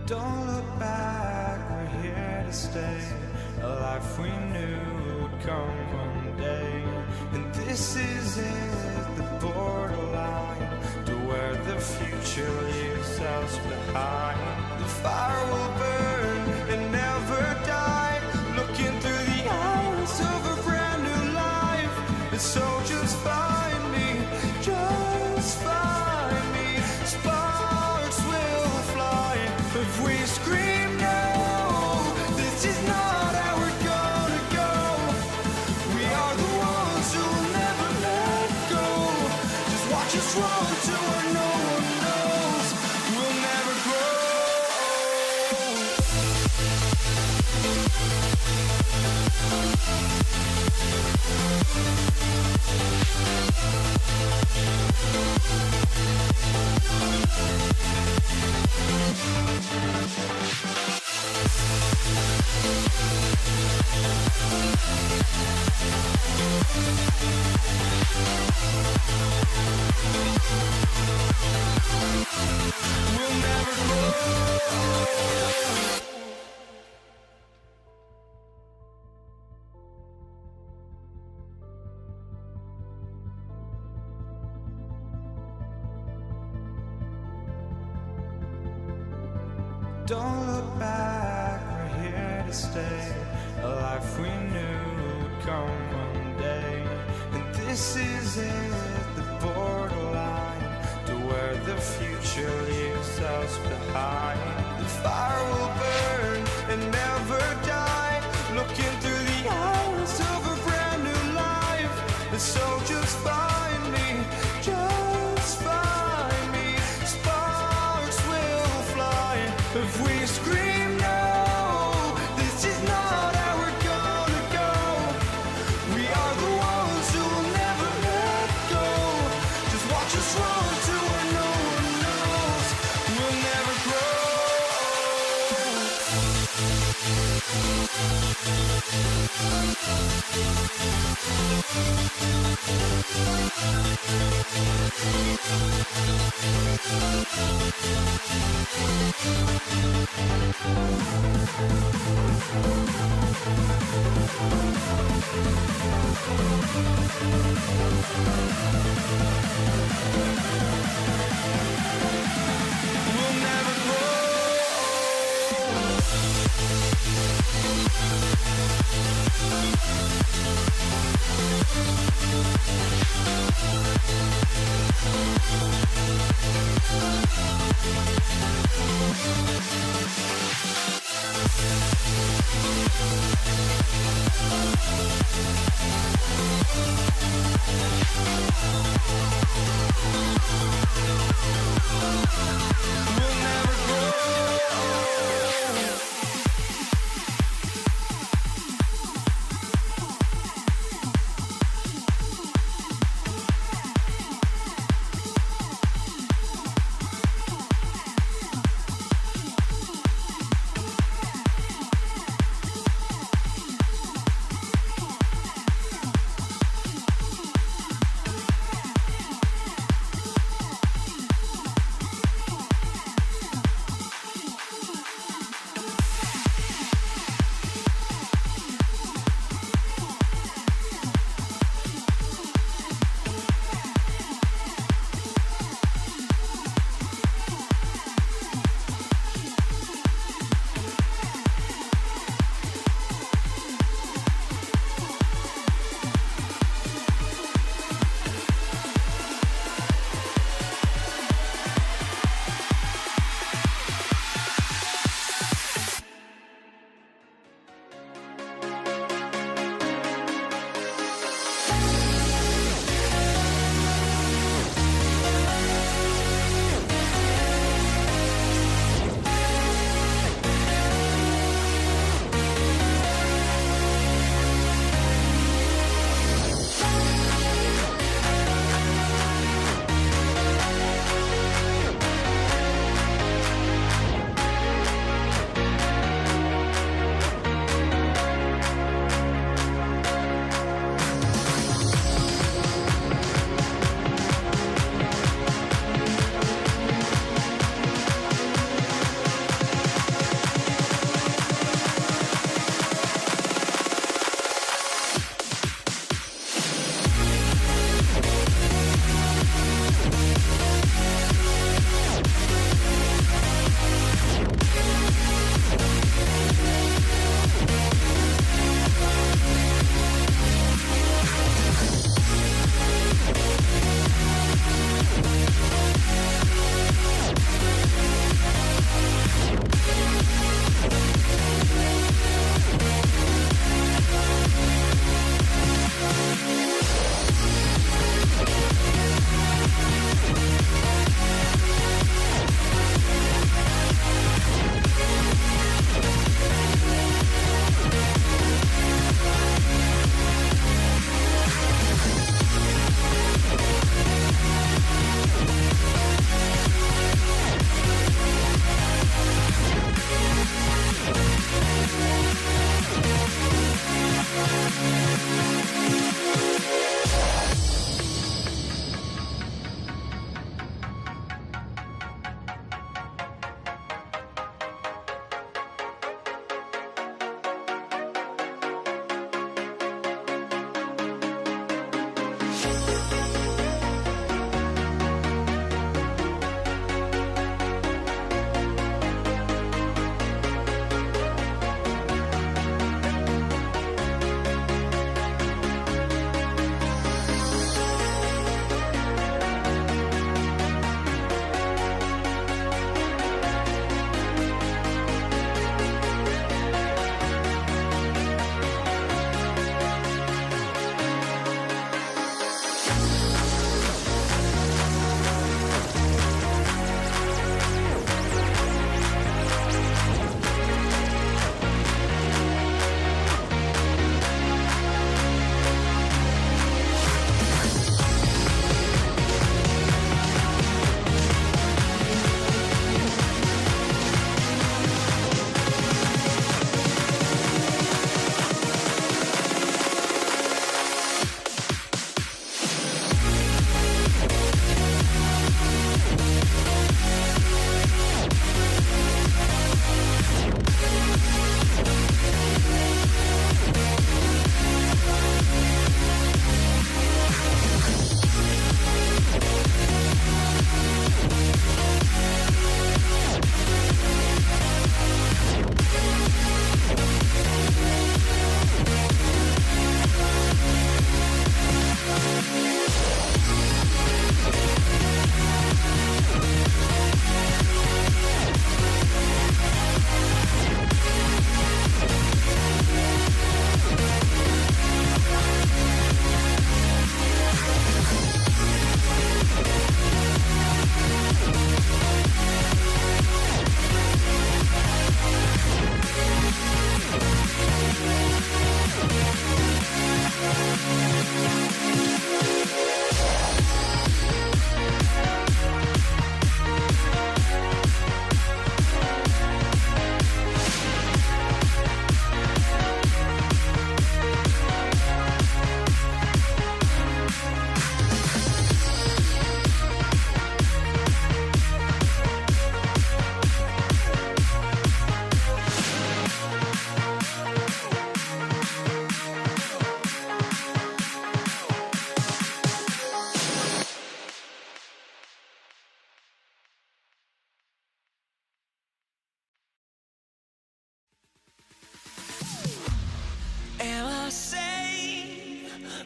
Don't look back, we're here to stay. A life we knew would come one day. And this is it, the borderline to where the future leaves us behind. The fire will burn and never die, looking through the eyes of a brand new life. And so just find me, just find me. Sparks will fly if we scream no. This is not how we're gonna go. We are the ones who will never let go. Just watch us run to where no one knows. We'll never grow. We'll never grow. Don't look back, we're here to stay. A life we knew would come one day. And this is it, the borderline to where the future leaves us behind. The fire will burn and never die, looking through the eyes of a brand new life. And so just find me, just find me. Sparks will fly if we scream no. This is not how we're gonna go. We are the ones who will never let go. Just watch us run to where no one knows. We'll never grow. We'll never grow. We'll never grow.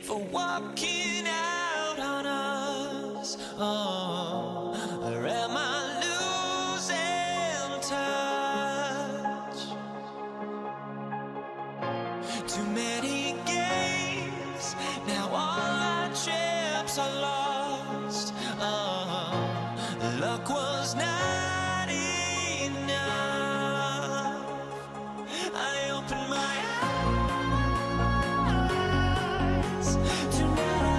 for walking out on us? Oh, or am I losing touch? Too many games, now all our chips are lost. Oh, luck was not enough. I opened my eyes tonight.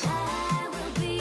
I will be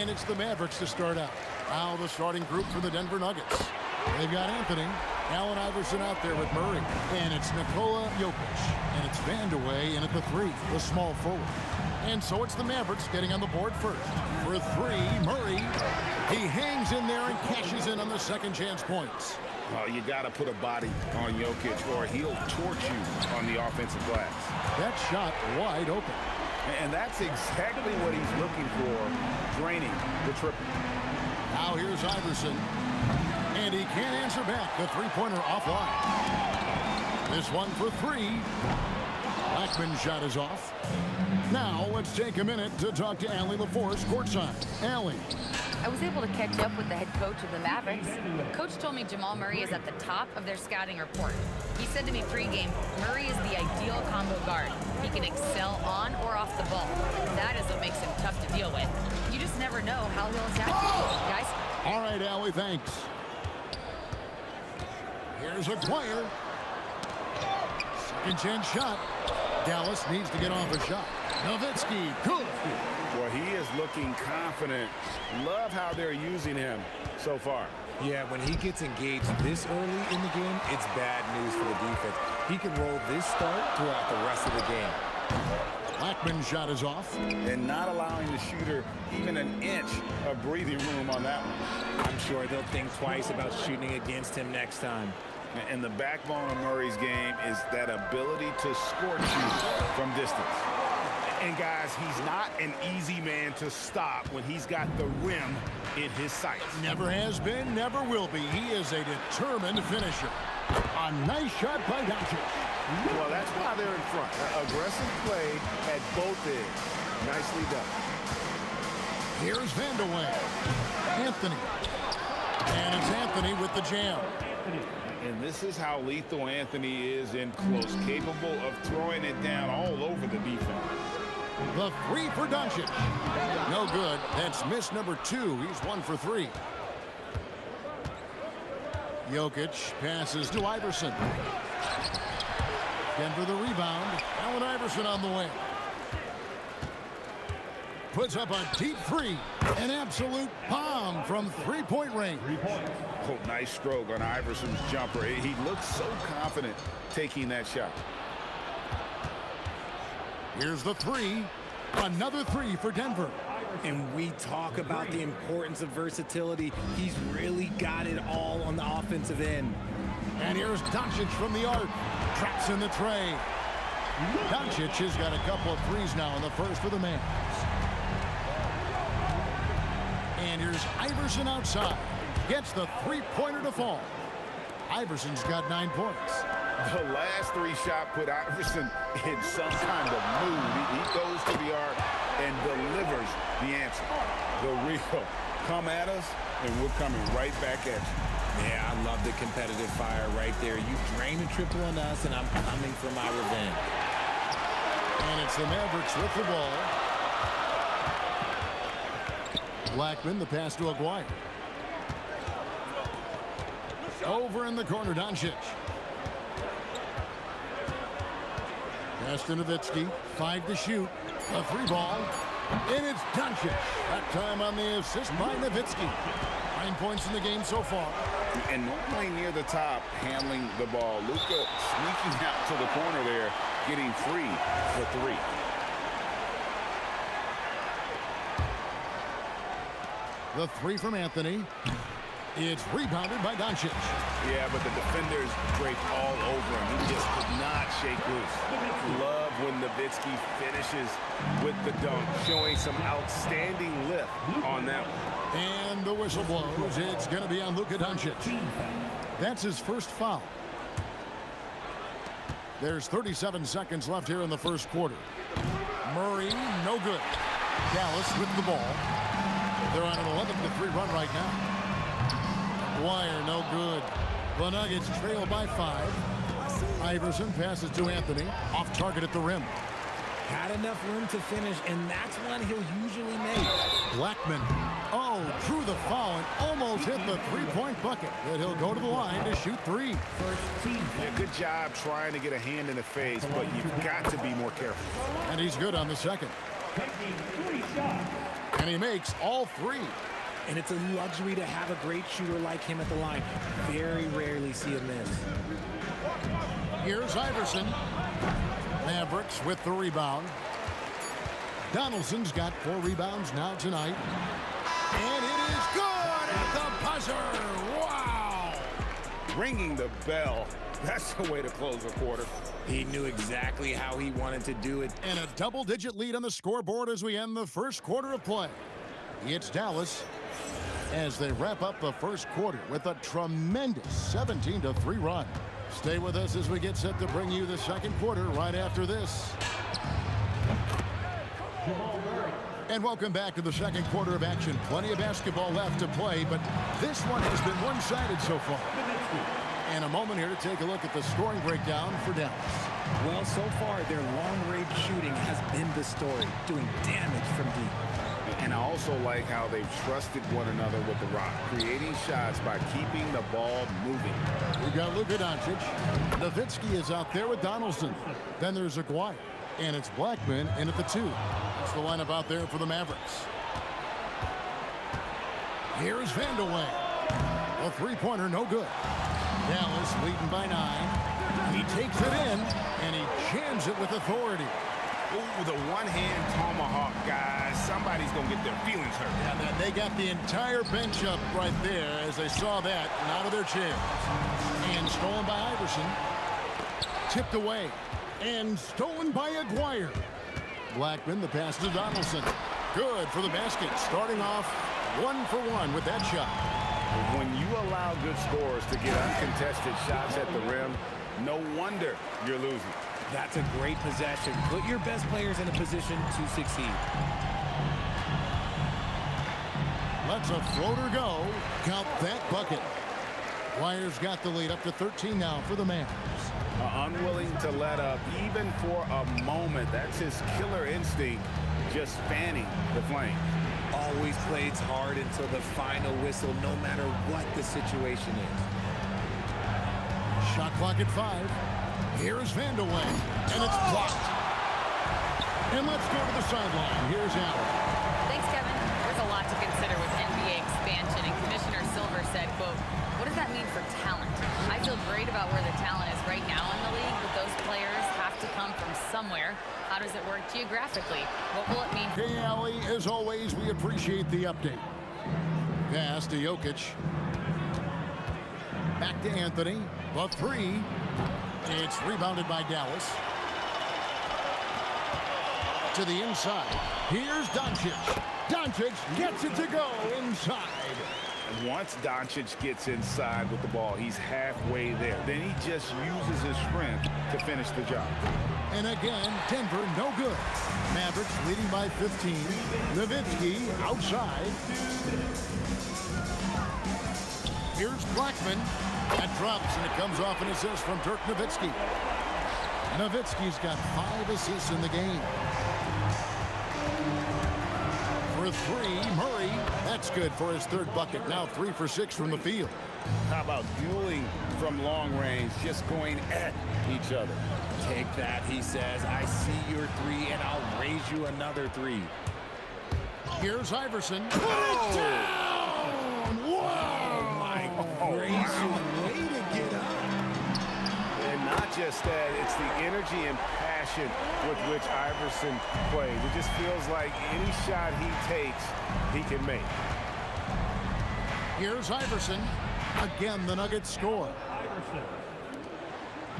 And it's the Mavericks to start out. Now the starting group for the Denver Nuggets. They've got Anthony, Allen Iverson out there with Murray. And it's Nikola Jokic. And it's Vandeweghe in at the 3, the small forward. And so it's the Mavericks getting on the board first. For 3, Murray. He hangs in there and cashes in on the second chance points. Oh, you got to put a body on Jokic or he'll torch you on the offensive glass. That shot wide open. And that's exactly what he's looking for, draining the triple. Now here's Iverson. And he can't answer back. The three-pointer offline. This one for 3. Blackman's shot is off. Now let's take a minute to talk to Allie LaForce courtside. Allie. I was able to catch up with the head coach of the Mavericks. Coach told me Jamal Murray is at the top of their scouting report. He said to me pregame, Murray is the ideal combo guard. He can excel on or off the ball. That is what makes him tough to deal with. You just never know how he'll attack you, guys. All right, Allie, thanks. Here's a Dwyer. Second chance shot. Dallas needs to get off a shot. Nowitzki, good. Well, he is looking confident. Love how they're using him so far. Yeah, when he gets engaged this early in the game, it's bad news for the defense. He can roll this start throughout the rest of the game. Blackman's shot is off. And not allowing the shooter even an inch of breathing room on that one. I'm sure they'll think twice about shooting against him next time. And the backbone of Murray's game is that ability to scorch you from distance. And guys, he's not an easy man to stop when he's got the rim in his sights. Never has been, never will be. He is a determined finisher. A nice shot by Doncic. Well, that's why they're in front. Aggressive play at both ends. Nicely done. Here's Vandeweghe. Anthony. And it's Anthony with the jam. And this is how lethal Anthony is in close, capable of throwing it down all over the defense. The three for Doncic. No good. That's miss number 2. He's 1 for 3. Jokic passes to Iverson. Denver the rebound. Allen Iverson on the way. Puts up a deep 3. An absolute bomb from three-point range. Oh, nice stroke on Iverson's jumper. He looks so confident taking that shot. Here's the 3. Another 3 for Denver. And we talk about the importance of versatility. He's really got it all on the offensive end. And here's Doncic from the arc. Traps in the tray. Doncic has got a couple of threes now in the first for the Mavs. And here's Iverson outside. Gets the three-pointer to fall. Iverson's got 9 points. The last 3 shot put Iverson in some kind of mood. He goes to the arc and delivers the answer. The real come at us, and we're coming right back at you. Yeah, I love the competitive fire right there. You drain a triple on us, and I'm coming for my revenge. And it's the Mavericks with the ball. Blackman, the pass to Aguirre. Over in the corner, Doncic. Pass to Nowitzki. 5 to shoot. A 3 ball. And it's Doncic. That time on the assist by Nowitzki. 9 points in the game so far. And normally near the top, handling the ball. Luka sneaking out to the corner there, getting free for 3. The 3 from Anthony. It's rebounded by Doncic. Yeah, but the defenders draped all over him. He just could not shake loose. Love when Nowitzki finishes with the dunk, showing some outstanding lift on that one. And the whistle blows. It's going to be on Luka Doncic. That's his first foul. There's 37 seconds left here in the first quarter. Murray, no good. Dallas with the ball. They're on an 11-3 run right now. Wire, no good. The Nuggets trail by 5. Iverson passes to Anthony. Off target at the rim. Had enough room to finish, and that's one he'll usually make. Blackman. Oh, drew the foul and almost hit the three-point bucket. But he'll go to the line to shoot 3. Yeah, good job trying to get a hand in the face, but you've got to be more careful. And he's good on the second. And he makes all 3. And it's a luxury to have a great shooter like him at the line. Very rarely see him miss. Here's Iverson. Mavericks with the rebound. Donaldson's got 4 rebounds now tonight. And it is good at the buzzer. Wow! Ringing the bell. That's the way to close a quarter. He knew exactly how he wanted to do it. And a double-digit lead on the scoreboard as we end the first quarter of play. It's Dallas as they wrap up the first quarter with a tremendous 17-3 run. Stay with us as we get set to bring you the second quarter right after this. And welcome back to the second quarter of action. Plenty of basketball left to play, but this one has been one-sided so far. And a moment here to take a look at the scoring breakdown for Dallas. Well, so far, their long-range shooting has been the story, doing damage from deep. And I also like how they've trusted one another with the rock, creating shots by keeping the ball moving. We've got Luka Doncic. Nowitzki is out there with Donaldson. Then there's Aguirre. And it's Blackman in at the 2. That's the lineup out there for the Mavericks. Here's Vandeweghe. A three-pointer, no good. Dallas leading by 9. He takes it in, and he jams it with authority. Ooh, the one-hand tomahawk, guys. Somebody's going to get their feelings hurt. And they got the entire bench up right there as they saw that and out of their chairs. And stolen by Iverson. Tipped away. And stolen by Aguirre. Blackman, the pass to Donaldson. Good for the basket. Starting off 1 for 1 with that shot. When you allow good scorers to get uncontested shots at the rim, no wonder you're losing. That's a great possession. Put your best players in a position to succeed. Lets a floater go. Count that bucket. Flyers got the lead up to 13 now for the Mavs. Unwilling to let up even for a moment. That's his killer instinct, just fanning the flame. Always plays hard until the final whistle, no matter what the situation is. Shot clock at 5. Here's Vandeweghe, and it's blocked. And let's go to the sideline. Here's Allen. Thanks, Kevin. There's a lot to consider with NBA expansion, and Commissioner Silver said, quote, "What does that mean for talent? I feel great about where the talent is right now in the league, but those players have to come from somewhere. How does it work geographically? What will it mean?" Hey, Allie, as always, we appreciate the update. Pass to Jokic. Back to Anthony. The 3. It's rebounded by Dallas. To the inside. Here's Doncic. Doncic gets it to go inside. Once Doncic gets inside with the ball, he's halfway there. Then he just uses his strength to finish the job. And again, Denver no good. Mavericks leading by 15. Nowitzki outside. Here's Blackman. That drops, and it comes off an assist from Dirk Nowitzki. Nowitzki's got 5 assists in the game. For 3, Murray. That's good for his 3rd bucket. Now 3 for 6 from the field. How about dueling from long range, just going at each other? Take that, he says. I see your 3, and I'll raise you another 3. Here's Iverson. Put it down! Wow! My gracious, way to get up. And not just that, it's the energy and passion with which Iverson plays. It just feels like any shot he takes, he can make. Here's Iverson. Again, the Nuggets score.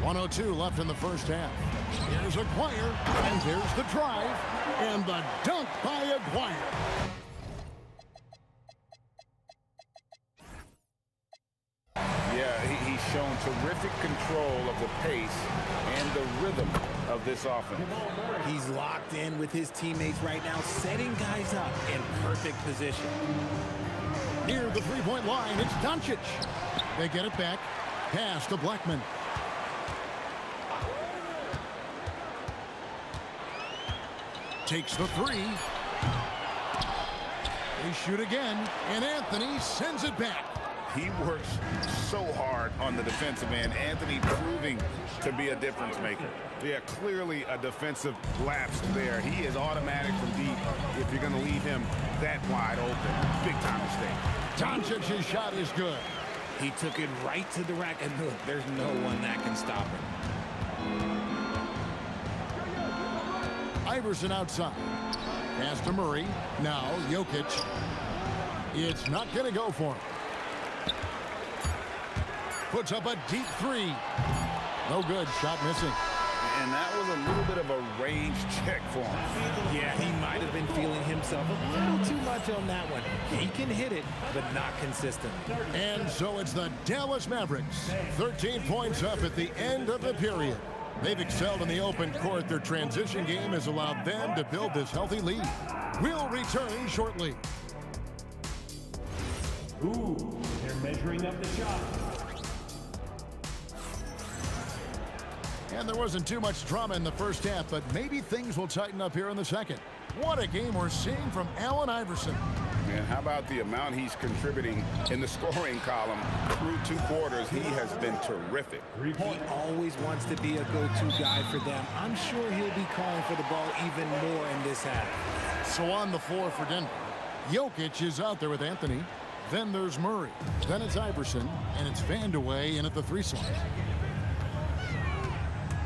1:02 left in the first half. Here's Aguirre, and there's the drive, and the dunk by Aguirre. Yeah, he's shown terrific control of the pace and the rhythm of this offense. He's locked in with his teammates right now, setting guys up in perfect position. Near the three-point line, it's Doncic. They get it back. Pass to Blackman. Takes the 3. They shoot again, and Anthony sends it back. He works so hard on the defensive end. Anthony proving to be a difference maker. Yeah, clearly a defensive lapse there. He is automatic from deep if you're going to leave him that wide open. Big time mistake. Doncic's shot is good. He took it right to the rack, and look, there's no one that can stop him. Iverson outside. Pass to Murray. Now Jokic. It's not going to go for him. Puts up a deep 3. No good. Shot missing. And that was a little bit of a range check for him. Yeah, he might have been feeling himself a little too much on that one. He can hit it, but not consistent. And so it's the Dallas Mavericks. 13 points up at the end of the period. They've excelled in the open court. Their transition game has allowed them to build this healthy lead. We'll return shortly. Ooh, they're measuring up the shot. And there wasn't too much drama in the first half, but maybe things will tighten up here in the second. What a game we're seeing from Allen Iverson. And how about the amount he's contributing in the scoring column through 2 quarters? He has been terrific. He always wants to be a go-to guy for them. I'm sure he'll be calling for the ball even more in this half. So on the floor for Denver, Jokic is out there with Anthony. Then there's Murray. Then it's Iverson, and it's Vandeweghe in at the 3 slot.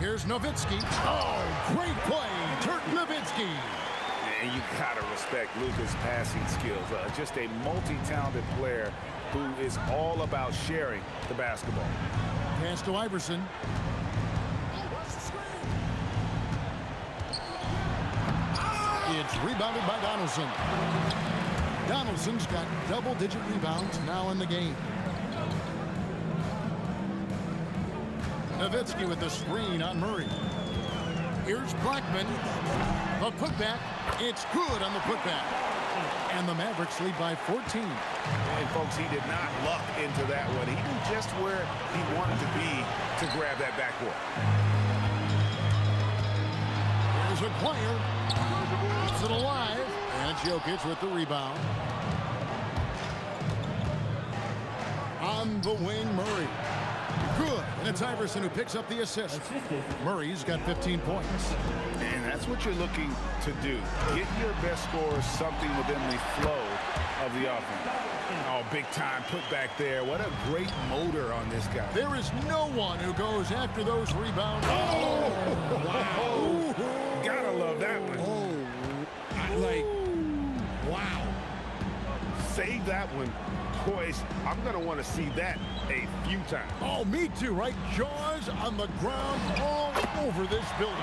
Here's Nowitzki. Oh, great play, Dirk Nowitzki. And you got to respect Luka's passing skills. Just a multi-talented player who is all about sharing the basketball. Pass to Iverson. rebounded by Donaldson. Donaldson's got double-digit rebounds now in the game. Nowitzki with the screen on Murray. Here's Blackman. The putback. It's good on the putback. And the Mavericks lead by 14. And, folks, he did not luck into that one. He knew just where he wanted to be to grab that backboard. Here's Aguirre. Keeps it alive. And it's Jokic with the rebound. On the wing, Murray. Good. And it's Iverson who picks up the assist. Murray's got 15 points. And that's what you're looking to do. Get your best scorers something within the flow of the offense. Oh, big time put back there. What a great motor on this guy. There is no one who goes after those rebounds. Oh, wow. Gotta love that one. Wow. Save that one. Boys, I'm going to want to see that a few times. Oh, me too, right? Jaws on the ground all over this building.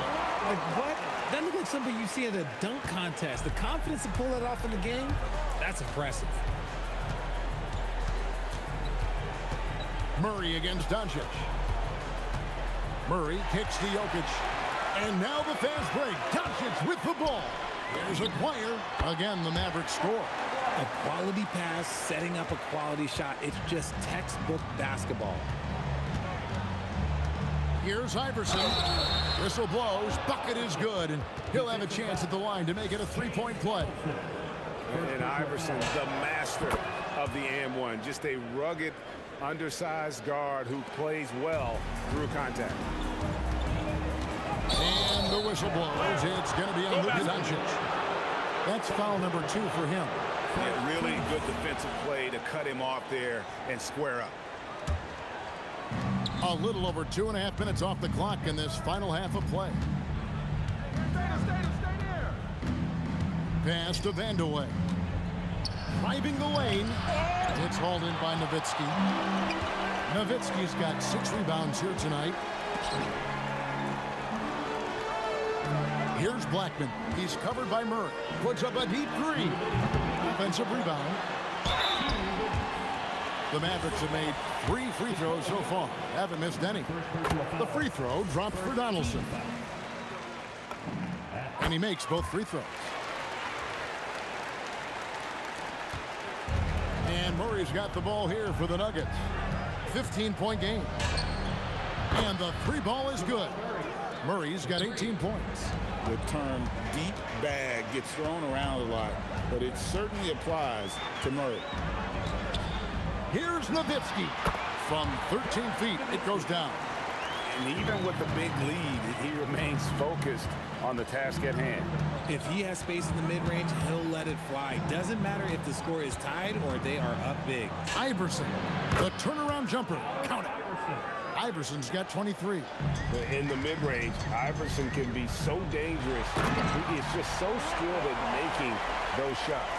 Like, what? That looks like something you see at a dunk contest. The confidence to pull that off in the game, that's impressive. Murray against Doncic. Murray kicks to Jokic. And now the fast break. Doncic with the ball. Here's Aguirre. Again, the Mavericks score. A quality pass, setting up a quality shot. It's just textbook basketball. Here's Iverson. Whistle blows. Bucket is good. And he'll have a chance at the line to make it a three-point play. And Iverson, the master of the and one. Just a rugged, undersized guard who plays well through contact. And the whistle blows. It's going to be on Luka Doncic. That's foul number 2 for him. Yeah, really good defensive play to cut him off there and square up. A little over 2.5 minutes off the clock in this final half of play. Pass to Vandeweghe. Driving the lane. It's hauled in by Nowitzki. Nowitzki's got 6 rebounds here tonight. Here's Blackman. He's covered by Murray. Puts up a deep 3. Offensive rebound. The Mavericks have made 3 free throws so far. Haven't missed any. The free throw drops for Donaldson. And he makes both free throws. And Murray's got the ball here for the Nuggets. 15-point game. And the 3 ball is good. Murray's got 18 points. The term deep bag gets thrown around a lot, but it certainly applies to Murray. Here's Nowitzki. From 13 feet, it goes down. And even with the big lead, he remains focused on the task at hand. If he has space in the mid-range, he'll let it fly. Doesn't matter if the score is tied or they are up big. Iverson, the turnaround jumper. Count it. Iverson's got 23. In the mid-range, Iverson can be so dangerous. He is just so skilled at making those shots.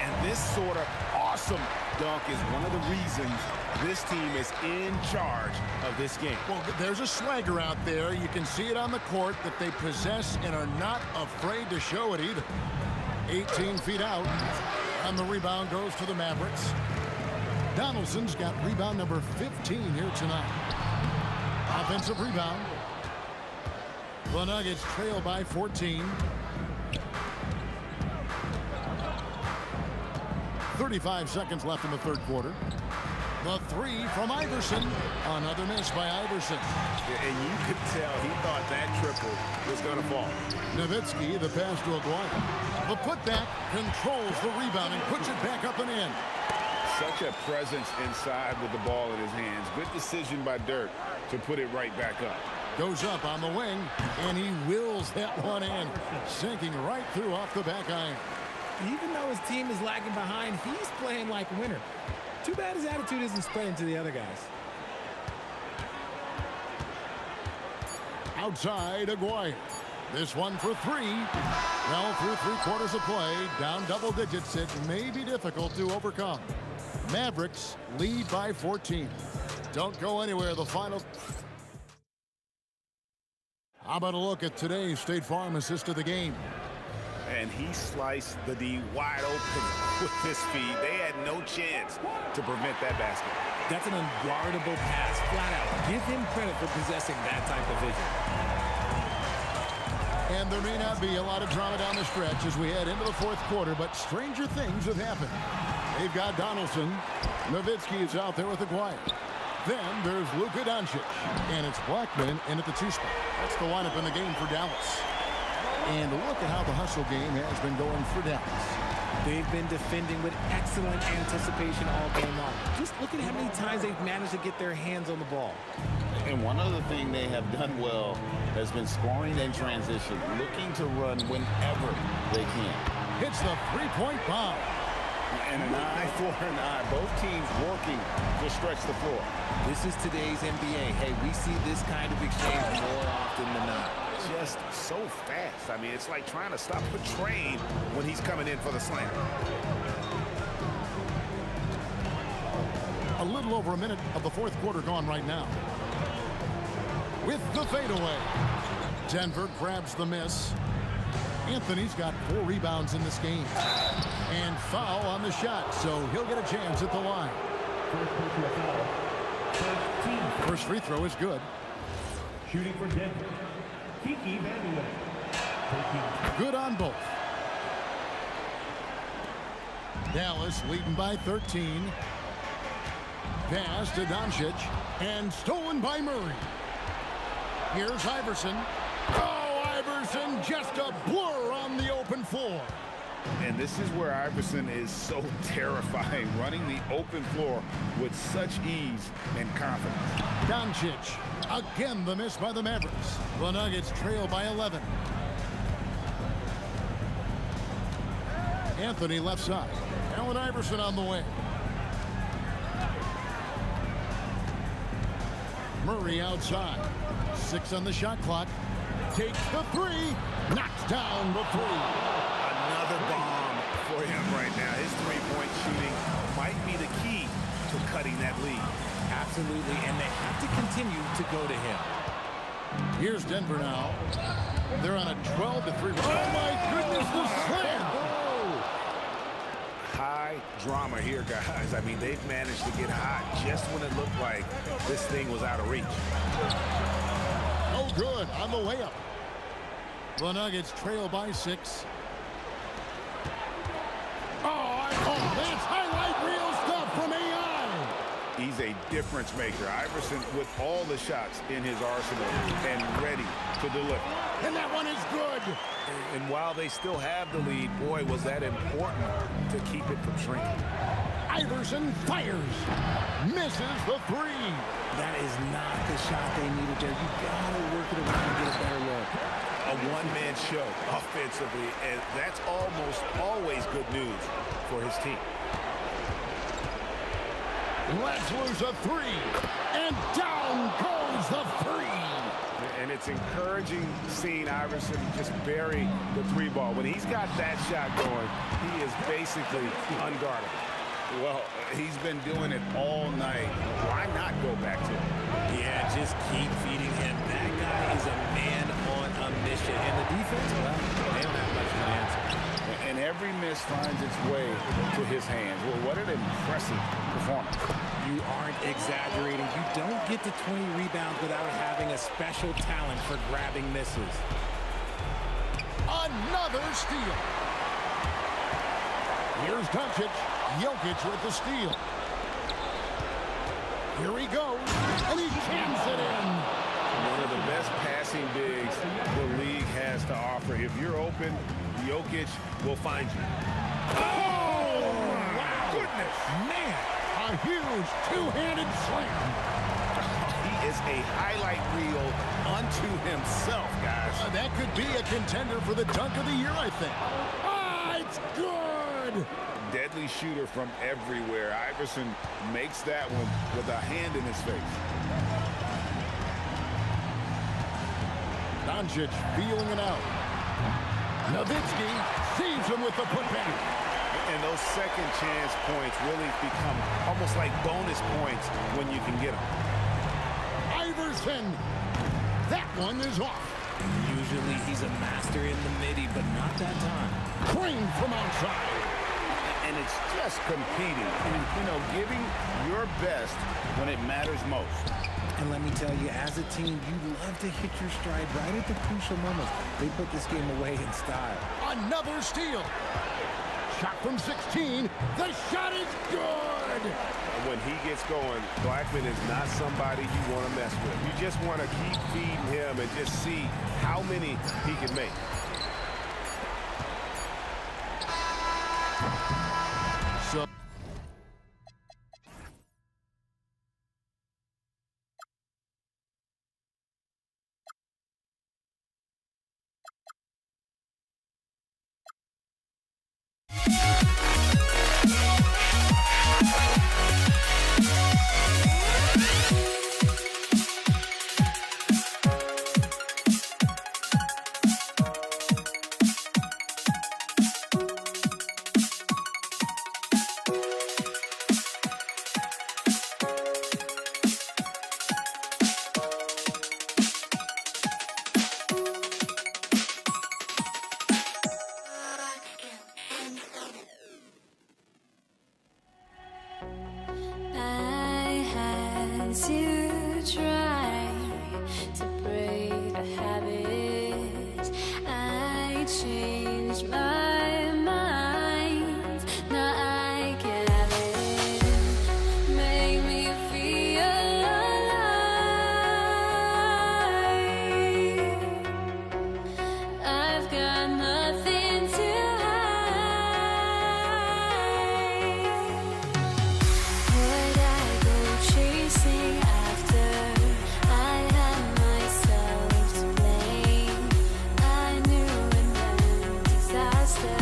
And this sort of awesome dunk is one of the reasons this team is in charge of this game. Well, there's a swagger out there. You can see it on the court that they possess and are not afraid to show it either. 18 feet out, and the rebound goes to the Mavericks. Donaldson's got rebound number 15 here tonight. Offensive rebound. The Nuggets trail by 14. 35 seconds left in the third quarter. The 3 from Iverson. Another miss by Iverson. And you could tell he thought that triple was going to fall. Nowitzki, the pass to Aguirre. The putback controls the rebound and puts it back up and in. Such a presence inside with the ball in his hands. Good decision by Dirk to put it right back up. Goes up on the wing, and he wills that one in, sinking right through off the back iron. Even though his team is lagging behind, he's playing like a winner. Too bad his attitude isn't spreading to the other guys. Outside, Aguirre. This one for 3. Well, through 3 quarters of play, down double digits, it may be difficult to overcome. Mavericks lead by 14. Don't go anywhere. The final. How about a look at today's State Farm assist of the game? And he sliced the D wide open with his speed. They had no chance to prevent that basket. That's an unguardable pass, flat out. Give him credit for possessing that type of vision. And there may not be a lot of drama down the stretch as we head into the fourth quarter, but stranger things have happened. They've got Donaldson. Nowitzki is out there with Aguirre. Then there's Luka Doncic. And it's Blackman in at the 2 spot. That's the lineup in the game for Dallas. And look at how the hustle game has been going for Dallas. They've been defending with excellent anticipation all game long. Just look at how many times they've managed to get their hands on the ball. And one other thing they have done well has been scoring in transition, looking to run whenever they can. Hits the three-point bomb. And an eye for an eye. Both teams working to stretch the floor. This is today's NBA. Hey, we see this kind of exchange more often than not. Just so fast. I mean, it's like trying to stop a train when he's coming in for the slam. A little over a minute of the fourth quarter gone right now. With the fadeaway. Denver grabs the miss. Anthony's got 4 rebounds in this game. And foul on the shot, so he'll get a chance at the line. First free throw is good. Shooting for Denver, Kiki Vandeweghe. Good on both. Dallas leading by 13. Pass to Doncic. And stolen by Murray. Here's Iverson. Oh, Iverson, just a blur on the open floor. And this is where Iverson is so terrifying, running the open floor with such ease and confidence. Doncic, again the miss by the Mavericks. The Nuggets trail by 11. Anthony left side. Allen Iverson on the way. Murray outside. 6 on the shot clock. Takes the 3. Knocks down the 3. Another bomb for him right now. His three-point shooting might be the key to cutting that lead. Absolutely, and they have to continue to go to him. Here's Denver now. They're on a 12-3. Oh, my goodness, the slam! High drama here, guys. I mean, they've managed to get hot just when it looked like this thing was out of reach. Oh, good on the layup. The Nuggets trail by 6. Oh, that's highlight reel stuff from AI. He's a difference maker. Iverson with all the shots in his arsenal and ready to deliver. And that one is good. And while they still have the lead, boy, was that important to keep it from shrinking. Iverson fires. Misses the 3. That is not the shot they needed there. You gotta work it around and get a better look. A one-man show offensively, and that's almost always good news for his team. Let's lose a 3. And down goes the 3. And it's encouraging seeing Iverson just bury the 3 ball. When he's got that shot going, he is basically unguardable. Well, he's been doing it all night. Why not go back to him? Yeah, just keep feeding him. That guy is a man on a mission. And the defense, well, they don't have much of an answer. And every miss finds its way to his hands. Well, what an impressive performance. You aren't exaggerating. You don't get to 20 rebounds without having a special talent for grabbing misses. Another steal. Here's Doncic. Jokic with the steal. Here he goes, and he jams it in. One of the best passing bigs the league has to offer. If you're open, Jokic will find you. Oh, wow. Goodness. Man, a huge two-handed slam. He is a highlight reel unto himself, guys. That could be a contender for the dunk of the year, I think. Ah, it's good. Deadly shooter from everywhere. Iverson makes that one with a hand in his face. Doncic feeling it out. Nowitzki sees him with the putback. And those second chance points really become almost like bonus points when you can get them. Iverson. That one is off. Usually he's a master in the midi, but not that time. from outside. And it's just competing and, giving your best when it matters most. And let me tell you, as a team, you love to hit your stride right at the crucial moments. They put this game away in style. Another steal. Shot from 16. The shot is good. When he gets going, Blackman is not somebody you want to mess with. You just want to keep feeding him and just see how many he can make. So to try to break the habit. I changed my mind. Now I can have it. Make me feel alive. I've got nothing to would I go chasing after? I had myself to blame. I knew it meant disaster.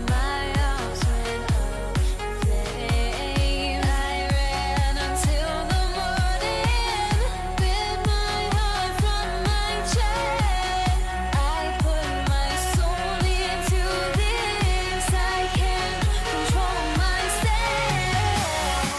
My arms went up in flames. I ran until the morning with my heart from my chest. I put my soul into this. I can't control myself.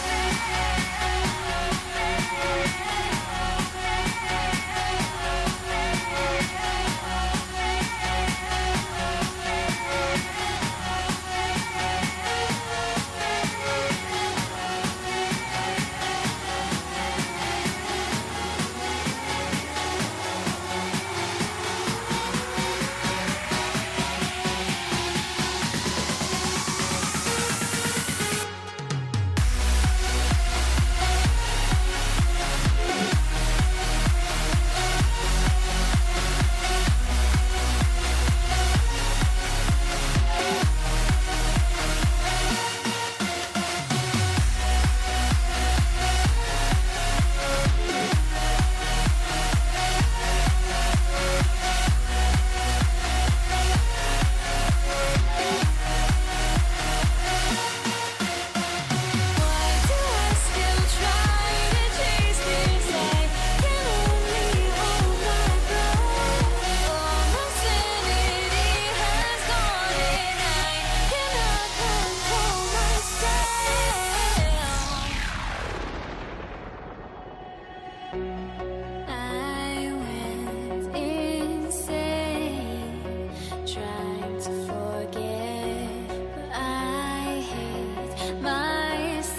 Why do I still try to chase this? I can only hold my breath. All my sanity has gone and I cannot control myself. I went insane trying to forget, but I hate myself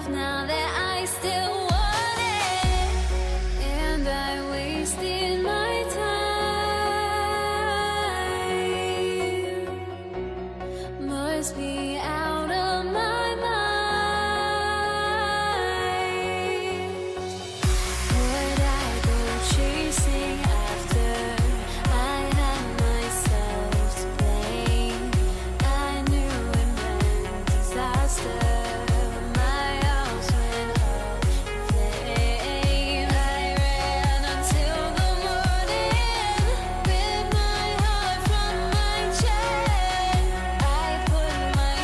now that I still want it, and I wasted my time. Must be out of my mind. Would I go chasing after? I had myself to blame. I knew it meant disaster. My arms went up in flames. I ran until the morning with my heart from my chest. I put my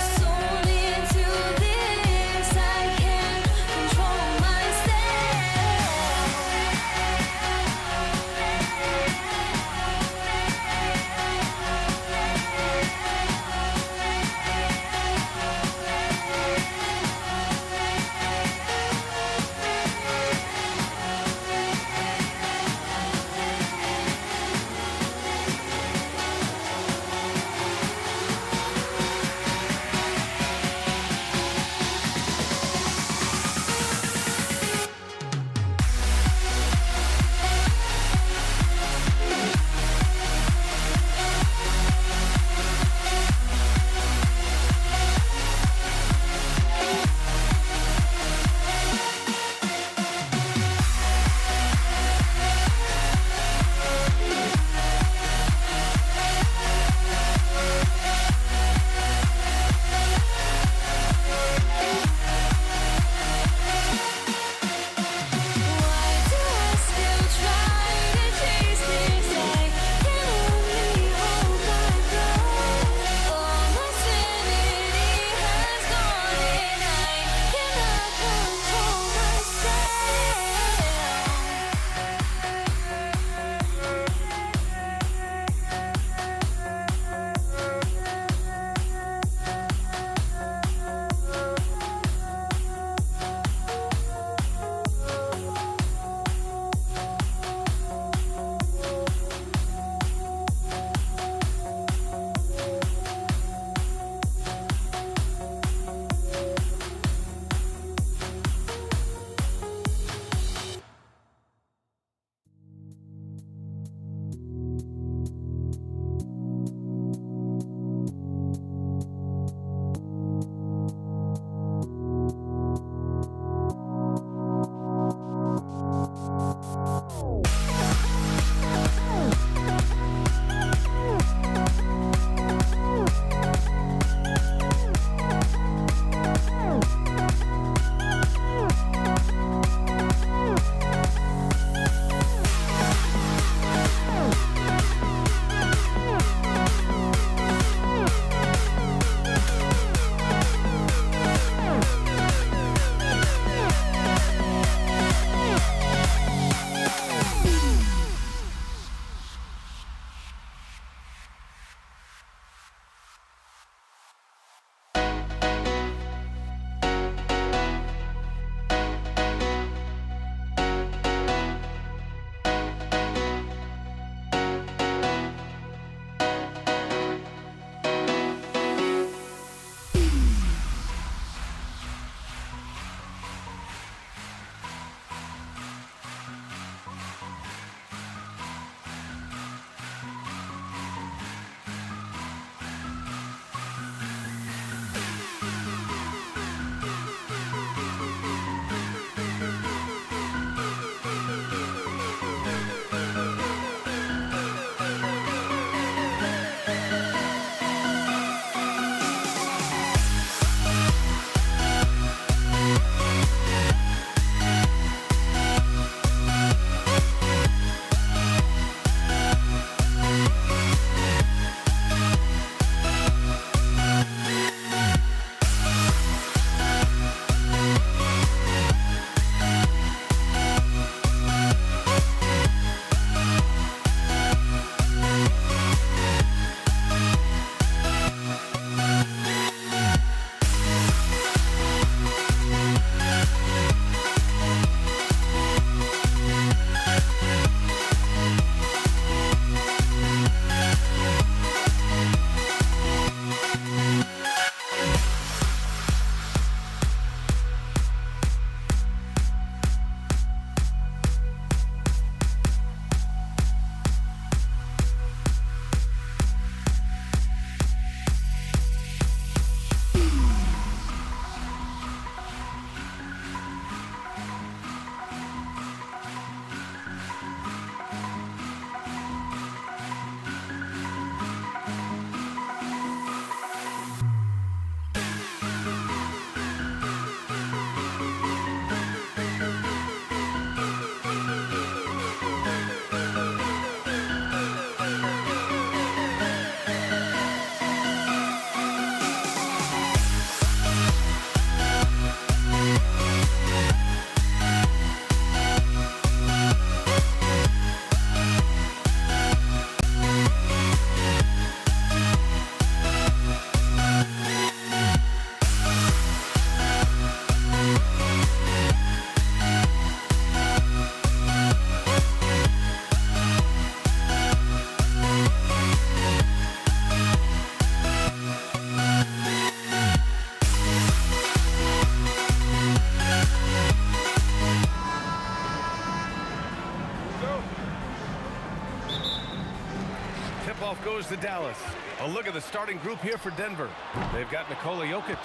tip-off goes to Dallas. A look at the starting group here for Denver. They've got Nikola Jokic,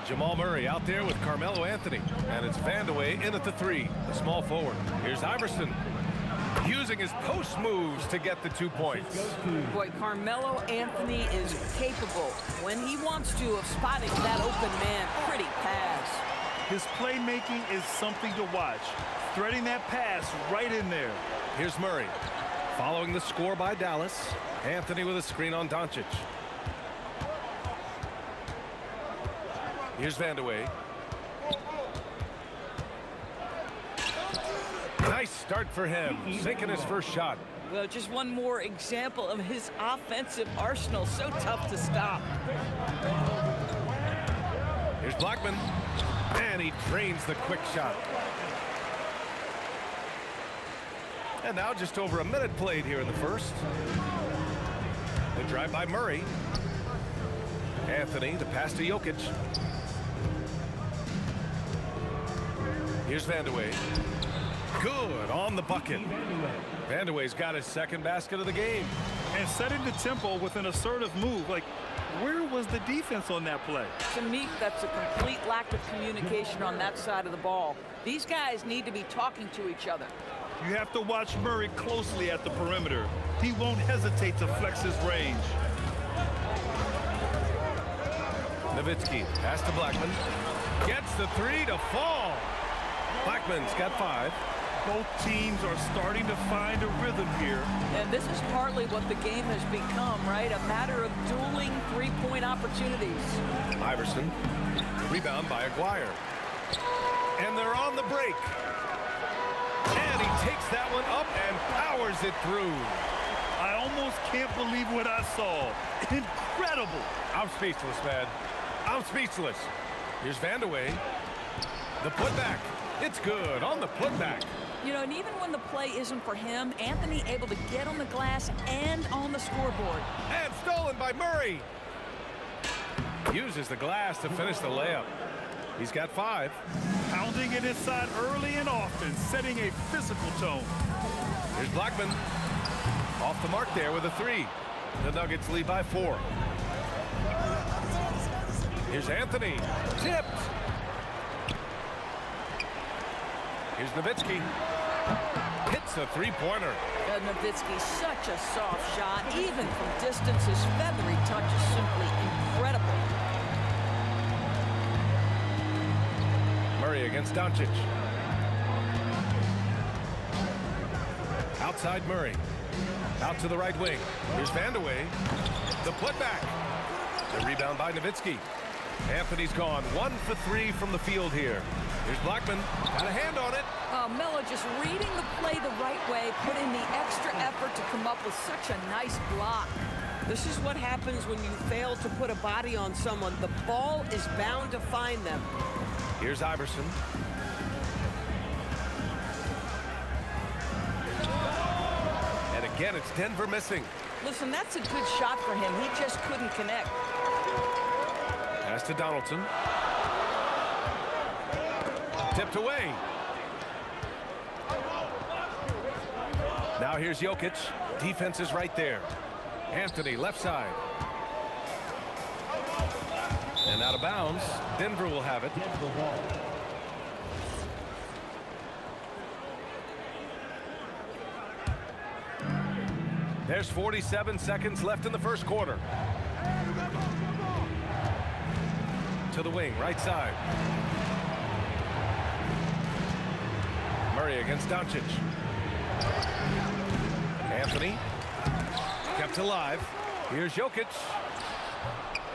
Jamal Murray out there with Carmelo Anthony, and it's Vandeweghe in at the 3, the small forward. Here's Iverson using his post moves to get the 2 points. Boy, Carmelo Anthony is capable, when he wants to, of spotting that open man. Pretty pass. His playmaking is something to watch. Threading that pass right in there. Here's Murray. Following the score by Dallas. Anthony with a screen on Doncic. Here's Vandeweghe. Nice start for him, sinking his first shot. Well, just one more example of his offensive arsenal. So tough to stop. Here's Blackman, and he drains the quick shot. And now just over a minute played here in the first. The drive by Murray. Anthony, the pass to Jokic. Here's Vandeweghe. Good on the bucket. Vandeweghe's got his second basket of the game. And setting the tempo with an assertive move. Like, where was the defense on that play? To me, that's a complete lack of communication on that side of the ball. These guys need to be talking to each other. You have to watch Murray closely at the perimeter. He won't hesitate to flex his range. Nowitzki, pass to Blackman. Gets the 3 to fall. Blackman's got 5. Both teams are starting to find a rhythm here. And this is partly what the game has become, right? A matter of dueling three-point opportunities. Iverson, rebound by Aguirre. And they're on the break. And he takes that one up and powers it through. I almost can't believe what I saw. Incredible. I'm speechless, man. I'm speechless. Here's Vandeweghe. The putback. It's good on the putback. You know, and even when the play isn't for him, Anthony able to get on the glass and on the scoreboard. And stolen by Murray. Uses the glass to finish the layup. He's got 5. Pounding it inside early and often, setting a physical tone. Here's Blackman. Off the mark there with a 3. The Nuggets lead by 4. Here's Anthony. Tipped. Here's Nowitzki. Hits a 3-pointer. Nowitzki, such a soft shot. Even from distance, his feathery touch is simply incredible. Murray against Doncic. Outside Murray. Out to the right wing. Here's Vandeweghe. The putback. The rebound by Nowitzki. Anthony's gone 1 for 3 from the field here. Here's Blackman. Got a hand on it. Melo just reading the play the right way, put in the extra effort to come up with such a nice block. This is what happens when you fail to put a body on someone. The ball is bound to find them. Here's Iverson. And again, it's Denver missing. Listen, that's a good shot for him. He just couldn't connect. Pass to Donaldson. Tipped away. Now here's Jokic. Defense is right there. Anthony, left side. And out of bounds. Denver will have it. There's 47 seconds left in the first quarter. To the wing, right side. Murray against Doncic. Anthony. Kept alive. Here's Jokic.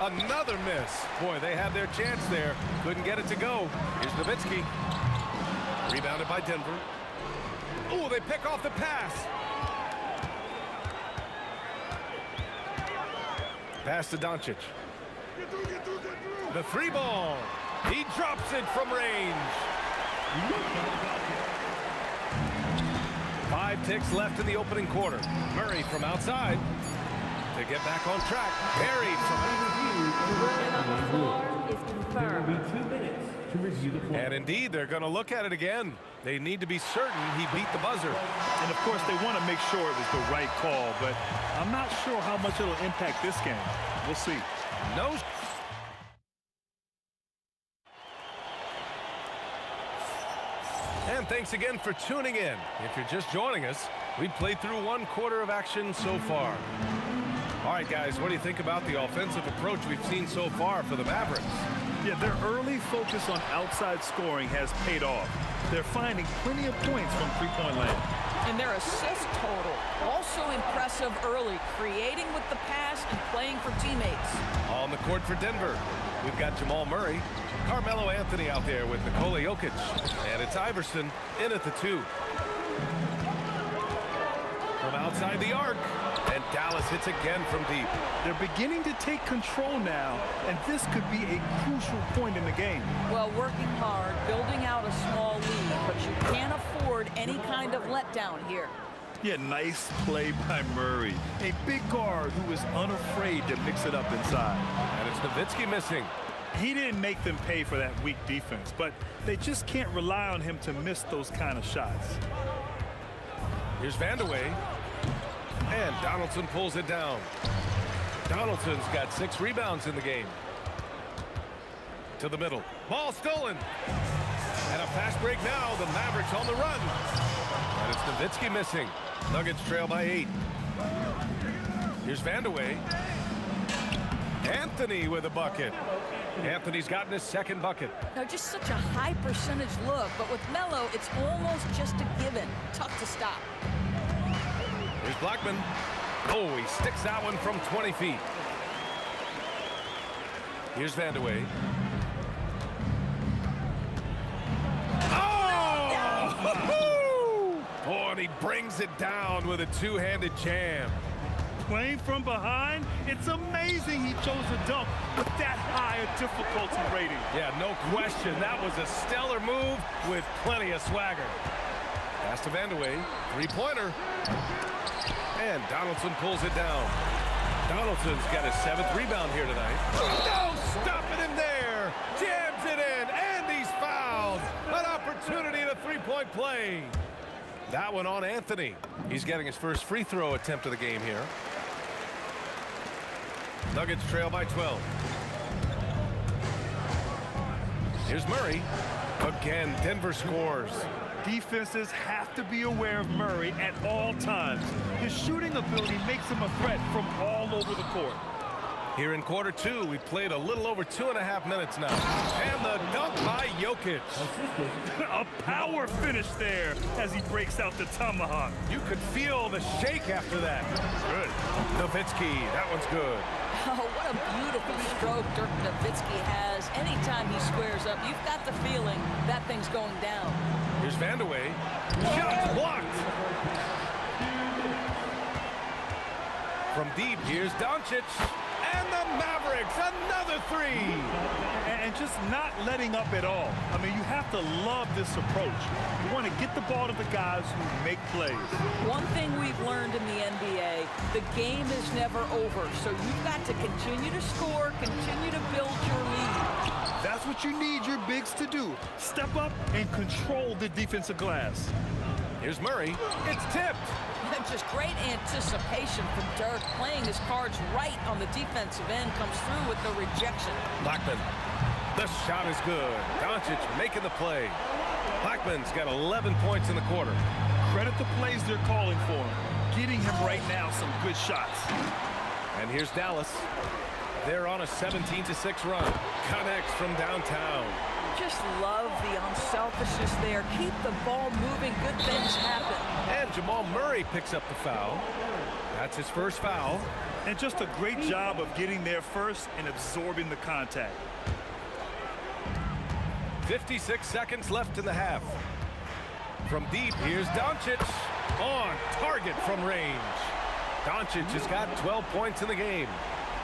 Another miss. Boy, they had their chance there. Couldn't get it to go. Here's Nowitzki. Rebounded by Denver. Oh, they pick off the pass. Pass to Doncic. The 3 ball. He drops it from range. 5 ticks left in the opening quarter. Murray from outside to get back on track. Buried from The floor is confirmed. 2 minutes, to review the play. And indeed, they're going to look at it again. They need to be certain he beat the buzzer. And of course, they want to make sure it was the right call, but I'm not sure how much it'll impact this game. We'll see. No. And thanks again for tuning in. If you're just joining us, we've played through 1 quarter of action so far. All right, guys, what do you think about the offensive approach we've seen so far for the Mavericks? Yeah, their early focus on outside scoring has paid off. They're finding plenty of points from three-point land. And their assist total, also impressive early, creating with the pass and playing for teammates. On the court for Denver, we've got Jamal Murray, Carmelo Anthony out there with Nikola Jokic, and it's Iverson in at the 2. From outside the arc, and Dallas hits again from deep. They're beginning to take control now, and this could be a crucial point in the game. Well, working hard, building out a small lead, but you can't afford any kind of letdown here. Yeah, nice play by Murray. A big guard who is unafraid to mix it up inside. And it's Nowitzki missing. He didn't make them pay for that weak defense, but they just can't rely on him to miss those kind of shots. Here's Vandeweghe. And Donaldson pulls it down. Donaldson's got 6 rebounds in the game. To the middle. Ball stolen. And a fast break now. The Mavericks on the run. And it's Nowitzki missing. Nuggets trail by 8. Here's Vandeweghe. Anthony with a bucket. Anthony's gotten his 2nd bucket. Now, just such a high percentage look, but with Melo, it's almost just a given. Tough to stop. Here's Blackman. Oh, he sticks that one from 20 feet. Here's Vandeweghe. Oh! Oh, and he brings it down with a 2-handed jam. Playing from behind, it's amazing he chose a dunk with that high a difficulty rating. Yeah, no question. That was a stellar move with plenty of swagger. Pass to Vandeweghe. 3-pointer. And Donaldson pulls it down. Donaldson's got his 7th rebound here tonight. No, stopping him there. Jams it in, and he's fouled. An opportunity in a 3-point play. That one on Anthony. He's getting his first free throw attempt of the game here. Nuggets trail by 12. Here's Murray. Again, Denver scores. Defenses have to be aware of Murray at all times. His shooting ability makes him a threat from all over the court. Here in quarter 2, we played a little over 2.5 minutes now. And the dunk by Jokic. A power finish there as he breaks out the tomahawk. You could feel the shake after that. Good. Nowitzki, that one's good. Oh, what a beautiful stroke Dirk Nowitzki has. Anytime he squares up, you've got the feeling that thing's going down. Here's Vandeweghe. Shot blocked. From deep, here's Doncic. And the Mavericks, another 3. And just not letting up at all. I mean, you have to love this approach. You want to get the ball to the guys who make plays. One thing we've learned in the NBA, the game is never over. So you've got to continue to score, continue to build your lead. That's what you need your bigs to do. Step up and control the defensive glass. Here's Murray. It's tipped. Just great anticipation from Dirk. Playing his cards right on the defensive end, comes through with the rejection. Blackman. The shot is good. Doncic making the play. Blackman's got 11 points in the quarter. Credit the plays they're calling for him. Getting him right now some good shots. And here's Dallas. They're on a 17-6 run. Connects from downtown. Just love the unselfishness there. Keep the ball moving. Good things happen. And Jamal Murray picks up the foul. That's his first foul. And just a great job of getting there first and absorbing the contact. 56 seconds left in the half. From deep, here's Doncic. On target from range. Doncic has got 12 points in the game.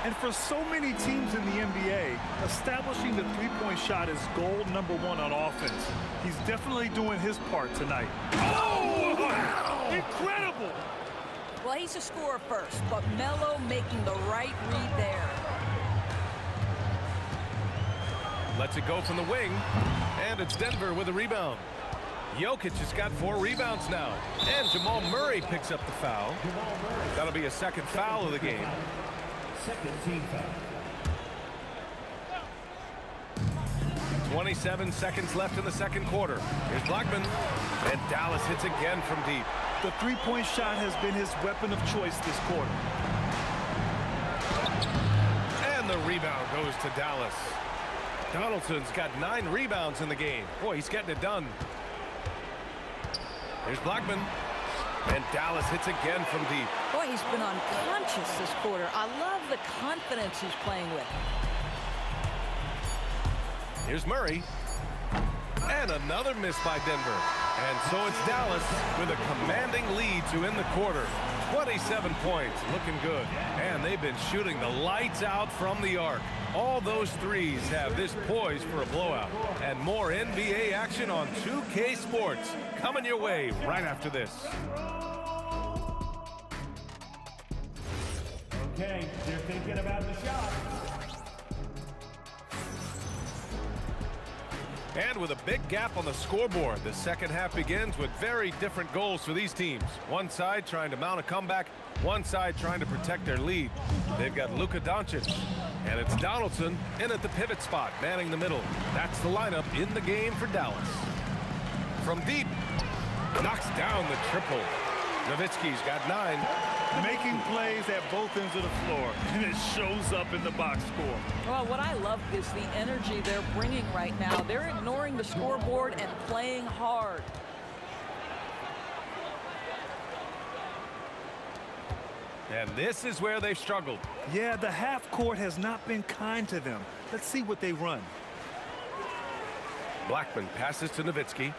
And for so many teams in the NBA, establishing the three-point shot is goal number 1 on offense. He's definitely doing his part tonight. Oh, wow! Incredible! Well, he's a scorer first, but Melo making the right read there. Lets it go from the wing. And it's Denver with a rebound. Jokic has got 4 rebounds now. And Jamal Murray picks up the foul. That'll be a second foul of the game. Second team foul. 27 seconds left in the second quarter. Here's Blackman. And Dallas hits again from deep. The three-point shot has been his weapon of choice this quarter. And the rebound goes to Dallas. Donaldson's got 9 rebounds in the game. Boy, he's getting it done. Here's Blackman. And Dallas hits again from deep. Boy, he's been unconscious this quarter. I love the confidence he's playing with. Here's Murray. And another miss by Denver. And so it's Dallas with a commanding lead to end the quarter. 27 points, looking good. And they've been shooting the lights out from the arc. All those threes have this poised for a blowout. And more NBA action on 2K Sports coming your way right after this. Okay, they're thinking about the shot. And with a big gap on the scoreboard, the second half begins with very different goals for these teams. One side trying to mount a comeback, one side trying to protect their lead. They've got Luka Doncic, and it's Donaldson in at the pivot spot, manning the middle. That's the lineup in the game for Dallas. From deep, knocks down the triple. Nowitzki's got 9. Making plays at both ends of the floor, and it shows up in the box score. Well, what I love is the energy they're bringing right now. They're ignoring the scoreboard and playing hard. And this is where they've struggled. Yeah, the half court has not been kind to them. Let's see what they run. Blackman passes to Nowitzki.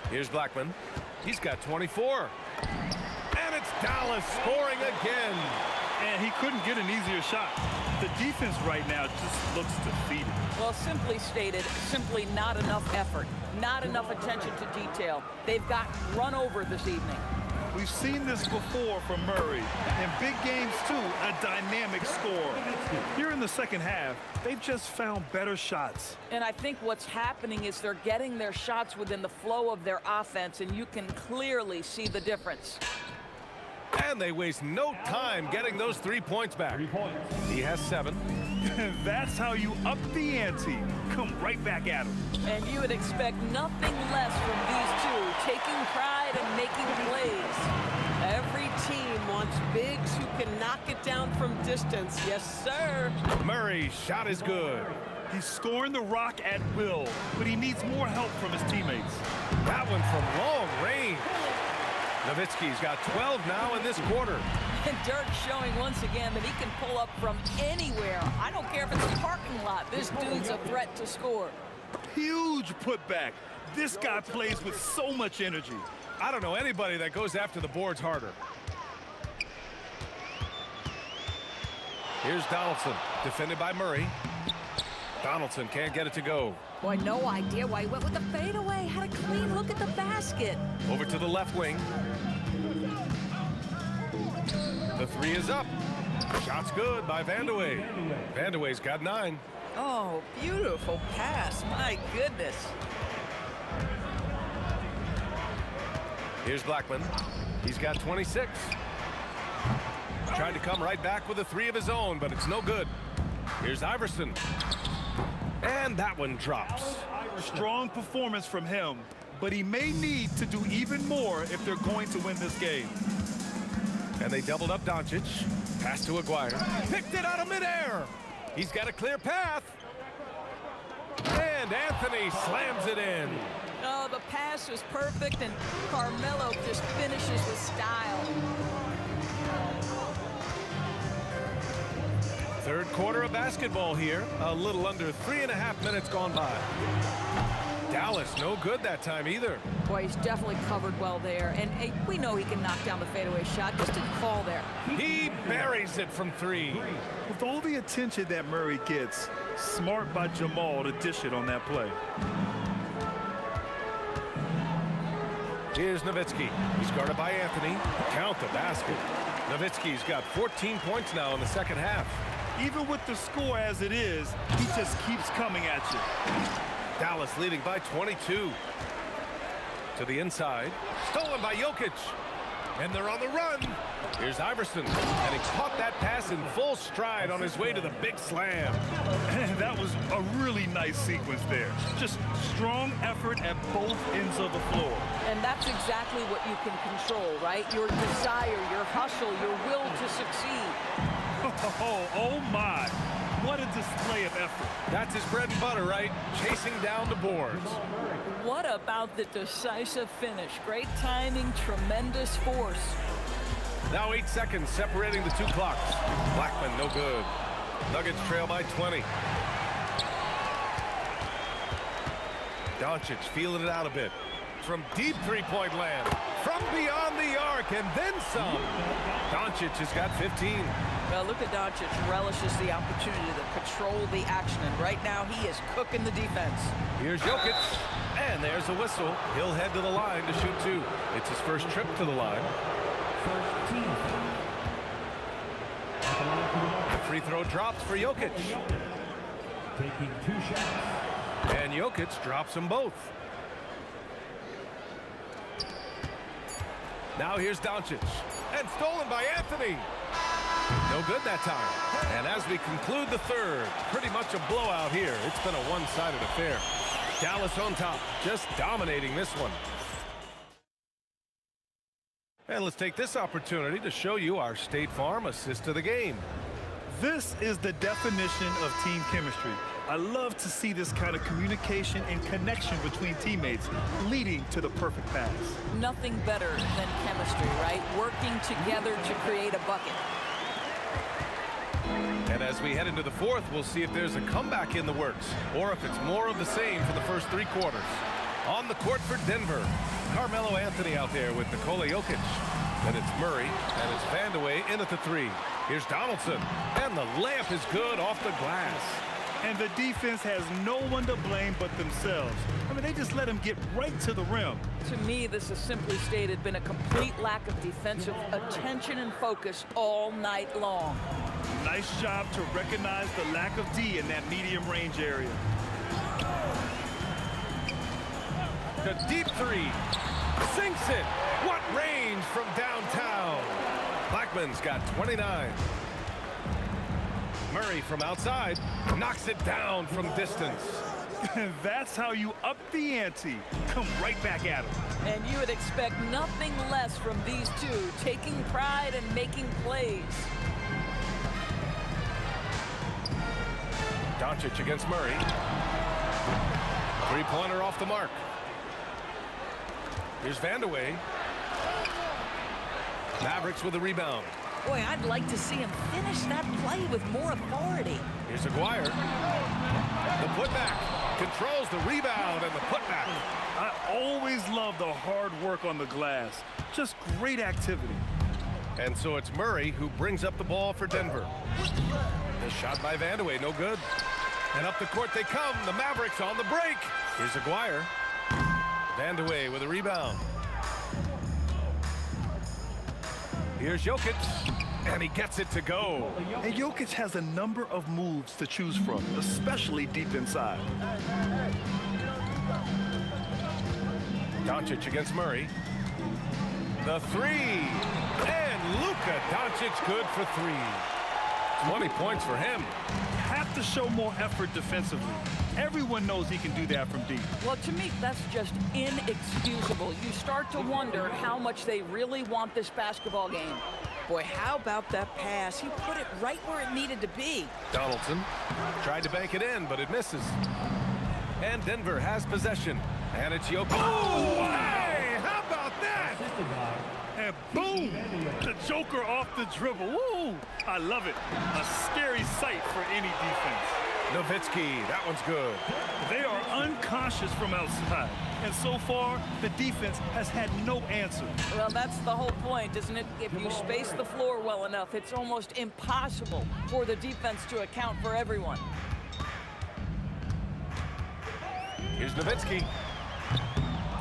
Here's Blackman. He's got 24. And it's Dallas scoring again. And he couldn't get an easier shot. The defense right now just looks defeated. Well, simply stated, simply not enough effort, not enough attention to detail. They've gotten run over this evening. We've seen this before from Murray. In big games, too, a dynamic score. Here in the second half, they've just found better shots. And I think what's happening is they're getting their shots within the flow of their offense, and you can clearly see the difference. And they waste no time getting those 3 points back. 3 points. He has 7. That's how you up the ante. Come right back at him. And you would expect nothing less from these two, taking pride and making plays. Every team wants bigs who can knock it down from distance. Yes, sir. Murray's shot is good. He's scoring the rock at will, but he needs more help from his teammates. That one from long range. Nowitzki's got 12 now in this quarter. And Dirk showing once again that he can pull up from anywhere. I don't care if it's a parking lot. This dude's a threat to score. Huge putback. This guy plays with so much energy. I don't know anybody that goes after the boards harder. Here's Donaldson, defended by Murray. Donaldson can't get it to go. Boy, no idea why he went with the fadeaway. Had a clean look at the basket. Over to the left wing. The 3 is up. Shot's good by Vandeweghe. Vandeweghe's got 9. Oh, beautiful pass. My goodness. Here's Blackman. He's got 26. Tried to come right back with a 3 of his own, but it's no good. Here's Iverson. And that one drops. Strong performance from him, but he may need to do even more if they're going to win this game. And they doubled up Doncic. Pass to Aguirre. Picked it out of midair. He's got a clear path. And Anthony slams it in. Oh, the pass was perfect, and Carmelo just finishes with style. Third quarter of basketball here. A little under 3.5 minutes gone by. Dallas no good that time either. Boy, he's definitely covered well there. And hey, we know he can knock down the fadeaway shot. Just didn't fall there. He buries it from 3. With all the attention that Murray gets, smart by Jamal to dish it on that play. Here's Nowitzki. He's guarded by Anthony. Count the basket. Nowitzki's got 14 points now in the second half. Even with the score as it is, he just keeps coming at you. Dallas leading by 22. To the inside. Stolen by Jokic. And they're on the run. Here's Iverson. And he caught that pass in full stride on his way to the big slam. And that was a really nice sequence there. Just strong effort at both ends of the floor. And that's exactly what you can control, right? Your desire, your hustle, your will to succeed. Oh my. What a display of effort. That's his bread and butter, right? Chasing down the boards. What about the decisive finish? Great timing, tremendous force. Now 8 seconds separating the two clocks. Blackman, no good. Nuggets trail by 20. Doncic feeling it out a bit. From deep three-point land. From beyond the arc and then some. Doncic has got 15. Well, Luka Doncic relishes the opportunity to control the action, and right now he is cooking the defense. Here's Jokic, and there's a whistle. He'll head to the line to shoot two. It's his first trip to the line. First team foul. At the line to the line. The free throw drops for Jokic. Taking 2 shots. And Jokic drops them both. Now here's Doncic, and stolen by Anthony. No good that time. And as we conclude the third, pretty much a blowout here. It's been a one-sided affair. Dallas on top, just dominating this one. And let's take this opportunity to show you our State Farm assist of the game. This is the definition of team chemistry. I love to see this kind of communication and connection between teammates leading to the perfect pass. Nothing better than chemistry, right? Working together to create a bucket. And as we head into the fourth, we'll see if there's a comeback in the works or if it's more of the same for the first 3 quarters. On the court for Denver, Carmelo Anthony out there with Nikola Jokic. Then it's Murray, and it's Vandeweghe in at the 3. Here's Donaldson, and the layup is good off the glass. And the defense has no one to blame but themselves. I mean, they just let him get right to the rim. To me, this has simply stated been a complete lack of defensive attention and focus all night long. Nice job to recognize the lack of D in that medium range area. The deep 3. Sinks it. What range from downtown. Blackman's got 29. Murray from outside knocks it down from distance. That's how you up the ante. Come right back at him. And you would expect nothing less from these two, taking pride and making plays. Doncic against Murray. Three-pointer off the mark. Here's Vandeweghe. Mavericks with a rebound. Boy, I'd like to see him finish that play with more authority. Here's Aguirre. The putback. Controls the rebound and the putback. I always love the hard work on the glass. Just great activity. And so it's Murray who brings up the ball for Denver. The shot by Vandeweghe, no good. And up the court they come. The Mavericks on the break. Here's Aguirre. Vandeweghe with a rebound. Here's Jokic, and he gets it to go. And Jokic has a number of moves to choose from, especially deep inside. Doncic against Murray. The 3, and Luka Doncic good for 3. 20 points for him. Have to show more effort defensively. Everyone knows he can do that from deep. Well, to me, that's just inexcusable. You start to wonder how much they really want this basketball game. Boy, how about that pass? He put it right where it needed to be. Donaldson tried to bank it in, but it misses. And Denver has possession. And it's Jokic. Oh, hey, how about that? And boom, the Joker off the dribble. Woo, I love it. A scary sight for any defense. Nowitzki, that one's good. They are unconscious from outside. And so far, the defense has had no answer. Well, that's the whole point, isn't it? If you space the floor well enough, it's almost impossible for the defense to account for everyone. Here's Nowitzki.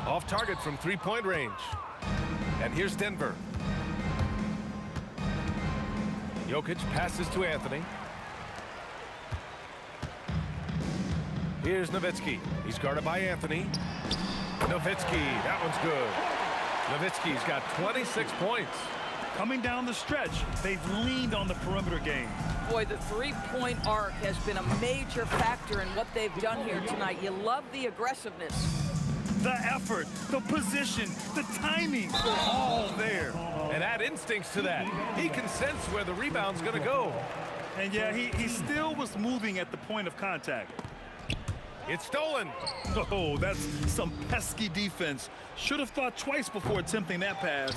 Off target from three-point range. And here's Denver. Jokic passes to Anthony. Here's Nowitzki. He's guarded by Anthony. Nowitzki, that one's good. Nowitzki's got 26 points. Coming down the stretch, they've leaned on the perimeter game. Boy, the three-point arc has been a major factor in what they've done here tonight. You love the aggressiveness. The effort, the position, the timing, all there. And add instincts to that. He can sense where the rebound's going to go. And yeah, he still was moving at the point of contact. It's stolen. Oh, that's some pesky defense. Should have thought twice before attempting that pass.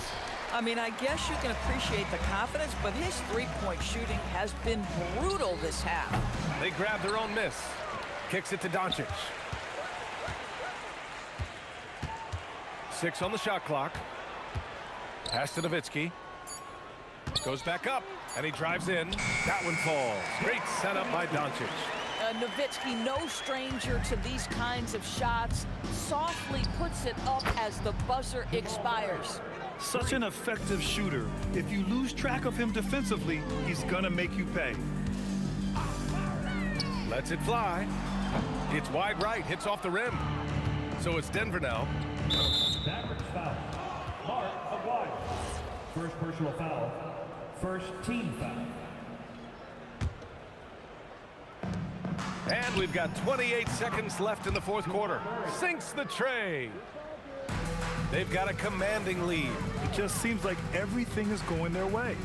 I mean, I guess you can appreciate the confidence, but his three-point shooting has been brutal this half. They grab their own miss. Kicks it to Doncic. 6 on the shot clock. Pass to Nowitzki. Goes back up, and he drives in. That one falls. Great setup by Doncic. Nowitzki, no stranger to these kinds of shots, softly puts it up as the buzzer expires. Such an effective shooter. If you lose track of him defensively, he's gonna make you pay. Lets it fly. It's wide right, hits off the rim. So it's Denver now. Mavericks foul. Mark Aguirre. First personal foul. First team foul. And we've got 28 seconds left in the fourth quarter. Sinks the tray. They've got a commanding lead. It just seems like everything is going their way.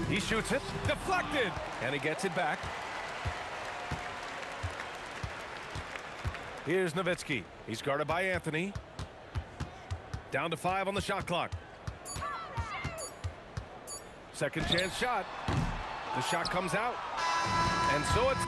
He shoots it, deflected, and he gets it back. Here's Nowitzki. He's guarded by Anthony. Down to 5 on the shot clock. Second chance shot. The shot comes out. And so it's...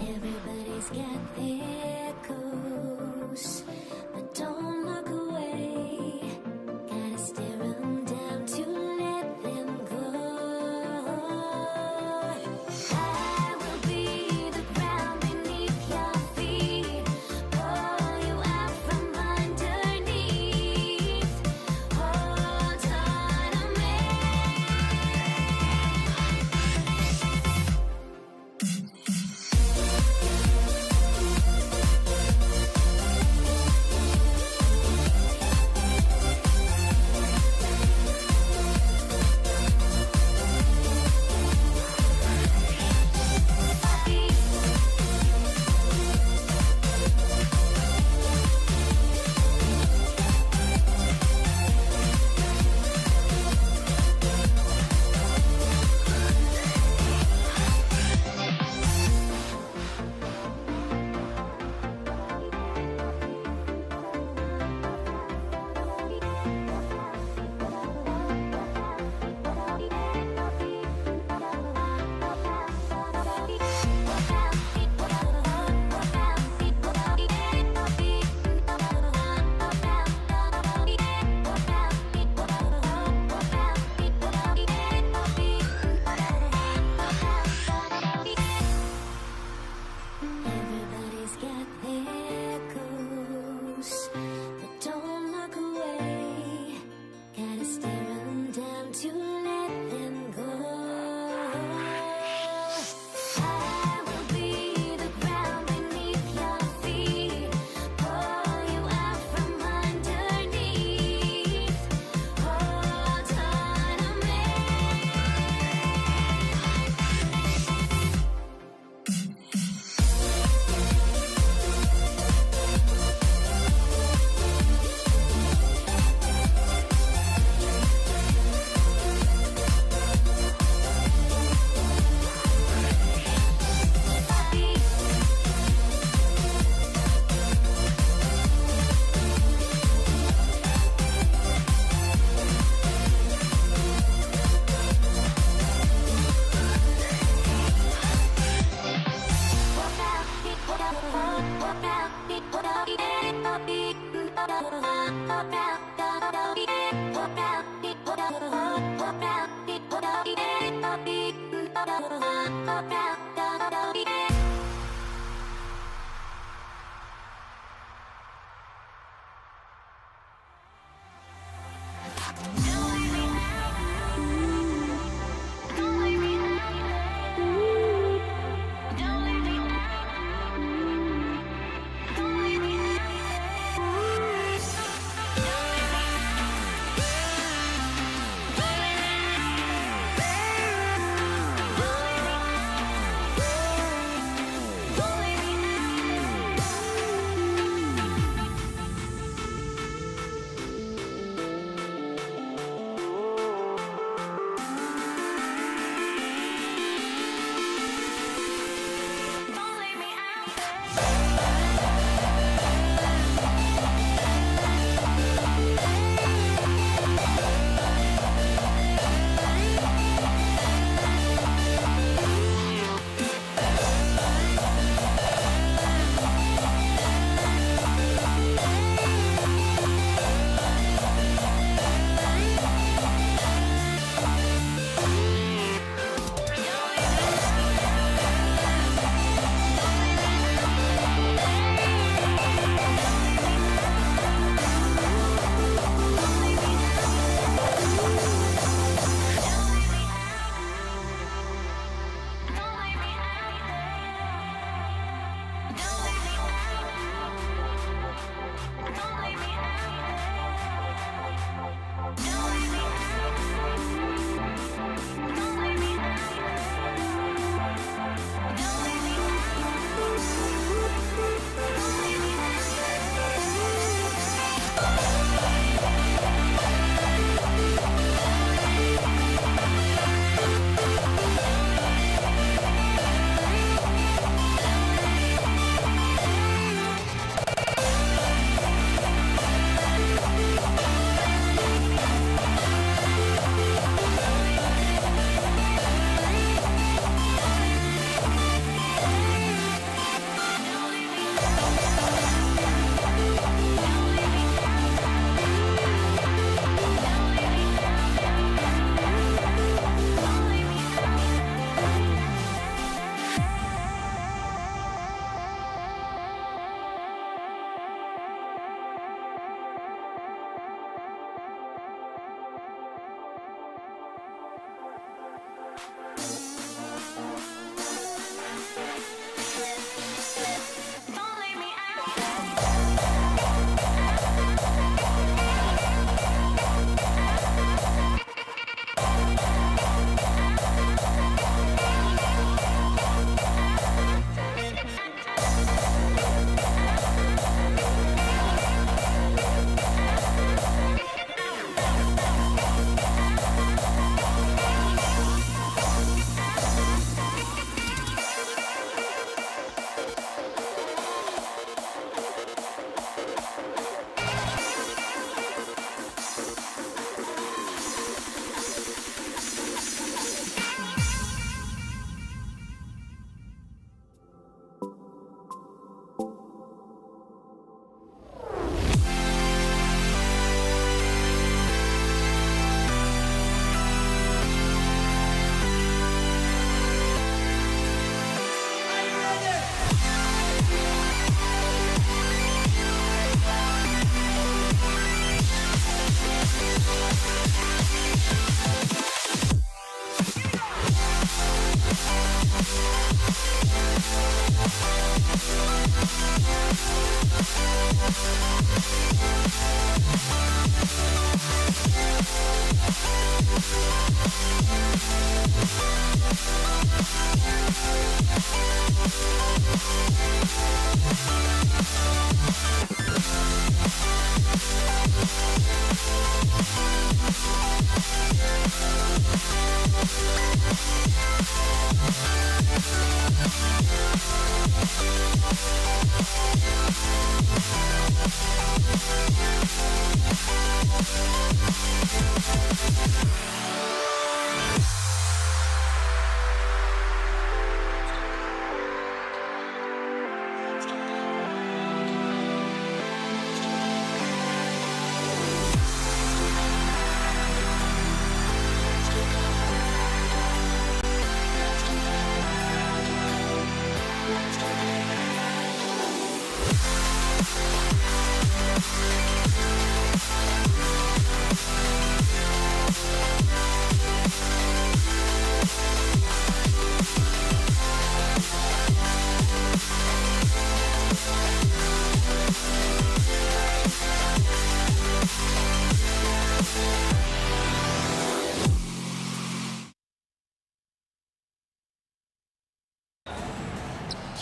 Everybody's got their ghosts, but don't look away. Gotta stare 'em down to let them go. I will be the ground beneath your feet, pull you out from underneath. Hold on to me.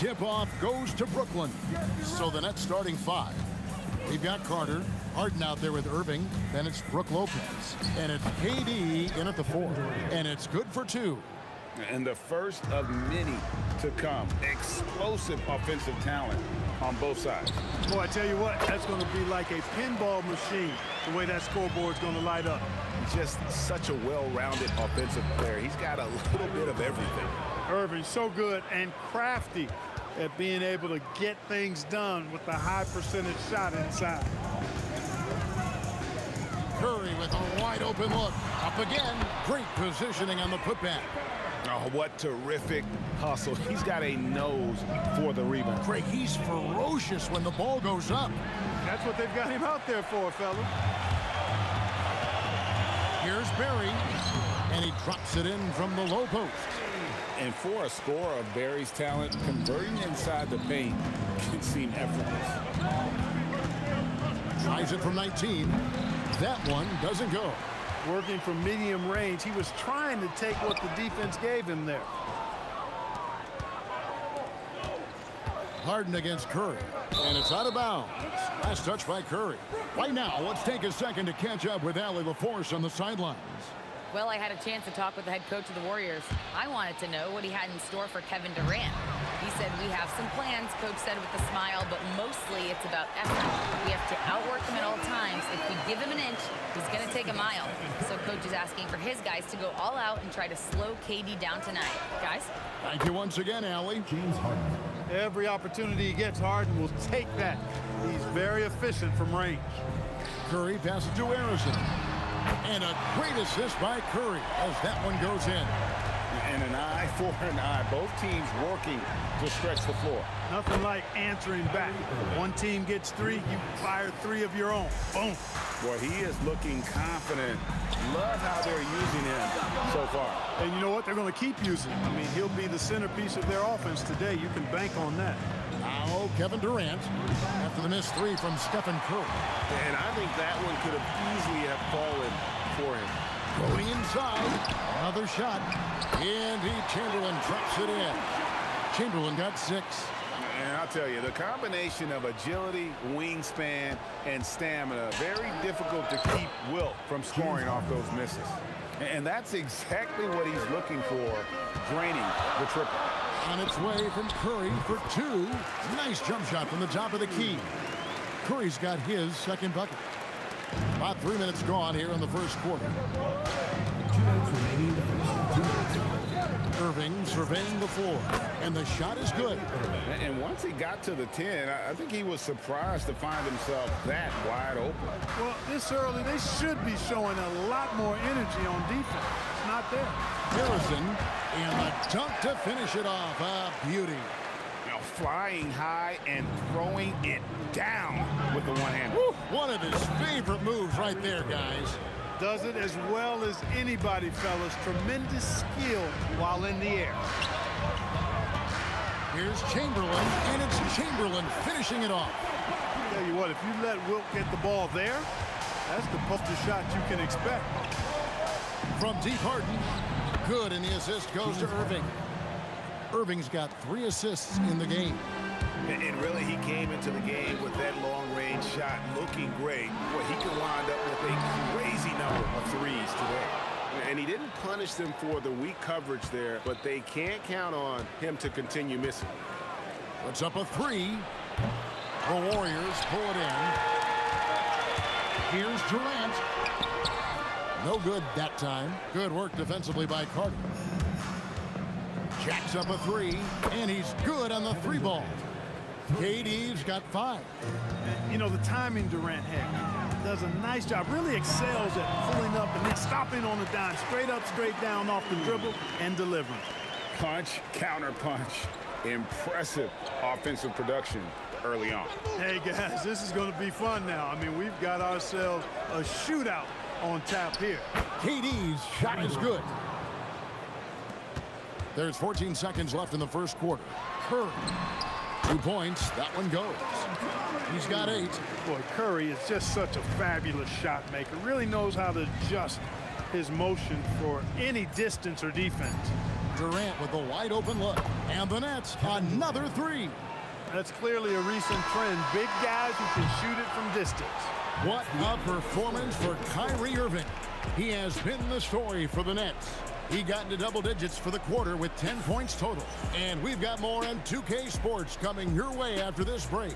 Tip-off goes to Brooklyn. So the next starting five. We've got Carter, Harden out there with Irving. Then it's Brook Lopez. And it's KD in at the 4. And it's good for 2. And the first of many to come. Explosive offensive talent on both sides. Boy, I tell you what, that's going to be like a pinball machine, the way that scoreboard's going to light up. Just such a well-rounded offensive player. He's got a little bit of everything. Irving, so good and crafty at being able to get things done with a high percentage shot inside. Curry with a wide open look. Up again. Great positioning on the putback. Oh, what terrific hustle. He's got a nose for the rebound. Craig, he's ferocious when the ball goes up. That's what they've got him out there for, fella. Here's Barry. And he drops it in from the low post. And for a scorer of Barry's talent, converting inside the paint can seem effortless. Tries it from 19. That one doesn't go. Working from medium range, he was trying to take what the defense gave him there. Harden against Curry. And it's out of bounds. Last touch by Curry. Right now, let's take a second to catch up with Allie LaForce on the sidelines. Well, I had a chance to talk with the head coach of the Warriors. I wanted to know what he had in store for Kevin Durant. He said, we have some plans, coach said with a smile, but mostly it's about effort. We have to outwork him at all times. If we give him an inch, he's going to take a mile. So coach is asking for his guys to go all out and try to slow KD down tonight. Guys? Thank you once again, Allie. James Harden. Every opportunity he gets, Harden will take that. He's very efficient from range. Curry passes to Harrison. And a great assist by Curry as that one goes in. And an eye for an eye. Both teams working to stretch the floor. Nothing like answering back. One team gets 3, you fire 3 of your own. Boom. Boy, he is looking confident. Love how they're using him so far. And you know what? They're going to keep using him. I mean, he'll be the centerpiece of their offense today. You can bank on that. Now Kevin Durant after the missed 3 from Stephen Curry. And I think that one could have easily have fallen for him. Going inside, another shot, and Chamberlain drops it in. Chamberlain got 6. And I'll tell you, the combination of agility, wingspan, and stamina, very difficult to keep Wilt from scoring off those misses. And that's exactly what he's looking for, draining the triple. On its way from Curry for 2. Nice jump shot from the top of the key. Curry's got his second bucket. About 3 minutes gone here in the first quarter. 2 minutes remaining in the first. 2 minutes. Irving surveying the floor, and the shot is good. And once he got to the 10, I think he was surprised to find himself that wide open. Well, this early, they should be showing a lot more energy on defense. It's not there. Harrison, and the dunk to finish it off. A beauty. Now flying high and throwing it down with the one hand. One of his favorite moves right there, guys. Does it as well as anybody, fellas. Tremendous skill while in the air. Here's Chamberlain, and it's Chamberlain finishing it off. Tell you what, if you let Wilt get the ball there, that's the poster shot you can expect. From deep, Harden. Good, and the assist goes to Irving. Irving's got 3 assists in the game. And really, he came into the game with that long-range shot looking great. Well, he could wind up with a crazy number of threes today. And he didn't punish them for the weak coverage there, but they can't count on him to continue missing. Puts up a 3. The Warriors pull it in. Here's Durant. No good that time. Good work defensively by Carter. Jacks up a 3, and he's good on the 3 ball. KD's got 5. You know, the timing Durant had does a nice job, really excels at pulling up and then stopping on the dime, straight up, straight down off the dribble and delivering. Punch, counter punch. Impressive offensive production early on. Hey, guys, this is going to be fun now. I mean, we've got ourselves a shootout on tap here. KD's shot is good. There's 14 seconds left in the first quarter. Curry, 2 points. That one goes. He's got 8. Boy, Curry is just such a fabulous shot maker. Really knows how to adjust his motion for any distance or defense. Durant with a wide open look. And the Nets, another 3. That's clearly a recent trend. Big guys who can shoot it from distance. What a performance for Kyrie Irving. He has been the story for the Nets. He got into double digits for the quarter with 10 points total. And we've got more on 2K Sports coming your way after this break.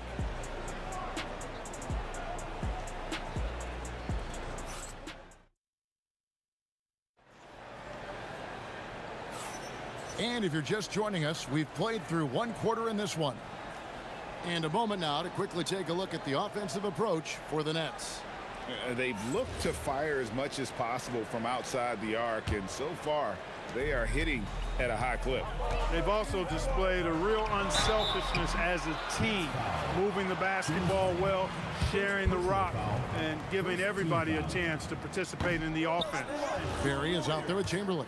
And if you're just joining us, we've played through 1 quarter in this one. And a moment now to quickly take a look at the offensive approach for the Nets. They've looked to fire as much as possible from outside the arc, and so far they are hitting at a high clip. They've also displayed a real unselfishness as a team, moving the basketball well, sharing the rock, and giving everybody a chance to participate in the offense. Barry is out there with Chamberlain,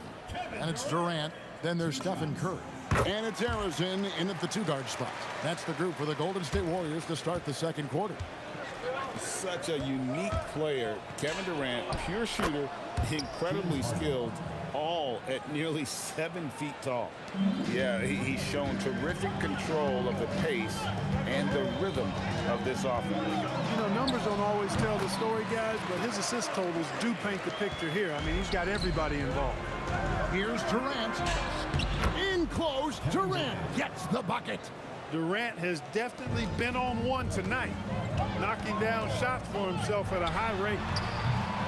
and it's Durant. Then there's Stephen Curry. And it's Arizona in at the 2-guard spot. That's the group for the Golden State Warriors to start the second quarter. Such a unique player. Kevin Durant, pure shooter, incredibly skilled, all at nearly 7 feet tall. Yeah, he's shown terrific control of the pace and the rhythm of this offense. You know, numbers don't always tell the story, guys, but his assist totals do paint the picture here. I mean, he's got everybody involved. Here's Durant. In close, Durant gets the bucket. Durant has definitely been on one tonight, knocking down shots for himself at a high rate.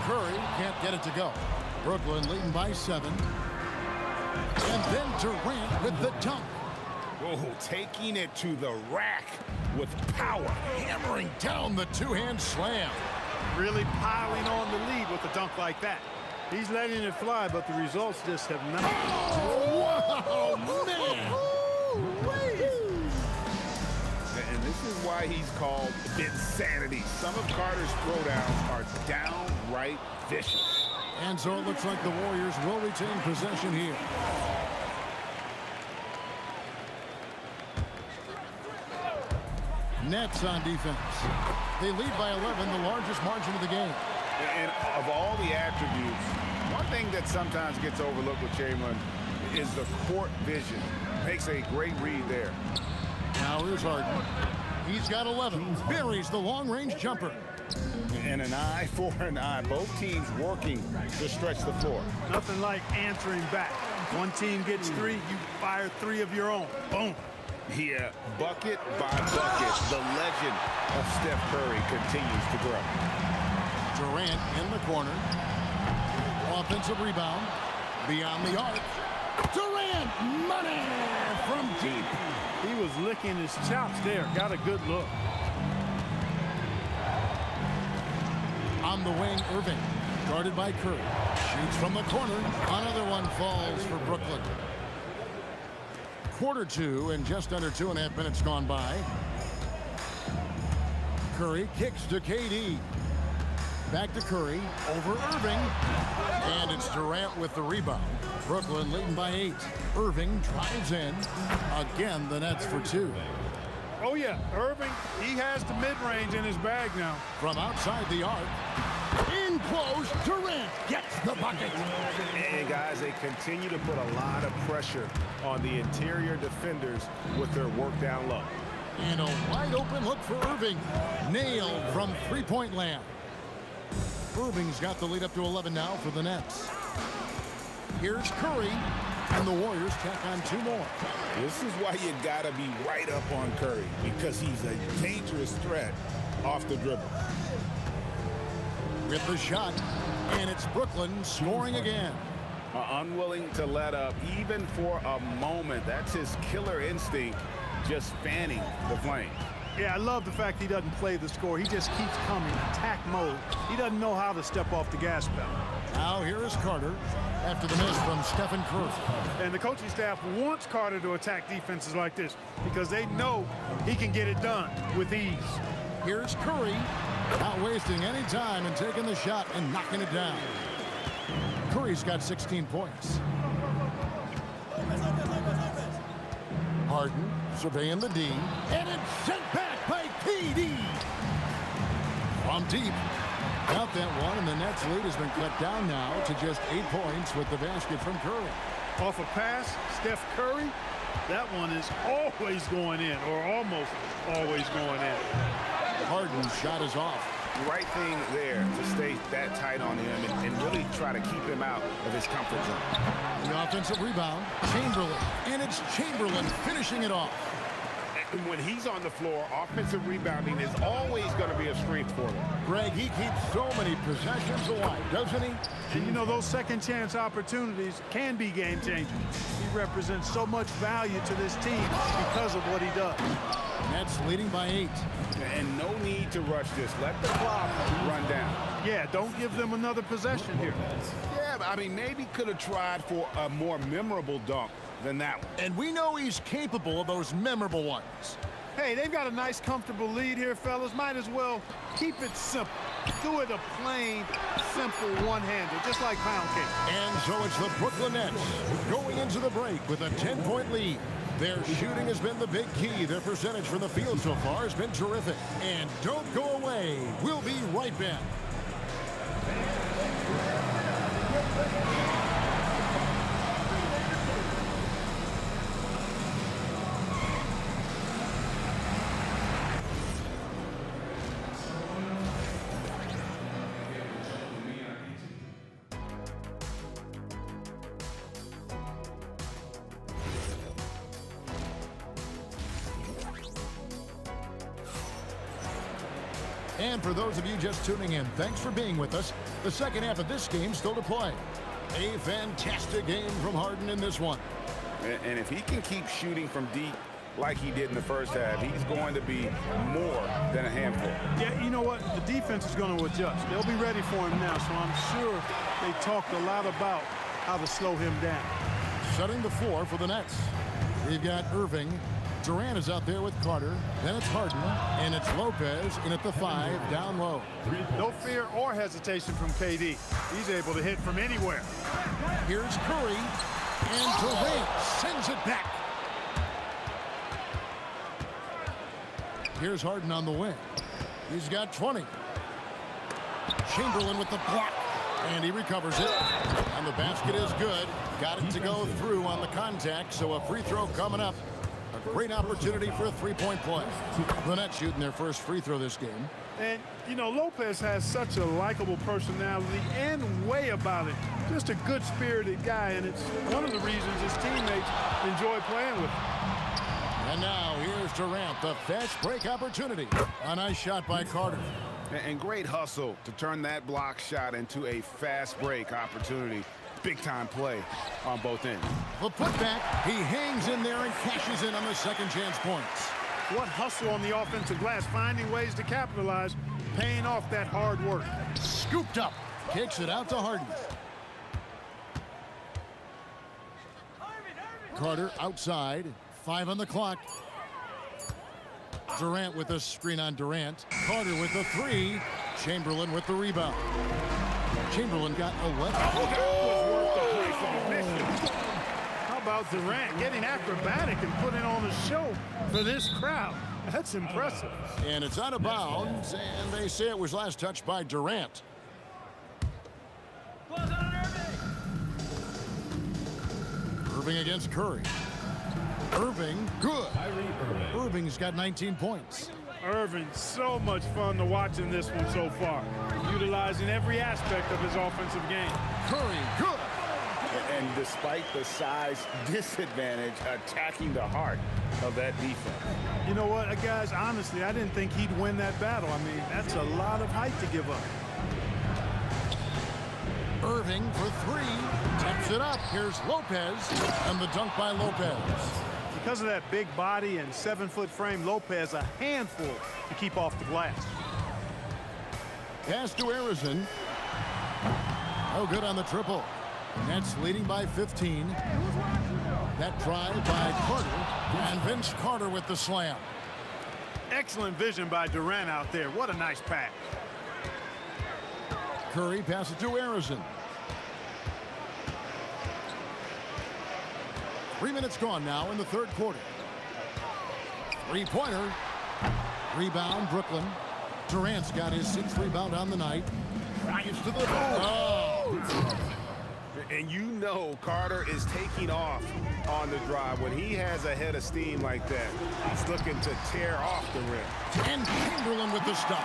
Curry can't get it to go. Brooklyn leading by 7. And then Durant with the dunk. Oh, taking it to the rack with power. Hammering down the 2-hand slam. Really piling on the lead with a dunk like that. He's letting it fly, but the results just have not. Oh, wow, man. And this is why he's called Vinsanity. Some of Carter's throwdowns are downright vicious. And so it looks like the Warriors will retain possession here. Nets on defense. They lead by 11, the largest margin of the game. And of all the attributes, one thing that sometimes gets overlooked with Chamberlain is the court vision. Makes a great read there. Now here's Harden. He's got 11. Buries the long-range jumper. And an eye for an eye. Both teams working to stretch the floor. Nothing like answering back. One team gets 3, you fire 3 of your own. Boom. Yeah, bucket by bucket, the legend of Steph Curry continues to grow. Durant in the corner. Offensive rebound. Beyond the arc. Durant, money from deep. He was licking his chops there. Got a good look. On the wing, Irving. Guarded by Curry. Shoots from the corner. Another one falls for Brooklyn. Quarter 2 and just under 2.5 minutes gone by. Curry kicks to KD. Back to Curry. Over Irving. And it's Durant with the rebound. Brooklyn leading by 8. Irving drives in. Again, the Nets for 2. Oh, yeah. Irving, he has the mid-range in his bag now. From outside the arc. In close, Durant gets the bucket. And guys, they continue to put a lot of pressure on the interior defenders with their work down low. And a wide open look for Irving. Nailed from 3-point land. Irving's got the lead up to 11 now for the Nets. Here's Curry, and the Warriors tack on 2 more. This is why you got to be right up on Curry, because he's a dangerous threat off the dribble. With the shot, and it's Brooklyn scoring again. Unwilling to let up even for a moment. That's his killer instinct, just fanning the flame. Yeah, I love the fact he doesn't play the score. He just keeps coming, attack mode. He doesn't know how to step off the gas pedal. Now here is Carter. after the miss from Stephen Curry. And the coaching staff wants Carter to attack defenses like this because they know he can get it done with ease. Here's Curry, not wasting any time and taking the shot and knocking it down. Curry's got 16 points. Harden surveying the D, and it's sent back by KD. From deep. Got that one, and the Nets' lead has been cut down now to just 8 points with the basket from Curry. Off a pass, Steph Curry, that one is always going in, or almost always going in. Harden's shot is off. The right thing there to stay that tight on him and really try to keep him out of his comfort zone. The offensive rebound, Chamberlain, and it's Chamberlain finishing it off. And when he's on the floor, offensive rebounding is always going to be a strength for him. Greg, he keeps so many possessions alive, doesn't he? And you know, those second chance opportunities can be game changers. He represents so much value to this team because of what he does. Nets leading by 8. And no need to rush this. Let the clock run down. Yeah, don't give them another possession here. Yeah, but I mean, maybe could have tried for a more memorable dunk than that one. And we know he's capable of those memorable ones. Hey, they've got a nice, comfortable lead here, fellas. Might as well keep it simple. Do it a plain, simple one-hander, just like pound cake. And so it's the Brooklyn Nets going into the break with a 10-point lead. Their shooting has been the big key. Their percentage from the field so far has been terrific. And don't go away. We'll be right back. And for those of you just tuning in, thanks for being with us. The second half of this game still to play. A fantastic game from Harden in this one. And if he can keep shooting from deep like he did in the first half, he's going to be more than a handful. Yeah, you know what? The defense is going to adjust. They'll be ready for him now, so I'm sure they talked a lot about how to slow him down. Setting the floor for the Nets. We've got Irving. Durant is out there with Carter. Then it's Harden, and it's Lopez in at the 5, down low. No fear or hesitation from KD. He's able to hit from anywhere. Here's Curry, and Durant sends it back. Here's Harden on the wing. He's got 20. Chamberlain with the block, and he recovers it. And the basket is good. Got it to go through on the contact, so a free throw coming up. A great opportunity for a three-point play. The Nets shooting their first free throw this game. And, you know, Lopez has such a likable personality and way about it. Just a good-spirited guy, and it's one of the reasons his teammates enjoy playing with him. And now here's Durant, the fast break opportunity. A nice shot by Carter. And great hustle to turn that block shot into a fast break opportunity. Big-time play on both ends. The putback, he hangs in there and cashes in on the second chance points. What hustle on the offensive glass, finding ways to capitalize, paying off that hard work. Scooped up, kicks it out to Harden. Carter outside, 5 on the clock. Durant with a screen on Durant. Carter with the 3. Chamberlain with the rebound. Chamberlain got 11. How about Durant getting acrobatic and putting on a show for this crowd? That's impressive. And it's out of bounds, and they say it was last touched by Durant. Irving against Curry. Irving, good. Irving's got 19 points. Irving, so much fun to watch in this one so far, utilizing every aspect of his offensive game. Curry, good. And despite the size disadvantage, attacking the heart of that defense. You know what, guys, honestly, I didn't think he'd win that battle. I mean, that's a lot of height to give up. Irving for 3, taps it up. Here's Lopez, and the dunk by Lopez. Because of that big body and 7-foot frame, Lopez a handful to keep off the glass. Pass to Arizon. Oh, good on the triple. Nets leading by 15. That drive by Carter, and Vince Carter with the slam. Excellent vision by Durant out there. What a nice pass. Curry passes to Harrison. 3 minutes gone now in the third quarter. Three-pointer. Rebound, Brooklyn. Durant's got his 6th rebound on the night. Drives to the oh. And you know Carter is taking off on the drive. When he has a head of steam like that, he's looking to tear off the rim. And Chamberlain with the stuff.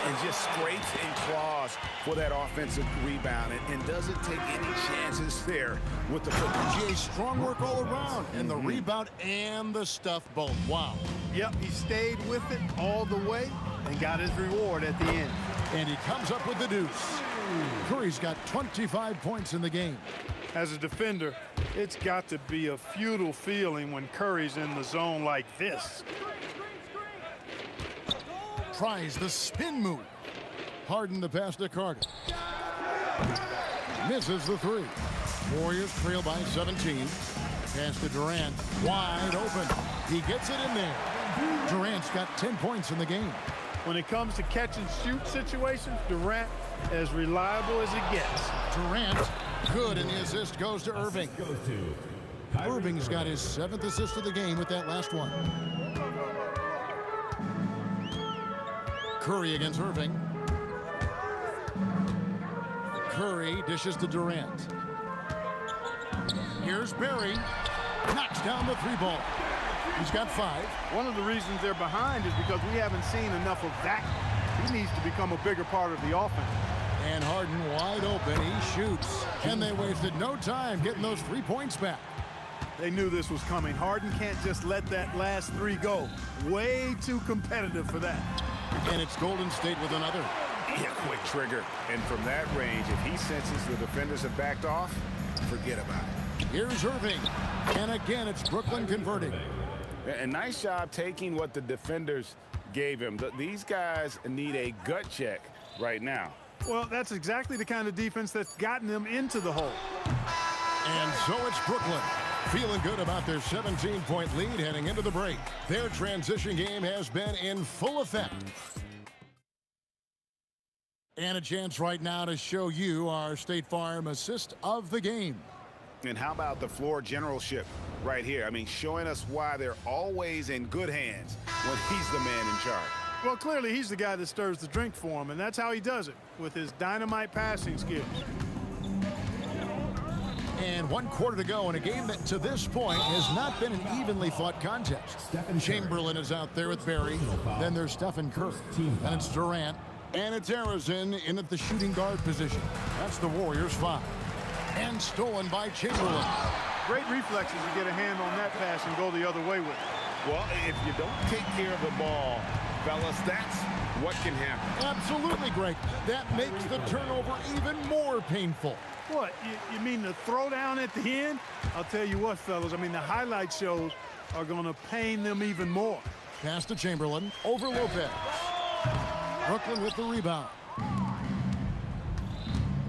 And just scrapes and claws for that offensive rebound and doesn't take any chances there with the football. Jay, strong work all around. And the rebound and the stuff both. Wow. Yep, he stayed with it all the way and got his reward at the end. And he comes up with the deuce. Curry's got 25 points in the game. As a defender, it's got to be a futile feeling when Curry's in the zone like this. Tries the spin move. Harden the pass to Carter. Misses the three. Warriors trail by 17. Pass to Durant. Wide open. He gets it in there. Durant's got 10 points in the game. When it comes to catch and shoot situations, Durant as reliable as it gets. Durant, good, and the assist goes to Irving. Irving's got his 7th assist of the game with that last one. Curry against Irving. Curry dishes to Durant. Here's Barry. Knocks down the 3-ball. He's got 5. One of the reasons they're behind is because we haven't seen enough of that. He needs to become a bigger part of the offense. And Harden wide open. He shoots. And they wasted no time getting those 3 points back. They knew this was coming. Harden can't just let that last 3 go. Way too competitive for that. And it's Golden State with another. Yeah, quick trigger. And from that range, if he senses the defenders have backed off, forget about it. Here's Irving. And again, it's Brooklyn converting. A nice job taking what the defenders gave him. These guys need a gut check right now. Well, that's exactly the kind of defense that's gotten them into the hole. And so it's Brooklyn. Feeling good about their 17-point lead heading into the break. Their transition game has been in full effect. And a chance right now to show you our State Farm assist of the game. And how about the floor generalship right here? I mean, showing us why they're always in good hands when he's the man in charge. Well, clearly he's the guy that stirs the drink for him, and that's how he does it, with his dynamite passing skills. And 1 quarter to go in a game that to this point has not been an evenly fought contest. Chamberlain is out there with Barry. Then there's Stephen Curry. And it's Durant. And it's Harrison in at the shooting guard position. That's the Warriors' 5. And stolen by Chamberlain. Great reflexes to get a hand on that pass and go the other way with it. Well, if you don't take care of the ball, fellas, that's what can happen. Absolutely, Greg. That makes the turnover even more painful. What, you mean the throwdown at the end? I'll tell you what, fellas, I mean, the highlight shows are going to pain them even more. Pass to Chamberlain over Lopez. Brooklyn with the rebound.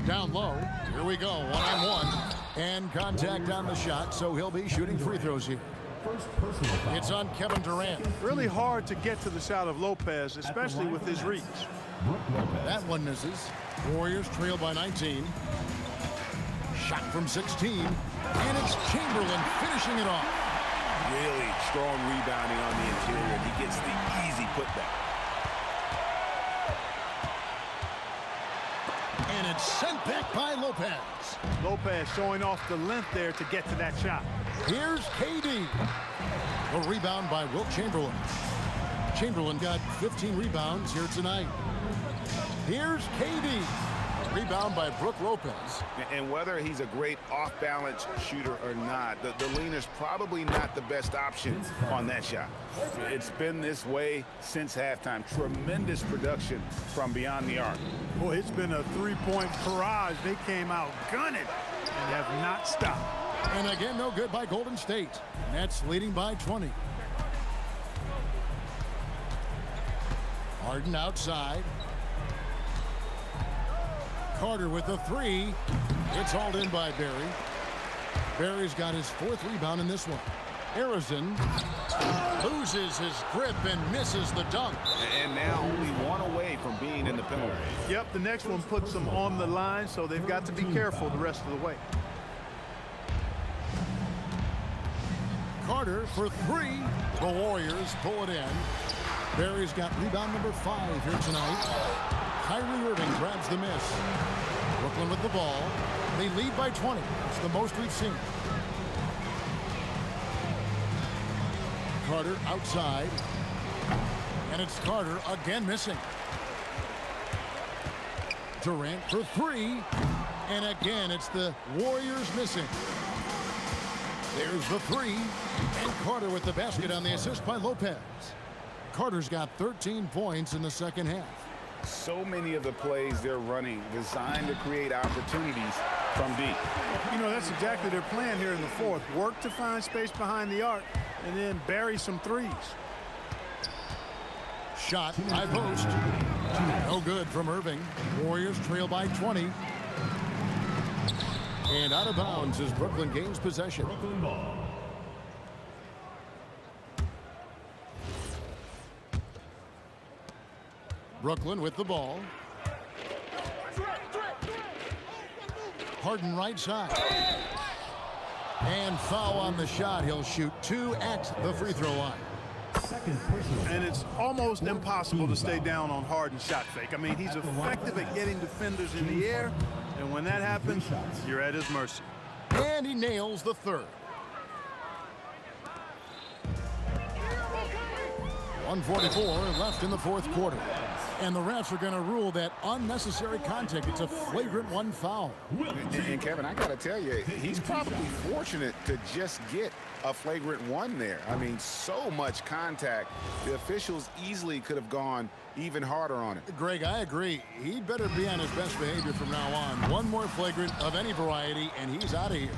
Down low. Here we go. 1-on-1. And contact on the shot, so he'll be shooting free throws here. It's on Kevin Durant. Really hard to get to the shot of Lopez, especially with his reach. That one misses. Warriors trail by 19. Shot from 16. And it's Chamberlain finishing it off. Really strong rebounding on the interior. He gets the easy putback. And it's sent back by Lopez. Lopez showing off the length there to get to that shot. Here's KD. A rebound by Wilt Chamberlain. Chamberlain got 15 rebounds here tonight. Here's KD. Rebound by Brook Lopez. And whether he's a great off-balance shooter or not, the leaner's probably not the best option on that shot. It's been this way since halftime. Tremendous production from beyond the arc. Boy, it's been a three-point barrage. They came out gunning and have not stopped. And again, no good by Golden State. Nets leading by 20. Harden outside. Carter with the 3. It's hauled in by Barry. Barry's got his 4th rebound in this one. Harrison loses his grip and misses the dunk. And now only one away from being in the penalty. Yep, the next one puts them on the line, so they've got to be careful the rest of the way. Carter for 3. The Warriors pull it in. Barry's got rebound number 5 here tonight. Kyrie Irving grabs the miss. Brooklyn with the ball. They lead by 20. It's the most we've seen. Carter outside. And it's Carter again missing. Durant for 3. And again, it's the Warriors missing. There's the 3. And Carter with the basket on the assist by Lopez. Carter's got 13 points in the second half. So many of the plays they're running designed to create opportunities from deep. You know, that's exactly their plan here in the 4th. Work to find space behind the arc and then bury some threes. Shot, high post. No good from Irving. Warriors trail by 20. And out of bounds as Brooklyn gains possession. Brooklyn with the ball. Harden right side. And foul on the shot. He'll shoot 2 at the free throw line. And it's almost impossible to stay down on Harden's shot fake. I mean, he's effective at getting defenders in the air, and when that happens, you're at his mercy. And he nails the 3rd. 1:44 left in the 4th quarter. And the refs are going to rule that unnecessary contact. It's a flagrant 1 foul. And Kevin, I got to tell you, he's probably fortunate to just get a flagrant 1 there. I mean, so much contact. The officials easily could have gone even harder on it. Greg, I agree. He'd better be on his best behavior from now on. One more flagrant of any variety, and he's out of here.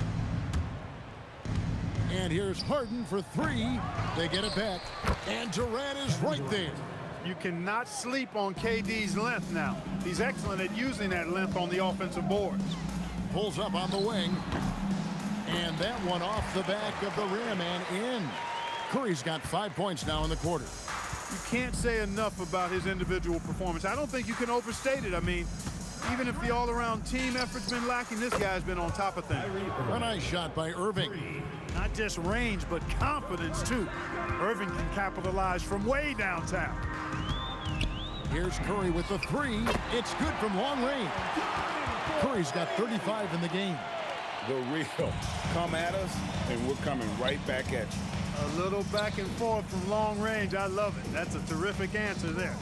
And here's Harden for 3. They get it back. And Durant is right there. You cannot sleep on KD's length now. He's excellent at using that length on the offensive boards. Pulls up on the wing. And that one off the back of the rim and in. Curry's got 5 points now in the quarter. You can't say enough about his individual performance. I don't think you can overstate it. I mean, even if the all-around team effort's been lacking, this guy's been on top of things. A nice shot by Irving. Not just range, but confidence, too. Irving can capitalize from way downtown. Here's Curry with the 3. It's good from long range. Curry's got 35 in the game. The real come at us, and we're coming right back at you. A little back and forth from long range. I love it. That's a terrific answer there.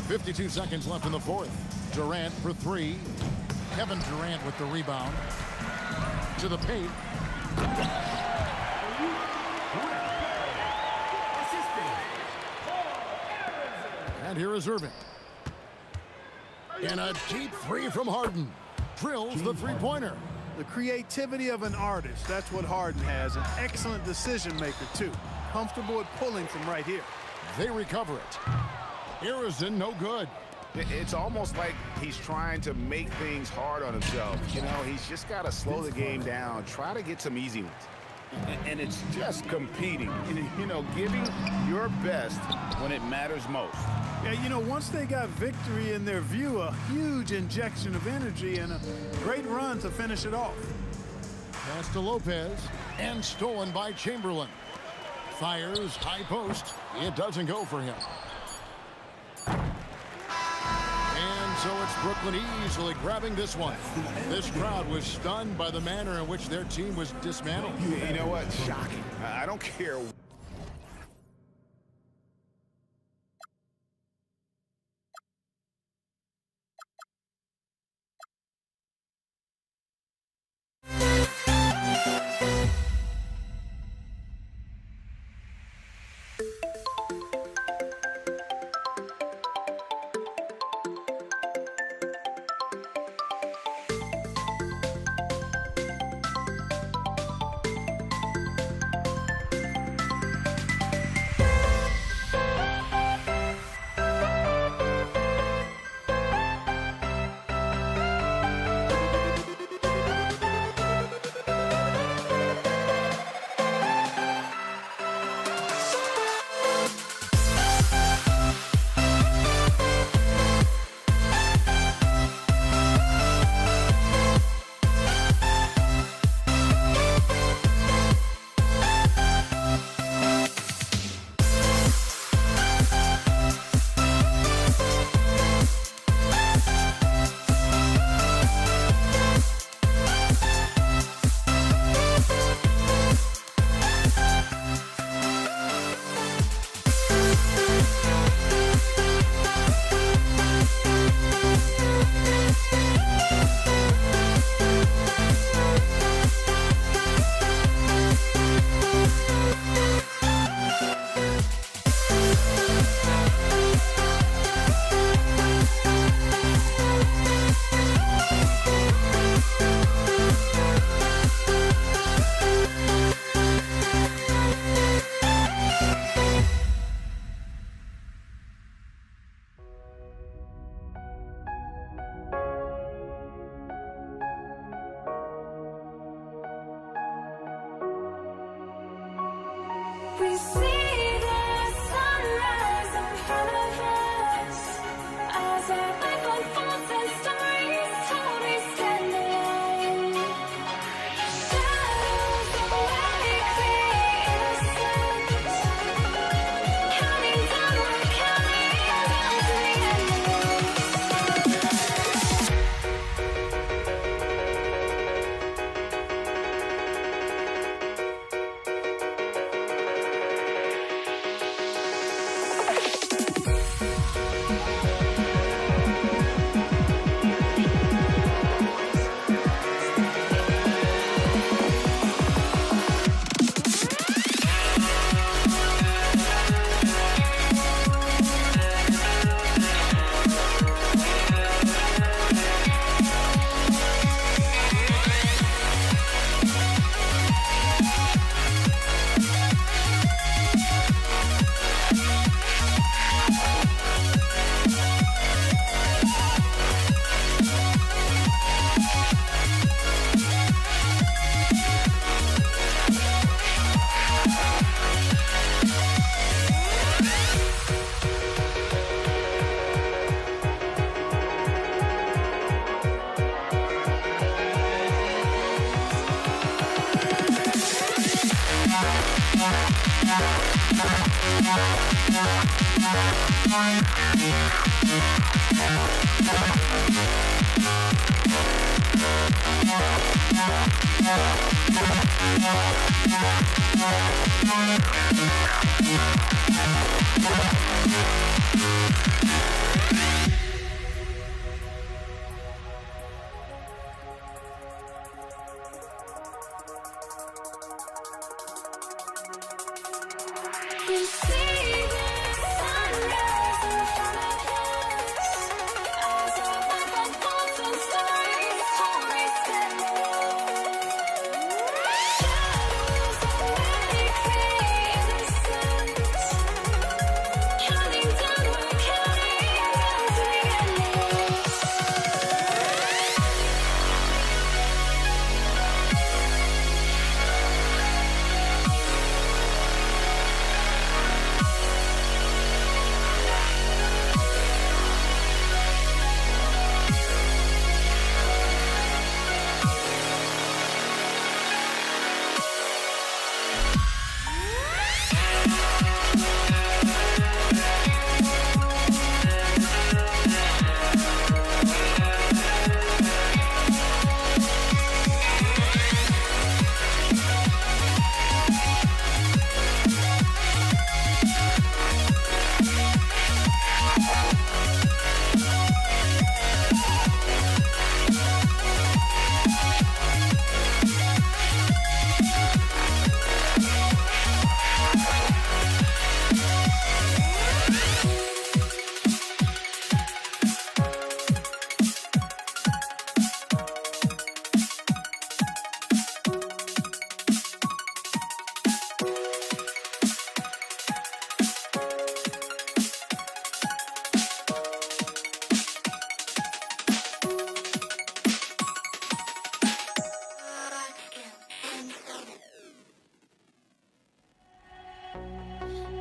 52 seconds left in the 4th. Durant for 3. Kevin Durant with the rebound. To the paint. And here is Irving. And a deep 3 from Harden. Drills the 3-pointer. The creativity of an artist. That's what Harden has. An excellent decision maker, too. Comfortable at pulling from right here. They recover it. Harrison, no good. It's almost like he's trying to make things hard on himself. You know, he's just got to slow the game down, try to get some easy ones. And it's just competing, you know, giving your best when it matters most. Yeah, you know, once they got victory in their view, a huge injection of energy and a great run to finish it off. Pass to Lopez and stolen by Chamberlain. Fires high post. It doesn't go for him. And so it's Brooklyn easily grabbing this one. This crowd was stunned by the manner in which their team was dismantled. You know what? Shocking. I don't care. We see the sunrise in front of us as our life unfolds and stories told. We stand alone. Shadows awake the innocent, counting down, we're counting down to the end. We see the sunrise in front of us as our life unfolds and stories told. We stand alone. Shadows awake the innocent, counting down, we're counting down to the endless.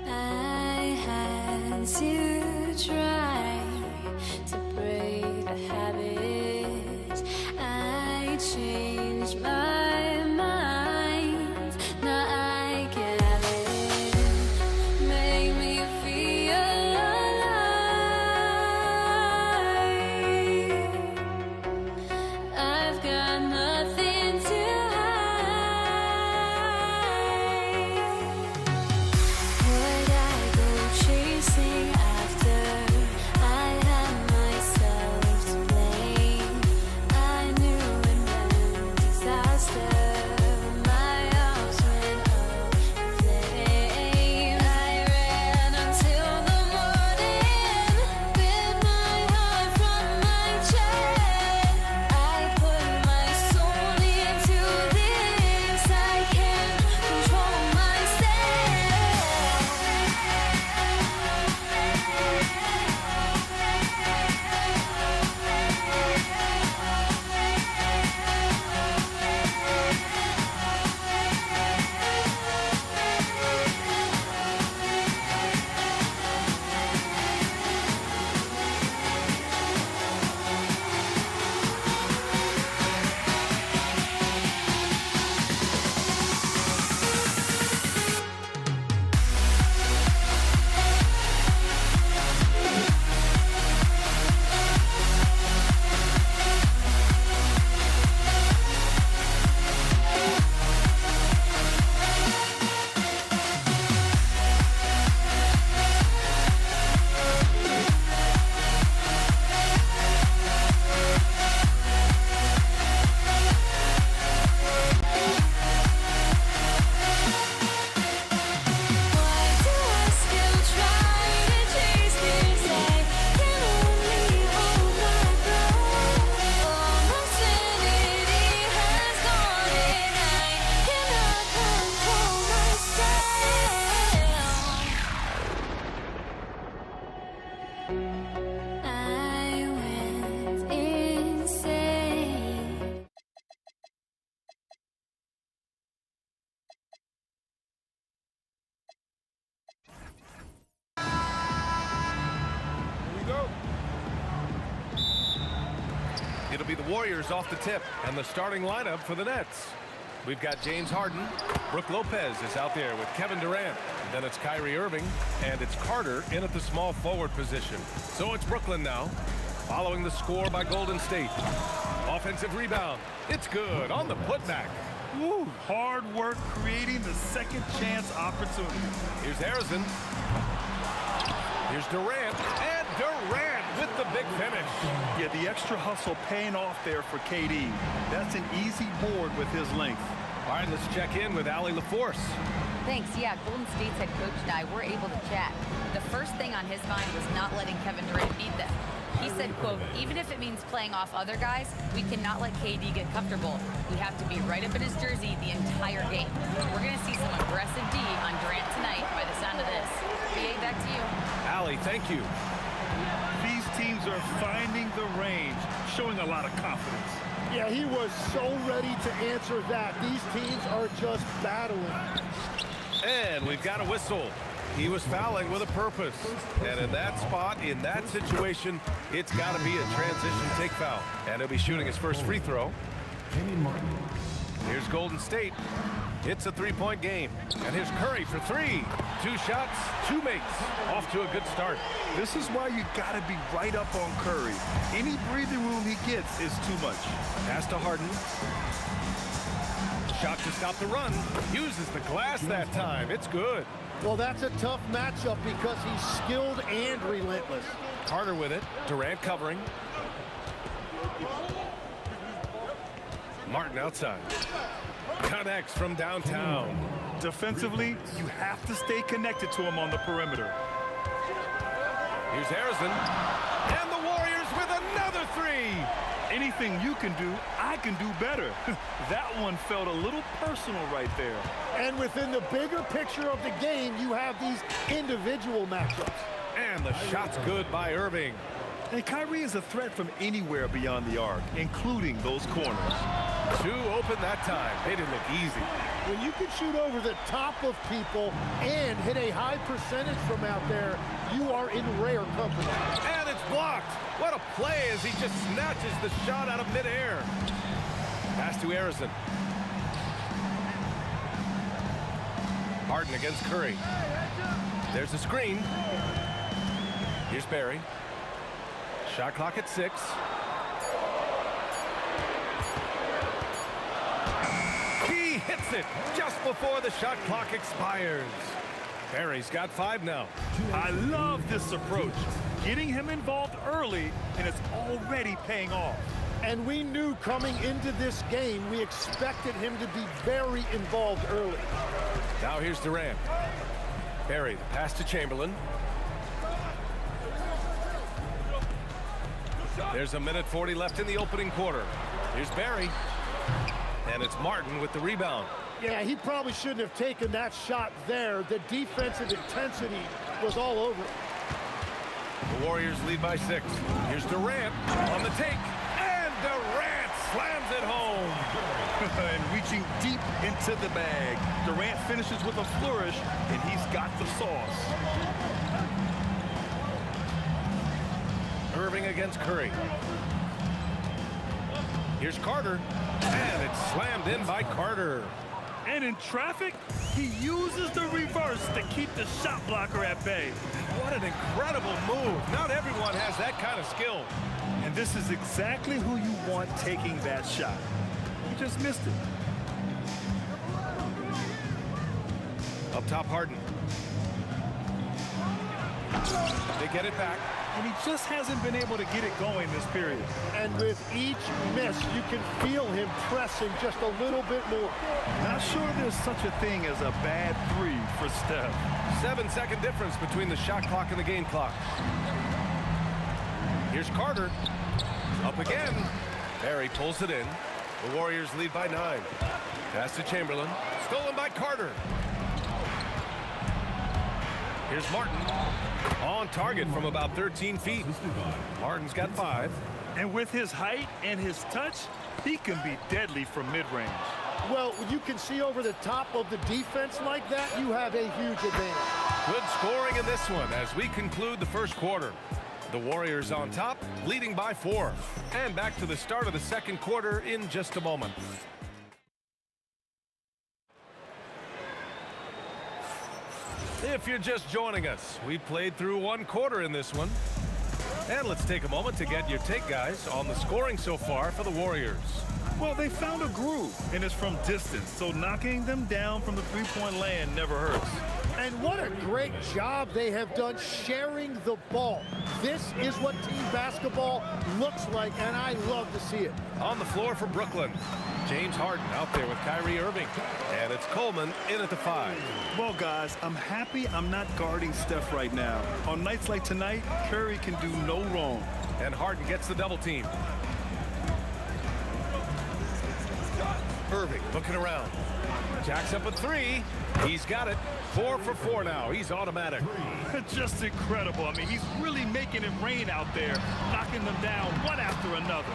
I had to try to break the habit. I changed my mind. Now I can have it. Make me feel alive. I've got nothing to hide. Would I go chasing after be the Warriors off the tip, and the starting lineup for the Nets. We've got James Harden. Brook Lopez is out there with Kevin Durant. Then it's Kyrie Irving, and it's Carter in at the small forward position. So it's Brooklyn now, following the score by Golden State. Offensive rebound. It's good on the putback. Woo, hard work creating the second chance opportunity. Here's Harrison. Here's Durant, and Durant with the big finish. Yeah, the extra hustle paying off there for KD. That's an easy board with his length. All right, let's check in with Allie LaForce. Thanks. Yeah, Golden State's head coach and I were able to chat. The first thing on his mind was not letting Kevin Durant beat them. He said, quote, even if it means playing off other guys, we cannot let KD get comfortable. We have to be right up in his jersey the entire game. We're going to see some aggressive D on Durant tonight by the sound of this. BA, back to you. Allie, thank you. These teams are finding the range, showing a lot of confidence. Yeah, he was so ready to answer that. These teams are just battling. And we've got a whistle. He was fouling with a purpose. And in that spot, in that situation, it's got to be a transition take foul. And he'll be shooting his first free throw. Here's Golden State. It's a three-point game. And here's Curry for three. 2 shots, 2 makes. Off to a good start. This is why you got to be right up on Curry. Any breathing room he gets is too much. Pass to Harden. Shot to stop the run. Uses the glass that time. It's good. Well, that's a tough matchup because he's skilled and relentless. Carter with it. Durant covering. Martin outside. Connects from downtown. Defensively, you have to stay connected to him on the perimeter. Here's Harrison. And the Warriors with another 3. Anything you can do, I can do better. That one felt a little personal right there. And within the bigger picture of the game, you have these individual matchups. And the shot's good by Irving. And Kyrie is a threat from anywhere beyond the arc, including those corners. 2 open that time. They didn't look easy. When you can shoot over the top of people and hit a high percentage from out there, you are in rare company. And it's blocked. What a play as he just snatches the shot out of midair. Pass to Harrison. Harden against Curry. There's a screen. Here's Barry. Shot clock at 6. He hits it just before the shot clock expires. Barry's got 5 now. I love this approach. Getting him involved early, and it's already paying off. And we knew coming into this game, we expected him to be very involved early. Now here's Durant. Barry, the pass to Chamberlain. There's a minute 40 left in the opening quarter. Here's Barry. And it's Martin with the rebound. Yeah, he probably shouldn't have taken that shot there. The defensive intensity was all over it. The Warriors lead by 6. Here's Durant on the take. And Durant slams it home. And reaching deep into the bag. Durant finishes with a flourish, and he's got the sauce. Irving against Curry. Here's Carter. And it's slammed in by Carter. And in traffic, he uses the reverse to keep the shot blocker at bay. What an incredible move. Not everyone has that kind of skill. And this is exactly who you want taking that shot. He just missed it. Up top, Harden. They get it back. And he just hasn't been able to get it going this period. And with each miss, you can feel him pressing just a little bit more. Not sure there's such a thing as a bad 3 for Steph. 7-second difference between the shot clock and the game clock. Here's Carter. Up again. Barry pulls it in. The Warriors lead by 9. Pass to Chamberlain. Stolen by Carter. Here's Martin. On target from about 13 feet. Martin's got 5. And with his height and his touch, he can be deadly from mid-range. Well, when you can see over the top of the defense like that, you have a huge advantage. Good scoring in this one as we conclude the first quarter. The Warriors on top, leading by 4. And back to the start of the second quarter in just a moment. If you're just joining us, we played through 1 quarter in this one. And let's take a moment to get your take, guys, on the scoring so far for the Warriors. Well, they found a groove, and it's from distance, so knocking them down from the three-point land never hurts. And what a great job they have done sharing the ball. This is what team basketball looks like, and I love to see it. On the floor for Brooklyn, James Harden out there with Kyrie Irving. And it's Coleman in at the 5. Well, guys, I'm happy I'm not guarding Steph right now. On nights like tonight, Curry can do no wrong. And Harden gets the double team. Irving looking around. Jacks up at 3. He's got it. 4 for 4 now. He's automatic. Just incredible. I mean, he's really making it rain out there, knocking them down one after another.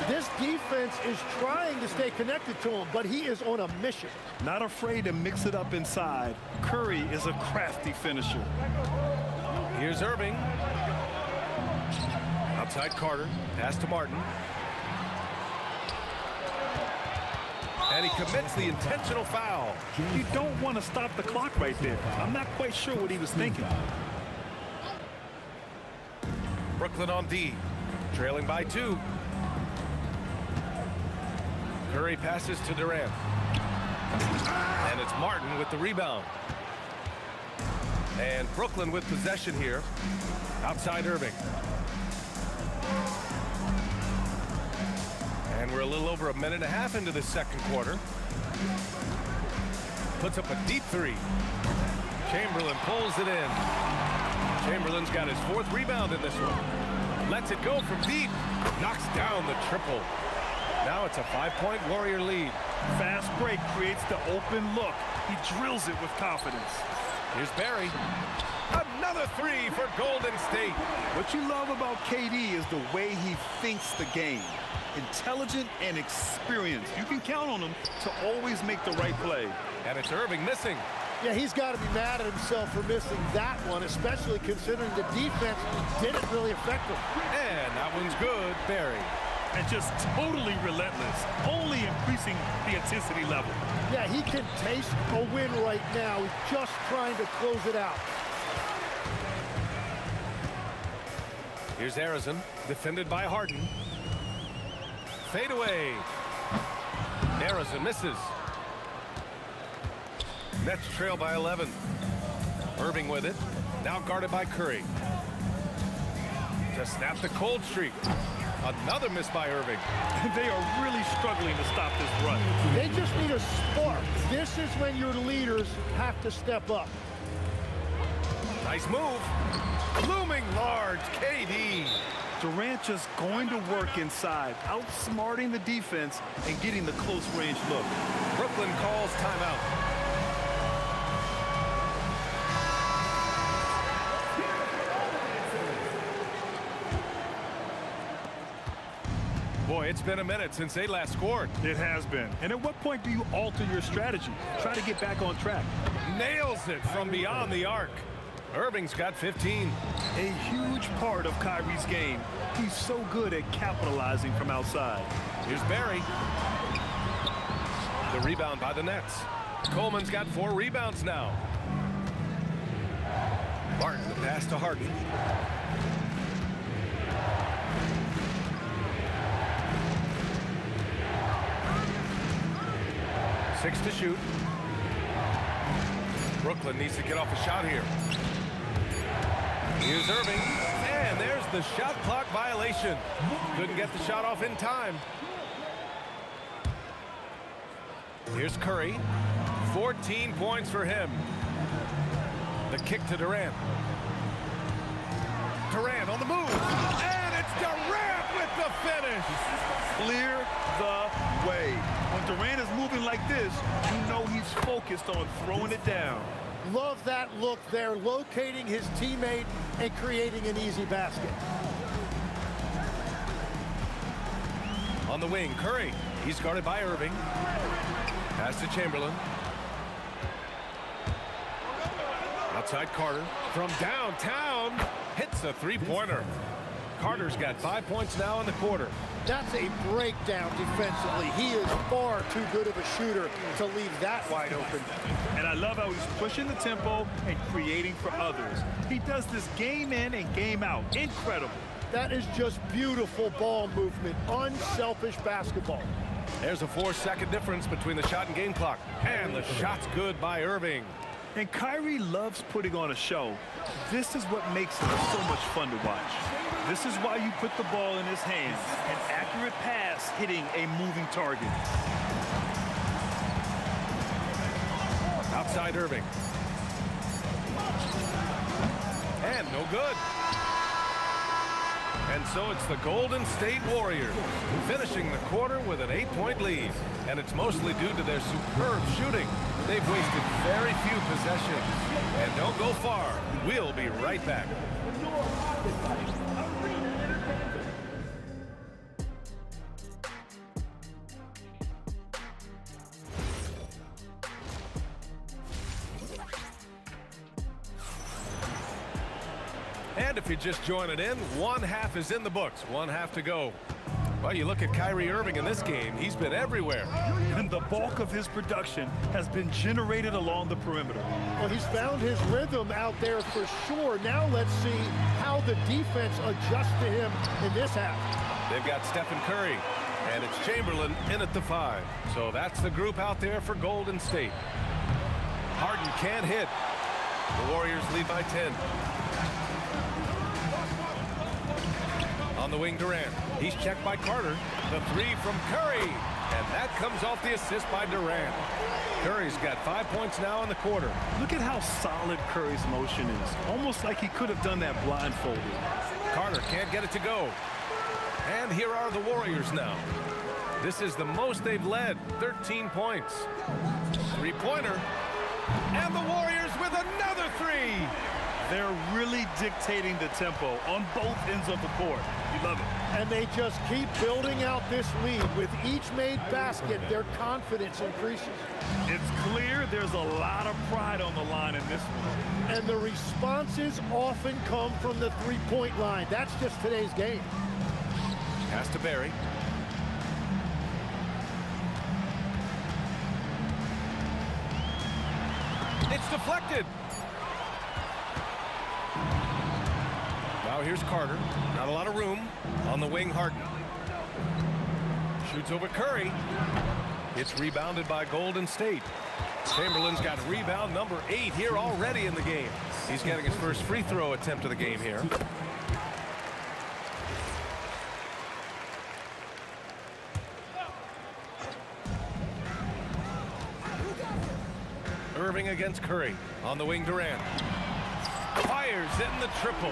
This defense is trying to stay connected to him, but he is on a mission. Not afraid to mix it up inside. Curry is a crafty finisher. Here's Irving. Outside Carter. Pass to Martin. And he commits the intentional foul. You don't want to stop the clock right there. I'm not quite sure what he was thinking. Brooklyn on D. Trailing by 2. Curry passes to Durant. And it's Martin with the rebound. And Brooklyn with possession here. Outside Irving. And we're a little over 1.5 minutes into the second quarter. Puts up a deep 3. Chamberlain pulls it in. Chamberlain's got his 4th rebound in this one. Lets it go from deep. Knocks down the triple. Now it's a 5-point Warrior lead. Fast break creates the open look. He drills it with confidence. Here's Barry. Another 3 for Golden State. What you love about KD is the way he thinks the game. Intelligent and experienced. You can count on him to always make the right play. And it's Irving missing. Yeah, he's got to be mad at himself for missing that one, especially considering the defense didn't really affect him. And that one's good, Barry. And just totally relentless, only increasing the intensity level. Yeah, he can taste a win right now. He's just trying to close it out. Here's Arizon, defended by Harden. Fade away. Arizon misses. Nets trail by 11. Irving with it. Now guarded by Curry. To snap the cold streak. Another miss by Irving. They are really struggling to stop this run. They just need a spark. This is when your leaders have to step up. Nice move. Looming large, KD. Durant just going to work inside, outsmarting the defense and getting the close range look. Brooklyn calls timeout. Boy, it's been a minute since they last scored. It has been. And at what point do you alter your strategy? Try to get back on track. Nails it from beyond the arc. Irving's got 15. A huge part of Kyrie's game. He's so good at capitalizing from outside. Here's Barry. The rebound by the Nets. Coleman's got 4 rebounds now. Martin, the pass to Harden. Six to shoot. Brooklyn needs to get off a shot here. Here's Irving, and there's the shot clock violation. Couldn't get the shot off in time. Here's Curry, 14 points for him. The kick to Durant. Durant on the move, and it's Durant with the finish. Clear the way. When Durant is moving like this, you know he's focused on throwing it down. Love that look there, locating his teammate and creating an easy basket. On the wing, Curry. He's guarded by Irving. Pass to Chamberlain. Outside Carter. From downtown, hits a 3-pointer. Carter's got 5 points now in the quarter. That's a breakdown defensively. He is far too good of a shooter to leave that wide open. And I love how he's pushing the tempo and creating for others. He does this game in and game out. Incredible. That is just beautiful ball movement, unselfish basketball. There's a 4-second difference between the shot and game clock. And the shot's good by Irving. And Kyrie loves putting on a show. This is what makes him so much fun to watch. This is why you put the ball in his hands. An accurate pass hitting a moving target. Outside Irving. And no good. And so it's the Golden State Warriors finishing the quarter with an 8-point lead. And it's mostly due to their superb shooting. They've wasted very few possessions. And don't go far. We'll be right back. And if you're just joining in, one half is in the books, one half to go. Well, you look at Kyrie Irving in this game, he's been everywhere. And the bulk of his production has been generated along the perimeter. Well, he's found his rhythm out there for sure. Now let's see how the defense adjusts to him in this half. They've got Stephen Curry, and it's Chamberlain in at the 5. So that's the group out there for Golden State. Harden can't hit. The Warriors lead by 10. On the wing, Durant. He's checked by Carter. The 3 from Curry. And that comes off the assist by Durant. Curry's got 5 points now in the quarter. Look at how solid Curry's motion is. Almost like he could have done that blindfolded. Carter can't get it to go. And here are the Warriors now. This is the most they've led, 13 points. Three-pointer. And the Warriors with another 3. They're really dictating the tempo on both ends of the court. You love it. And they just keep building out this lead. With each made basket, their confidence increases. It's clear there's a lot of pride on the line in this one. And the responses often come from the three-point line. That's just today's game. Pass to Barry. It's deflected. Now here's Carter. Not a lot of room. On the wing, Harden. Shoots over Curry. It's rebounded by Golden State. Chamberlain's got rebound number 8 here already in the game. He's getting his first free throw attempt of the game here. Irving against Curry. On the wing, Durant. Fires in the triple.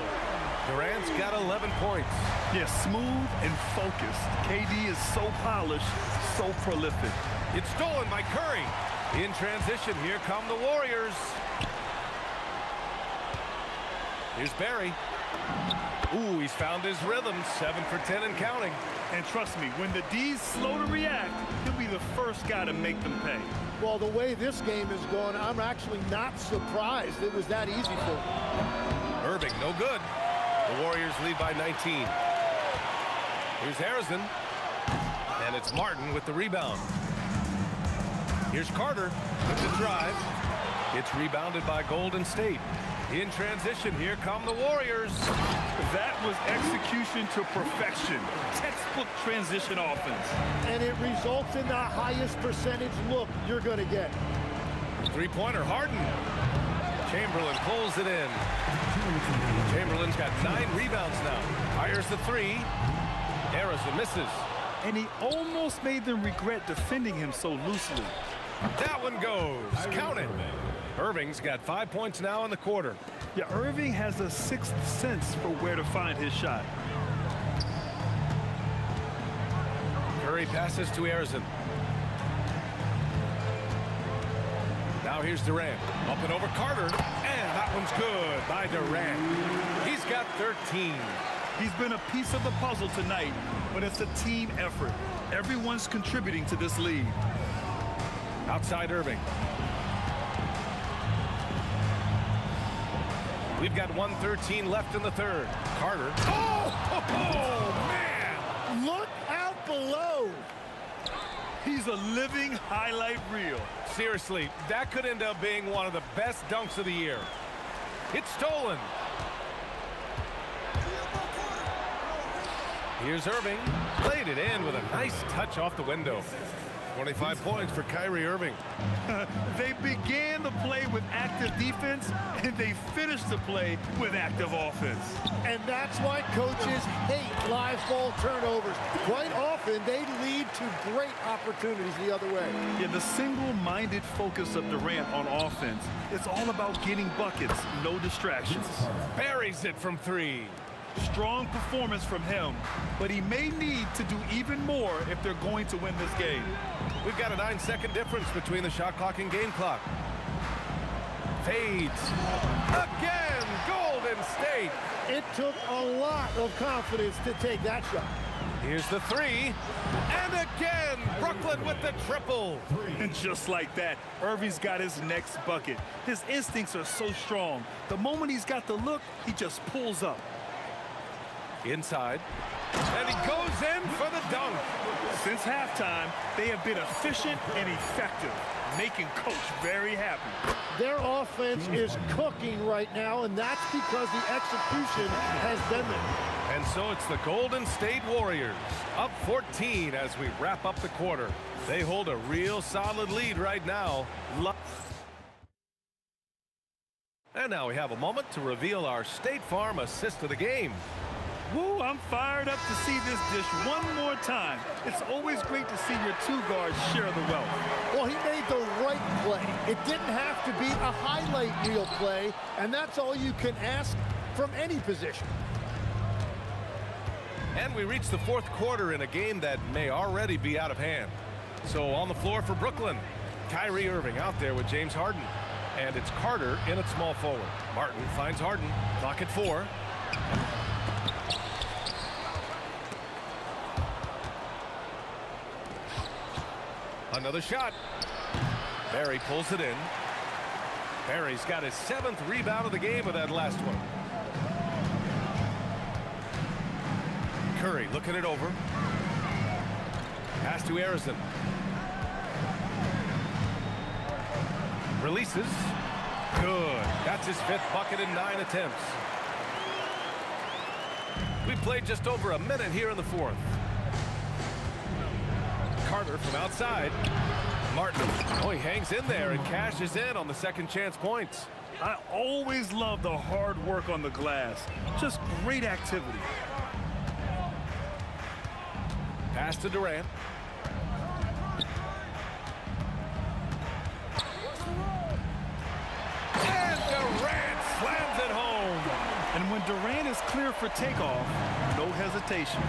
Durant's got 11 points. Yeah, smooth and focused. KD is so polished, so prolific. It's stolen by Curry. In transition, here come the Warriors. Here's Barry. Ooh, he's found his rhythm. 7 for 10 and counting. And trust me, when the D's slow to react, he'll be the first guy to make them pay. Well, the way this game is going, I'm actually not surprised it was that easy for him. Irving, no good. The Warriors lead by 19. Here's Harrison. And it's Martin with the rebound. Here's Carter with the drive. It's rebounded by Golden State. In transition, here come the Warriors. That was execution to perfection. Textbook transition offense. And it results in the highest percentage look you're going to get. Three-pointer, Harden. Chamberlain pulls it in. Chamberlain's got 9 rebounds now. Fires the 3. Harrison misses. And he almost made them regret defending him so loosely. That one goes. Count it. Irving's got 5 points now in the quarter. Yeah, Irving has a sixth sense for where to find his shot. Curry passes to Harrison. Now here's Durant. Up and over Carter. And that one's good by Durant. He's got 13. He's been a piece of the puzzle tonight, but it's a team effort. Everyone's contributing to this lead. Outside Irving. We've got 1:13 left in the third. Carter. Oh, man! Look out below. He's a living highlight reel. Seriously, that could end up being one of the best dunks of the year. It's stolen. Here's Irving. Played it in with a nice touch off the window. 25 points for Kyrie Irving. They began the play with active defense, and they finished the play with active offense. And that's why coaches hate live ball turnovers. Quite often, they lead to great opportunities the other way. Yeah, the single-minded focus of Durant on offense, it's all about getting buckets, no distractions. Buries it from three. Strong performance from him, but he may need to do even more if they're going to win this game. We've got a 9-second difference between the shot clock and game clock. Fades. Again, Golden State. It took a lot of confidence to take that shot. Here's the three. And again, Brooklyn with the triple. And just like that, Irving's got his next bucket. His instincts are so strong. The moment he's got the look, he just pulls up. Inside. And he goes in for the dunk. Since halftime, they have been efficient and effective, making Coach very happy. Their offense is cooking right now, and that's because the execution has been there. And so it's the Golden State Warriors, up 14 as we wrap up the quarter. They hold a real solid lead right now. And now we have a moment to reveal our State Farm assist of the game. Woo, I'm fired up to see this dish one more time. It's always great to see your two guards share the wealth. Well, he made the right play. It didn't have to be a highlight reel play, and that's all you can ask from any position. And we reach the fourth quarter in a game that may already be out of hand. So on the floor for Brooklyn, Kyrie Irving out there with James Harden. And it's Carter in at small forward. Martin finds Harden. Clock at 4. Another shot. Barry pulls it in. Barry's got his 7th rebound of the game with that last one. Curry looking it over. Pass to Harrison. Releases. Good. That's his 5th bucket in 9 attempts. We played just over a minute here in the 4th. Carter from outside. Martin, oh, he hangs in there and cashes in on the second chance points. I always love the hard work on the glass. Just great activity. Pass to Durant. And Durant slams it home. And when Durant is clear for takeoff, no hesitation.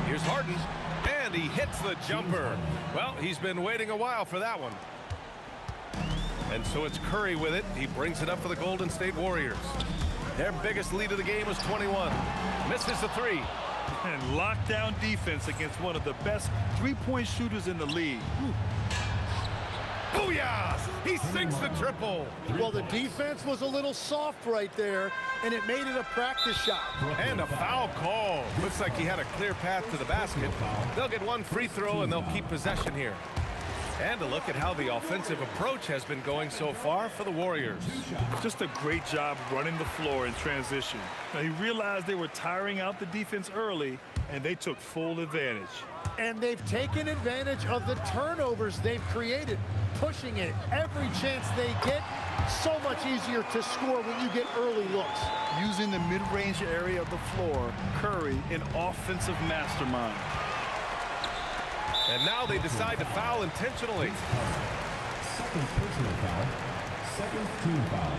Here's Harden, and he hits the jumper. Well, he's been waiting a while for that one. And so it's Curry with it. He brings it up for the Golden State Warriors. Their biggest lead of the game was 21. Misses the 3. And lockdown defense against one of the best three-point shooters in the league. Booyah! He sinks the triple. Well, the defense was a little soft right there, and it made it a practice shot. And a foul call. Looks like he had a clear path to the basket. They'll get one free throw, and they'll keep possession here. And a look at how the offensive approach has been going so far for the Warriors. Just a great job running the floor in transition. Now, he realized they were tiring out the defense early, and they took full advantage. And they've taken advantage of the turnovers they've created, pushing it every chance they get. So much easier to score when you get early looks. Using the mid-range area of the floor, Curry, an offensive mastermind. And now they decide to foul intentionally. Second personal foul. Second team foul.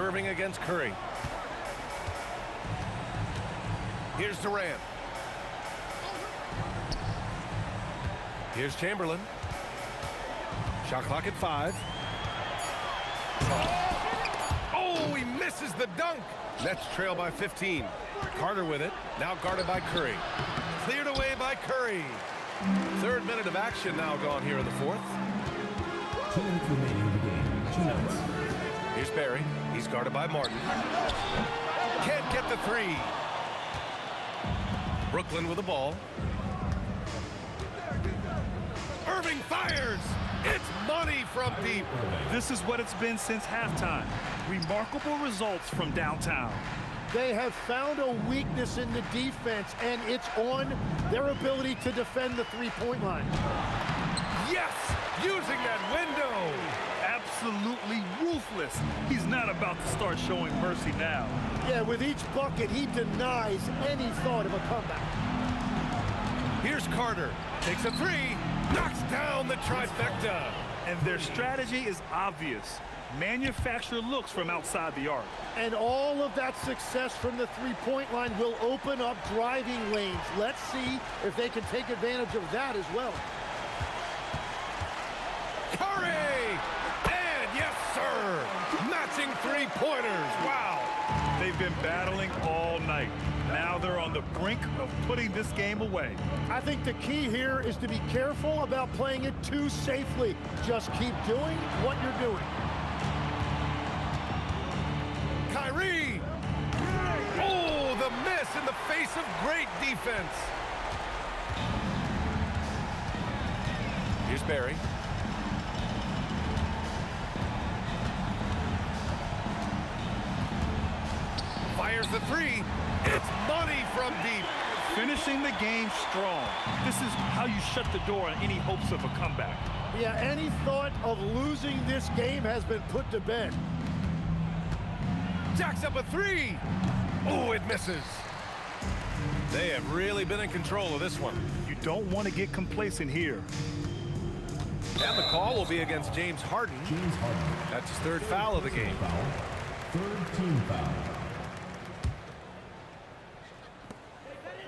Irving against Curry. Here's Durant. Here's Chamberlain. Shot clock at 5. Oh, he misses the dunk. Nets trail by 15. Carter with it. Now guarded by Curry. cleared away by Curry. Third minute of action now gone here in the fourth. 2 minutes remaining in the game. 2 minutes. Here's Barry. He's guarded by Martin. Can't get the three. Brooklyn with the ball. Irving fires. It's money from deep. This is what it's been since halftime. Remarkable results from downtown. They have found a weakness in the defense, and it's on their ability to defend the three-point line. Yes, using that window. Absolutely ruthless. He's not about to start showing mercy now. Yeah, with each bucket, he denies any thought of a comeback. Here's Carter. Takes a three. Knocks down the trifecta. And their strategy is obvious. Manufacture looks from outside the arc. And all of that success from the three-point line will open up driving lanes. Let's see if they can take advantage of that as well. Curry! And yes, sir! Matching three-pointers. Wow! They've been battling all night. Now they're on the brink of putting this game away. I think the key here is to be careful about playing it too safely. Just keep doing what you're doing. Kyrie! Oh, the miss in the face of great defense. Here's Barry. Fires the three. It's money from deep. Finishing the game strong. This is how you shut the door on any hopes of a comeback. Yeah, any thought of losing this game has been put to bed. Jacks up a three. Oh, it misses. They have really been in control of this one. You don't want to get complacent here. And the call will be against James Harden. James Harden. That's his third foul of the game. Third team foul.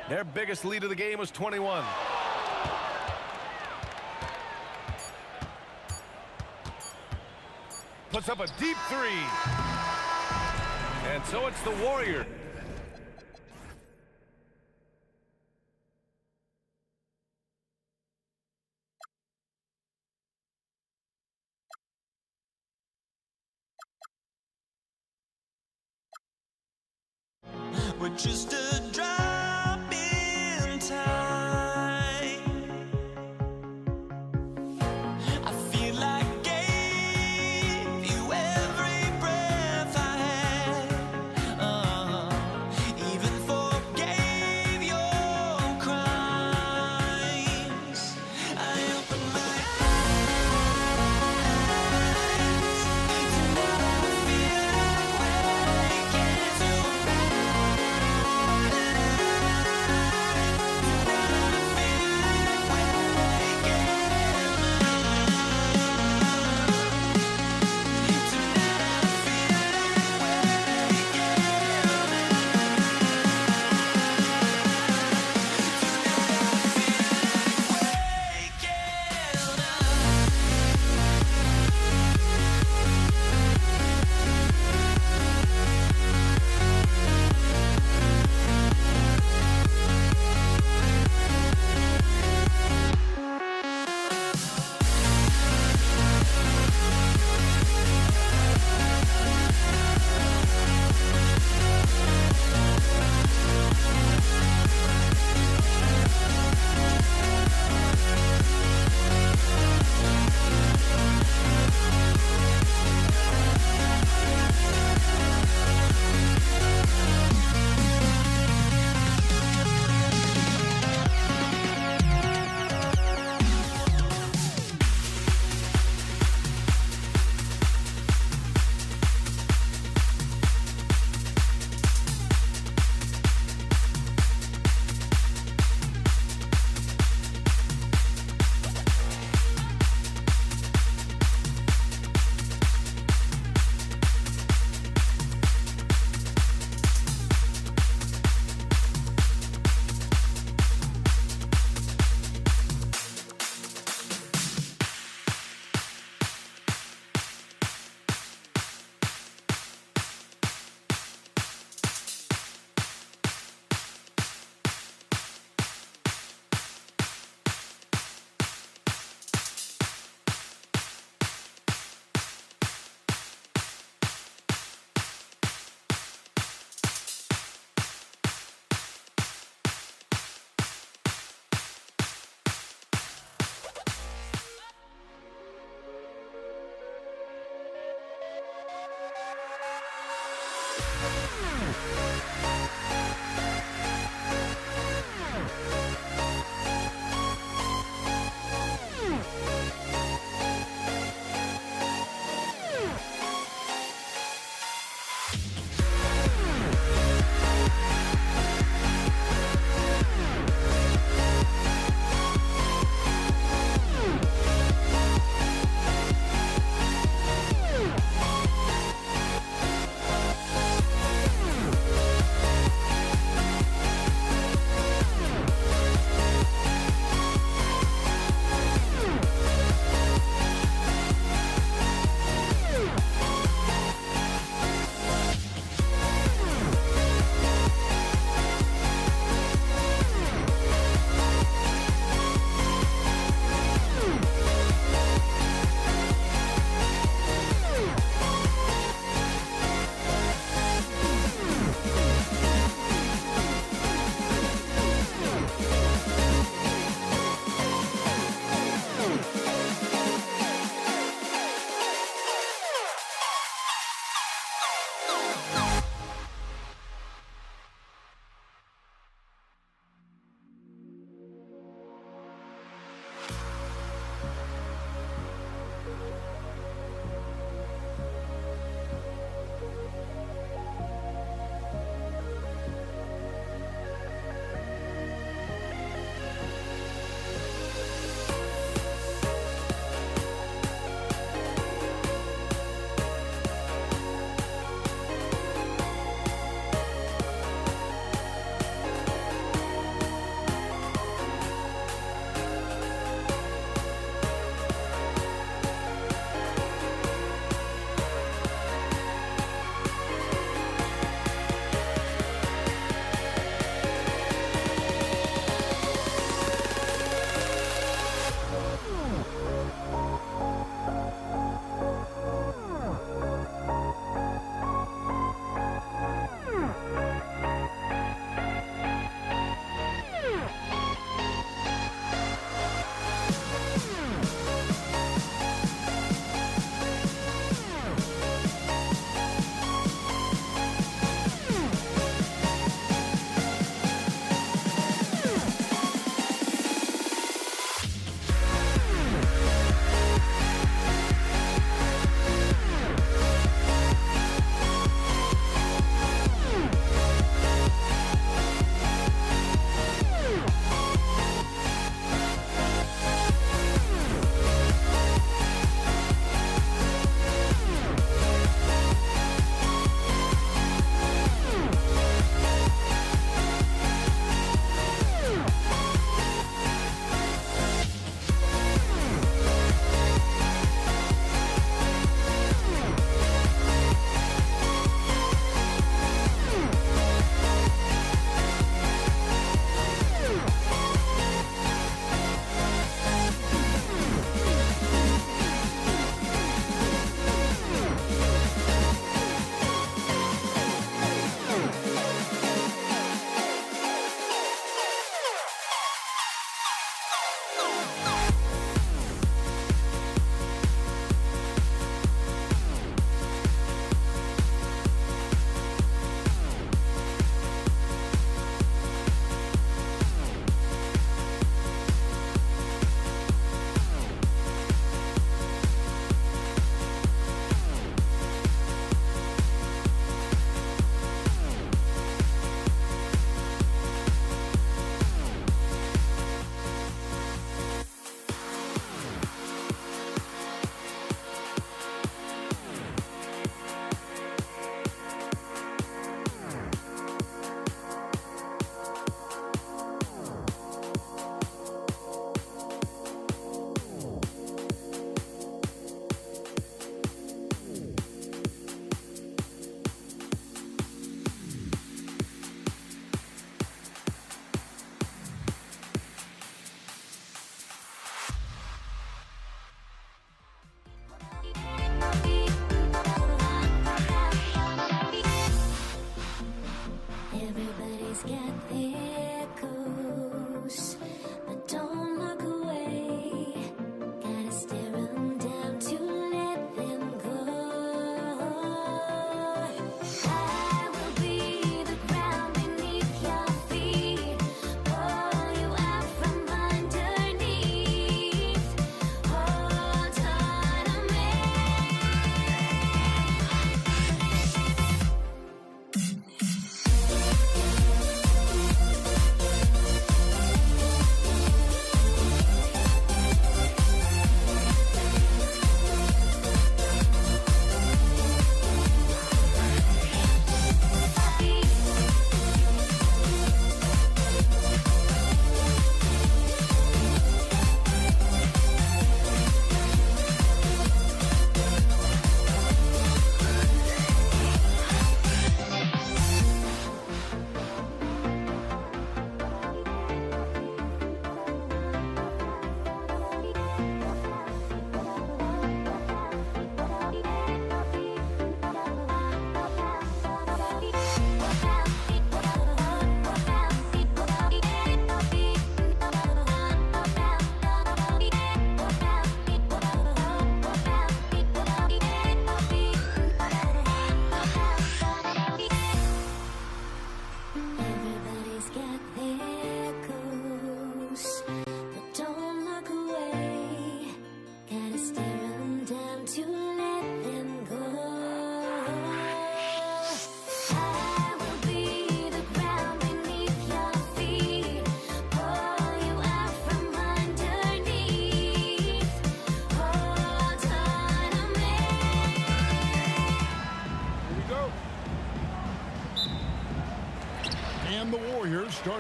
Their biggest lead of the game was 21. Puts up a deep three. And so it's the Warriors. We're just a drop in time. I feel like I gave you every breath I had. Even forgave your crimes. I open my eyes, so now I feel like waking to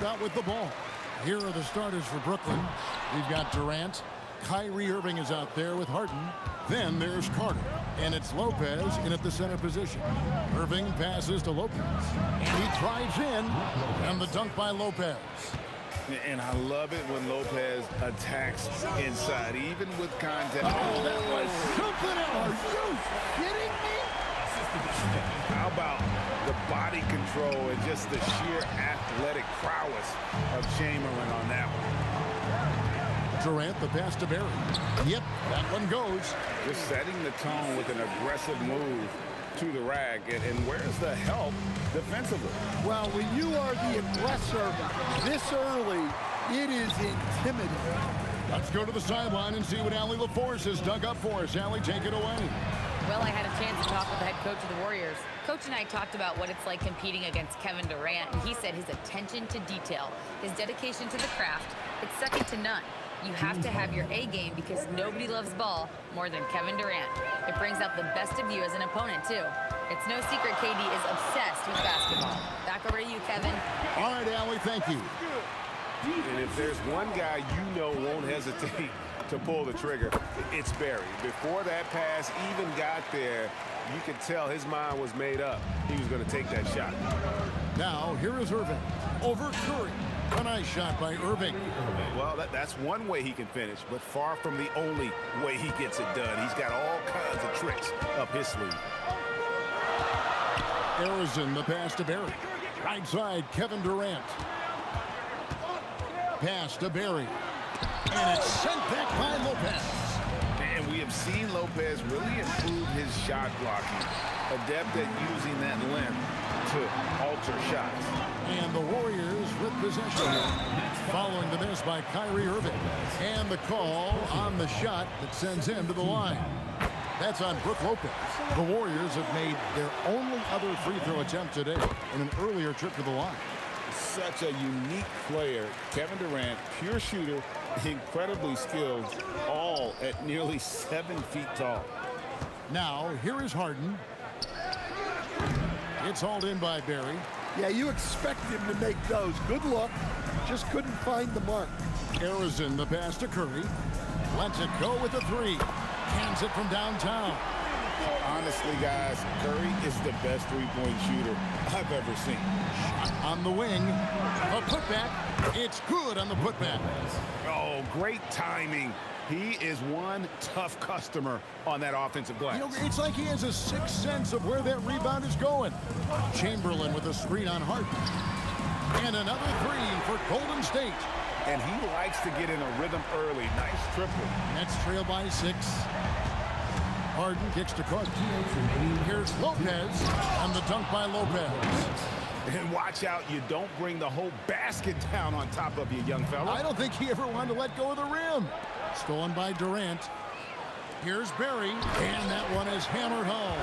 start out with the ball. Here are the starters for Brooklyn. We've got Durant. Kyrie Irving is out there with Harden. Then there's Carter. And it's Lopez in at the center position. Irving passes to Lopez. And he drives in. And the dunk by Lopez. And I love it when Lopez attacks inside, even with contact. Oh, that was something else. Are you kidding me? How about the body control and just the sheer athletic prowess of Chamberlain on that one? Durant, the pass to Barry. Yep, that one goes. Just setting the tone with an aggressive move to the rack. And where's the help defensively? Well, when you are the aggressor this early, it is intimidating. Let's go to the sideline and see what Allie LaForce has dug up for us. Allie, take it away. Well, I had a chance to talk with the head coach of the Warriors. Coach and I talked about what it's like competing against Kevin Durant, and he said his attention to detail, his dedication to the craft, it's second to none. You have to have your A game because nobody loves ball more than Kevin Durant. It brings out the best of you as an opponent, too. It's no secret KD is obsessed with basketball. Back over to you, Kevin. All right, Allie, thank you. And if there's one guy you know won't hesitate to pull the trigger, it's Barry. Before that pass even got there, you could tell his mind was made up. He was going to take that shot. Now, here is Irving over Curry. A nice shot by Irving. Well, that's one way he can finish, but far from the only way he gets it done. He's got all kinds of tricks up his sleeve. Harrison, the pass to Barry. Right side, Kevin Durant. Pass to Barry. And it's sent back by Lopez. And we have seen Lopez really improve his shot blocking. Adept at using that length to alter shots. And the Warriors with possession here. Following the miss by Kyrie Irving. And the call on the shot that sends him to the line. That's on Brook Lopez. The Warriors have made their only other free throw attempt today in an earlier trip to the line. Such a unique player. Kevin Durant, pure shooter, incredibly skilled, all at nearly 7 feet tall. Now, here is Harden. It's hauled in by Barry. Yeah, you expect him to make those. Good luck. Just couldn't find the mark. Harrison, the pass to Curry. Lets it go with a three. Hands it from downtown. Honestly, guys, Curry is the best three-point shooter I've ever seen. Shot on the wing. A putback. It's good on the putback. Oh, great timing. He is one tough customer on that offensive glass. You know, it's like he has a sixth sense of where that rebound is going. Chamberlain with a screen on Harden. And another three for Golden State. And he likes to get in a rhythm early. Nice triple. Nets trail by 6. Harden kicks to Carter. Here's Lopez, and the dunk by Lopez. And watch out, you don't bring the whole basket down on top of you, young fella. I don't think he ever wanted to let go of the rim. Stolen by Durant. Here's Barry, and that one is hammered home.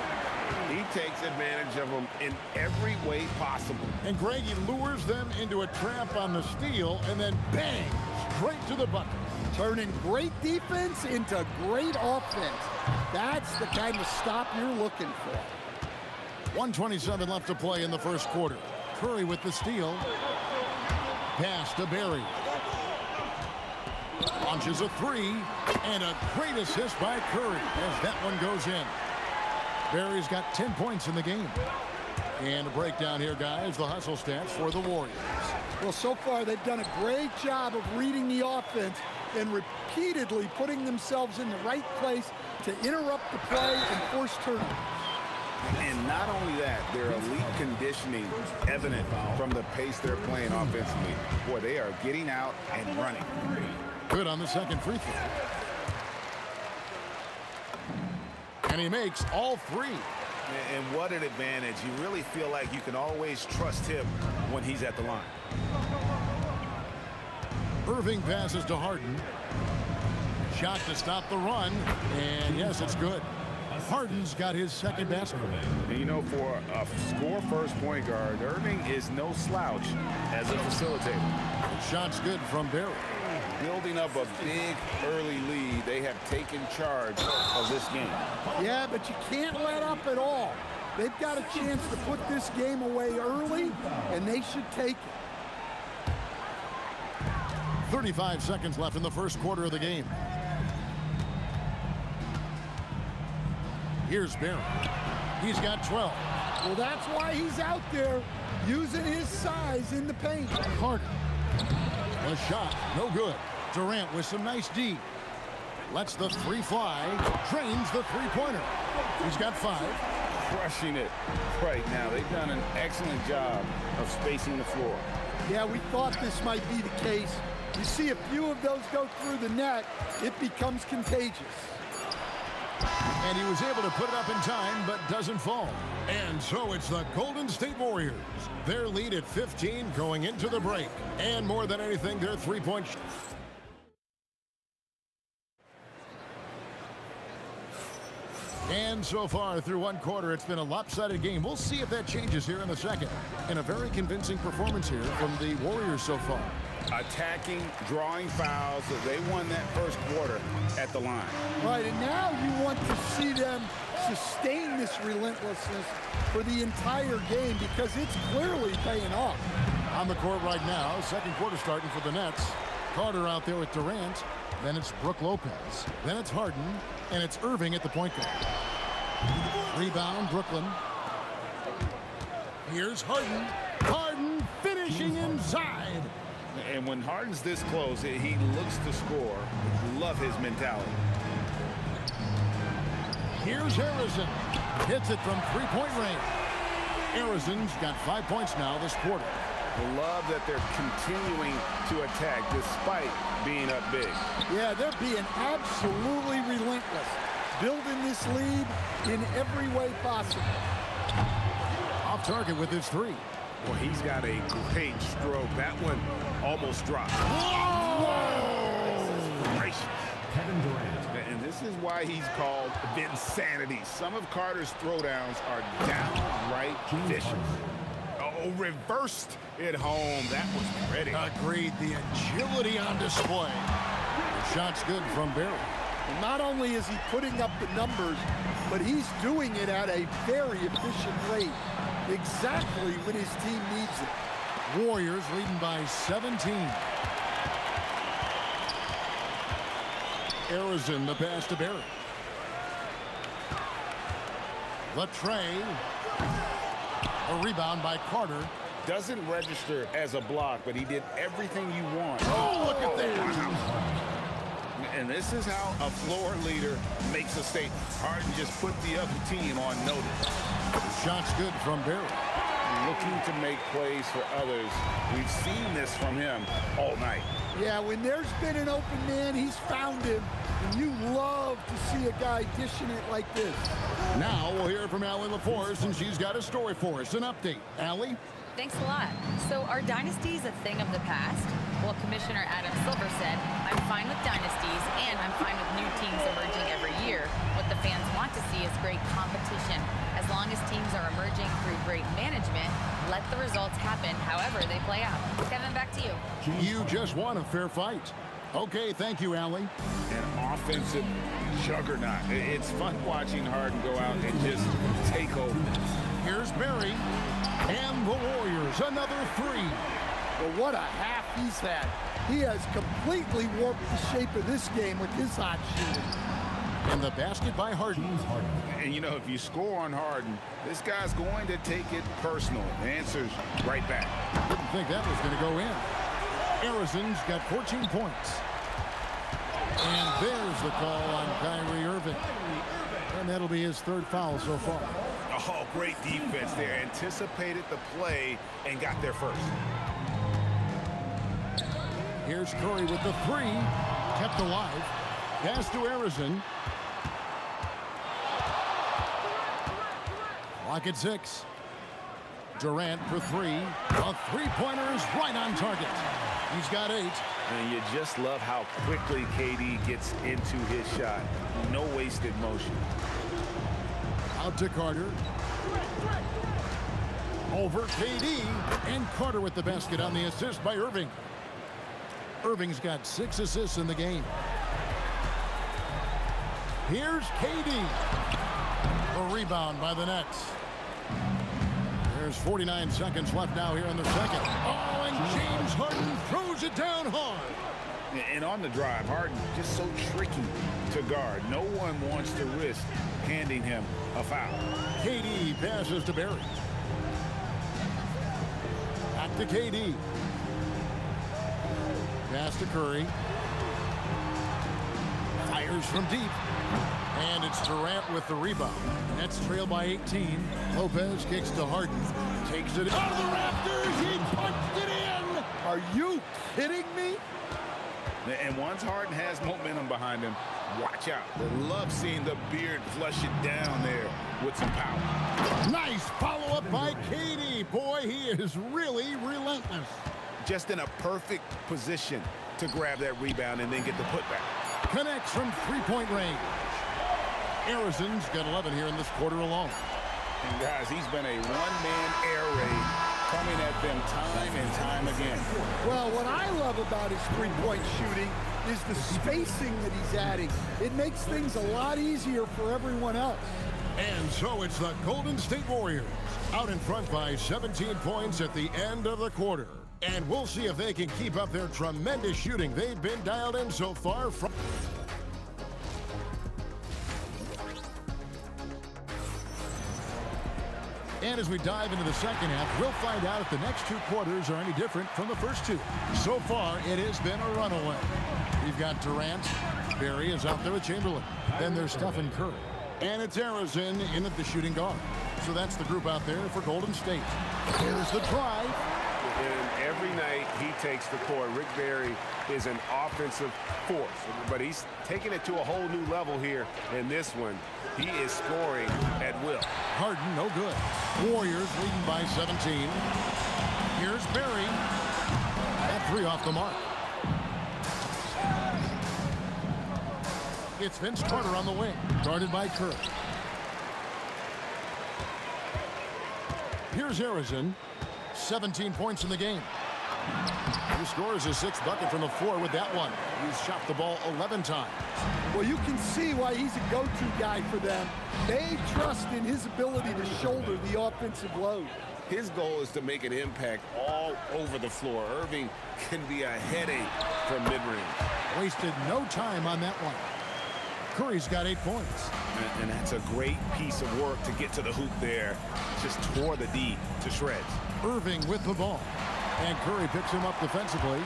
He takes advantage of them in every way possible. And Greg, he lures them into a trap on the steal, and then bang, straight to the bucket. Turning great defense into great offense. That's the kind of stop you're looking for. 1:27 left to play in the first quarter. Curry with the steal. Pass to Barry. Launches a three, and a great assist by Curry as that one goes in. Barry's got 10 points in the game. And a breakdown here, guys, the hustle stats for the Warriors. Well, so far they've done a great job of reading the offense and repeatedly putting themselves in the right place to interrupt the play and force turnovers. And not only that, their elite conditioning evident from the pace they're playing offensively. Boy, they are getting out and running. Good on the second free throw. And he makes all 3. And what an advantage. You really feel like you can always trust him when he's at the line. Irving passes to Harden. Shot to stop the run. And yes, it's good. Harden's got his second basket. And you know, for a score-first point guard, Irving is no slouch as a facilitator. Shot's good from Barry. Building up a big early lead, they have taken charge of this game. Yeah, but you can't let up at all. They've got a chance to put this game away early, and they should take it. 35 seconds left in the first quarter of the game. Here's Barry. He's got 12. Well, that's why he's out there using his size in the paint. Harden. A shot. No good. Durant with some nice D. Lets the three fly. Drains the three-pointer. He's got 5. Crushing it right now. They've done an excellent job of spacing the floor. Yeah, we thought this might be the case. You see a few of those go through the net, it becomes contagious. And he was able to put it up in time, but doesn't fall. And so it's the Golden State Warriors. Their lead at 15 going into the break. And more than anything, their three-point shot. And so far through one quarter, it's been a lopsided game. We'll see if that changes here in the second. And a very convincing performance here from the Warriors so far. Attacking, drawing fouls. They won that first quarter at the line. Right, and now you want to see them sustain this relentlessness for the entire game because it's clearly paying off. On the court right now, second quarter starting for the Nets. Carter out there with Durant. Then it's Brook Lopez. Then it's Harden. And it's Irving at the point guard. Rebound, Brooklyn. Here's Harden. Harden finishing inside. And when Harden's this close, he looks to score. Love his mentality. Here's Harrison. Hits it from three-point range. Harrison's got 5 points now this quarter. Love that they're continuing to attack despite being up big. Yeah, they're being absolutely relentless, building this lead in every way possible. Off target with his 3. Well, he's got a great stroke. That one almost dropped. Whoa! Gracious. Kevin Durant. And this is why he's called Vinsanity. Some of Carter's throwdowns are downright vicious. Oh, reversed it home. That was pretty. Agreed. The agility on display. The shot's good from Barry. And not only is he putting up the numbers, but he's doing it at a very efficient rate. Exactly when his team needs it. Warriors leading by 17. Harrison, the pass to Barry. Latrey. A rebound by Carter. Doesn't register as a block, but he did everything you want. Oh, look at that. And this is how a floor leader makes a statement. Harden just put the other team on notice. The shot's good from Barry. Looking to make plays for others. We've seen this from him all night. Yeah, when there's been an open man, he's found him. And you love to see a guy dishing it like this. Now we'll hear from Allie LaForce, and she's got a story for us. An update. Allie? Thanks a lot. So are dynasties a thing of the past? Well, Commissioner Adam Silver said, I'm fine with dynasties and I'm fine with new teams emerging every year. What the fans want to see is great competition. As long as teams are emerging through great management, let the results happen however they play out. Kevin, back to you. You just won a fair fight. Okay, thank you, Allie. An offensive juggernaut. It's fun watching Harden go out and just take over. Here's Barry. And the Warriors, another 3. Well, what a half he's had. He has completely warped the shape of this game with his hot shooting. And the basket by Harden. And, you know, if you score on Harden, this guy's going to take it personal. The answer's right back. Didn't think that was going to go in. Harrison's got 14 points. And there's the call on Kyrie Irving. And that'll be his 3rd foul so far. Oh, great defense there. Anticipated the play and got there first. Here's Curry with the 3. Kept alive. Pass to Harrison. Clock at 6. Durant for 3. A three-pointer is right on target. He's got 8. And you just love how quickly KD gets into his shot. No wasted motion. Out to Carter. Over KD. And Carter with the basket on the assist by Irving. Irving's got 6 assists in the game. Here's KD. A rebound by the Nets. There's 49 seconds left now here in the second. Oh, and James Harden throws it down hard. And on the drive, Harden just so tricky to guard. No one wants to risk handing him a foul. KD passes to Barry. Back to KD. Pass to Curry. Fires from deep. And it's Durant with the rebound. Nets trail by 18. Lopez kicks to Harden. Takes it out of the rafters. He punched it in. Are you kidding me? And once Harden has momentum behind him, watch out. They love seeing the beard flush it down there with some power. Nice follow-up by KD. Boy, he is really relentless. Just in a perfect position to grab that rebound and then get the putback. Connects from three-point range. Arizon's got 11 here in this quarter alone. And guys, he's been a one-man air raid coming at them time and time again. Well, what I love about his three-point shooting is the spacing that he's adding. It makes things a lot easier for everyone else. And so it's the Golden State Warriors out in front by 17 points at the end of the quarter. And we'll see if they can keep up their tremendous shooting they've been dialed in so far from... And as we dive into the second half, we'll find out if the next two quarters are any different from the first two. So far, it has been a runaway. We've got Durant. Barry is out there with Chamberlain. Then there's Stephen Curry. And it's Arizon in at the shooting guard. So that's the group out there for Golden State. Here's the drive. And every night he takes the court. Rick Barry is an offensive force, but he's taking it to a whole new level here in this one. He is scoring at will. Harden, no good. Warriors leading by 17. Here's Barry. That three off the mark. It's Vince Carter on the wing, guarded by Curry. Here's Arizon. 17 points in the game. He scores his sixth bucket from the floor with that one. He's shot the ball 11 times. Well, you can see why he's a go-to guy for them. They trust in his ability to shoulder the offensive load. His goal is to make an impact all over the floor. Irving can be a headache from mid-range. Wasted no time on that one. Curry's got 8 points. And that's a great piece of work to get to the hoop there. Just tore the D to shreds. Irving with the ball. And Curry picks him up defensively.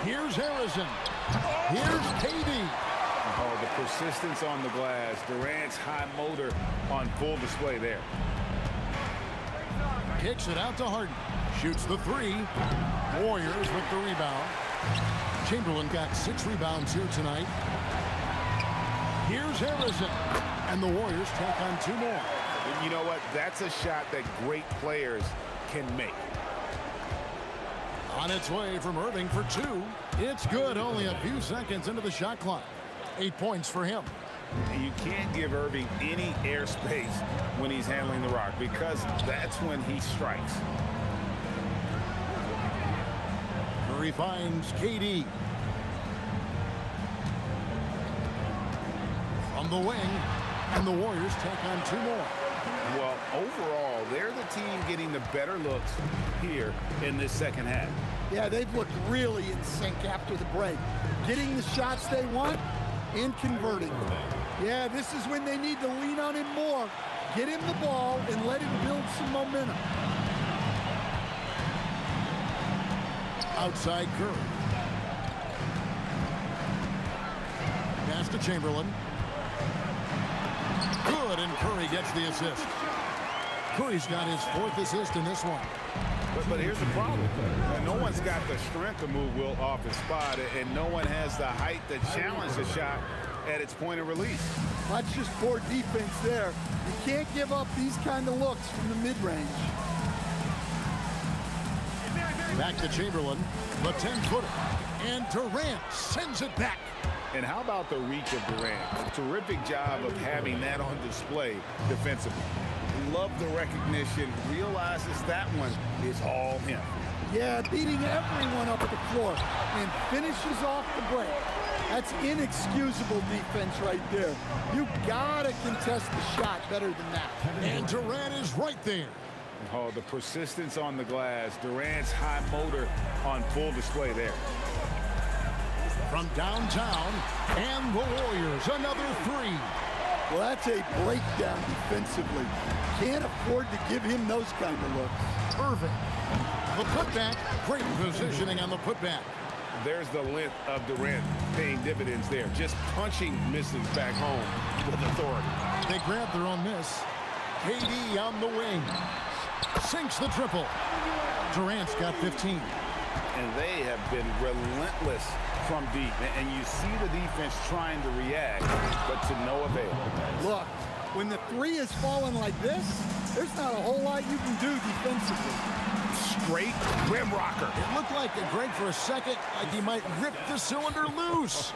Here's Harrison. Here's KD. Oh, the persistence on the glass. Durant's high motor on full display there. Kicks it out to Harden. Shoots the three. Warriors with the rebound. Chamberlain got 6 rebounds here tonight. Here's Harrison. And the Warriors take on 2 more. You know what? That's a shot that great players can make. On its way from Irving for 2. It's good. Only a few seconds into the shot clock. 8 points for him. You can't give Irving any airspace when he's handling the rock because that's when he strikes. Curry finds KD. From the wing, and the Warriors take on 2 more. Well, overall, they're the team getting the better looks here in this second half. Yeah, they've looked really in sync after the break. Getting the shots they want and converting them. Yeah, this is when they need to lean on him more. Get him the ball and let him build some momentum. Outside Curry. Pass to Chamberlain. Good, and Curry gets the assist. Curry's got his 4th assist in this one. But here's the problem. No one's got the strength to move Will off his spot, and no one has the height to challenge the shot at its point of release. That's just poor defense there. You can't give up these kind of looks from the mid-range. Back to Chamberlain, the 10-footer. And Durant sends it back. And how about the reach of Durant? A terrific job of having that on display defensively. Love the recognition, realizes that one is all him. Yeah, beating everyone up at the floor and finishes off the break. That's inexcusable defense right there. You gotta contest the shot better than that. And Durant is right there. Oh, the persistence on the glass. Durant's high motor on full display there. from downtown, and the Warriors another three. Well, that's a breakdown defensively. Can't afford to give him those kind of looks. Irving. The putback. Great positioning on the putback. There's the length of Durant paying dividends there. Just punching misses back home with authority. They grab their own miss. KD on the wing. Sinks the triple. Durant's got 15. And they have been relentless from deep. And you see the defense trying to react, but to no avail. Look, when the three is falling like this, there's not a whole lot you can do defensively. Straight rim rocker. It looked like Greg for a second, like he might rip the cylinder loose.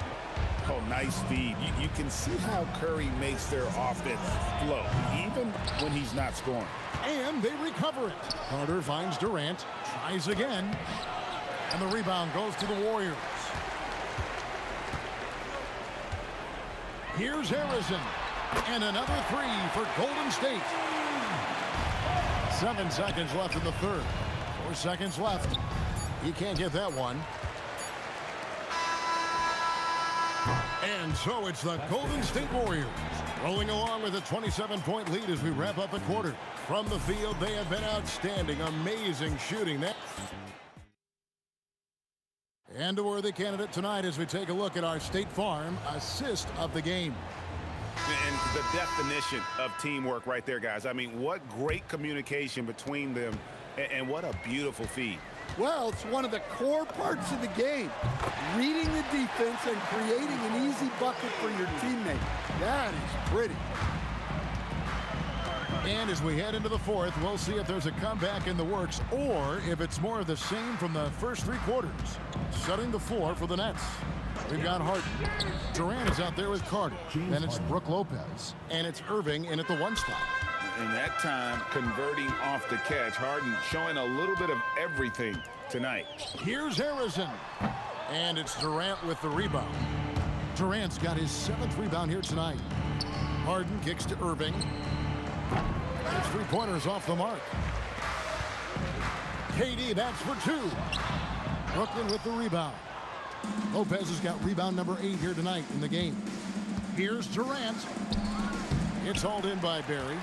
Oh, nice feed. You can see how Curry makes their offense flow, even when he's not scoring. And they recover it. Carter finds Durant, tries again, and the rebound goes to the Warriors. Here's Harrison, and another three for Golden State. 7 seconds left in the third. 4 seconds left. He can't get that one. And so it's the Golden State Warriors rolling along with a 27-point lead as we wrap up a quarter. From the field, they have been outstanding. Amazing shooting. And a worthy candidate tonight as we take a look at our State Farm assist of the game. And the definition of teamwork right there, guys. I mean, what great communication between them, and what a beautiful feed. Well, it's one of the core parts of the game. Reading the defense and creating an easy bucket for your teammate. That is pretty. And as we head into the fourth, we'll see if there's a comeback in the works or if it's more of the same from the first 3 quarters. Setting the floor for the Nets. We've got Harden. Durant is out there with Carter. Then it's Brook Lopez. And it's Irving in at the 1 spot. And that time, converting off the catch. Harden showing a little bit of everything tonight. Here's Harrison. And it's Durant with the rebound. Durant's got his 7th rebound here tonight. Harden kicks to Irving. His 3-pointers off the mark. KD, that's for 2. Brooklyn with the rebound. Lopez has got rebound number 8 here tonight in the game. Here's Durant. It's hauled in by Barry.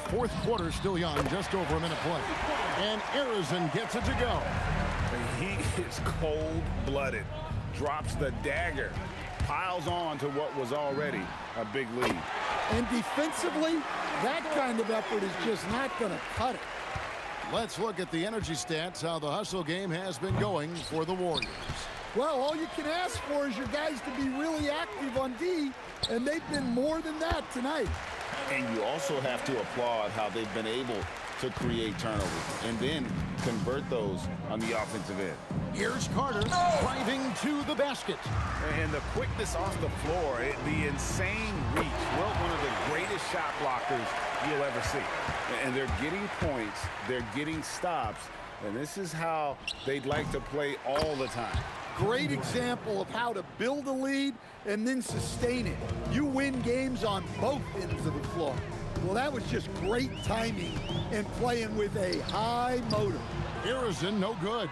4th quarter still young, just over a minute play. And Harrison gets it to go. And he is cold-blooded. Drops the dagger. Piles on to what was already a big lead. And defensively, that kind of effort is just not going to cut it. Let's look at the energy stats, how the hustle game has been going for the Warriors. Well, all you can ask for is your guys to be really active on D, and they've been more than that tonight. And you also have to applaud how they've been able to create turnovers and then convert those on the offensive end. Here's Carter driving to the basket. And the quickness off the floor, the insane reach. Well, one of the greatest shot blockers you'll ever see. And they're getting points, they're getting stops, and this is how they'd like to play all the time. Great example of how to build a lead and then sustain it. You win games on both ends of the floor. Well, that was just great timing and playing with a high motor. Harrison, no good.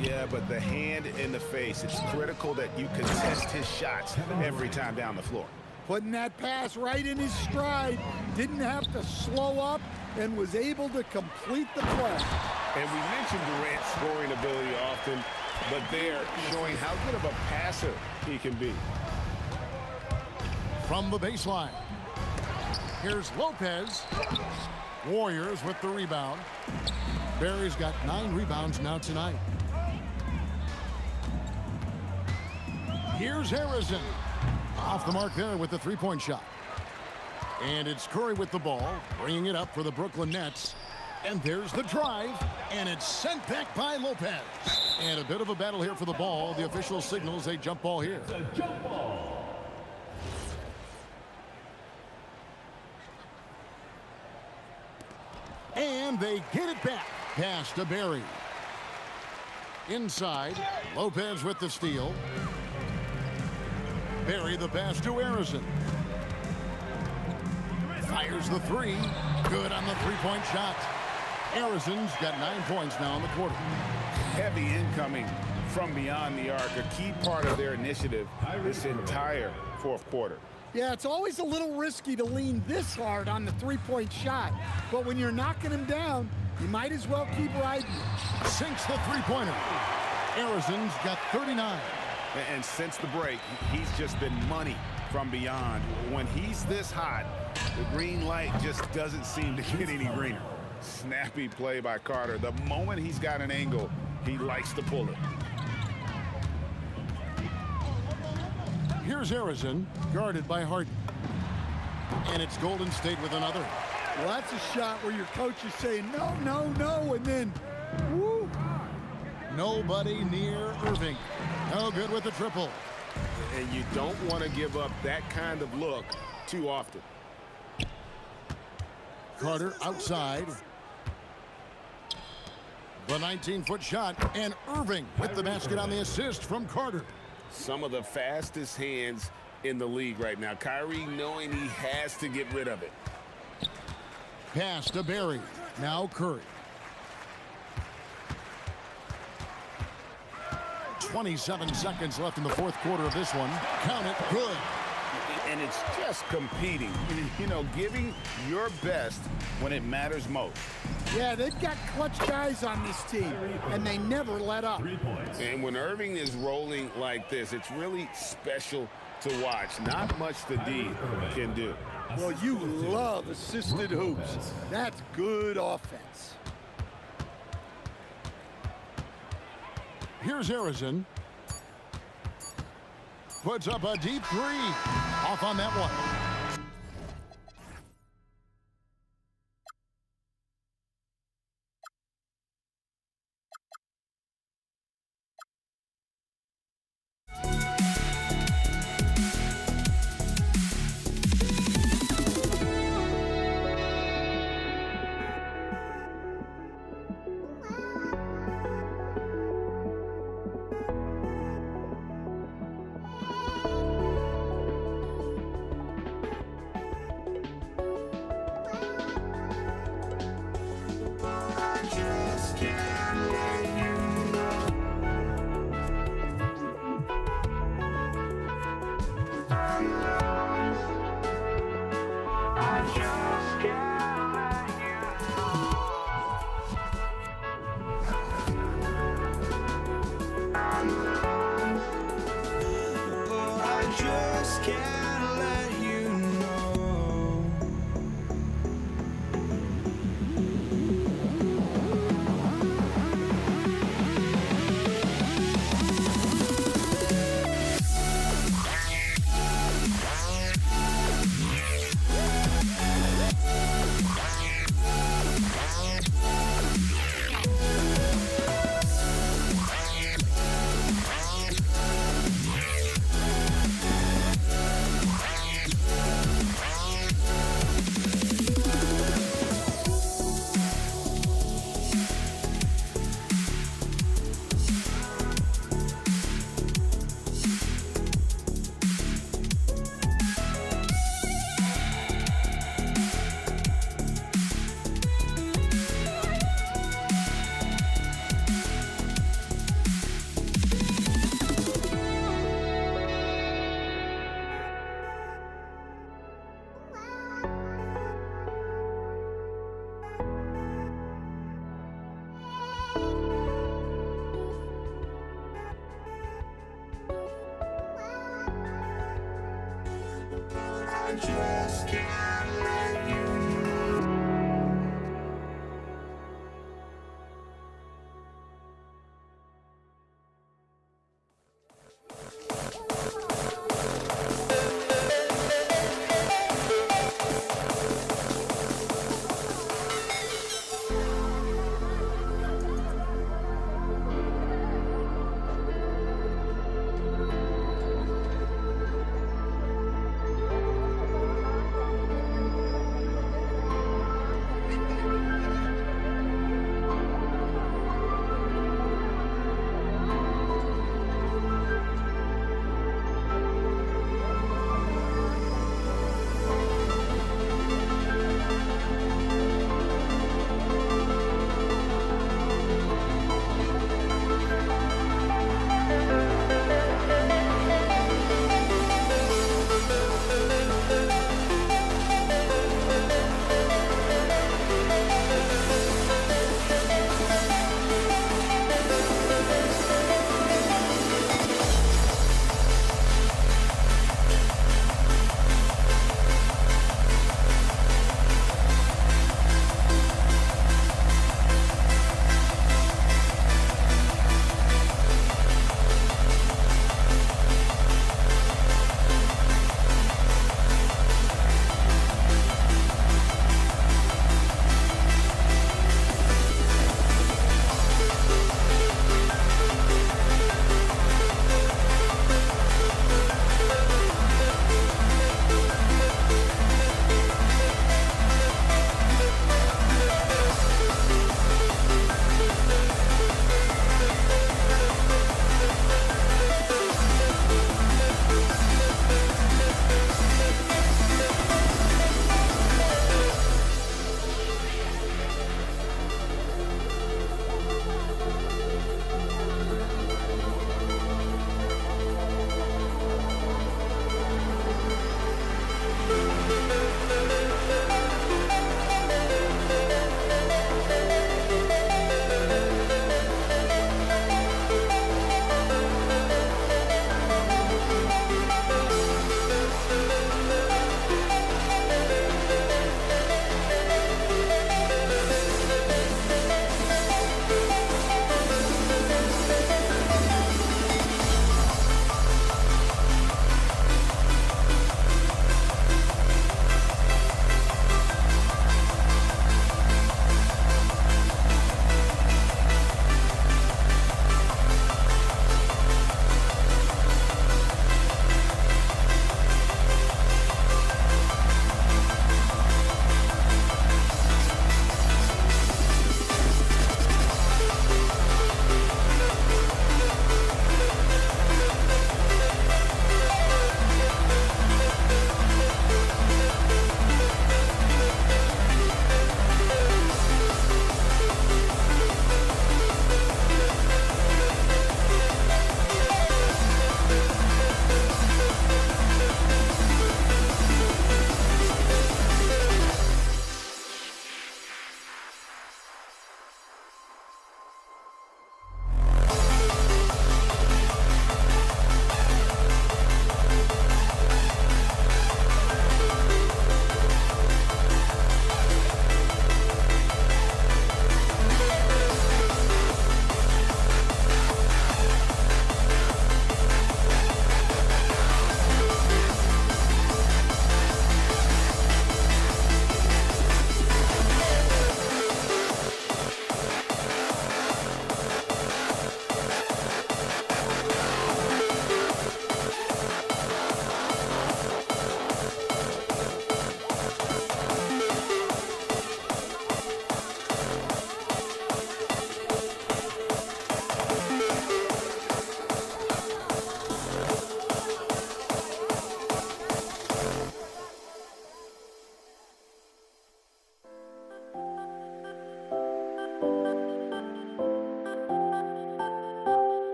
Yeah, but the hand in the face, it's critical that you contest his shots every time down the floor. Putting that pass right in his stride, didn't have to slow up, and was able to complete the play. And we mentioned Durant's scoring ability often, but they're showing how good of a passer he can be. From the baseline, here's Lopez. Warriors with the rebound. Barry's got 9 rebounds now tonight. Here's Harrison. Off the mark there with the 3-point shot. And it's Curry with the ball, bringing it up for the Brooklyn Nets. And there's the drive, and it's sent back by Lopez. And a bit of a battle here for the ball. The official signals a jump ball here. And they get it back. Pass to Barry. Inside, Lopez with the steal. Barry the pass to Harrison. Fires the 3. Good on the 3-point shot. Harrison's got 9 points now in the quarter. heavy incoming from beyond the arc, a key part of their initiative this entire fourth quarter. Yeah, it's always a little risky to lean this hard on the three-point shot, but when you're knocking him down, you might as well keep riding it. Sinks the three-pointer. Arizon's got 39. And since the break, he's just been money from beyond. When he's this hot, the green light just doesn't seem to get any greener. Snappy play by Carter. The moment he's got an angle, he likes to pull it. Here's Arizon, guarded by Harden. And it's Golden State with another. Well, that's a shot where your coach is saying, no, no, no, and then, woo. Nobody near Irving. No good with the triple. And you don't want to give up that kind of look too often. Carter outside. The 19-foot shot, and Irving with the basket on the assist from Carter. Some of the fastest hands in the league right now. Kyrie knowing he has to get rid of it. Pass to Barry. Now Curry. 27 seconds left in the fourth quarter of this one. Count it. Good. And it's just competing. You know, giving your best when it matters most. Yeah, they've got clutch guys on this team, and they never let up. And when Irving is rolling like this, it's really special to watch. Not much the D can do. Well, you love assisted hoops. That's good offense. Here's Arizon. Puts up a deep three. Off on that one.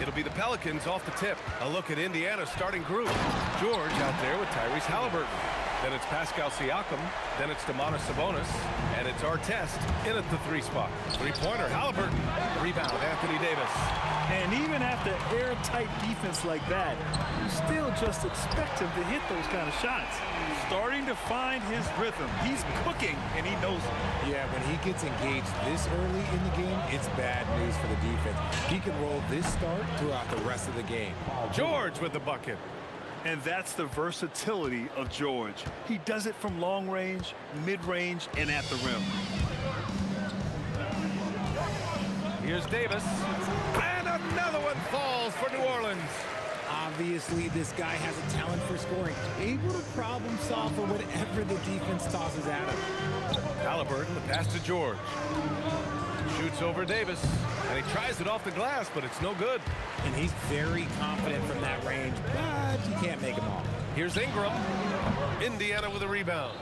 It'll be the Pelicans off the tip. A look at Indiana's starting group. George out there with Tyrese Halliburton. Then it's Pascal Siakam. Then it's Domantas Sabonis. And it's Artest in at the 3 spot. Three-pointer, Halliburton. Rebound, Anthony Davis. And even after airtight defense like that, you still just expect him to hit those kind of shots. Starting to find his rhythm. He's cooking, and he knows it. Yeah, when he gets engaged this early in the game, it's bad news for the defense. He can roll this start throughout the rest of the game. George with the bucket. And that's the versatility of George. He does it from long range, mid-range, and at the rim. Here's Davis. And another one falls for New Orleans. Obviously, this guy has a talent for scoring, able to problem solve for whatever the defense tosses at him. Halliburton, the pass to George. Shoots over Davis, and he tries it off the glass, but it's no good. And he's very confident from that range, but you can't make him all. Here's Ingram. Indiana with a rebound.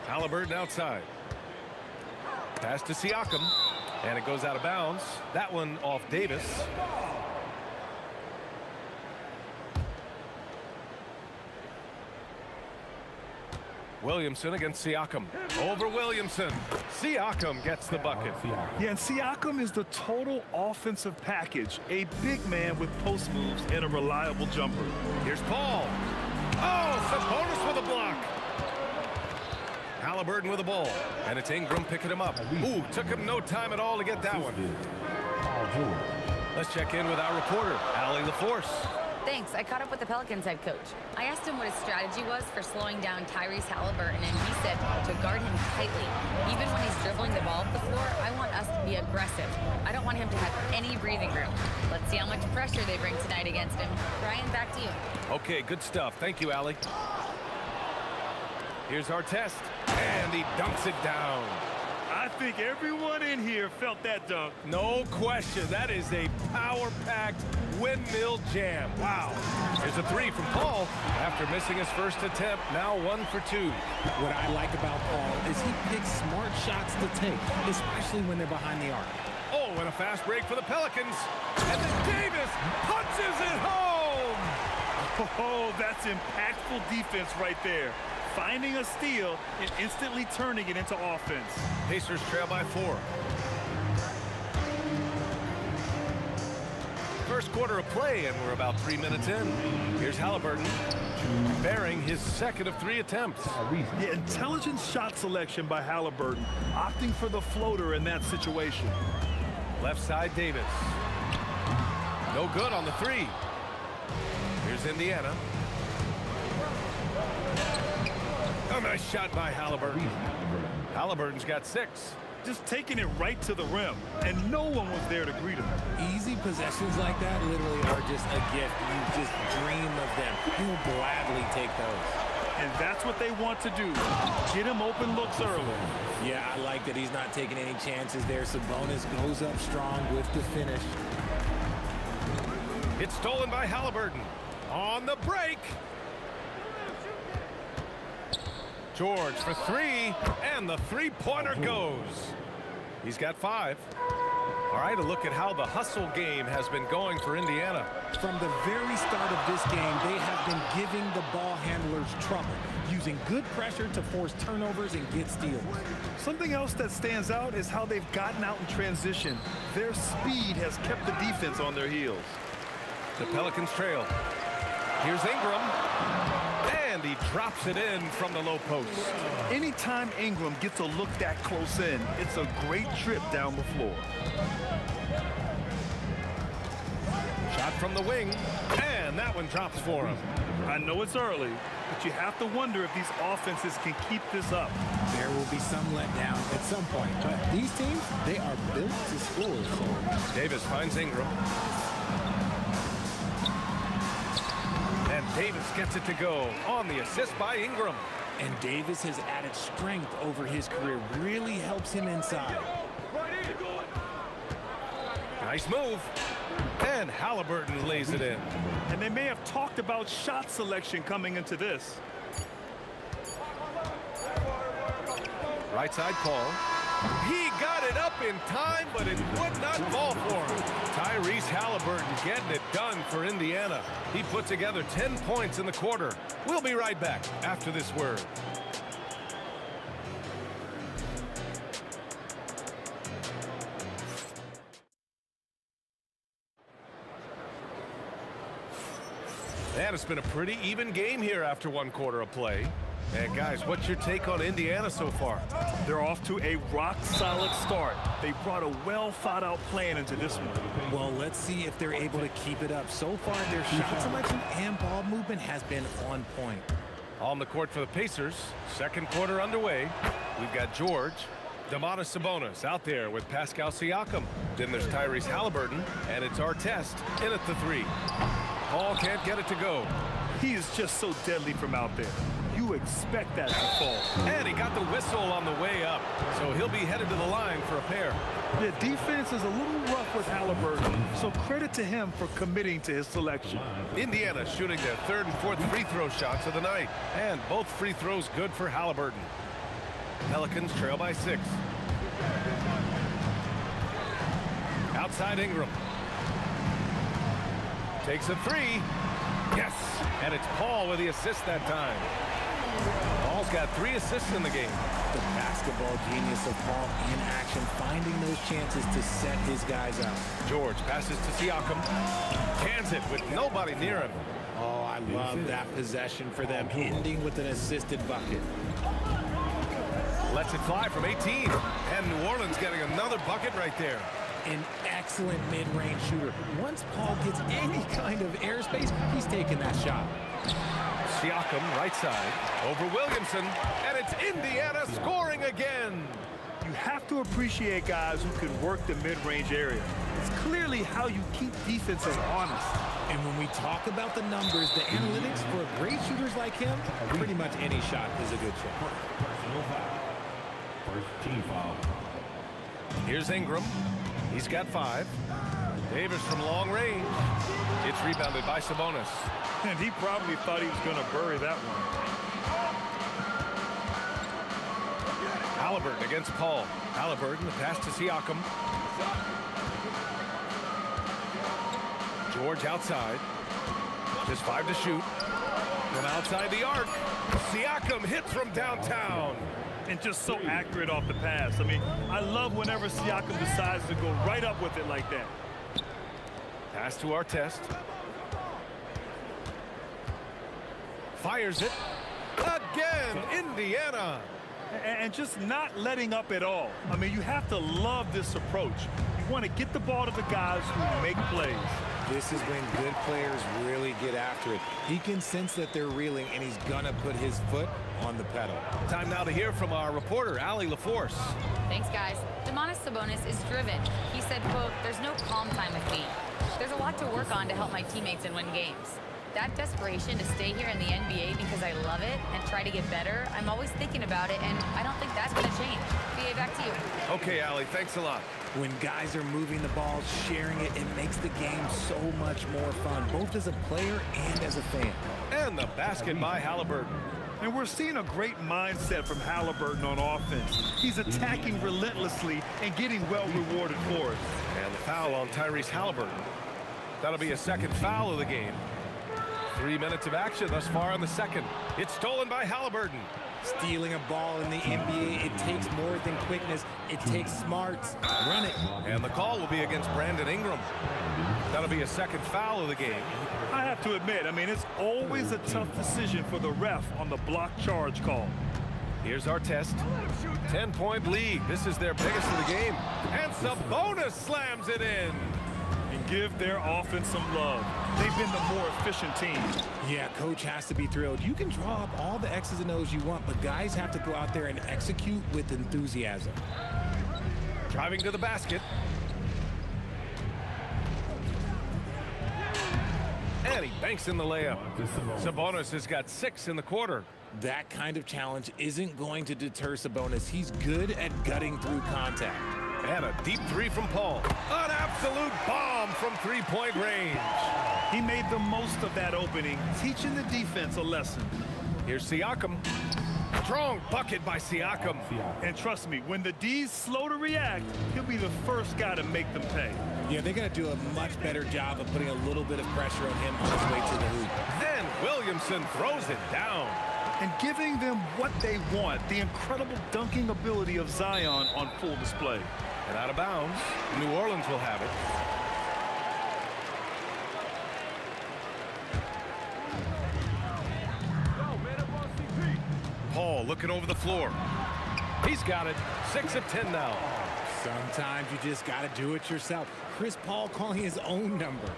Halliburton outside. Pass to Siakam, and it goes out of bounds. That one off Davis. Williamson against Siakam. Over Williamson. Siakam gets the bucket. Yeah, and Siakam is the total offensive package. A big man with post moves and a reliable jumper. Here's Paul. Oh, Sabonis with a block. Halliburton with the ball. And it's Ingram picking him up. Ooh, took him no time at all to get that one. Let's check in with our reporter, Allie LaForce. Thanks. I caught up with the Pelicans head coach. I asked him what his strategy was for slowing down Tyrese Halliburton, and he said to guard him tightly. Even when he's dribbling the ball up the floor, I want us to be aggressive. I don't want him to have any breathing room. Let's see how much pressure they bring tonight against him. Brian, back to you. Okay, good stuff. Thank you, Allie. Here's Artest, and he dunks it down. I think everyone in here felt that dunk. No question. That is a power-packed windmill jam. Wow. Here's a 3 from Paul. After missing his first attempt, now 1 for 2. What I like about Paul is he picks smart shots to take, especially when they're behind the arc. Oh, and a fast break for the Pelicans. And then Davis punches it home. Oh, that's impactful defense right there. Finding a steal and instantly turning it into offense. Pacers trail by 4. First quarter of play, and we're about 3 minutes in. Here's Halliburton, bearing his second of 3 attempts. Yeah, intelligent shot selection by Halliburton, opting for the floater in that situation. Left side, Davis. No good on the 3. Here's Indiana. A nice shot by Halliburton. Halliburton's got 6. Just taking it right to the rim, and no one was there to greet him. Easy possessions like that literally are just a gift. You just dream of them. He'll gladly take those. And that's what they want to do. Get him open looks early. Yeah, I like that he's not taking any chances there. Sabonis goes up strong with the finish. It's stolen by Halliburton. On the break. George for 3, and the three-pointer goes. He's got 5. All right, a look at how the hustle game has been going for Indiana. From the very start of this game, they have been giving the ball handlers trouble, using good pressure to force turnovers and get steals. Something else that stands out is how they've gotten out in transition. Their speed has kept the defense on their heels. The Pelicans trail. Here's Ingram. And he drops it in from the low post. Anytime Ingram gets a look that close in, it's a great trip down the floor. Shot from the wing, and that one drops for him. I know it's early, but you have to wonder if these offenses can keep this up. There will be some letdown at some point, but these teams, they are built to score. So. Davis finds Ingram. And Davis gets it to go on the assist by Ingram. And Davis has added strength over his career. Really helps him inside. Nice move. And Halliburton lays it in. And they may have talked about shot selection coming into this. Right side, Paul. He got it up in time, but it would not fall for him. Tyrese Halliburton getting it done for Indiana. He put together 10 points in the quarter. We'll be right back after this word. And it's been a pretty even game here after one quarter of play. And guys, what's your take on Indiana so far? They're off to a rock-solid start. They brought a well-thought-out plan into this one. Well, let's see if they're able to keep it up. So far, their shot selection and ball movement has been on point. On the court for the Pacers, second quarter underway. We've got George, Domantas Sabonis out there with Pascal Siakam. Then there's Tyrese Halliburton, and it's Artest in at the three. Paul can't get it to go. He is just so deadly from out there. You expect that to fall. And he got the whistle on the way up, so he'll be headed to the line for a pair. The defense is a little rough with Halliburton, so credit to him for committing to his selection. Indiana shooting their third and fourth free throw shots of the night, and both free throws good for Halliburton. Pelicans trail by 6. Outside Ingram. Takes a three. Yes! And it's Paul with the assist that time. Paul's got 3 assists in the game. The basketball genius of Paul in action, finding those chances to set his guys up. George passes to Siakam. Cans it with nobody near him. Oh, I love that possession for them, ending with an assisted bucket. Lets it fly from 18. And New Orleans getting another bucket right there. An excellent mid-range shooter. Once Paul gets any kind of airspace, he's taking that shot. Siakam, right side, over Williamson, and it's Indiana scoring again. You have to appreciate guys who can work the mid-range area. It's clearly how you keep defenses honest. And when we talk about the numbers, the analytics for great shooters like him, pretty much any shot is a good shot. Personal foul. First team foul. Here's Ingram. He's got 5. Davis from long range. It's rebounded by Sabonis. And he probably thought he was going to bury that one. Halliburton against Paul. Halliburton, the pass to Siakam. George outside. Just 5 to shoot. From outside the arc. Siakam hits from downtown. And just so accurate off the pass. I mean, I love whenever Siakam decides to go right up with it like that. Pass to Artest. Fires it. Again, Indiana. And just not letting up at all. I mean, you have to love this approach. You want to get the ball to the guys who make plays. This is when good players really get after it. He can sense that they're reeling, and he's going to put his foot on the pedal. Time now to hear from our reporter, Allie LaForce. Thanks, guys. Domantas Sabonis is driven. He said, quote, "There's no calm time with me. There's a lot to work on to help my teammates and win games. That desperation to stay here in the NBA because I love it and try to get better, I'm always thinking about it, and I don't think that's going to change." BA, back to you. Okay, Allie, thanks a lot. When guys are moving the ball, sharing it, it makes the game so much more fun, both as a player and as a fan. And the basket by Halliburton. And we're seeing a great mindset from Halliburton on offense. He's attacking relentlessly and getting well rewarded for it. And the foul on Tyrese Halliburton. That'll be a second foul of the game. 3 minutes of action thus far in the second. It's stolen by Halliburton. Stealing a ball in the NBA, it takes more than quickness. It takes smarts. Run it. And the call will be against Brandon Ingram. That'll be a second foul of the game. I have to admit, I mean, it's always a tough decision for the ref on the block charge call. Here's Artest. 10-point lead. This is their biggest of the game. And Sabonis slams it in. And give their offense some love. They've been the more efficient team. Yeah, coach has to be thrilled. You can draw up all the X's and O's you want, but guys have to go out there and execute with enthusiasm. Driving to the basket. And he banks in the layup. Sabonis has got 6 in the quarter. That kind of challenge isn't going to deter Sabonis. He's good at gutting through contact. And a deep 3 from Paul. An absolute bomb from 3-point range. He made the most of that opening, teaching the defense a lesson. Here's Siakam. Strong bucket by Siakam. And trust me, when the D's slow to react, he'll be the first guy to make them pay. Yeah, they're going to do a much better job of putting a little bit of pressure on him on his way to the hoop. Then Williamson throws it down. And giving them what they want, the incredible dunking ability of Zion on full display. And out of bounds, New Orleans will have it. Paul looking over the floor. He's got it. 6 of 10 now. Sometimes you just got to do it yourself. Chris Paul calling his own number.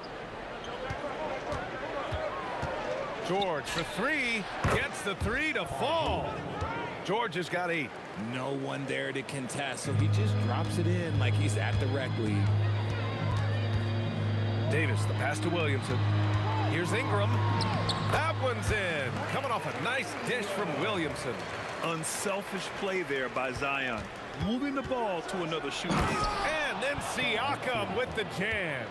George for 3. Gets the 3 to fall. George has got 8. No one there to contest, so he just drops it in like he's at the rec league. Davis, the pass to Williamson. Here's Ingram. That one's in. Coming off a nice dish from Williamson. Unselfish play there by Zion. Moving the ball to another shooter. And then Siakam with the jam.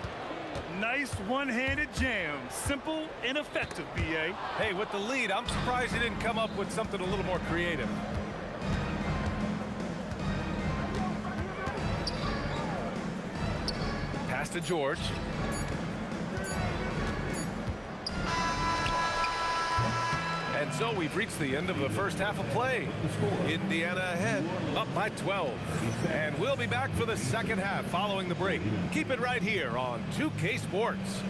Nice one-handed jam. Simple and effective, B.A. Hey, with the lead, I'm surprised he didn't come up with something a little more creative. Pass to George. And so we've reached the end of the first half of play. Indiana ahead, up by 12. And we'll be back for the second half following the break. Keep it right here on 2K Sports.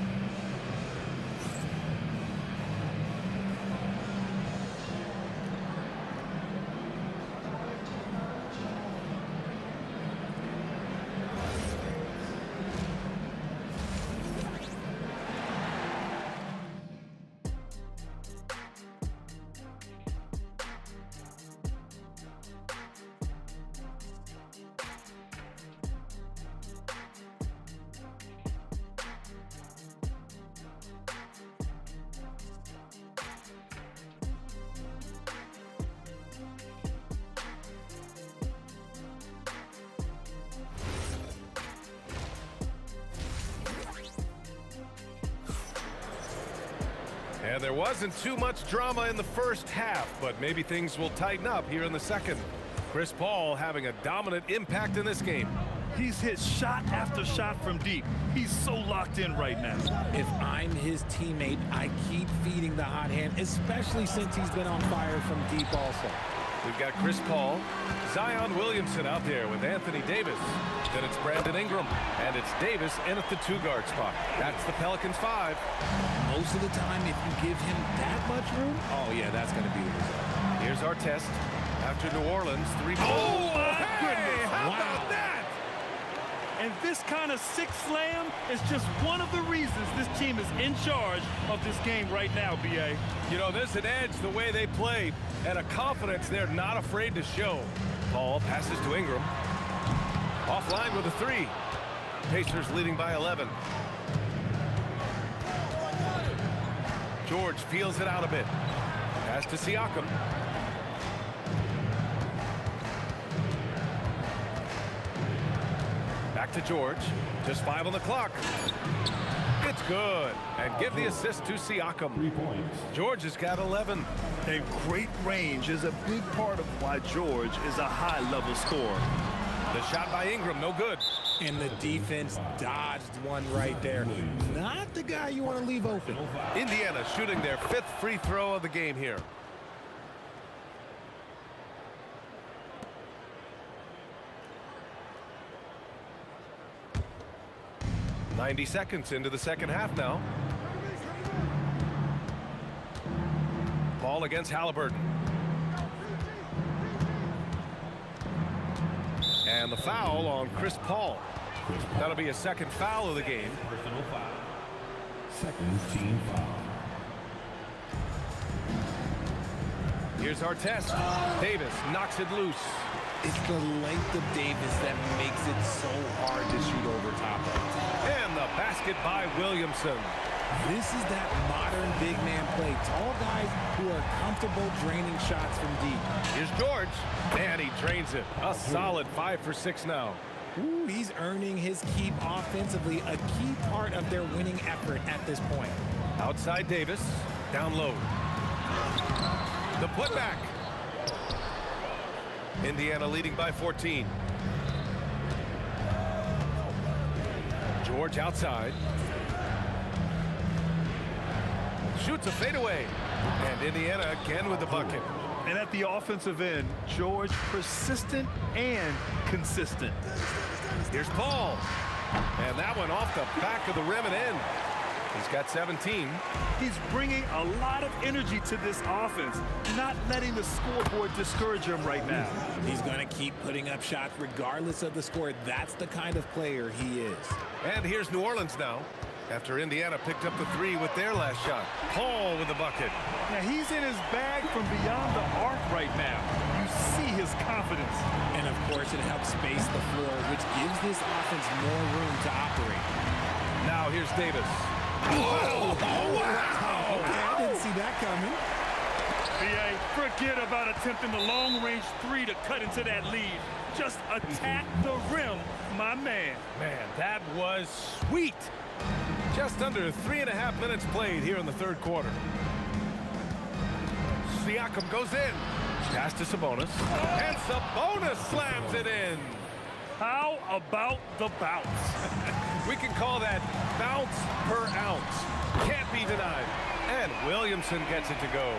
And there wasn't too much drama in the first half, but maybe things will tighten up here in the second. Chris Paul having a dominant impact in this game. He's hit shot after shot from deep. He's so locked in right now. If I'm his teammate, I keep feeding the hot hand, especially since he's been on fire from deep also. We've got Chris Paul, Zion Williamson out there with Anthony Davis. Then it's Brandon Ingram, and it's Davis in at the 2-guard spot. That's the Pelicans 5. Most of the time, if you give him that much room, oh yeah, that's going to be the result. Here's our test. After New Orleans, 3 points. Oh, my goodness. How about that? And this kind of six slam is just one of the reasons this team is in charge of this game right now, B.A. You know, there's an edge the way they play and a confidence they're not afraid to show. Paul passes to Ingram. Offline with a 3. Pacers leading by 11. George feels it out a bit. Pass to Siakam. Back to George. Just 5 on the clock. It's good. And give the assist to Siakam. 3 points. George has got 11. And great range is a big part of why George is a high-level scorer. The shot by Ingram, no good. And the defense dodged one right there. Not the guy you want to leave open. Indiana shooting their 5th free throw of the game here. "90 seconds into the second half now. Ball against Halliburton. And the foul on Chris Paul. That'll be a second foul of the game. Personal foul. Second team foul. Here's our test. Davis knocks it loose. It's the length of Davis that makes it so hard to shoot over top of. And the basket by Williamson. This is that modern big man play. Tall guys who are comfortable draining shots from deep. Here's George. And he drains it. A solid 5 for 6 now. Ooh, he's earning his keep offensively, a key part of their winning effort at this point. Outside Davis. Down low. The putback. Indiana leading by 14. George outside. Shoots a fadeaway. And Indiana again with the bucket. And at the offensive end, George persistent and consistent. Here's Paul. And that one off the back of the rim and in. He's got 17. He's bringing a lot of energy to this offense, not letting the scoreboard discourage him right now. He's going to keep putting up shots regardless of the score. That's the kind of player he is. And here's New Orleans now, after Indiana picked up the 3 with their last shot. Paul with the bucket. Now he's in his bag from beyond the arc right now. You see his confidence. And of course it helps space the floor, which gives this offense more room to operate. Now here's Davis. Whoa! Oh, wow! Okay, I didn't see that coming. B.A., forget about attempting the long-range 3 to cut into that lead. Just attack the rim, my man. Man, that was sweet. Just under 3.5 minutes played here in the third quarter. Siakam goes in. Pass to Sabonis. And Sabonis slams it in. How about the bounce? We can call that bounce per ounce. Can't be denied. And Williamson gets it to go.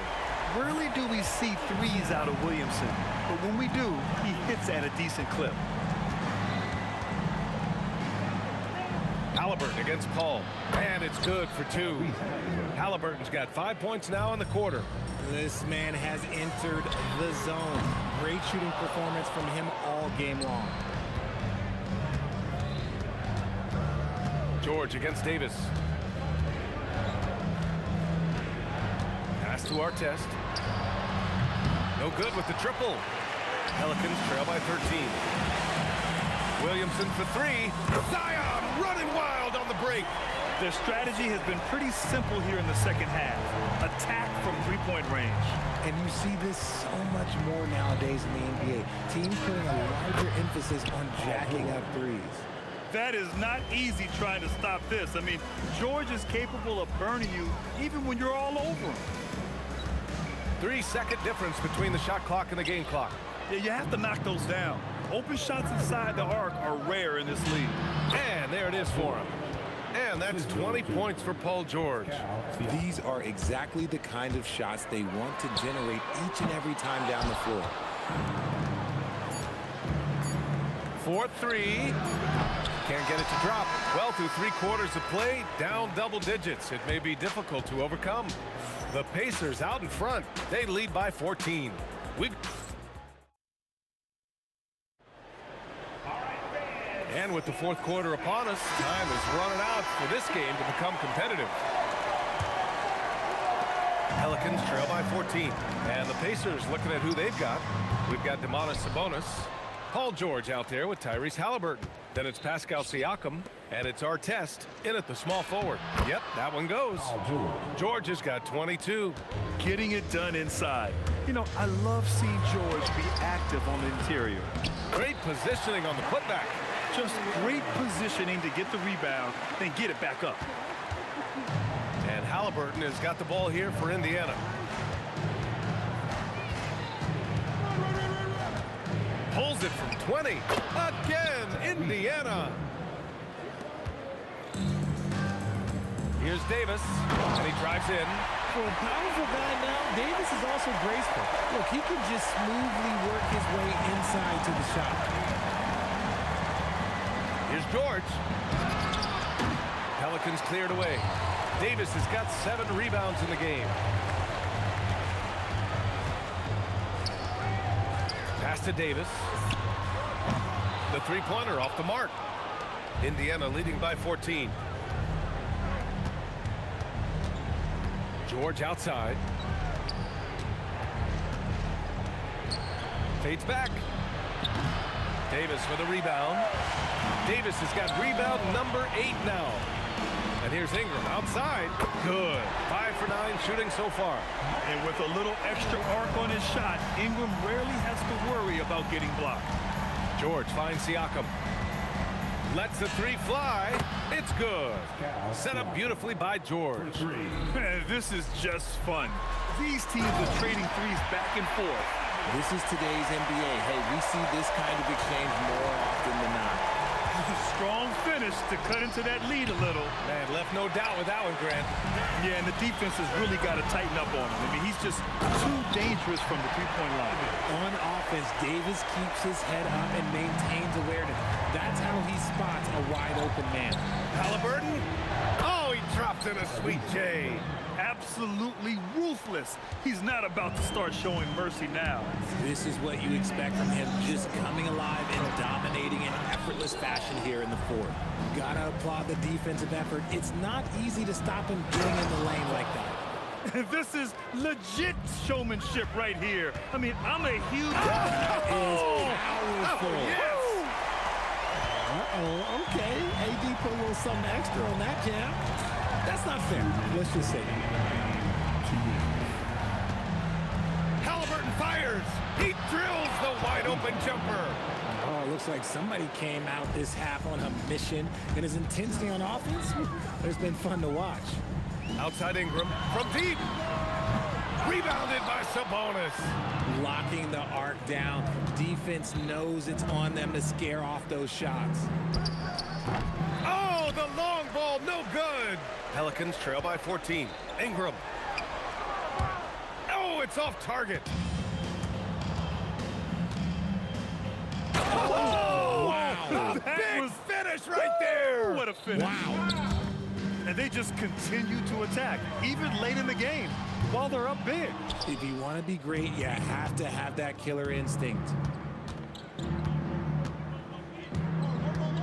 Rarely do we see threes out of Williamson, but when we do, he hits at a decent clip. Halliburton against Paul. And it's good for 2. Halliburton's got 5 points now in the quarter. This man has entered the zone. Great shooting performance from him all game long. George against Davis. Pass to Artest. No good with the triple. Pelicans trail by 13. Williamson for 3. Zion running wild on the break. Their strategy has been pretty simple here in the second half. Attack from three-point range. And you see this so much more nowadays in the NBA. Teams putting a larger emphasis on jacking up threes. That is not easy trying to stop this. I mean, George is capable of burning you even when you're all over him. 3-second difference between the shot clock and the game clock. Yeah, you have to knock those down. Open shots inside the arc are rare in this league. And there it is for him. And that's 20 points for Paul George. These are exactly the kind of shots they want to generate each and every time down the floor. 4-3. Can't get it to drop. Well, through 3 quarters of play, down double digits. It may be difficult to overcome. The Pacers out in front. They lead by 14. And with the fourth quarter upon us, time is running out for this game to become competitive. Pelicans trail by 14. And the Pacers looking at who they've got. We've got Domantas Sabonis. Paul George out there with Tyrese Halliburton. Then it's Pascal Siakam, and it's Artest in at the small forward. Yep, that one goes. George has got 22. Getting it done inside. You know, I love seeing George be active on the interior. Great positioning on the putback. Just great positioning to get the rebound, then get it back up. And Halliburton has got the ball here for Indiana. Pulls it from 20. Again, Indiana. Here's Davis, and he drives in. For a powerful guy now, Davis is also graceful. Look, he can just smoothly work his way inside to the shot. Here's George. Pelicans cleared away. Davis has got 7 rebounds in the game. Pass to Davis. The three-pointer off the mark. Indiana leading by 14. George outside. Fades back. Davis with a rebound. Davis has got rebound number 8 now. And here's Ingram outside. Good. 5 for 9 shooting so far. And with a little extra arc on his shot, Ingram rarely has to worry about getting blocked. George finds Siakam. Lets the 3 fly. It's good. Set up beautifully by George. Man, this is just fun. These teams are trading threes back and forth. This is today's NBA. Hey, we see this kind of exchange more often than not. Strong finish to cut into that lead a little. Man, left no doubt with that one, Grant. Yeah, and the defense has really got to tighten up on him. I mean, he's just too dangerous from the three-point line. On offense, Davis keeps his head up and maintains awareness. That's how he spots a wide-open man. Halliburton. Oh, he dropped in a sweet J. Absolutely ruthless. He's not about to start showing mercy now. This is what you expect from him, just coming alive and dominating in effortless fashion here in the fourth. Gotta applaud the defensive effort. It's not easy to stop him getting in the lane like that. This is legit showmanship right here. I mean, I'm a huge... That is powerful. Oh, yes. Uh-oh, okay. AD put a little something extra on that jam. That's not fair. Let's just say that. Halliburton fires. He drills the wide-open jumper. Oh, it looks like somebody came out this half on a mission, and his intensity on offense has been fun to watch. Outside Ingram from deep. Rebounded by Sabonis. Locking the arc down. Defense knows it's on them to scare off those shots. Oh, the long ball, no good. Pelicans trail by 14. Ingram. Oh, it's off target. Oh, wow. Big finish right there. What a finish. Wow. And they just continue to attack, even late in the game, while they're up big. If you want to be great, you have to have that killer instinct.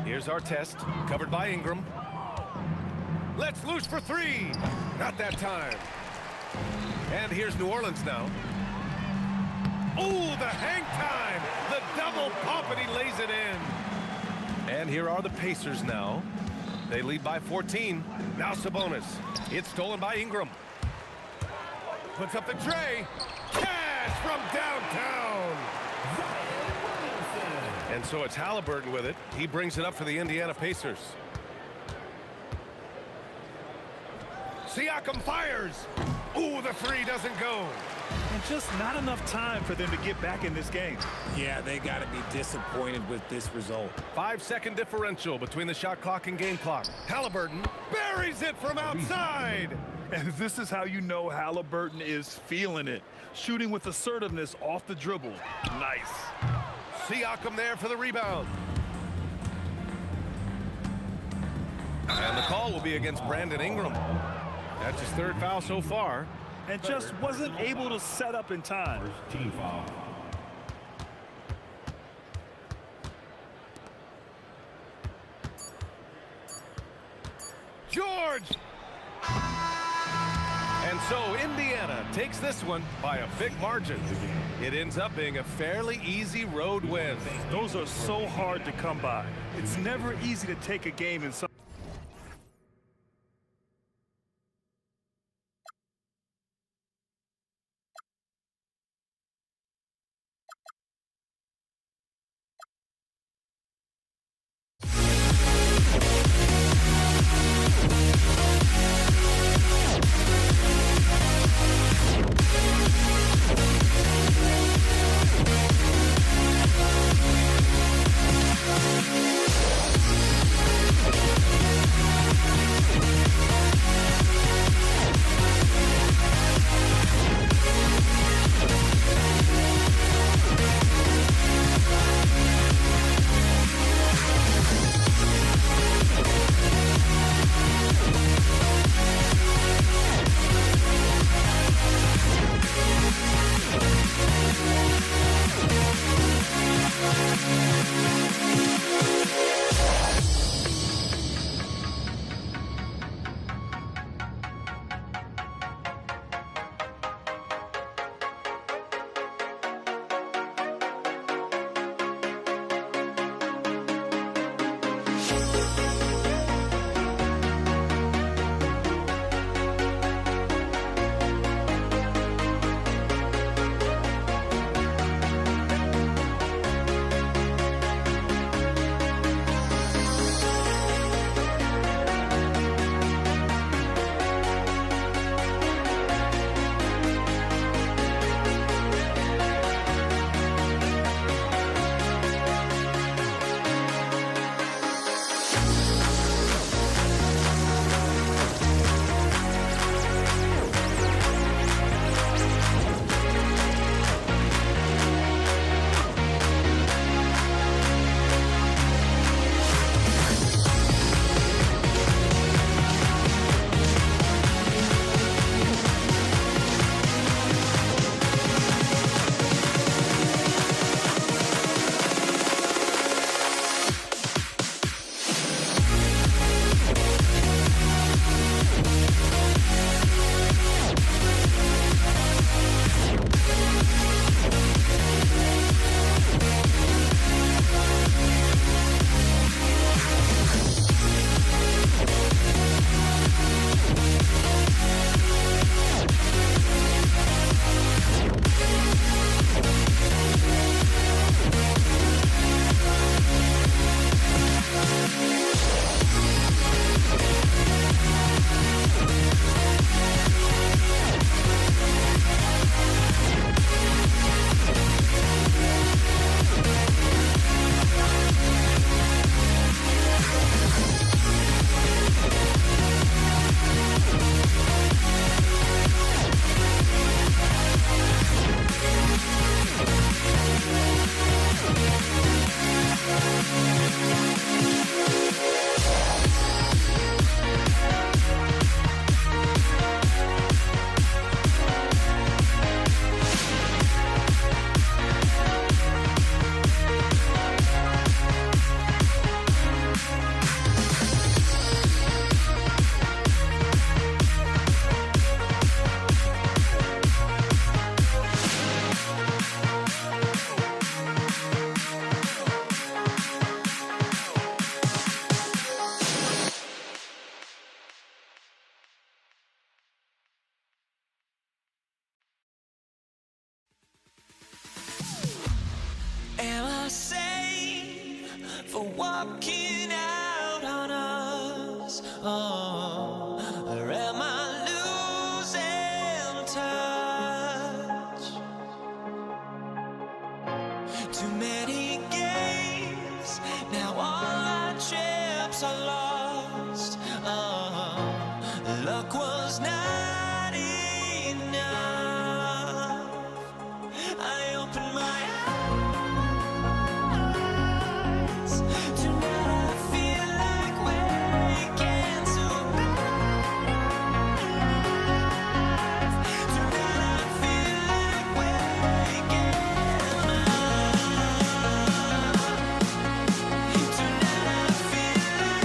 Here's our test, covered by Ingram. Let's loose for three. Not that time. And here's New Orleans now. Oh, the hang time. The double pump, and he lays it in. And here are the Pacers now. They lead by 14. Now Sabonis. It's stolen by Ingram. Puts up the tray. Cash from downtown. And so it's Halliburton with it. He brings it up for the Indiana Pacers. Siakam fires. Ooh, the three doesn't go. And just not enough time for them to get back in this game. Yeah, they got to be disappointed with this result. 5-second differential between the shot clock and game clock. Halliburton buries it from outside. And this is how you know Halliburton is feeling it. Shooting with assertiveness off the dribble. Nice. Siakam there for the rebound. And the call will be against Brandon Ingram. That's his third foul so far. And just wasn't able to set up in time. Team foul. George! And so Indiana takes this one by a big margin. It ends up being a fairly easy road win. Those are so hard to come by. It's never easy to take a game in some... guess I lost. Luck was not enough. I opened my eyes. Tonight I feel like waking to life. Tonight I feel like waking up. Tonight I feel like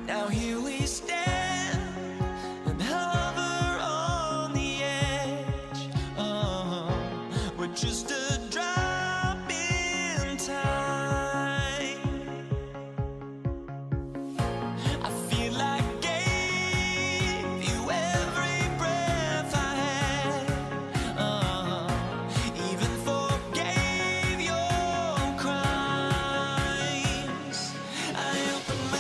now here we stand and hover on the edge. We're just a drop in time. I feel like I gave you every breath I had. Even forgave your crimes. I opened my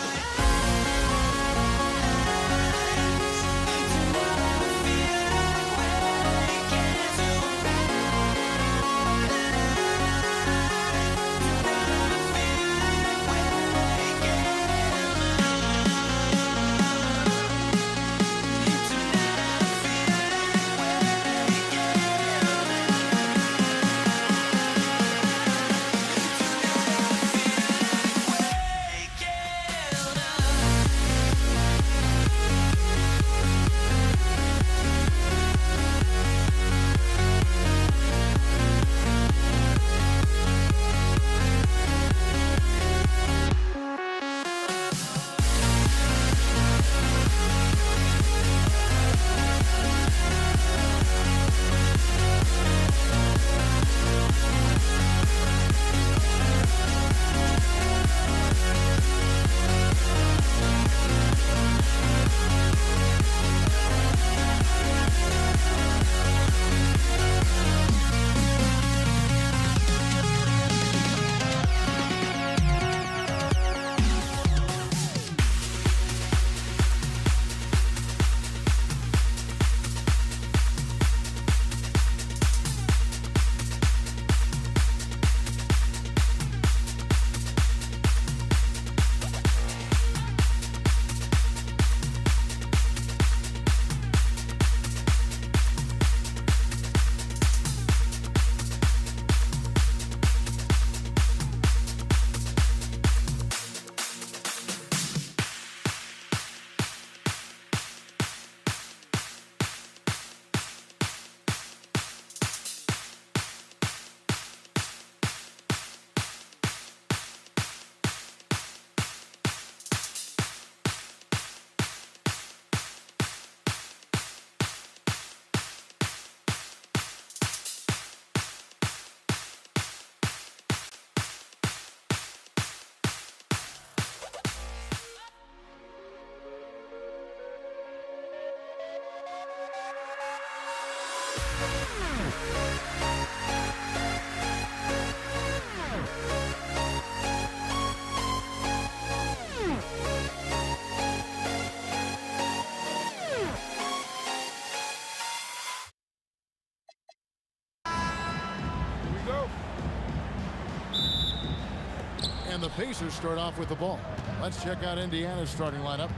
And the Pacers start off with the ball. Let's check out Indiana's starting lineup.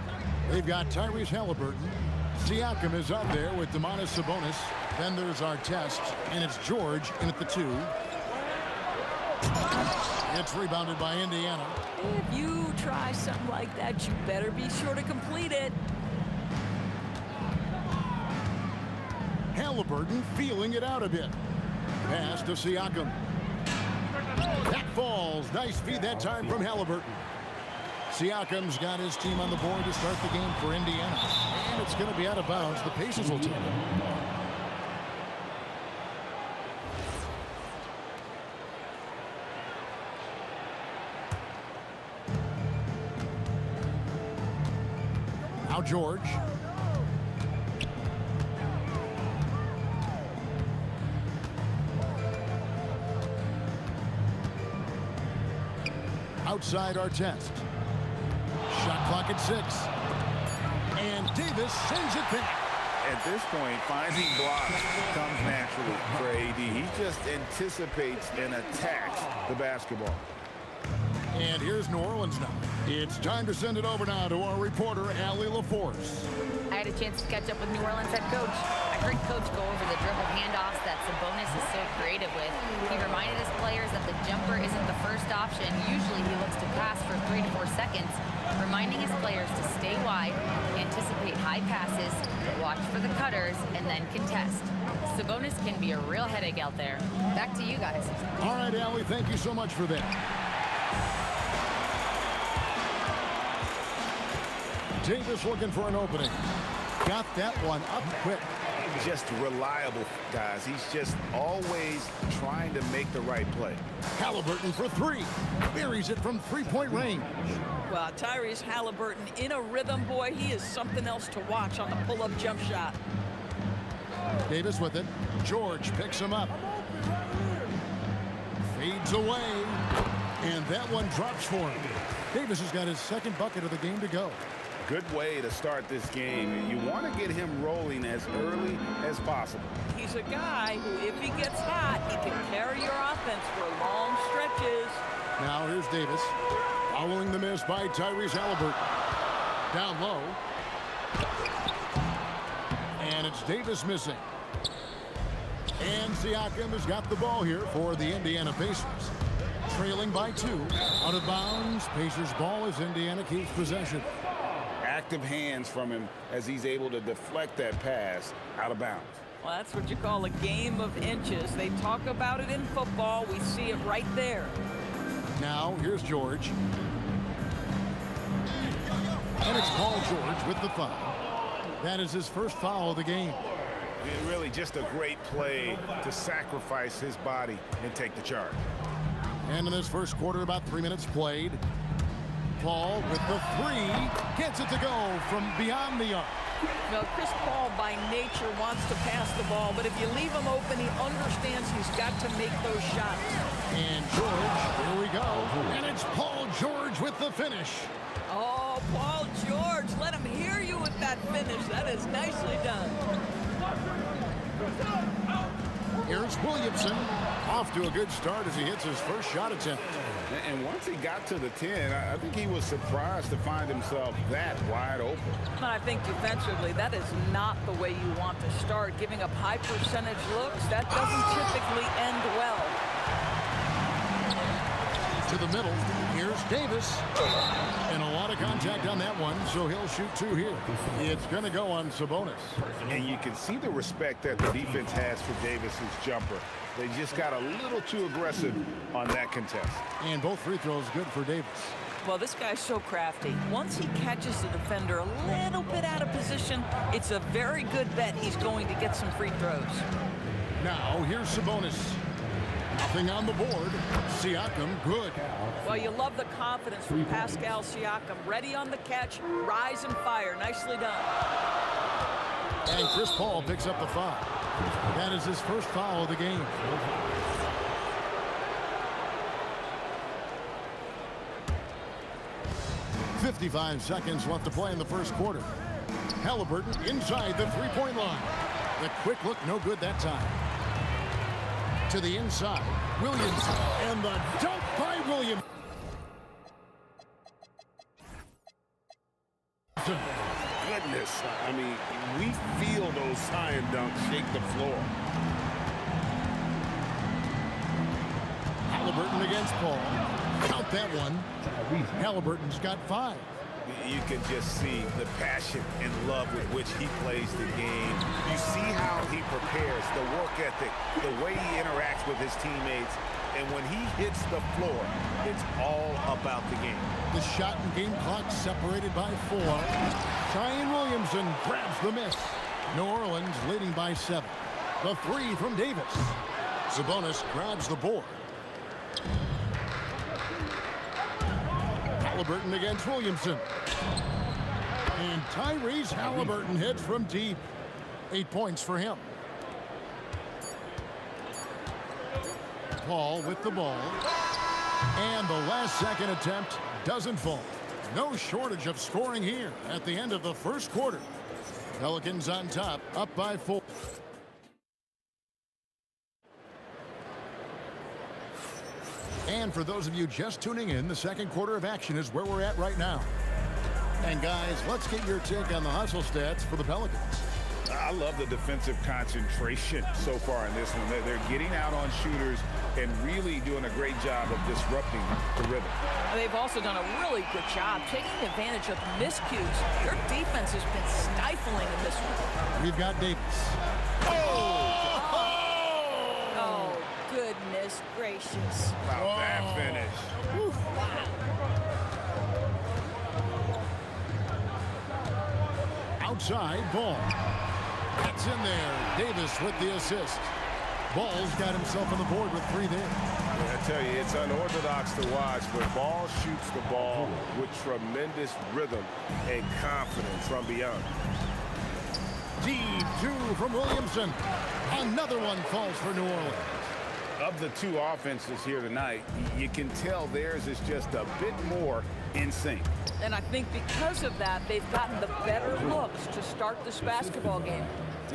They've got Tyrese Halliburton. Siakam is out there with Domantas Sabonis. Then there's Artest, and it's George in at the 2. It's rebounded by Indiana. If you try something like that, you better be sure to complete it. Halliburton feeling it out a bit. Pass to Siakam. That falls. Nice feed that time from Halliburton. Siakam's got his team on the board to start the game for Indiana. And it's going to be out of bounds. The Pacers will take it. Now George. Outside our test. Shot clock at 6. And Davis sends it back. At this point, finding blocks comes naturally for AD. He just anticipates and attacks the basketball. And here's New Orleans now. It's time to send it over now to our reporter, Allie LaForce. I had a chance to catch up with New Orleans head coach. I heard Coach go over the dribble handoffs that Sabonis is so creative with. He reminded his players that the jumper isn't the first option. Usually he looks to pass for 3 to 4 seconds, reminding his players to stay wide, anticipate high passes, watch for the cutters, and then contest. Sabonis can be a real headache out there. Back to you guys. All right, Allie, thank you so much for that. Davis looking for an opening. Got that one up quick. Just reliable, guys. He's just always trying to make the right play. Halliburton for 3. Buries it from 3-point range. Well, Tyrese Halliburton in a rhythm, boy. He is something else to watch on the pull-up jump shot. Davis with it. George picks him up. Fades away. And that one drops for him. Davis has got his second bucket of the game to go. Good way to start this game. You want to get him rolling as early as possible. He's a guy who, if he gets hot, he can carry your offense for long stretches. Now here's Davis. Following the miss by Tyrese Halliburton. Down low. And it's Davis missing. And Siakam has got the ball here for the Indiana Pacers. Trailing by 2. Out of bounds. Pacers ball as Indiana keeps possession. Active hands from him as he's able to deflect that pass out of bounds. Well, that's what you call a game of inches. They talk about it in football. We see it right there. Now, here's George. And it's Paul George with the foul. That is his first foul of the game. Really just a great play to sacrifice his body and take the charge. And in this first quarter, about 3 minutes played. Paul with the 3, gets it to go from beyond the arc. Well, Chris Paul by nature wants to pass the ball, but if you leave him open, he understands he's got to make those shots. And George, here we go. And it's Paul George with the finish. Oh, Paul George, let him hear you with that finish. That is nicely done. Here's Williamson. Off to a good start as he hits his first shot attempt. And once he got to the 10, I think he was surprised to find himself that wide open. I think defensively, that is not the way you want to start. Giving up high percentage looks, that doesn't typically end well. To the middle, here's Davis. And a lot of contact on that one, so he'll shoot 2 here. It's going to go on Sabonis. And you can see the respect that the defense has for Davis's jumper. They just got a little too aggressive on that contest. And both free throws good for Davis. Well, this guy's so crafty. Once he catches the defender a little bit out of position, it's a very good bet he's going to get some free throws. Now, here's Sabonis. Nothing on the board. Siakam, good. Well, you love the confidence from Pascal Siakam. Ready on the catch, rise and fire. Nicely done. And Chris Paul picks up the foul. That is his first foul of the game. .55 seconds left to play in the first quarter. Halliburton inside the three-point line. The quick look, no good that time. To the inside, Williamson, and the dunk by Williamson. Goodness, I mean, we feel those science dunks shake the floor. Halliburton against Paul. Count that one. Halliburton's got 5. You can just see the passion and love with which he plays the game. You see how he prepares, the work ethic, the way he interacts with his teammates, And when he hits the floor, it's all about the game. The shot and game clock separated by 4. Zion Williamson grabs the miss. New Orleans leading by 7. The 3 from Davis. Sabonis grabs the board. Halliburton against Williamson. And Tyrese Halliburton hits from deep. 8 points for him. Paul with the ball. And the last second attempt doesn't fall. No shortage of scoring here at the end of the first quarter. Pelicans on top, up by 4. And for those of you just tuning in, the second quarter of action is where we're at right now. And guys, let's get your take on the hustle stats for the Pelicans. I love the defensive concentration so far in this one. They're getting out on shooters and really doing a great job of disrupting the rhythm. They've also done a really good job taking advantage of miscues. Their defense has been stifling in this one. We've got Davis. Oh, goodness gracious. Wow, that finish. Whew. Outside, Ball. That's in there. Davis with the assist. Ball's got himself on the board with 3 there. I tell you, it's unorthodox to watch, but Ball shoots the ball with tremendous rhythm and confidence from beyond. Deep 2 from Williamson. Another one falls for New Orleans. Of the 2 offenses here tonight, you can tell theirs is just a bit more in sync. And I think because of that, they've gotten the better looks to start this basketball game.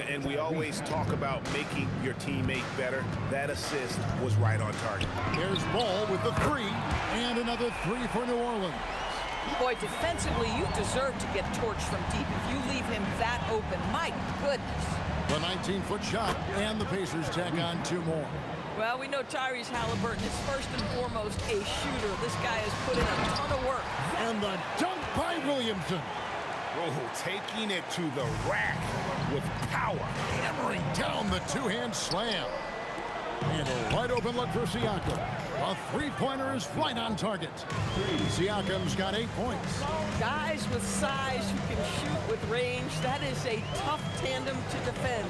And we always talk about making your teammate better. That assist was right on target. There's Ball with the 3, and another 3 for New Orleans. Boy, defensively, you deserve to get torched from deep if you leave him that open. My goodness. The 19-foot shot, and the Pacers tack on 2 more. Well, we know Tyrese Halliburton is first and foremost a shooter. This guy has put in a ton of work. And the dunk by Williamson. Taking it to the rack with power. Hammering down the 2-hand slam. And a wide open look for Siakam. A 3-pointer is right on target. Siakam's got 8 points. Guys with size who can shoot with range, that is a tough tandem to defend.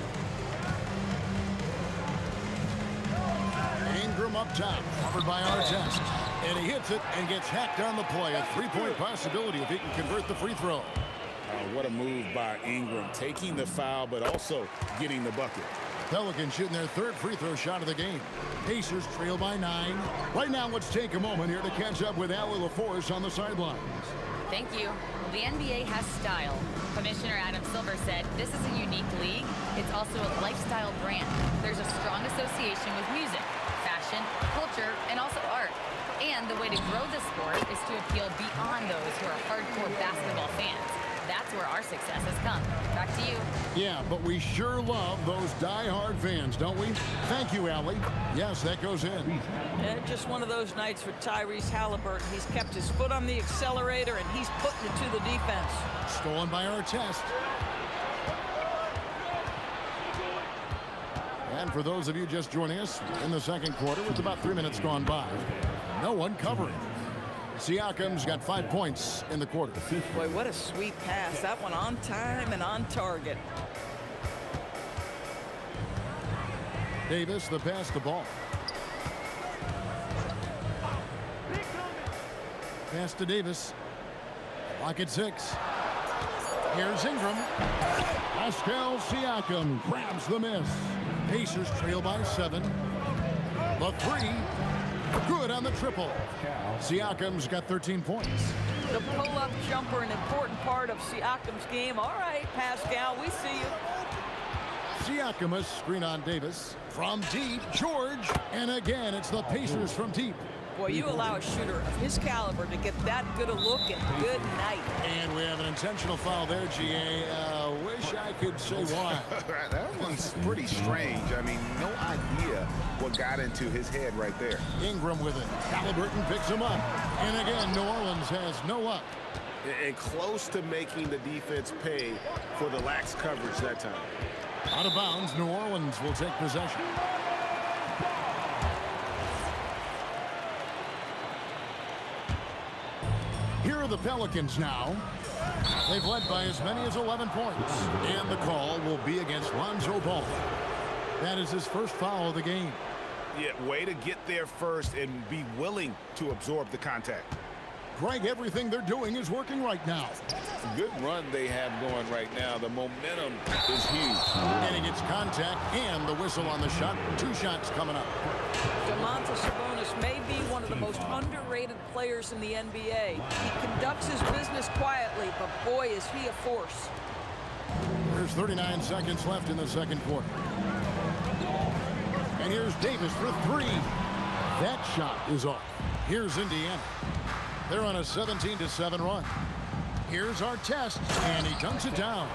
Ingram up top, covered by Artest. And he hits it and gets hacked on the play. A 3-point possibility if he can convert the free throw. What a move by Ingram, taking the foul, but also getting the bucket. Pelicans shooting their 3rd free throw shot of the game. Pacers trail by 9. Right now, let's take a moment here to catch up with Allie LaForce on the sidelines. Thank you. The NBA has style. Commissioner Adam Silver said, this is a unique league. It's also a lifestyle brand. There's a strong association with music, fashion, culture, and also art. And the way to grow the sport is to appeal beyond those who are hardcore basketball fans. That's where our success has come. Back to you. Yeah, but we sure love those die-hard fans, don't we? Thank you, Allie. Yes, that goes in. Yeah, just one of those nights for Tyrese Halliburton. He's kept his foot on the accelerator, and he's putting it to the defense. Stolen by Artest. And for those of you just joining us in the second quarter, with about 3 minutes gone by, no one covering. Siakam's got 5 points in the quarter. Boy, what a sweet pass. That one on time and on target. Davis, the pass, the ball. Pass to Davis. Lock at 6. Here's Ingram. Pascal Siakam grabs the miss. Pacers trail by 7. The 3. Good on the triple. Siakam's got 13 points. The pull-up jumper, an important part of Siakam's game. All right, Pascal, we see you. Siakam, a screen on Davis. From deep, George. And again, it's the Pacers from deep. Boy, you allow a shooter of his caliber to get that good a look, and good night. And we have an intentional foul there, GA. Wish I could say why. That one's pretty strange. I mean, no idea what got into his head right there. Ingram with it. Halliburton picks him up. And again, New Orleans has no up. And close to making the defense pay for the lax coverage that time. Out of bounds, New Orleans will take possession. are the Pelicans now. They've led by as many as 11 points. And the call will be against Lonzo Ball. That is his first foul of the game. Yeah, way to get there first and be willing to absorb the contact. Greg, everything they're doing is working right now. Good run they have going right now. The momentum is huge. And he gets contact and the whistle on the shot. 2 shots coming up. Domantas Sabonis may be one of the most underrated players in the NBA. He conducts his business quietly, but boy, is he a force. There's 39 seconds left in the second quarter. And here's Davis for 3. That shot is off. Here's Indiana. They're on a 17-7 run. Here's Artest, and he dunks it down.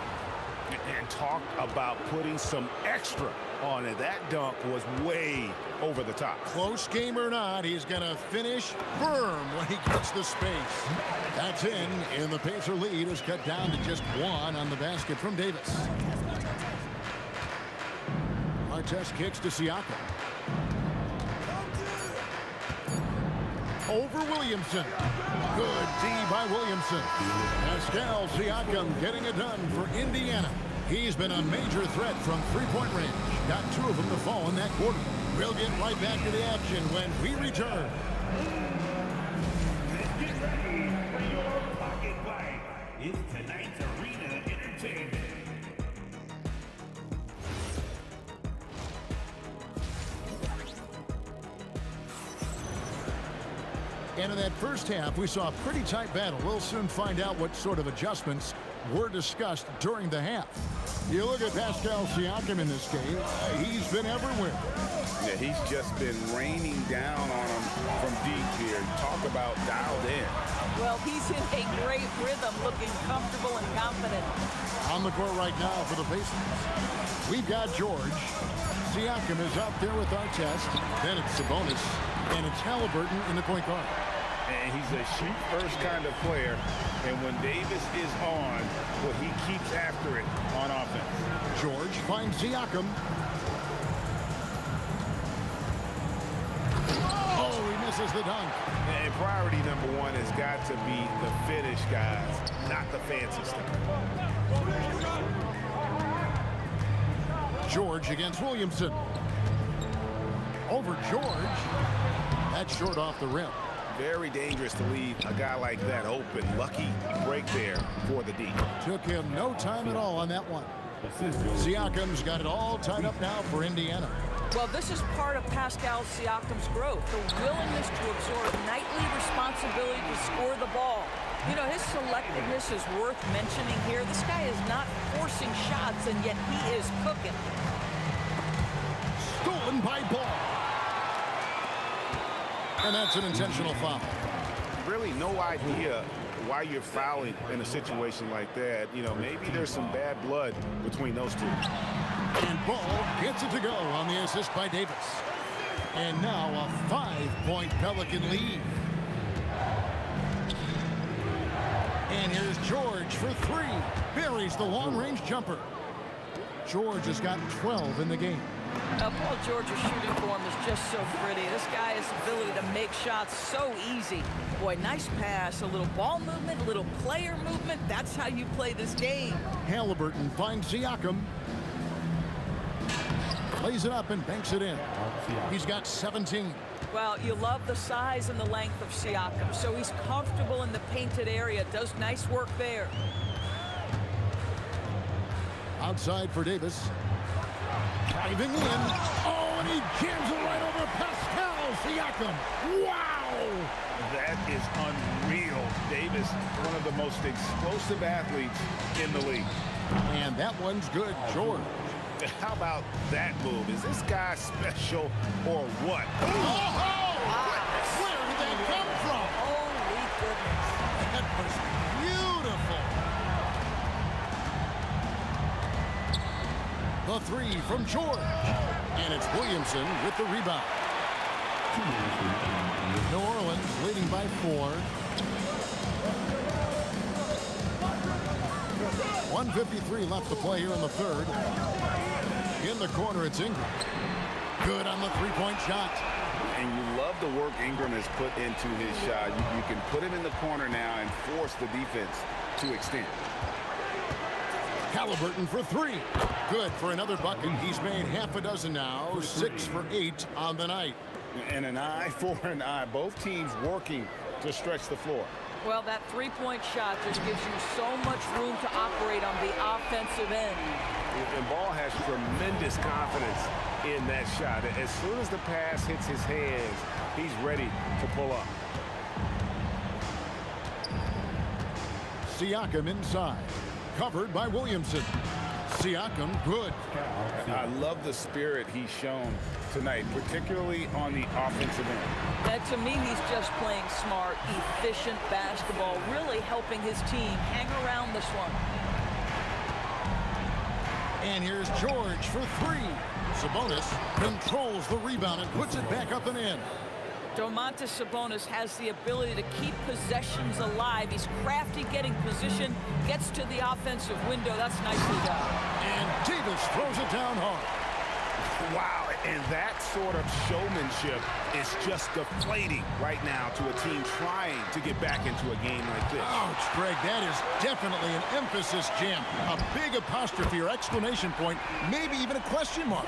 And talk about putting some extra on it. That dunk was way over the top. Close game or not, he's going to finish firm when he gets the space. That's in, and the Pacer lead is cut down to just 1 on the basket from Davis. Artest kicks to Siakam. Over Williamson. Good D by Williamson. Pascal Siakam getting it done for Indiana. He's been a major threat from three-point range. Got 2 of them to fall in that quarter. We'll get right back to the action when we return. Get ready for your pocket fight. It's tonight's Arena Entertainment. And in that first half, we saw a pretty tight battle. We'll soon find out what sort of adjustments were discussed during the half. You look at Pascal Siakam in this game, he's been everywhere. Yeah, he's just been raining down on him from deep here. Talk about dialed in. Well, he's in a great rhythm, looking comfortable and confident. On the court right now for the Pacers. We've got George. Siakam is out there with Artest. Then it's Sabonis. And it's Halliburton in the point guard. And he's a shoot-first kind of player. And when Davis is on, well, he keeps after it on offense. George finds Siakam. Oh, he misses the dunk. And priority number 1 has got to be the finish, guys, not the fancy stuff. George against Williamson. Over George. That's short off the rim. Very dangerous to leave a guy like that open. Lucky break there for the D. Took him no time at all on that one. Siakam's got it all tied up now for Indiana. Well, this is part of Pascal Siakam's growth, the willingness to absorb nightly responsibility to score the ball. You know, his selectiveness is worth mentioning here. This guy is not forcing shots, and yet he is cooking. Stolen by Ball. And that's an intentional foul. Really no idea why you're fouling in a situation like that. You know, maybe there's some bad blood between those two. And Ball gets it to go on the assist by Davis. And now a 5-point Pelican lead. And here's George for 3. Buries the long-range jumper. George has got 12 in the game. Paul George's shooting form is just so pretty. This guy has the ability to make shots so easy. Boy, nice pass, a little ball movement, a little player movement. That's how you play this game. Halliburton finds Siakam. Lays it up and banks it in. He's got 17. Well, you love the size and the length of Siakam, so he's comfortable in the painted area. Does nice work there. Outside for Davis. Driving in. Oh, and he jams it right over Pascal Siakam. Wow! That is unreal. Davis, one of the most explosive athletes in the league. And that one's good, George. How about that move? Is this guy special or what? Oh! Where did that come from? Holy goodness. That was beautiful. The 3 from George. And it's Williamson with the rebound. New Orleans leading by 4. 1:53 left to play here in the third. In the corner, it's Ingram. Good on the 3-point shot. And you love the work Ingram has put into his shot. You can put him in the corner now and force the defense to extend. Halliburton for three. Good for another bucket. He's made half a dozen now, 6 for 8 on the night. And an eye for an eye. Both teams working to stretch the floor. Well, that three-point shot just gives you so much room to operate on the offensive end. And Ball has tremendous confidence in that shot. As soon as the pass hits his hands, he's ready to pull up. Siakam inside. Covered by Williamson. Siakam, good. I love the spirit he's shown tonight, particularly on the offensive end. And to me, he's just playing smart, efficient basketball, really helping his team hang around this one. And here's George for three. Sabonis controls the rebound and puts it back up and in. Domantas Sabonis has the ability to keep possessions alive. He's crafty getting position, gets to the offensive window. That's nicely done. And Davis throws it down hard. Wow, and that sort of showmanship is just deflating right now to a team trying to get back into a game like this. Ouch, Greg, that is definitely an emphasis jam. A big apostrophe or exclamation point, maybe even a question mark.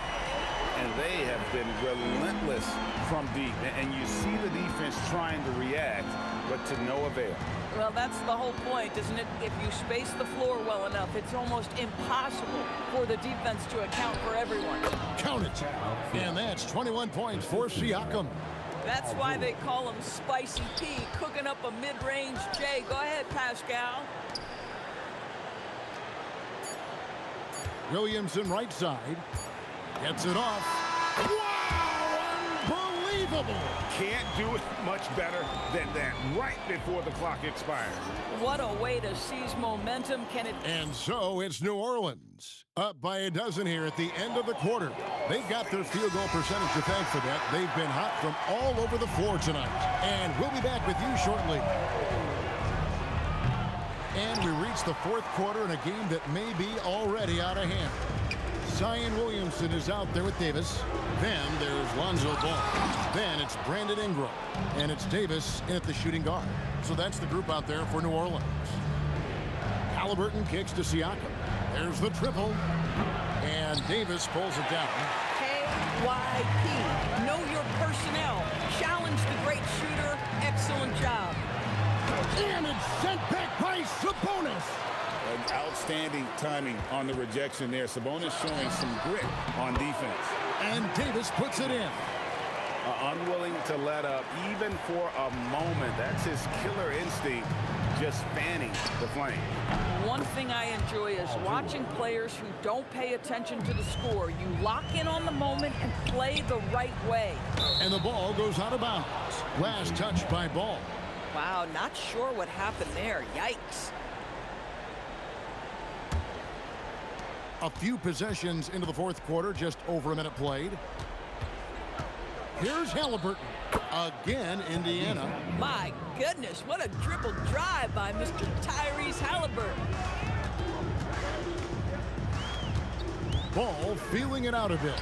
And they have been relentless from deep. And you see the defense trying to react, but to no avail. Well, that's the whole point, isn't it? If you space the floor well enough, it's almost impossible for the defense to account for everyone. Count it. And that's 21 points for Siakam. That's why they call him Spicy P, cooking up a mid-range J. Go ahead, Pascal. Williamson right side. Gets it off. Wow! Unbelievable! Can't do it much better than that right before the clock expires. What a way to seize momentum. Can it... And so it's New Orleans. Up by a dozen here at the end of the quarter. They've got their field goal percentage to thank for that. They've been hot from all over the floor tonight. And we'll be back with you shortly. And we reach the fourth quarter in a game that may be already out of hand. Zion Williamson is out there with Davis. Then there's Lonzo Ball. Then it's Brandon Ingram. And it's Davis in at the shooting guard. So that's the group out there for New Orleans. Halliburton kicks to Siakam. There's the triple. And Davis pulls it down. KYP. Know your personnel. Challenge the great shooter. Excellent job. And it's sent back by Sabonis. An outstanding timing on the rejection there. Sabonis showing some grit on defense. And Davis puts it in. Unwilling to let up even for a moment. That's his killer instinct, just fanning the flame. One thing I enjoy is watching players who don't pay attention to the score. You lock in on the moment and play the right way. And the ball goes out of bounds. Last touch by Ball. Wow, not sure what happened there. Yikes. A few possessions into the fourth quarter, just over a minute played. Here's Halliburton. Again, Indiana. My goodness, what a dribble drive by Mr. Tyrese Halliburton. Ball feeling it out a bit.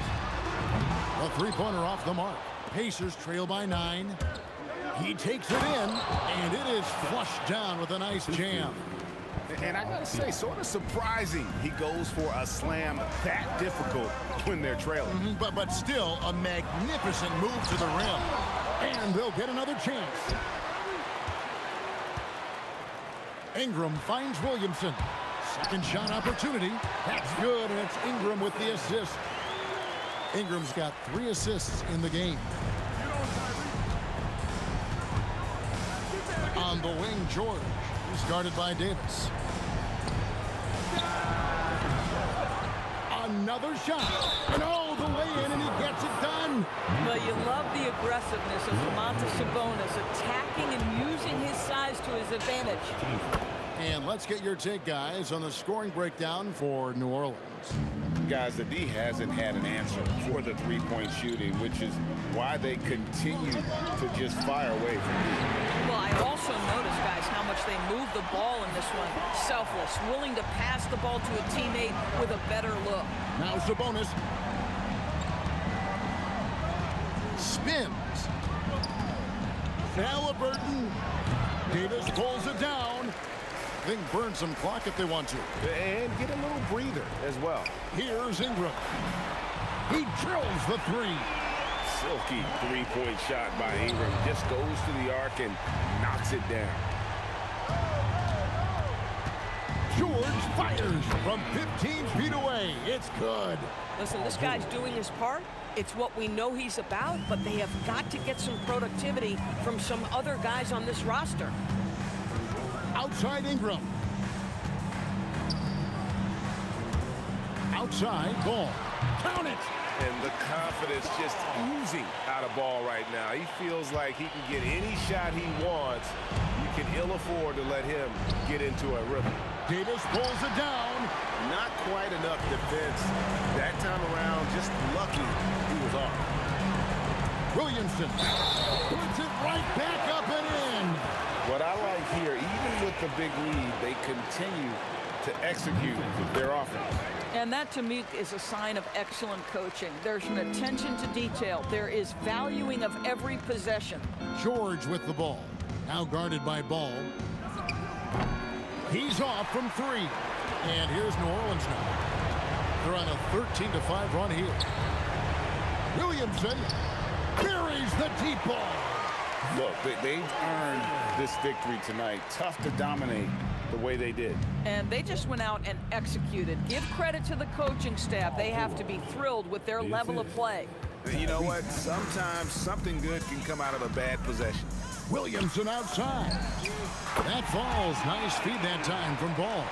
A three-pointer off the mark. Pacers trail by 9. He takes it in, and it is flushed down with a nice jam. And I gotta say, sort of surprising he goes for a slam that difficult when they're trailing. But still a magnificent move to the rim. And they'll get another chance. Ingram finds Williamson. Second shot opportunity. That's good, and it's Ingram with the assist. Ingram's got 3 assists in the game. On the wing, George. He's guarded by Davis. Another shot. And oh, the way in, and he gets it done. Well, you love the aggressiveness of Domantas Sabonis, attacking and using his size to his advantage. And let's get your take, guys, on the scoring breakdown for New Orleans. Guys, the D hasn't had an answer for the three-point shooting, which is why they continue to just fire away from deep. Well, I also noticed, guys, how much they move the ball in this one. Selfless, willing to pass the ball to a teammate with a better look. Now Sabonis. spins. Halliburton. Davis pulls it down. They can burn some clock if they want to. And get a little breather as well. Here's Ingram. He drills the three. Silky three-point shot by Ingram. Just goes to the arc and knocks it down. George fires from 15 feet away. It's good. Listen, this guy's doing his part. It's what we know he's about, but they have got to get some productivity from some other guys on this roster. Outside Ingram. Outside ball. Count it. And the confidence just oozing out of Ball right now. He feels like he can get any shot he wants. You can ill afford to let him get into a rhythm. Davis pulls it down. Not quite enough defense. That time around, just lucky he was off. Williamson puts it right back up and in. What I like here, even with the big lead, they continue to execute their offense. And that, to me, is a sign of excellent coaching. There's an attention to detail. There is valuing of every possession. George with the ball. Now guarded by Ball. He's off from three. And here's New Orleans now. They're on a 13-5 run here. Williamson buries the deep ball. Look, they've earned this victory tonight. Tough to dominate the way they did. And they just went out and executed. Give credit to the coaching staff. They have to be thrilled with their level of play. You know what? Sometimes something good can come out of a bad possession. Williamson outside. That falls. Nice feed that time from Ball.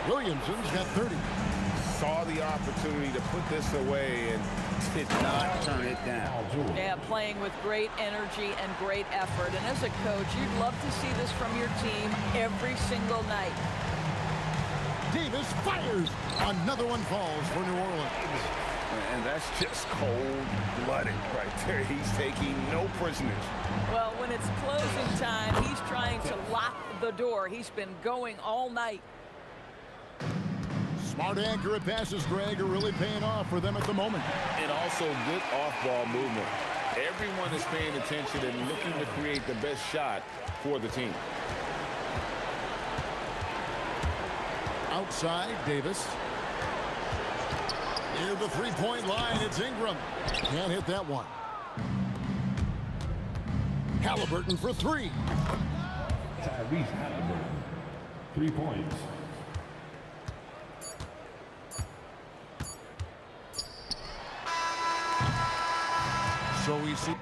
Williamson's got 30. Saw the opportunity to put this away and did not turn it down. Yeah, playing with great energy and great effort. And as a coach, you'd love to see this from your team every single night. Davis fires. Another one falls for New Orleans. And that's just cold-blooded right there. He's taking no prisoners. Well, when it's closing time, he's trying to lock the door. He's been going all night. Smart, accurate passes, Greg, are really paying off for them at the moment. And also good off-ball movement. Everyone is paying attention and looking to create the best shot for the team. Outside, Davis. Near the three-point line, it's Ingram. Can't hit that one. Halliburton for three. Tyrese Halliburton, 3 points. So we see.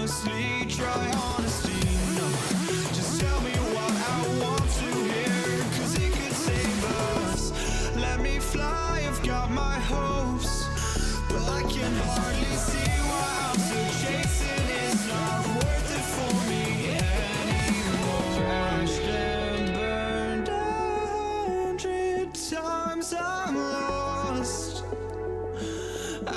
honestly, try honesty. No, just tell me what I want to hear, 'cause it could save us. Let me fly, I've got my hopes, but I can hardly see why I'm still chasing. It's not worth it for me anymore. Crashed and burned 100 times, I'm lost.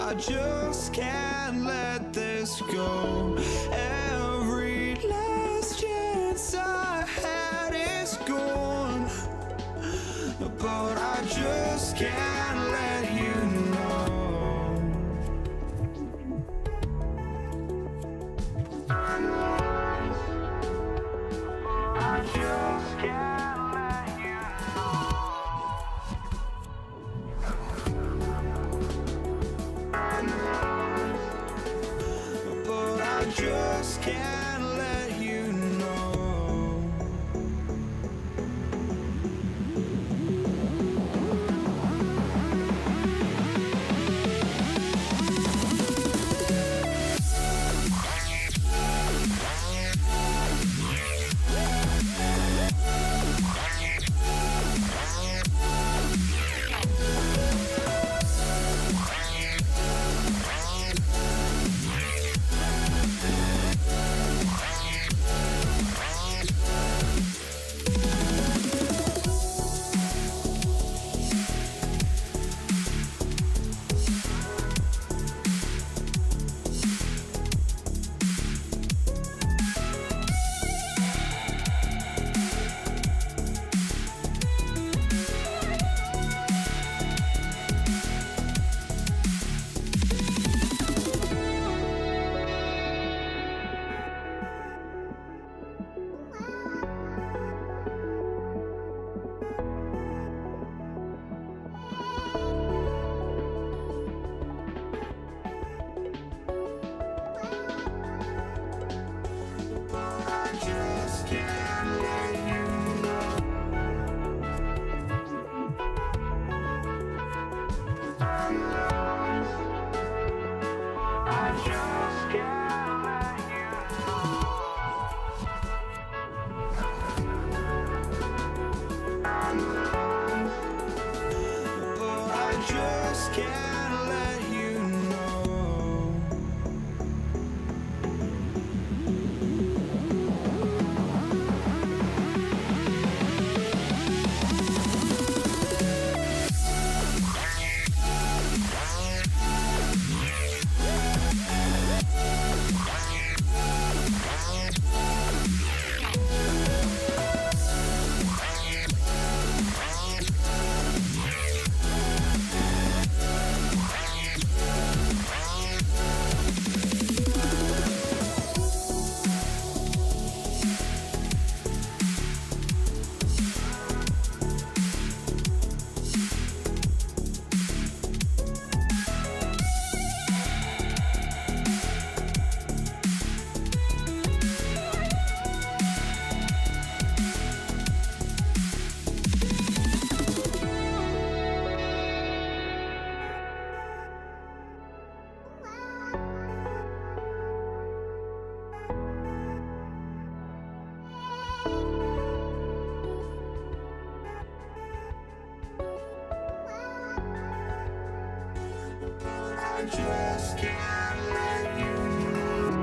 I just can't let this go. Every last chance I had is gone, but I just can't let you know. I just can't let you know. But I just can't let you know. just can't let you know.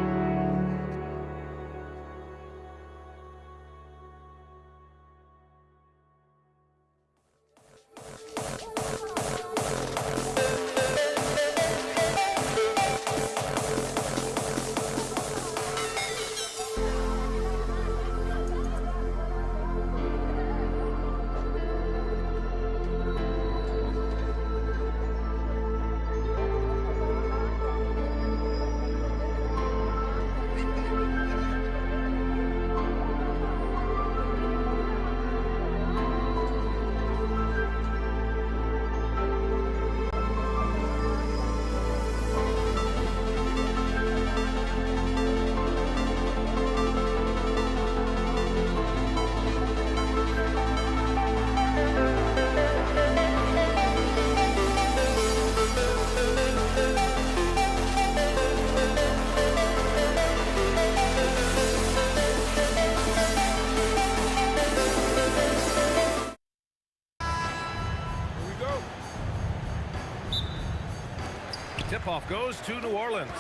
tip-off goes to New Orleans.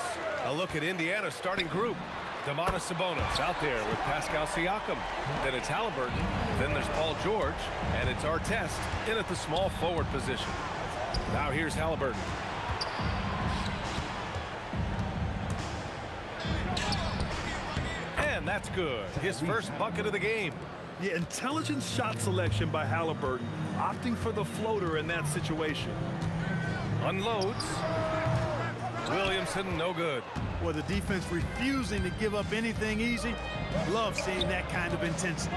A look at Indiana's starting group. Domantas Sabonis out there with Pascal Siakam. Then it's Halliburton. Then there's Paul George. And it's Artest in at the small forward position. Now here's Halliburton. And that's good. His first bucket of the game. Yeah, intelligent shot selection by Halliburton, opting for the floater in that situation. Unloads. Williamson, no good. Well, the defense refusing to give up anything easy. Love seeing that kind of intensity.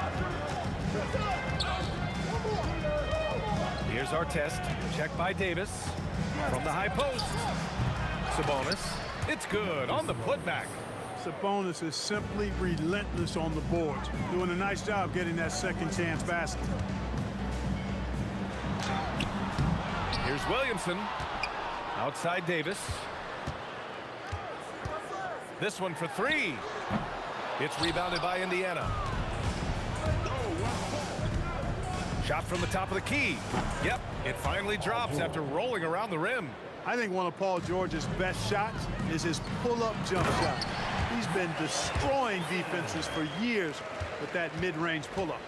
Here's Artest. Check by Davis. From the high post. Sabonis. It's good on the putback. Sabonis is simply relentless on the boards. Doing a nice job getting that second chance basket. Here's Williamson. Outside Davis. This one for three. It's rebounded by Indiana. Shot from the top of the key. Yep, it finally drops after rolling around the rim. I think one of Paul George's best shots is his pull-up jump shot. He's been destroying defenses for years with that mid-range pull-up.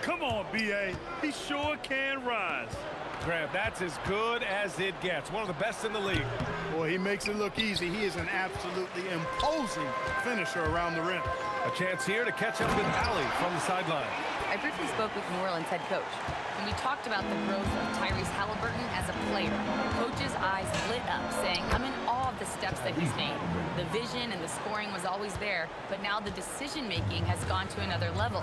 Come on, B.A. He sure can rise. Grant, that's as good as it gets. One of the best in the league. Boy, he makes it look easy. He is an absolutely imposing finisher around the rim. A chance here to catch up with Allie from the sideline. I briefly spoke with New Orleans head coach, and we talked about the growth of Tyrese Halliburton as a player. Coach's eyes lit up, saying, I'm in awe of the steps that he's made. The vision and the scoring was always there, but now the decision-making has gone to another level.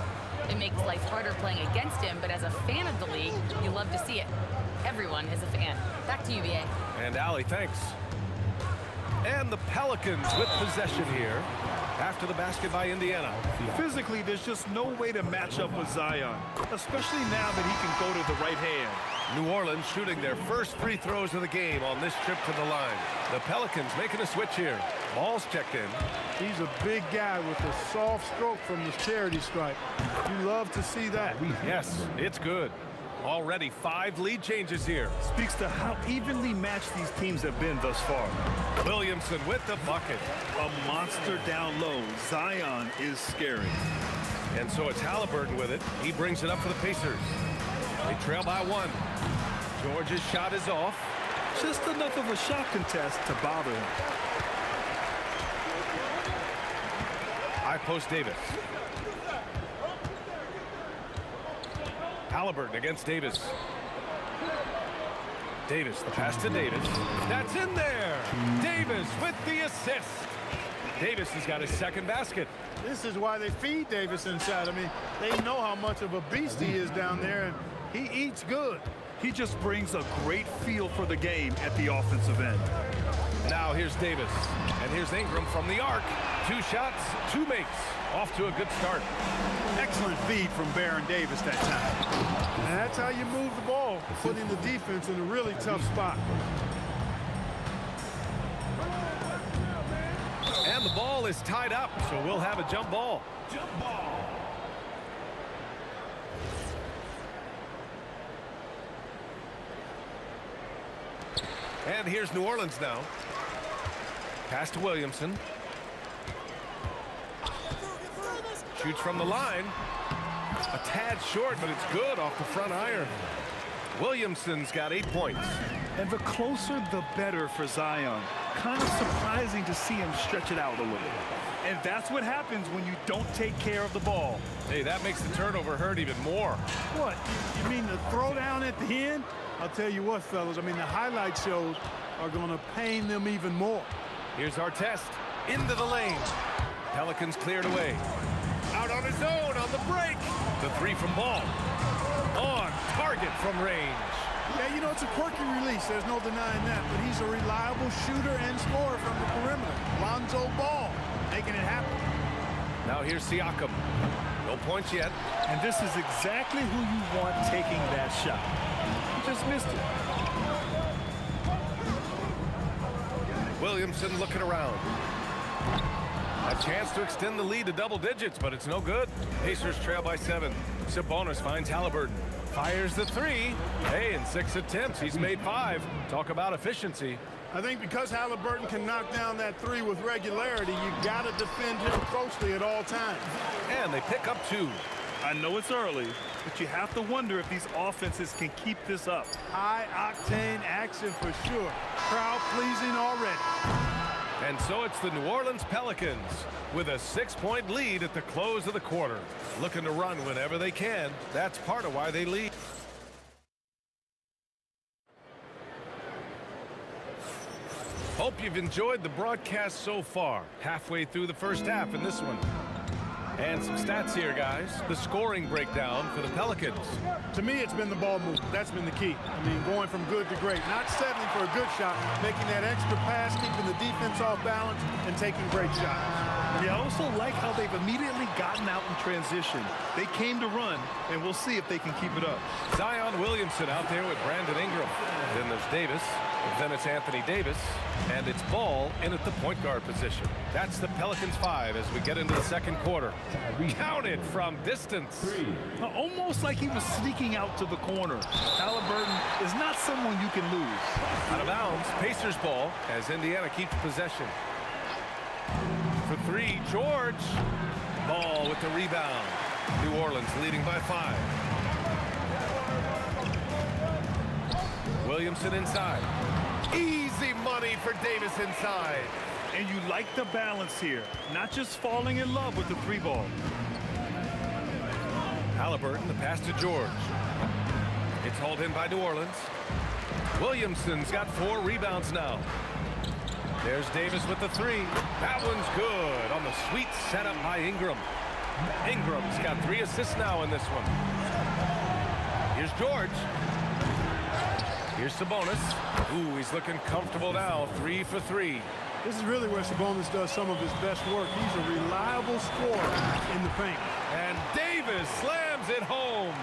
It makes life harder playing against him, but as a fan of the league, you love to see it. Everyone is a fan. Back to you, BA. And Allie, thanks. And the Pelicans with possession here after the basket by Indiana. Physically, there's just no way to match up with Zion, especially now that he can go to the right hand. New Orleans shooting their first free throws of the game on this trip to the line. The Pelicans making a switch here. Ball's checked in. He's a big guy with a soft stroke from his charity stripe. You love to see that. Yes, it's good. Already 5 lead changes here. Speaks to how evenly matched these teams have been thus far. Williamson with the bucket. A monster down low. Zion is scary. And so it's Halliburton with it. He brings it up for the Pacers. They trail by 1. George's shot is off. Just enough of a shot contest to bother him. High post Davis. Halliburton against Davis. Davis, the pass to Davis. That's in there. Davis with the assist. Davis has got his second basket. This is why they feed Davis inside. I mean, they know how much of a beast he is down there, and he eats good. He just brings a great feel for the game at the offensive end. Now here's Davis. And here's Ingram from the arc. 2 shots, 2 makes. Off to a good start. Excellent feed from Baron Davis that time. And that's how you move the ball, putting the defense in a really tough spot. And the ball is tied up, so we'll have a jump ball. Jump ball. And here's New Orleans now. Pass to Williamson. Shoots from the line. A tad short, but it's good off the front iron. Williamson's got 8 points. And the closer, the better for Zion. Kind of surprising to see him stretch it out a little. And that's what happens when you don't take care of the ball. Hey, that makes the turnover hurt even more. What? You mean the throwdown at the end? I'll tell you what, fellas. I mean, the highlight shows are going to pain them even more. Here's Artest into the lane. Pelicans cleared away. Out on his own on the break. The 3 from Ball. On target from range. Yeah, you know, it's a quirky release. There's no denying that. But he's a reliable shooter and scorer from the perimeter. Lonzo Ball making it happen. Now here's Siakam. No points yet. And this is exactly who you want taking that shot. He just missed it. Williamson looking around. A chance to extend the lead to double digits, but it's no good. Pacers trail by 7. Sabonis finds Halliburton. Fires the three. Hey, in 6 attempts, he's made 5. Talk about efficiency. I think because Halliburton can knock down that three with regularity, you got to defend him closely at all times. And they pick up 2. I know it's early, but you have to wonder if these offenses can keep this up. High-octane action for sure. Crowd-pleasing already. And so it's the New Orleans Pelicans with a 6-point lead at the close of the quarter. Looking to run whenever they can. That's part of why they lead. Hope you've enjoyed the broadcast so far. Halfway through the first half in this one. And some stats here, guys. The scoring breakdown for the Pelicans. To me, it's been the ball movement. That's been the key. I mean, going from good to great. Not settling for a good shot, making that extra pass, keeping the defense off balance, and taking great shots. Yeah, I also like how they've immediately gotten out in transition. They came to run, and we'll see if they can keep it up. Zion Williamson out there with Brandon Ingram. Then there's Davis. Then it's Anthony Davis. And it's Ball in at the point guard position. That's the Pelicans 5 as we get into the second quarter. Counted from distance. Almost like he was sneaking out to the corner. Halliburton is not someone you can lose. Out of bounds, Pacers ball as Indiana keeps possession. For 3, George. Ball with the rebound. New Orleans leading by 5. Williamson inside. Easy money for Davis inside. And you like the balance here. Not just falling in love with the 3 ball. Halliburton, the pass to George. It's hauled in by New Orleans. Williamson's got 4 rebounds now. There's Davis with the 3. That one's good on the sweet setup by Ingram. Ingram's got 3 assists now in this one. Here's George. Here's Sabonis. Ooh, he's looking comfortable now. 3 for 3. This is really where Sabonis does some of his best work. He's a reliable scorer in the paint. And Davis slams it home.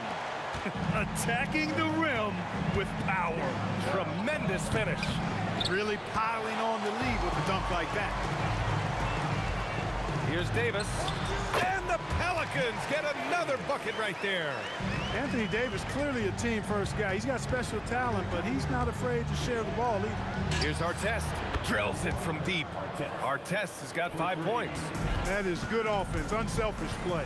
Attacking the rim with power. Tremendous finish. Really piling on the lead with a dunk like that. Here's Davis. And the Pelicans get another bucket right there. Anthony Davis, clearly a team-first guy. He's got special talent, but he's not afraid to share the ball either. Here's Artest. Drills it from deep. Artest has got 5 points. That is good offense, unselfish play.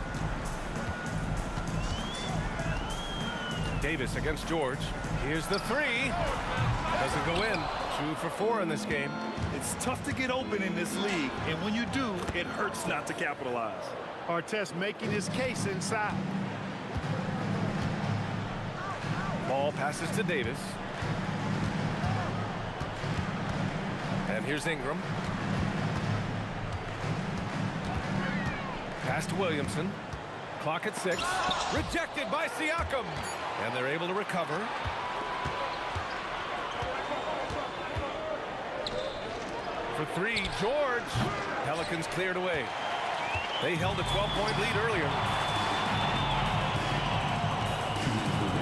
Davis against George. Here's the 3. Doesn't go in. 2 for 4 in this game. It's tough to get open in this league, and when you do, it hurts not to capitalize. Artest making his case inside. Ball passes to Davis. And here's Ingram. Pass to Williamson. Clock at 6. Rejected by Siakam. And they're able to recover. For 3, George. Pelicans cleared away. They held a 12-point lead earlier.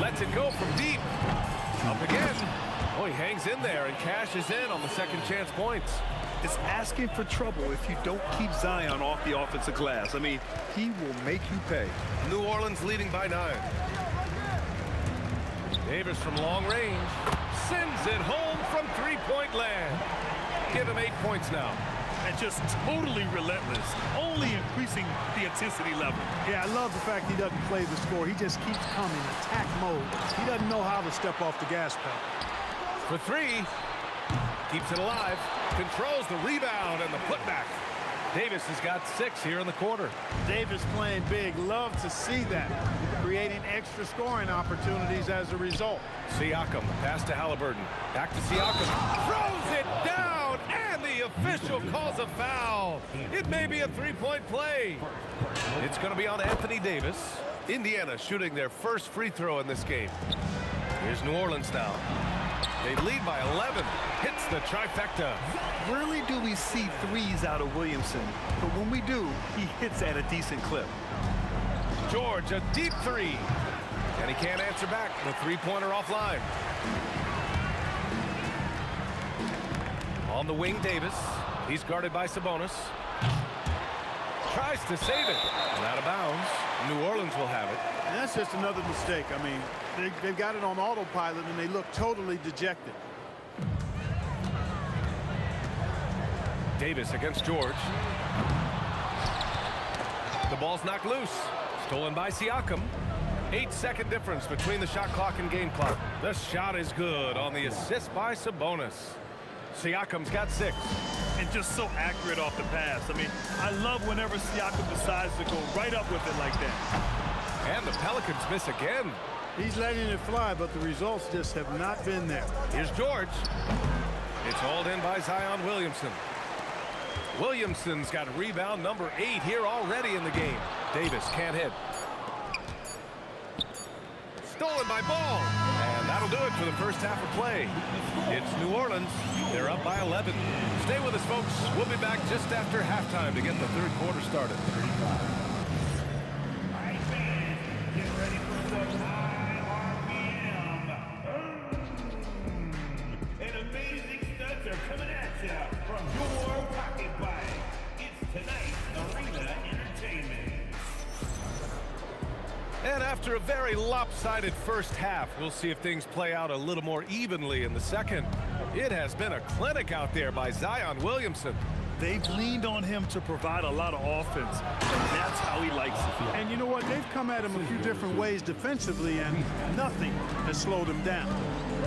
Lets it go from deep. Up again. Oh, he hangs in there and cashes in on the second chance points. It's asking for trouble if you don't keep Zion off the offensive glass. I mean, he will make you pay. New Orleans leading by 9. Davis from long range sends it home from 3-point land. Give him 8 points now. And just totally relentless, only increasing the intensity level. Yeah, I love the fact he doesn't play the score. He just keeps coming, attack mode. He doesn't know how to step off the gas pedal. For 3, keeps it alive, controls the rebound and the putback. Davis has got 6 here in the quarter. Davis playing big. Love to see that. Creating extra scoring opportunities as a result. Siakam, pass to Halliburton. Back to Siakam. Throws it down, and the official calls a foul. It may be a 3-point play. It's going to be on Anthony Davis. Indiana shooting their first free throw in this game. Here's New Orleans now. They lead by 11. Hits the trifecta. Rarely do we see threes out of Williamson, but when we do, he hits at a decent clip. George, a deep 3. And he can't answer back. The 3-pointer offline. On the wing, Davis. He's guarded by Sabonis. tries to save it. And out of bounds. New Orleans will have it. And that's just another mistake. I mean, they've got it on autopilot, and they look totally dejected. Davis against George. The ball's knocked loose. Stolen by Siakam. 8-second difference between the shot clock and game clock. The shot is good on the assist by Sabonis. Siakam's got 6. And just so accurate off the pass. I mean, I love whenever Siakam decides to go right up with it like that. And the Pelicans miss again. He's letting it fly, but the results just have not been there. Here's George. It's hauled in by Zion Williamson. Williamson's got rebound number 8 here already in the game. Davis can't hit. Stolen by Ball. And that'll do it for the first half of play. It's New Orleans. They're up by 11. Stay with us, folks. We'll be back just after halftime to get the third quarter started. Get ready for some high RPM. And amazing stunts are coming at you from your pocket bike. It's tonight's Arena Entertainment. And after a very lopsided first half, we'll see if things play out a little more evenly in the second. It has been a clinic out there by Zion Williamson. They've leaned on him to provide a lot of offense, and that's how he likes it. And you know what? They've come at him a few different ways defensively, and nothing has slowed him down.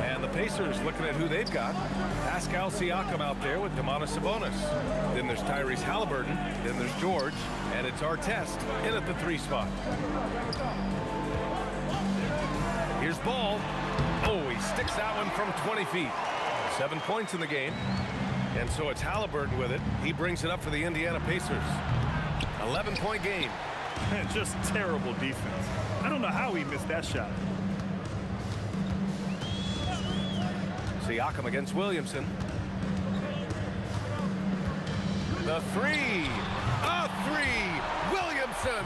And the Pacers looking at who they've got. Pascal Siakam out there with Domantas Sabonis. Then there's Tyrese Halliburton. Then there's George. And it's Artest in at the 3 spot. Here's Ball. Oh, he sticks that one from 20 feet. 7 points in the game. And so it's Halliburton with it. He brings it up for the Indiana Pacers. 11-point game. Just terrible defense. I don't know how he missed that shot. Siakam against Williamson. The 3. A 3. Williamson.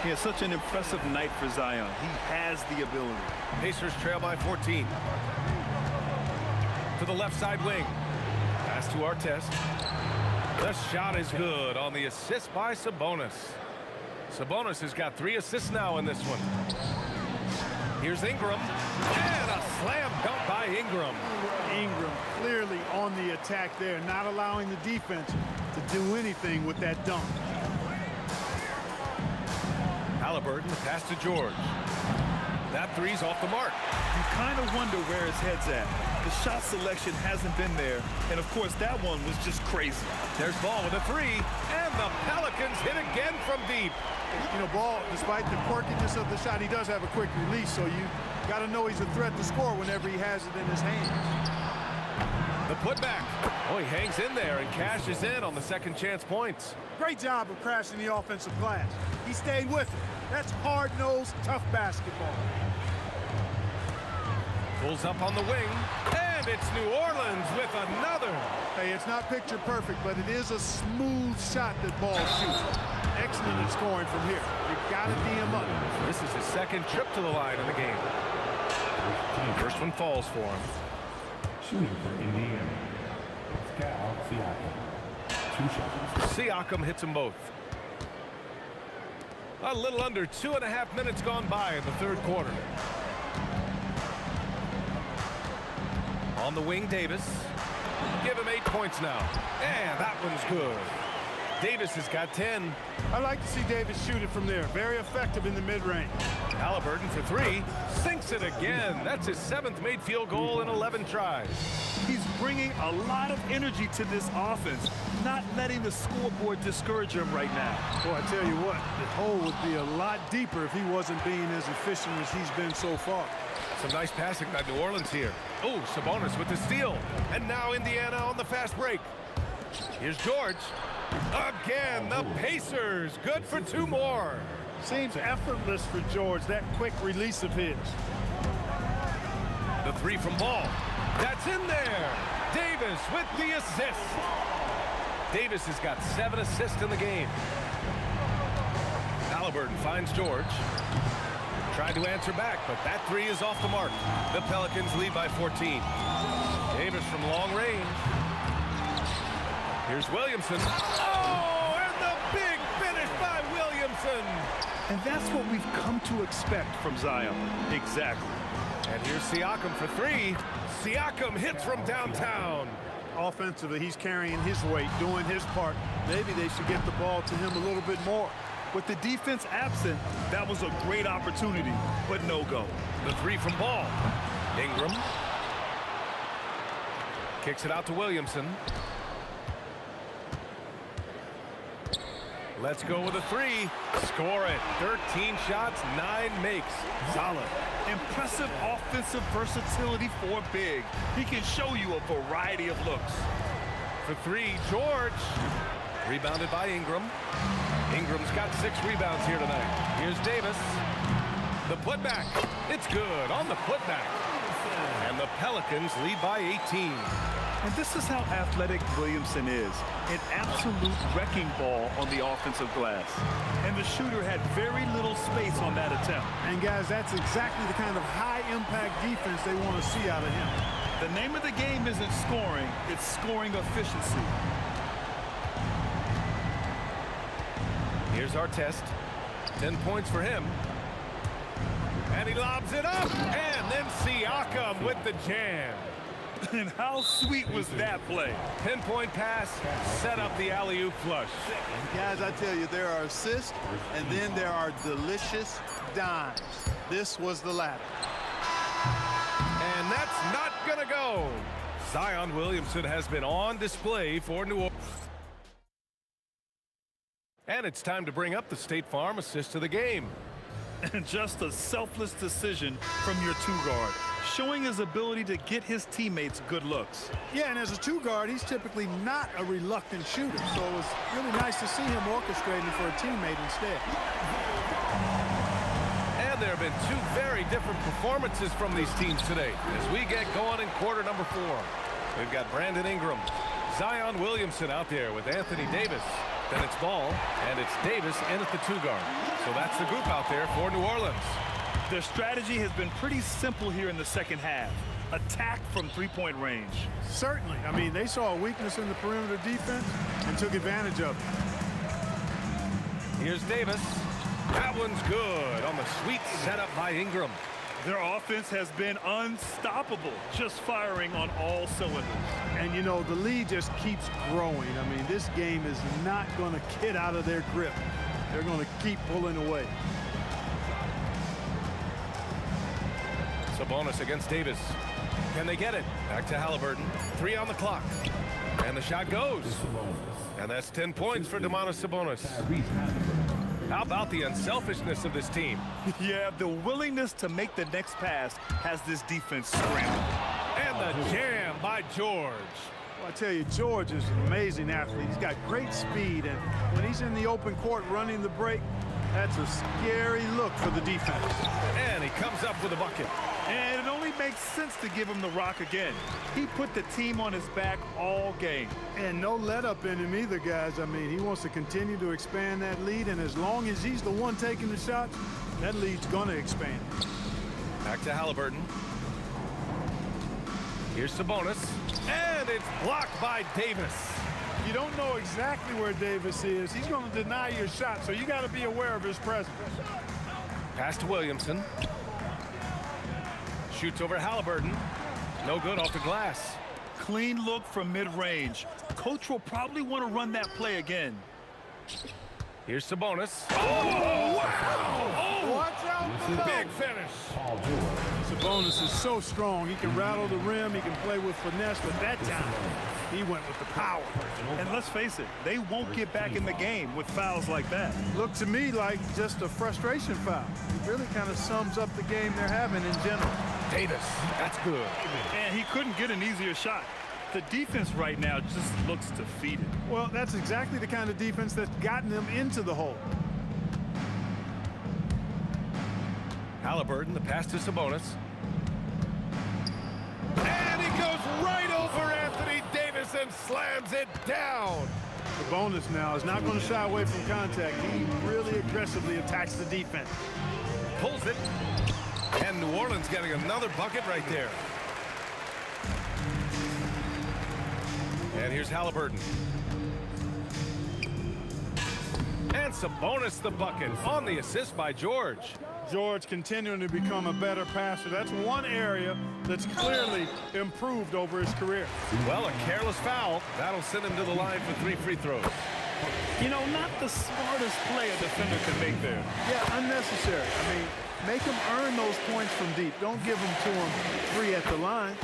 He has such an impressive night for Zion. He has the ability. Pacers trail by 14. To the left side wing. Pass to Artest. The shot is good on the assist by Sabonis. Sabonis has got 3 assists now in this one. Here's Ingram. And a slam dunk by Ingram. Ingram clearly on the attack there, not allowing the defense to do anything with that dunk. Halliburton, pass to George. That 3's off the mark. You kind of wonder where his head's at. The shot selection hasn't been there, and of course that one was just crazy. There's Ball with a 3, and the Pelicans hit again from deep. You know, Ball, despite the quirkiness of the shot, he does have a quick release, so you got to know he's a threat to score whenever he has it in his hands. The putback. Oh, he hangs in there and cashes in on the second chance points. Great job of crashing the offensive glass. He stayed with it. That's hard-nosed, tough basketball. Pulls up on the wing, and it's New Orleans with another. Hey, it's not picture perfect, but it is a smooth shot that Ball shoots. Excellent at scoring from here. You got to D him up. This is his second trip to the line in the game. First one falls for him. Shooting for Indiana. Pascal Siakam. 2 shots. Siakam hits them both. A little under 2.5 minutes gone by in the third quarter. On the wing, Davis. Give him 8 points now. And that one's good. Davis has got 10. I like to see Davis shoot it from there. Very effective in the mid-range. Halliburton for 3. Sinks it again. That's his 7th made field goal in 11 tries. He's bringing a lot of energy to this offense, not letting the scoreboard discourage him right now. Boy, I tell you what, the hole would be a lot deeper if he wasn't being as efficient as he's been so far. Some nice passing by New Orleans here. Oh, Sabonis with the steal. And now Indiana on the fast break. Here's George. Again, the Pacers. Good for 2 more. Seems effortless for George, that quick release of his. The 3 from Ball. That's in there. Davis with the assist. Davis has got 7 assists in the game. Halliburton finds George. Tried to answer back, but that 3 is off the mark. The Pelicans lead by 14. Davis from long range. Here's Williamson. Oh, and the big finish by Williamson. And that's what we've come to expect from Zion. Exactly. And here's Siakam for three. Siakam hits from downtown. Offensively, he's carrying his weight, doing his part. Maybe they should get the ball to him a little bit more. With the defense absent, that was a great opportunity, but no go. The three from Ball. Ingram. Kicks it out to Williamson. Let's go with a three. Score it. 13 shots, 9 makes. Solid. Impressive offensive versatility for big. He can show you a variety of looks. For three, George. Rebounded by Ingram. Ingram's got 6 rebounds here tonight. Here's Davis. The putback. It's good on the putback. And the Pelicans lead by 18. And this is how athletic Williamson is. An absolute wrecking ball on the offensive glass. And the shooter had very little space on that attempt. And guys, that's exactly the kind of high-impact defense they want to see out of him. The name of the game isn't scoring, it's scoring efficiency. Here's our test. 10 points for him. And he lobs it up. And then Siakam with the jam. And how sweet was that play? Pinpoint pass, set up the alley-oop flush. Guys, I tell you, there are assists, and then there are delicious dimes. This was the latter. And that's not gonna go. Zion Williamson has been on display for New Orleans. And it's time to bring up the State Farm assist of the game. And just a selfless decision from your two-guard, showing his ability to get his teammates good looks. Yeah, and as a two-guard, he's typically not a reluctant shooter, so it was really nice to see him orchestrating for a teammate instead. And there have been 2 very different performances from these teams today as we get going in quarter number 4. We've got Brandon Ingram, Zion Williamson out there with Anthony Davis. Then it's Ball, and it's Davis in at the 2-guard. So that's the group out there for New Orleans. Their strategy has been pretty simple here in the second half. Attack from three-point range. Certainly. I mean, they saw a weakness in the perimeter defense and took advantage of it. Here's Davis. That one's good on the sweet setup by Ingram. Their offense has been unstoppable, just firing on all cylinders. And, you know, the lead just keeps growing. I mean, this game is not going to get out of their grip. They're going to keep pulling away. Sabonis against Davis. Can they get it? Back to Halliburton. 3 on the clock. And the shot goes. And that's 10 points for Domantas Sabonis. How about the unselfishness of this team? Yeah, the willingness to make the next pass has this defense scrambled. And the jam by George. Well, I tell you, George is an amazing athlete. He's got great speed, and when he's in the open court running the break, that's a scary look for the defense. And he comes up with a bucket. And it only makes sense to give him the rock again. He put the team on his back all game. And no let up in him either, guys. I mean, he wants to continue to expand that lead, and as long as he's the one taking the shots, that lead's going to expand. Back to Halliburton. Here's Sabonis. And it's blocked by Davis. You don't know exactly where Davis is. He's going to deny your shot, so you got to be aware of his presence. Pass to Williamson. Shoots over Halliburton. No good off the glass. Clean look from mid-range. Coach will probably want to run that play again. Here's Sabonis. Oh, wow! Oh, watch out! Big finish. Sabonis is so strong. He can rattle the rim. He can play with finesse, but that time he went with the power. And let's face it, they won't get back in the game with fouls like that. Looked to me like just a frustration foul. It really kind of sums up the game they're having in general. Davis, that's good. And he couldn't get an easier shot. The defense right now just looks defeated. Well, that's exactly the kind of defense that's gotten them into the hole. Halliburton, the pass to Sabonis. And he goes right over Anthony Davis and slams it down. Sabonis now is not going to shy away from contact. He really aggressively attacks the defense. Pulls it. And New Orleans getting another bucket right there. And here's Halliburton. And And Sabonis the bucket on the assist by George. George continuing to become a better passer. That's one area that's clearly improved over his career. Well, a careless foul. That'll send him to the line for 3 free throws. You know, not the smartest play a defender can make there. Yeah, unnecessary. I mean, make him earn those points from deep. Don't give them to him free at the line.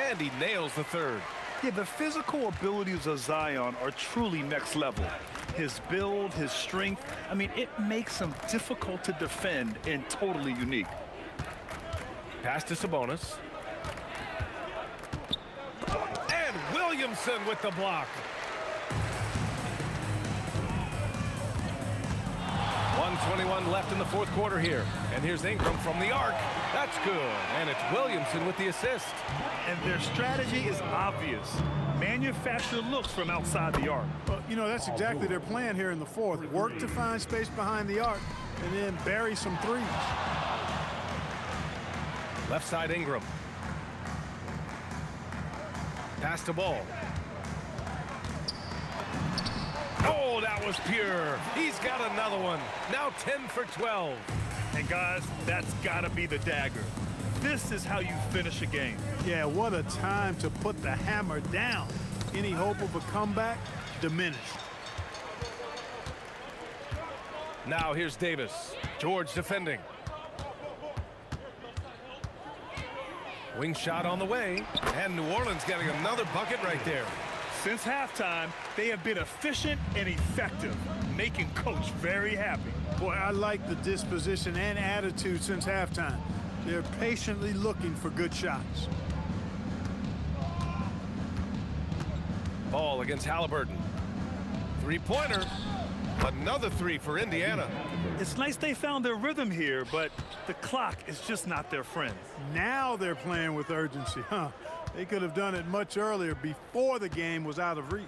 And he nails the third. Yeah, the physical abilities of Zion are truly next level. His build, his strength, I mean, it makes him difficult to defend and totally unique. Pass to Sabonis. And Williamson with the block. 1:21 left in the fourth quarter here. And here's Ingram from the arc. That's good. And it's Williamson with the assist. And their strategy is obvious. Manufacture looks from outside the arc. Well, you know, that's exactly their plan here in the fourth. Work to find space behind the arc and then bury some threes. Left side Ingram. Pass the ball. Oh, that was pure. He's got another one. Now 10 for 12. And guys, that's got to be the dagger. This is how you finish a game. Yeah, what a time to put the hammer down. Any hope of a comeback diminished. Now here's Davis. George defending. Wing shot on the way. And New Orleans getting another bucket right there. Since halftime, they have been efficient and effective, making Coach very happy. Boy, I like the disposition and attitude since halftime. They're patiently looking for good shots. Ball against Halliburton. Three-pointer. Another three for Indiana. It's nice they found their rhythm here, but the clock is just not their friend. Now they're playing with urgency, huh? They could have done it much earlier before the game was out of reach.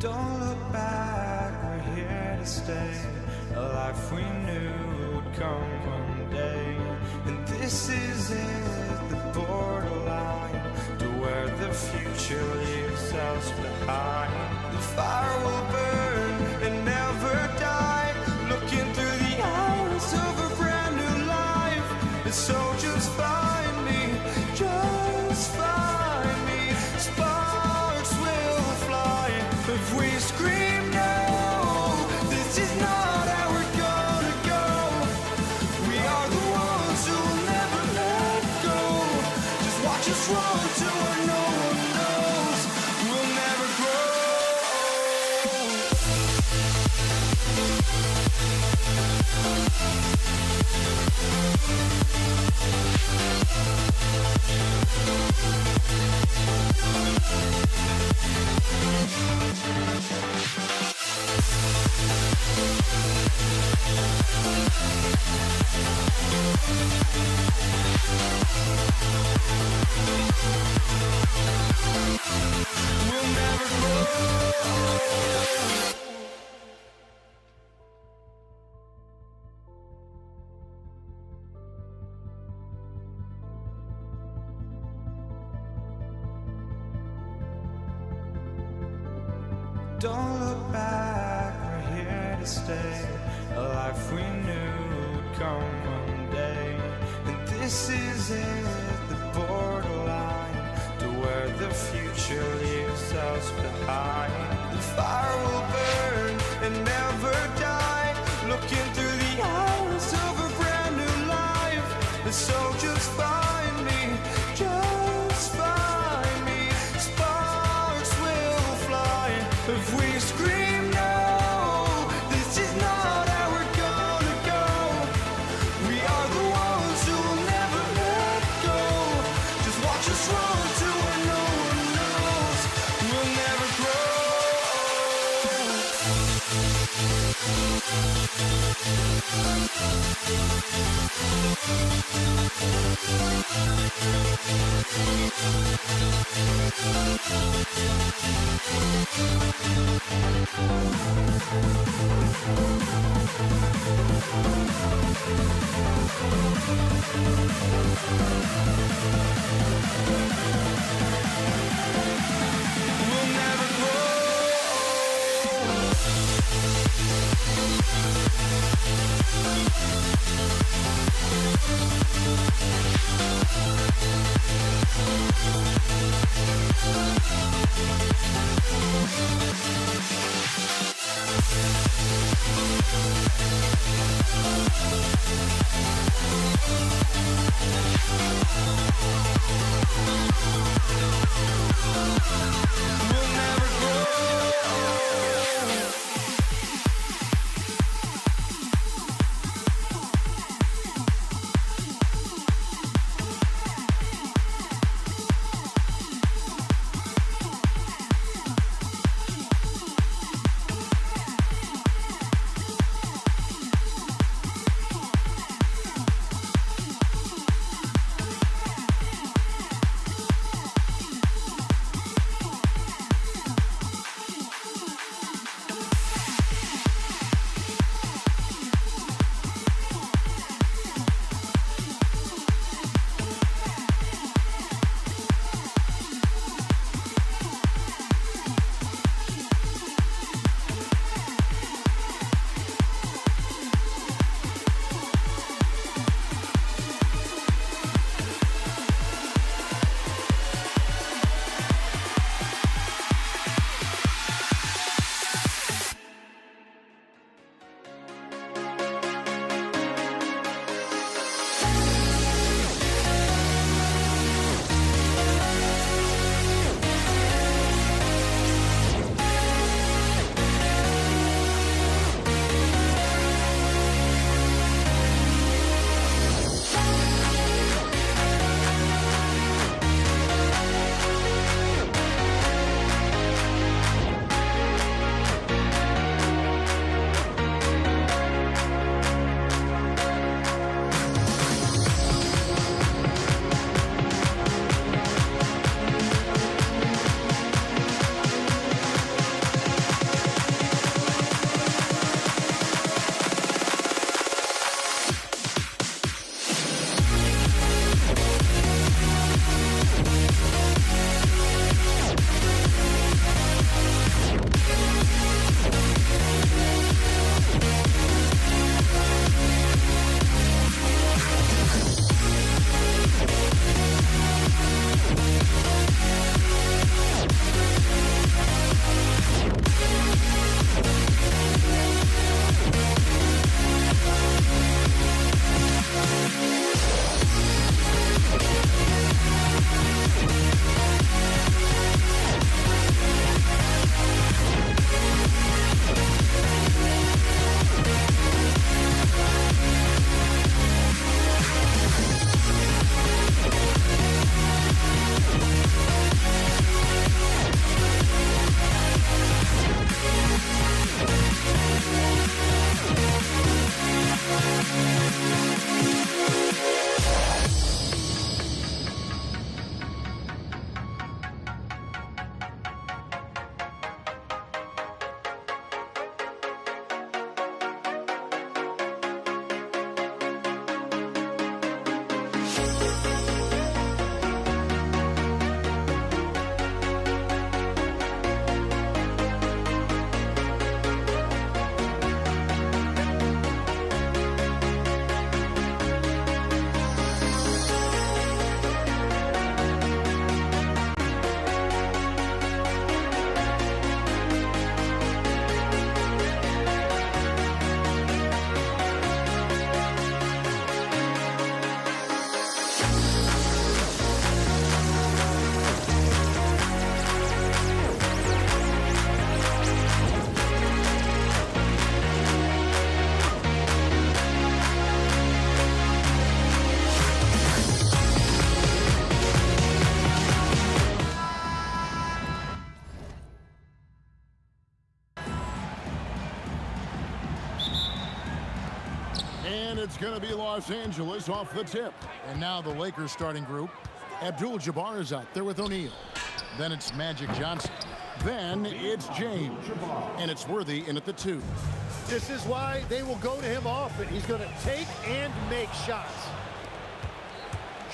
Don't look back to stay, a life we knew would come one day. And this is it, the borderline, to where the future leaves us behind. The fire will burn and never die, looking through the eyes of a brand new life. And so just find me, just find me. Sparks will fly if we scream no. This is not how we're gonna go. We are the ones who will never let go. Just watch us run to where no one knows. We'll never grow. We'll never grow. Don't look back, we're here to stay, a life we knew would come one day. And this is it, the borderline, to where the future leaves us behind. The fire will burn and never die, looking through the eyes of a brand new life. And so just find me, just find me. Sparks will fly if we scream no. This is not how we're gonna go. We are the ones who will never let go. Just watch us run to where no one knows. We'll never grow. We'll never grow. it's going to be Los Angeles off the tip. And now the Lakers starting group. Abdul-Jabbar is out there with O'Neal. Then it's Magic Johnson. Then it's James. And it's Worthy in at the 2. This is why they will go to him often. He's going to take and make shots.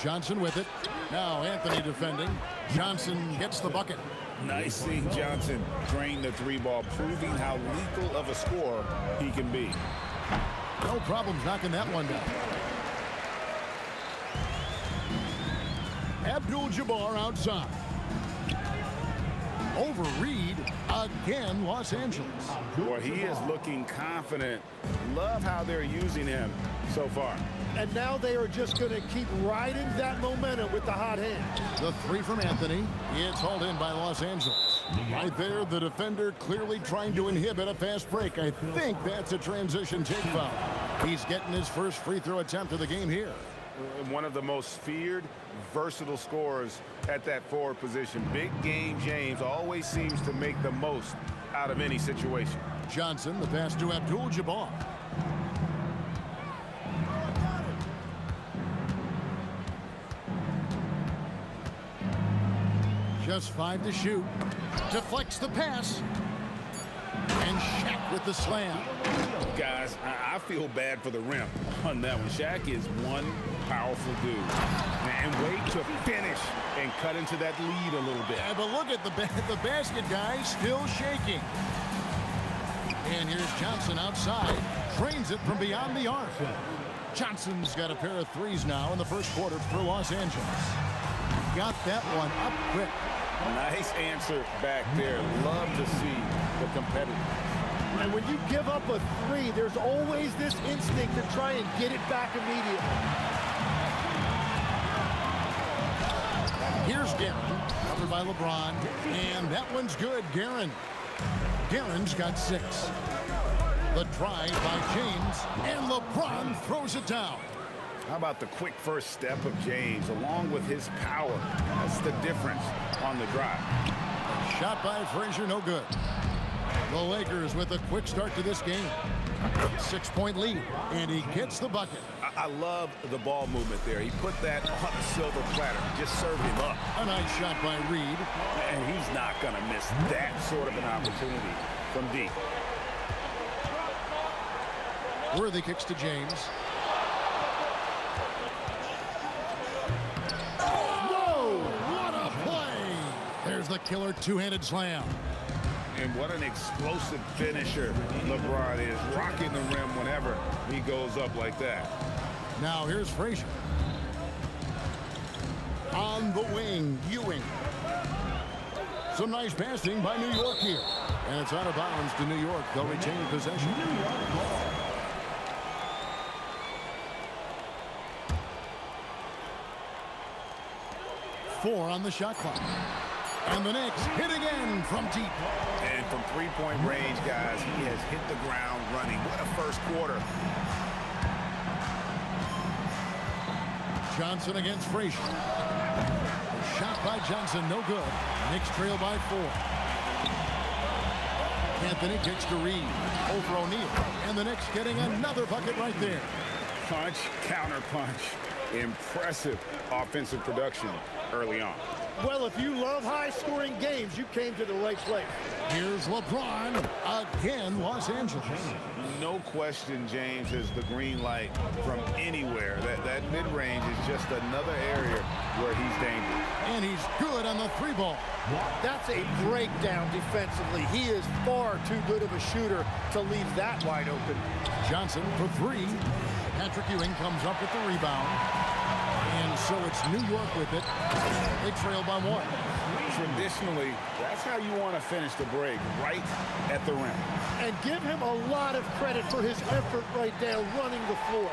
Johnson with it. Now Anthony defending. Johnson gets the bucket. Nice seeing Johnson drain the 3-ball, proving how lethal of a scorer he can be. No problems knocking that one down. Abdul-Jabbar outside. Over Reed, again, Los Angeles. Boy, he is looking confident. Love how they're using him so far. And now they are just going to keep riding that momentum with the hot hand. The 3 from Anthony. It's hauled in by Los Angeles. Right there, the defender clearly trying to inhibit a fast break. I think that's a transition take foul. He's getting his first free throw attempt of the game here. One of the most feared, versatile scorers at that forward position. Big game James always seems to make the most out of any situation. Johnson, the pass to Abdul-Jabbar. Just 5 to shoot. Deflects the pass. And Shaq with the slam. Guys, I feel bad for the rim on that one. Shaq is one powerful dude. And wait to finish and cut into that lead a little bit. Yeah, but look at the basket, guys, still shaking. And here's Johnson outside. Drains it from beyond the arc. Johnson's got a pair of 3s now in the first quarter for Los Angeles. Got that one up quick. Nice answer back there. Love to see the competitor. And when you give up a 3, there's always this instinct to try and get it back immediately. Here's Guerin, covered by LeBron. And that one's good, Guerin. Guerin's got 6. The drive by James, and LeBron throws it down. How about the quick first step of James, along with his power? That's the difference on the drive. Shot by Frazier, no good. The Lakers with a quick start to this game. 6-point lead, and he gets the bucket. I love the ball movement there. He put that on a silver platter, just served him up. A nice shot by Reed. And he's not going to miss that sort of an opportunity from deep. Worthy kicks to James. There's the killer two-handed slam. And what an explosive finisher LeBron is, rocking the rim whenever he goes up like that. Now here's Frazier. On the wing, Ewing. Some nice passing by New York here. And it's out of bounds to New York. They'll retain possession. 4 on the shot clock. And the Knicks hit again from deep. And from 3-point range, guys, he has hit the ground running. What a first quarter. Johnson against Frazier. Shot by Johnson, no good. Knicks trail by 4. Anthony kicks to Reed. Over O'Neal. And the Knicks getting another bucket right there. Punch, counter punch. Impressive offensive production early on. Well, if you love high-scoring games, you came to the right place. Here's LeBron. Again, Los Angeles. No question James has the green light from anywhere. That mid-range is just another area where he's dangerous. And he's good on the 3-ball. That's a breakdown defensively. He is far too good of a shooter to leave that wide open. Johnson for 3. Patrick Ewing comes up with the rebound. And so it's New York with it. They trail by 1. Traditionally, that's how you want to finish the break, right at the rim. And give him a lot of credit for his effort right there running the floor.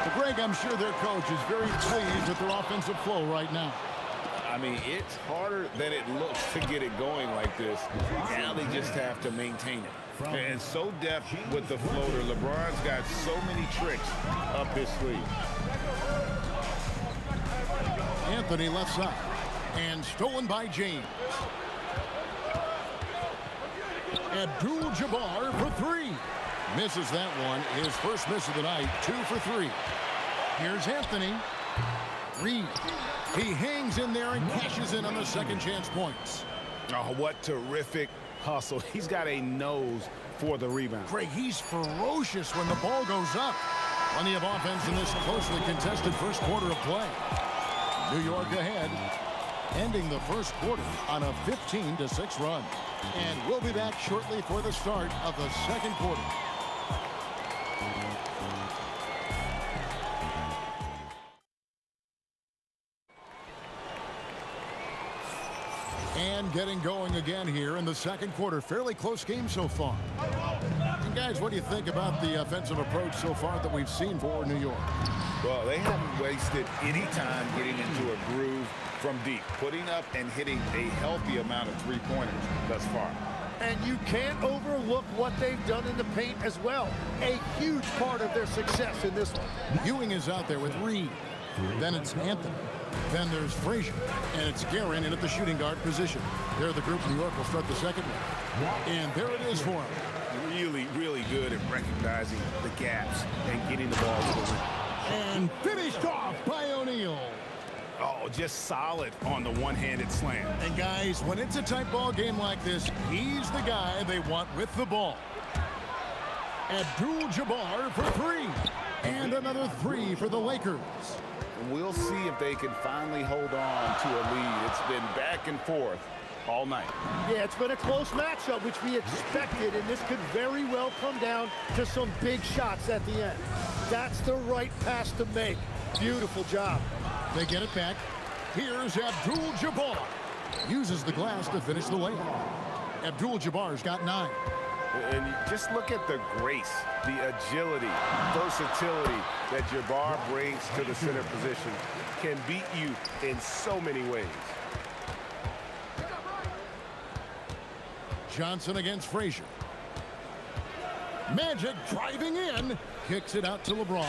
But Greg, I'm sure their coach is very pleased with their offensive flow right now. I mean, it's harder than it looks to get it going like this. Now they just have to maintain it. And so deft with the floater. LeBron's got so many tricks up his sleeve. Anthony left side. And stolen by James. Abdul-Jabbar for 3. Misses that one. His first miss of the night, 2 for 3. Here's Anthony. Reed. He hangs in there and cashes in on the second chance points. Oh, what terrific hustle. He's got a nose for the rebound. Craig, he's ferocious when the ball goes up. Plenty of offense in this closely contested first quarter of play. New York ahead, ending the first quarter on a 15-6 run. And we'll be back shortly for the start of the second quarter. And getting going again here in the second quarter. Fairly close game so far. And guys, what do you think about the offensive approach so far that we've seen for New York? Well, they haven't wasted any time getting into a groove from deep, putting up and hitting a healthy amount of three-pointers thus far. And you can't overlook what they've done in the paint as well. A huge part of their success in this one. Ewing is out there with Reed. Then it's Anthony. Then there's Frazier. And it's Guerin in at the shooting guard position. They're the group New York will start the second one. And there it is for him. Really, really good at recognizing the gaps and getting the ball to the rim. And finished off by O'Neal. Oh, just solid on the one-handed slam. And guys, when it's a tight ball game like this, he's the guy they want with the ball. Abdul-Jabbar for 3. And another 3 for the Lakers. We'll see if they can finally hold on to a lead. It's been back and forth all night. Yeah, it's been a close matchup, which we expected, and this could very well come down to some big shots at the end. That's the right pass to make. Beautiful job. They get it back. Here's Abdul-Jabbar. Uses the glass to finish the layup. Abdul-Jabbar's got 9. And you just look at the grace, the agility, versatility that Jabbar brings to the center position. Can beat you in so many ways. Johnson against Frazier. Magic driving in. Kicks it out to LeBron.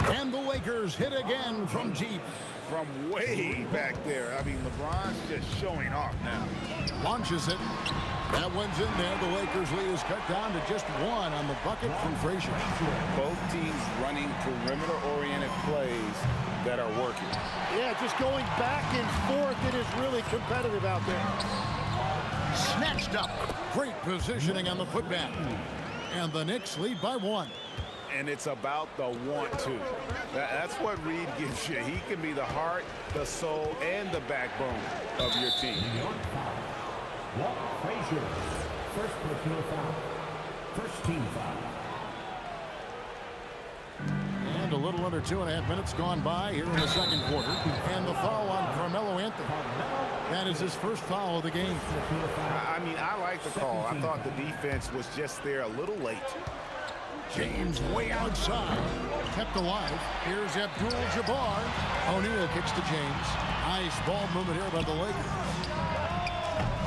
And the Lakers hit again from deep. From way back there. I mean, LeBron's just showing off now. Launches it. That one's in there. The Lakers lead is cut down to just 1 on the bucket from Frazier. Both teams running perimeter-oriented plays that are working. Yeah, just going back and forth. It is really competitive out there. Snatched up. Great positioning on the putback. And the Knicks lead by 1. And it's about the want-to. That's what Reed gives you. He can be the heart, the soul, and the backbone of your team. Frazier, first personal foul. First team foul. And a little under 2.5 minutes gone by here in the second quarter. And the foul on Carmelo Anthony. That is his first foul of the game. I mean, I like the call. I thought the defense was just there a little late. James way outside. Kept alive. Here's Abdul-Jabbar. O'Neal kicks to James. Nice ball movement here by the Lakers.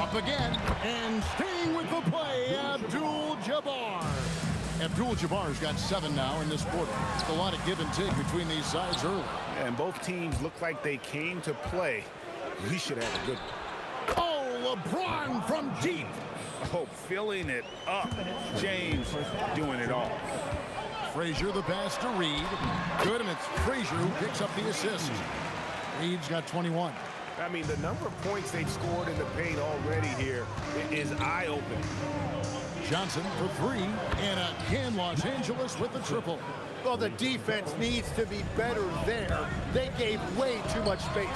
Up again. And staying with the play, Abdul-Jabbar. Abdul-Jabbar's got 7 now in this quarter. A lot of give and take between these sides early. And both teams look like they came to play. We should have a good one. Oh, LeBron from deep. Oh, filling it up. James doing it all. Frazier the pass to Reed. Good, and it's Frazier who picks up the assist. Reed's got 21. I mean, the number of points they've scored in the paint already here is eye-opening. Johnson for 3, and again Los Angeles with the triple. Well, the defense needs to be better there. They gave way too much space.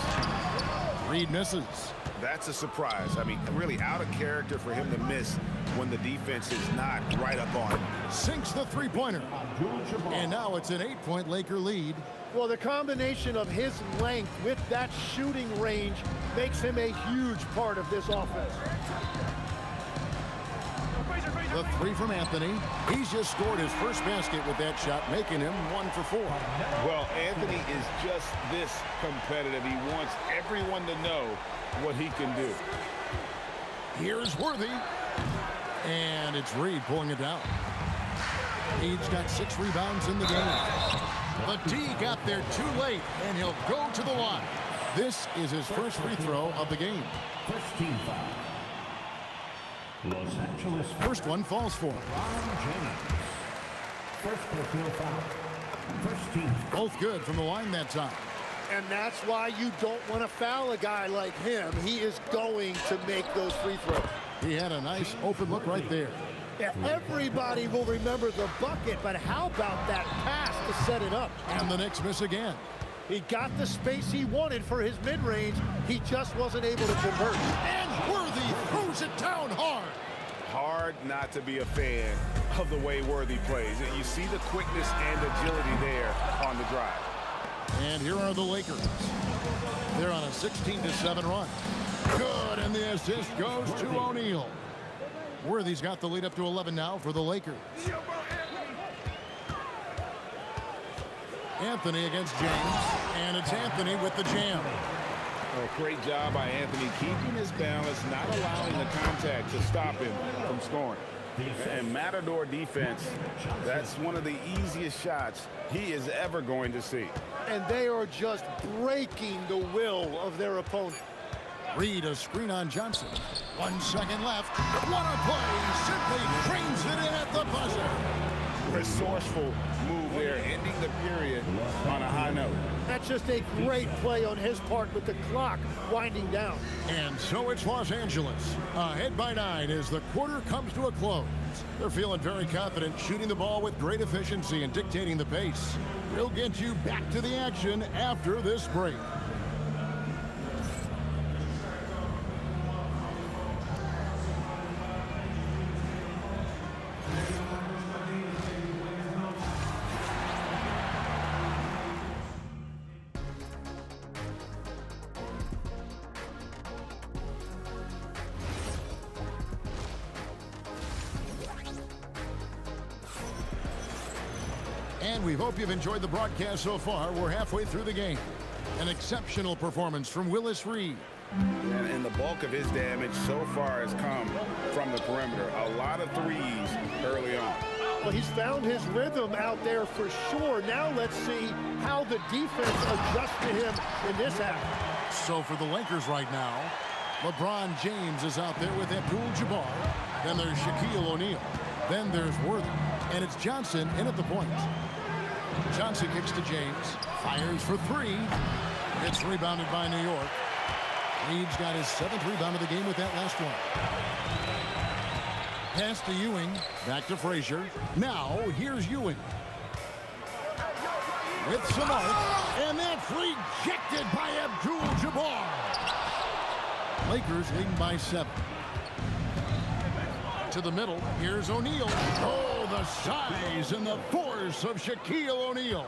Reed misses. That's a surprise. I mean, really out of character for him to miss when the defense is not right up on him. Sinks the three-pointer. And now it's an 8-point Laker lead. Well, the combination of his length with that shooting range makes him a huge part of this offense. The 3 from Anthony. He's just scored his first basket with that shot, making him 1 for 4. Well, Anthony is just this competitive. He wants everyone to know what he can do. Here's Worthy. And it's Reed pulling it down. Reed's got 6 rebounds in the game. The D got there too late, and he'll go to the line. This is his first free throw of the game. First team foul. Los Angeles. First one falls for him. First personal foul. First team. Both good from the line that time. And that's why you don't want to foul a guy like him. He is going to make those free throws. He had a nice open look right there. Yeah, everybody will remember the bucket, but how about that pass to set it up? And the Knicks miss again. He got the space he wanted for his mid-range. He just wasn't able to convert. And Worthy throws it down hard. Hard not to be a fan of the way Worthy plays. You see the quickness and agility there on the drive. And here are the Lakers. They're on a 16-7 run. Good, and the assist goes to O'Neal. Worthy's got the lead up to 11 now for the Lakers. Anthony against James, and it's Anthony with the jam. A great job by Anthony keeping his balance, not allowing the contact to stop him from scoring. And Matador defense, that's one of the easiest shots he is ever going to see. And they are just breaking the will of their opponent. Reed, a screen on Johnson. 1 second left. What a play! Simply trains it in at the buzzer. Resourceful move there, ending the period on a high note. That's just a great play on his part with the clock winding down. And so it's Los Angeles, ahead by 9 as the quarter comes to a close. They're feeling very confident, shooting the ball with great efficiency and dictating the pace. We'll get you back to the action after this break. And we hope you've enjoyed the broadcast so far. We're halfway through the game. An exceptional performance from Willis Reed. And the bulk of his damage so far has come from the perimeter. A lot of threes early on. Well, he's found his rhythm out there for sure. Now let's see how the defense adjusts to him in this half. So for the Lakers right now, LeBron James is out there with Abdul-Jabbar. Then there's Shaquille O'Neal. Then there's Worthy. And it's Johnson in at the point. Johnson kicks to James. Fires for 3. It's rebounded by New York. Reed's got his 7th rebound of the game with that last one. Pass to Ewing. Back to Frazier. Now, here's Ewing. With some arc. And that's rejected by Abdul-Jabbar. Lakers leading by 7. To the middle. Here's O'Neal. Oh, the size and the force of Shaquille O'Neal.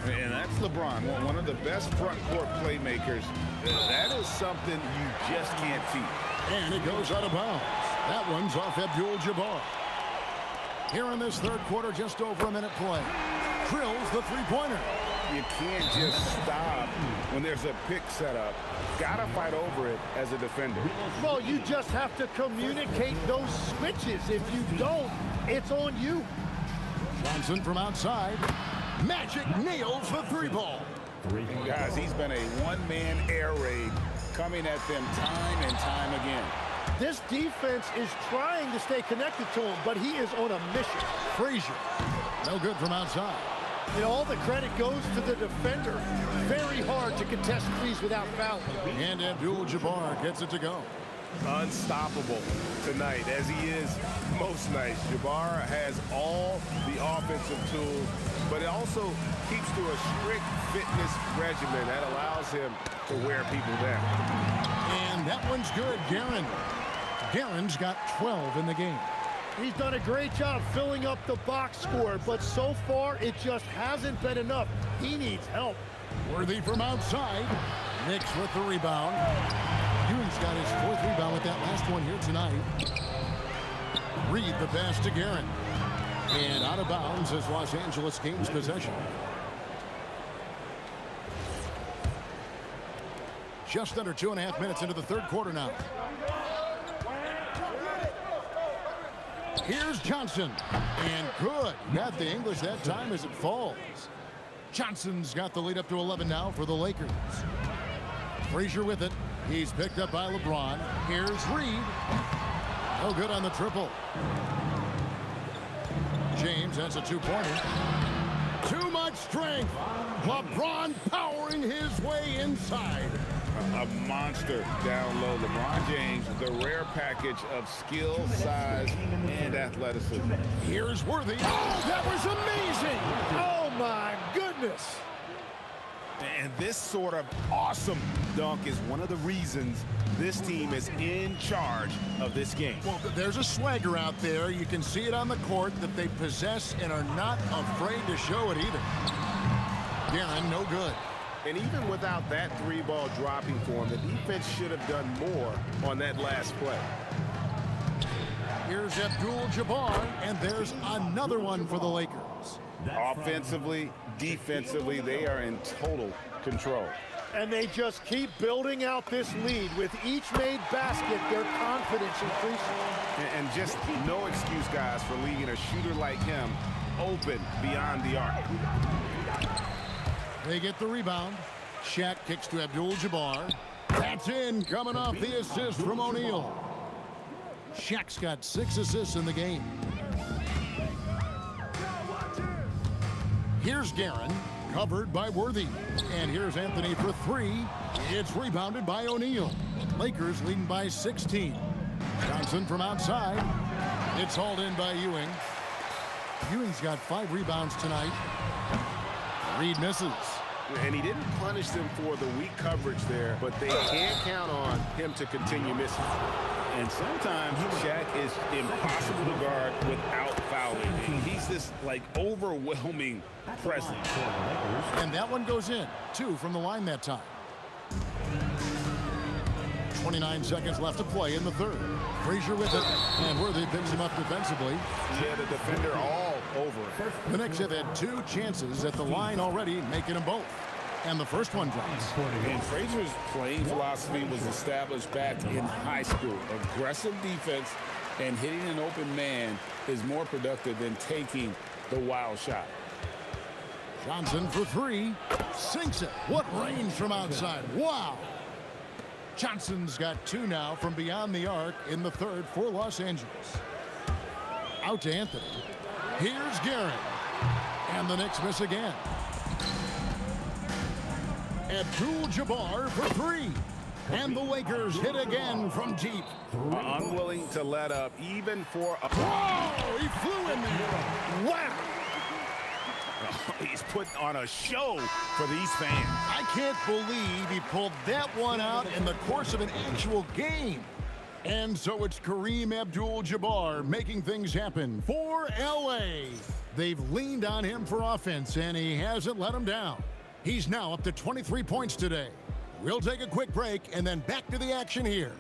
And that's LeBron, one of the best front court playmakers. That is something you just can't teach. And it goes out of bounds. That one's off Abdul-Jabbar. Here in this third quarter, just over a minute play. Drills the three-pointer. You can't just stop when there's a pick set up. Gotta fight over it as a defender. Well, you just have to communicate those switches. If you don't, it's on you. Johnson from outside. Magic nails the 3-ball. Guys, he's been a one-man air raid coming at them time and time again. This defense is trying to stay connected to him, but he is on a mission. Frazier, no good from outside. And all the credit goes to the defender. Very hard to contest threes without fouling. And Abdul-Jabbar gets it to go. Unstoppable tonight, as he is most nights. Jabbar has all the offensive tools, but it also keeps to a strict fitness regimen that allows him to wear people down. And that one's good, Guerin. Guerin's got 12 in the game. He's done a great job filling up the box score, but so far it just hasn't been enough. He needs help. Worthy from outside. Knicks with the rebound. Ewing's got his 4th rebound with that last one here tonight. Reed the pass to Guerin. And out of bounds as Los Angeles gains possession. Just under 2.5 minutes into the third quarter now. Here's Johnson. And good. Got the English that time as it falls. Johnson's got the lead up to 11 now for the Lakers. Frazier with it. He's picked up by LeBron. Here's Reed. No good on the triple. James has a two-pointer. Too much strength. LeBron powering his way inside. A monster down low. LeBron James, the rare package of skill, size, and athleticism. Here's Worthy. Oh, that was amazing. Oh, my goodness. And this sort of awesome dunk is one of the reasons this team is in charge of this game. Well, there's a swagger out there. You can see it on the court that they possess and are not afraid to show it either. Guerin, no good. And even without that three-ball dropping for him, the defense should have done more on that last play. Here's Abdul-Jabbar, and there's another one for the Lakers. Offensively, defensively, they are in total control. And they just keep building out this lead. With each made basket, their confidence increases. And just no excuse, guys, for leaving a shooter like him open beyond the arc. They get the rebound. Shaq kicks to Abdul-Jabbar. That's in, coming off the assist from O'Neal. Shaq's got 6 assists in the game. Here's Guerin, covered by Worthy. And here's Anthony for 3. It's rebounded by O'Neal. Lakers leading by 16. Johnson from outside. It's hauled in by Ewing. Ewing's got 5 rebounds tonight. Reed misses. And he didn't punish them for the weak coverage there, but they can't count on him to continue missing. And sometimes Shaq is impossible to guard without fouling. And he's this, like, overwhelming presence. And that one goes in. 2 from the line that time. 29 seconds left to play in the third. Frazier with it, and Worthy picks him up defensively. He had a defender all over it. The Knicks have had 2 chances at the line already, making them both. And the first one drops. And Frazier's playing philosophy was established back in high school. Aggressive defense and hitting an open man is more productive than taking the wild shot. Johnson for 3. Sinks it. What range from outside. Wow. Johnson's got 2 now from beyond the arc in the third for Los Angeles. Out to Anthony. Here's Guerin. And the Knicks miss again. Abdul-Jabbar for 3. And the Lakers hit again from deep. Unwilling to let up even for a... Whoa! He flew in there. Wow! He's putting on a show for these fans. I can't believe he pulled that one out in the course of an actual game. And so it's Kareem Abdul-Jabbar making things happen for LA. They've leaned on him for offense, and he hasn't let them down. He's now up to 23 points today. We'll take a quick break and then back to the action here.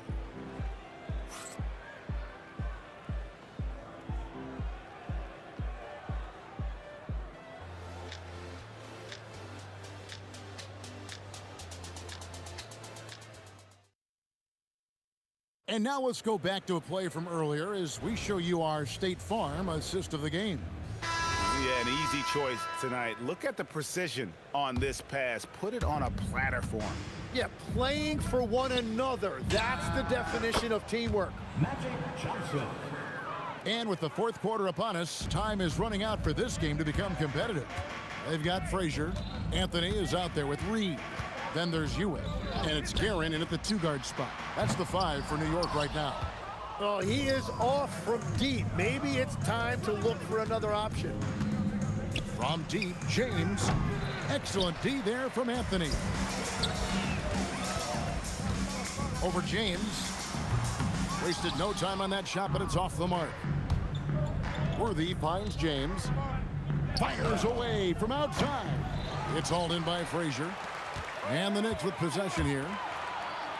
And now let's go back to a play from earlier as we show you our State Farm assist of the game. Yeah, an easy choice tonight. Look at the precision on this pass. Put it on a platter for him. Yeah, playing for one another. That's the definition of teamwork. Magic Johnson. And with the fourth quarter upon us, time is running out for this game to become competitive. They've got Frazier. Anthony is out there with Reed. Then there's Ewing. And it's Guerin in at the 2-guard spot. That's the 5 for New York right now. Oh, he is off from deep. Maybe it's time to look for another option. From deep, James. Excellent D there from Anthony. Over James. Wasted no time on that shot, but it's off the mark. Worthy finds James. Fires away from outside. It's hauled in by Frazier. And the Knicks with possession here.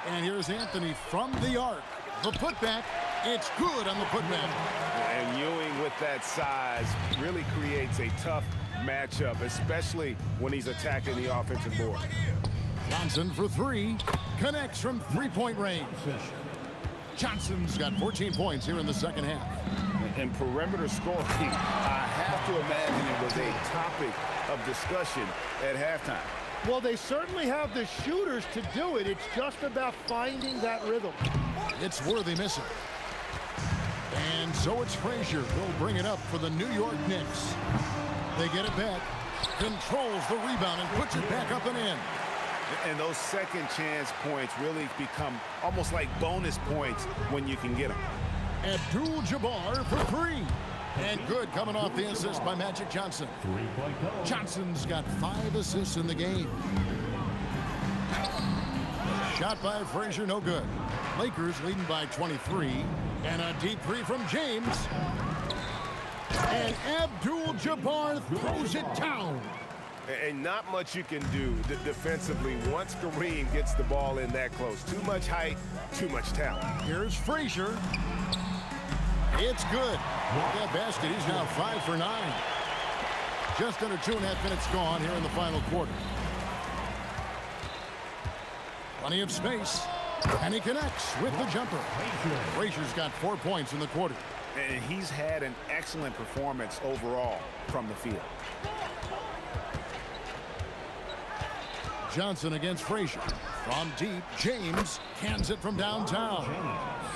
And here's Anthony from the arc. The putback. It's good on the putback. And Ewing with that size really creates a tough matchup, especially when he's attacking the offensive board. Johnson for 3. Connects from 3-point range. Johnson's got 14 points here in the second half. And perimeter scoring, I have to imagine it was a topic of discussion at halftime. Well, they certainly have the shooters to do it. It's just about finding that rhythm. It's Worthy missing. And so it's Frazier who'll bring it up for the New York Knicks. They get it back, controls the rebound, and puts it back up and in. And those second chance points really become almost like bonus points when you can get them. Abdul-Jabbar for three. And good coming off the assist by Magic Johnson. Johnson's got 5 assists in the game. Shot by Frazier, no good. Lakers leading by 23. And a deep three from James. And Abdul-Jabbar throws it down. And not much you can do defensively once Kareem gets the ball in that close. Too much height, too much talent. Here's Frazier. It's good. That basket, he's now 5 for 9. Just under 2.5 minutes gone here in the final quarter. Plenty of space. And he connects with the jumper. Frazier's got 4 points in the quarter. And he's had an excellent performance overall from the field. Johnson against Frazier. From deep, James cans it from downtown.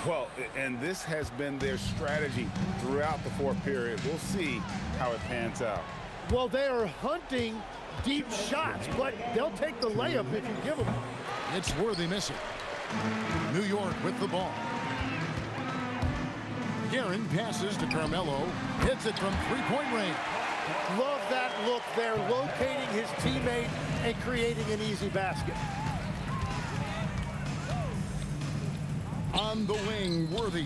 Well, and this has been their strategy throughout the fourth period. We'll see how it pans out. Well, they are hunting deep shots, but they'll take the layup if you give them. It's Worthy missing. New York with the ball. Guerin passes to Carmelo. Hits it from three-point range. Love that look there, locating his teammate and creating an easy basket. On the wing, Worthy.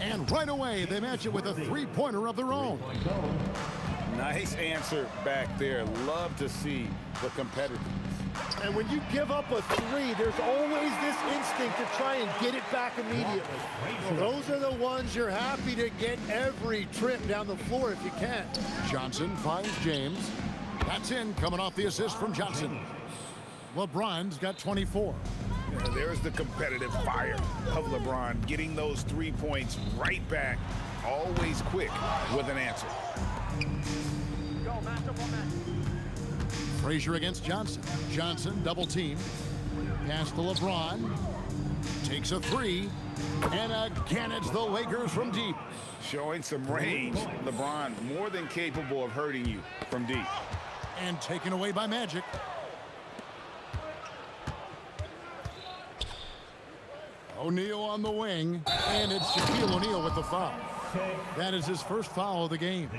And right away, they match it with a three-pointer of their own. Nice answer back there. Love to see the competitiveness. And when you give up a three, there's always this instinct to try and get it back immediately. Those are the ones you're happy to get every trip down the floor if you can. Johnson finds James. That's in, coming off the assist from Johnson. LeBron's got 24. There's the competitive fire of LeBron, getting those 3 points right back, always quick with an answer. Frazier against Johnson. Johnson double team. Pass to LeBron. Takes a three. And again, it's the Lakers from deep. Showing some range. LeBron more than capable of hurting you from deep. And taken away by Magic. O'Neal on the wing. And it's Shaquille O'Neal with the foul. That is his first foul of the game.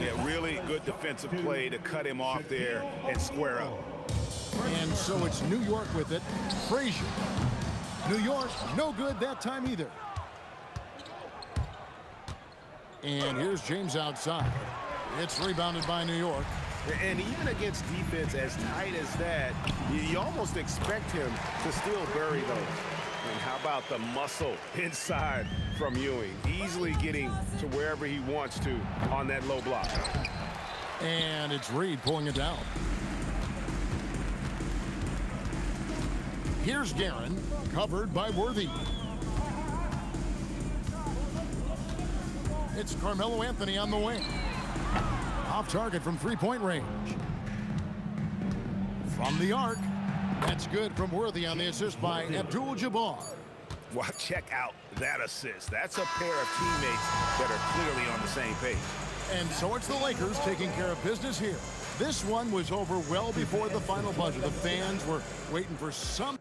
Yeah, really good defensive play to cut him off there and square up. And so it's New York with it. Frazier. New York, no good that time either. And here's James outside. It's rebounded by New York. And even against defense as tight as that, you almost expect him to still bury those. And how about the muscle inside from Ewing? Easily getting to wherever he wants to on that low block. And it's Reed pulling it down. Here's Guerin, covered by Worthy. It's Carmelo Anthony on the wing. Off target from three-point range. From the arc. That's good from Worthy on the assist by Abdul-Jabbar. Well, check out that assist. That's a pair of teammates that are clearly on the same page. And so it's the Lakers taking care of business here. This one was over well before the final buzzer. The fans were waiting for some...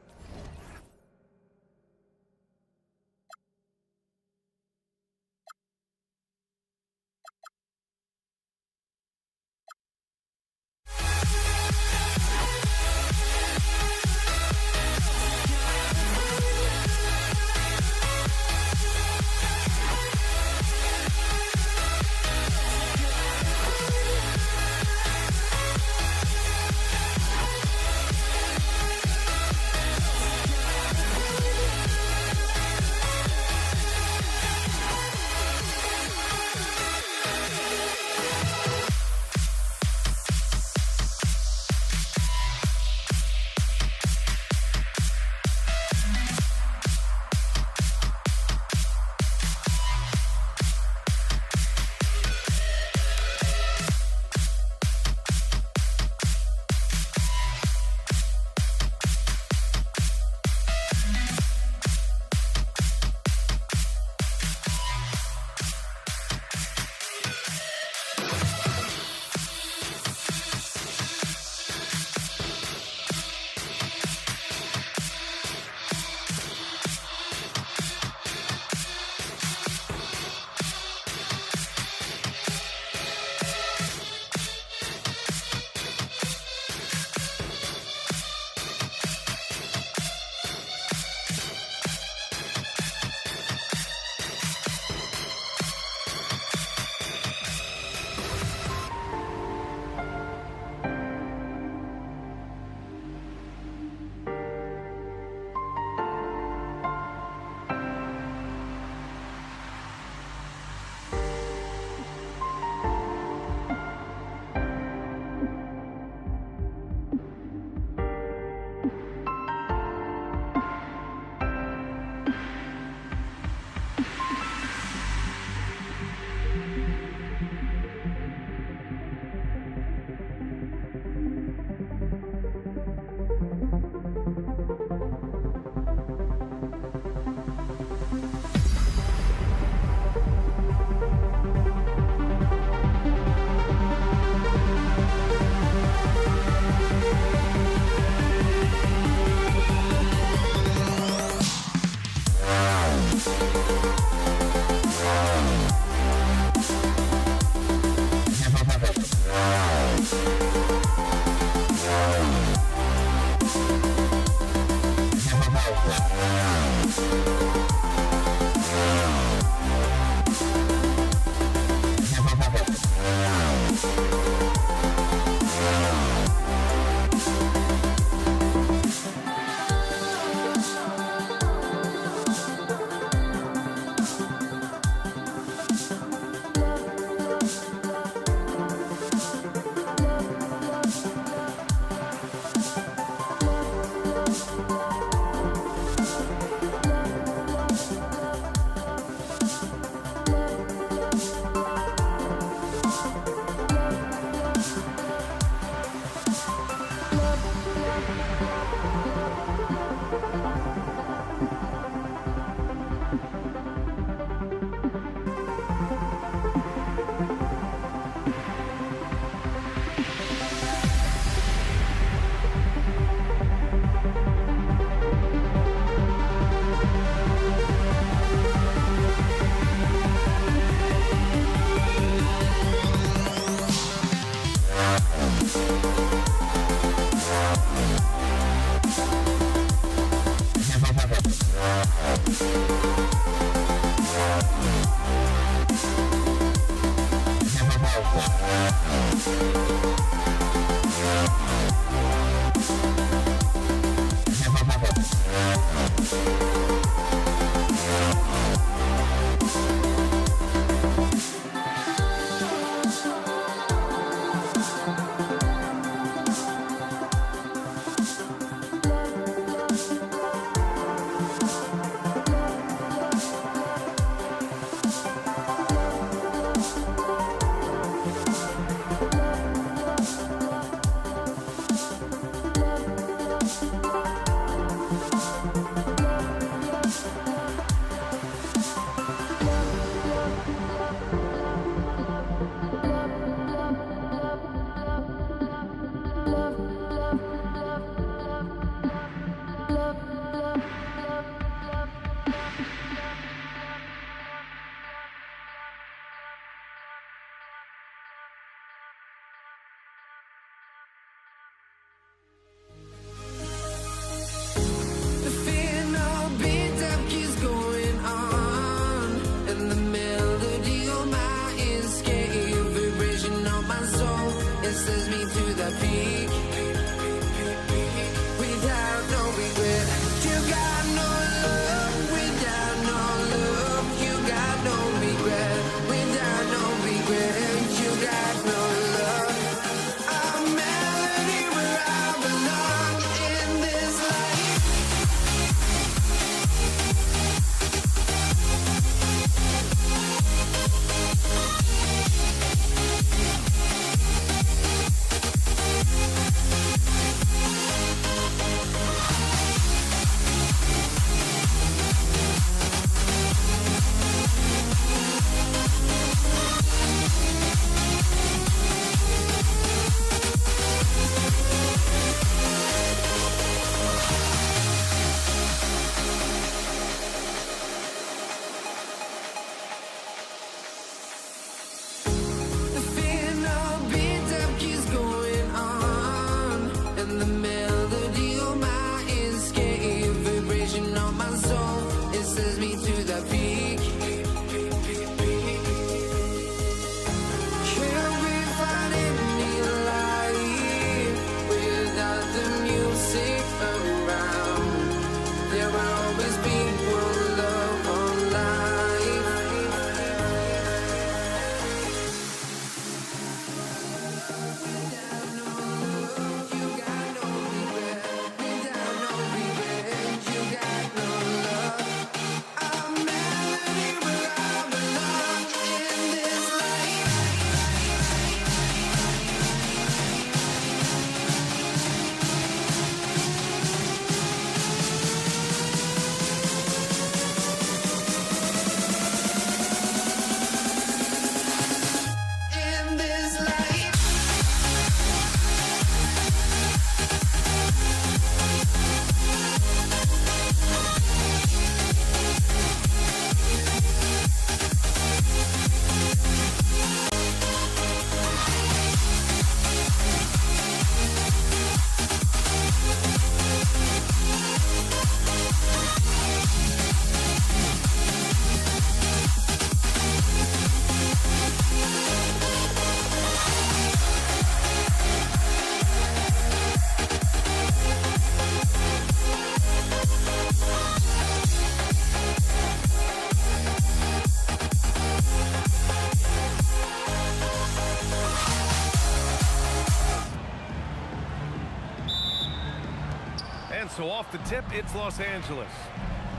So off the tip, it's Los Angeles.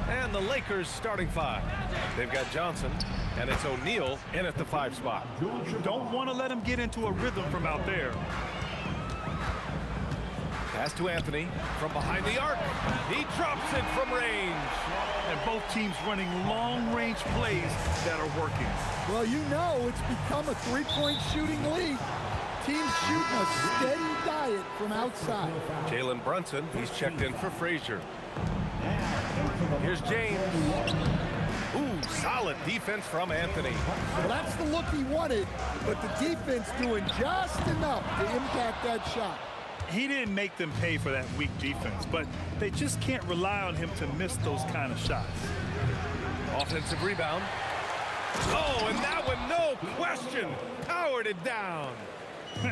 And the Lakers starting five. They've got Johnson, and it's O'Neal in at the 5 spot. Don't want to let him get into a rhythm from out there. Pass to Anthony from behind the arc. He drops it from range. And both teams running long-range plays that are working. Well, you know it's become a three-point shooting league. Teams shooting a steady diet from outside. Jalen Brunson, he's checked in for Frazier. Here's James. Ooh, solid defense from Anthony. Well, that's the look he wanted, but the defense doing just enough to impact that shot. He didn't make them pay for that weak defense, but they just can't rely on him to miss those kind of shots. Offensive rebound. Oh, and that one, no question, powered it down.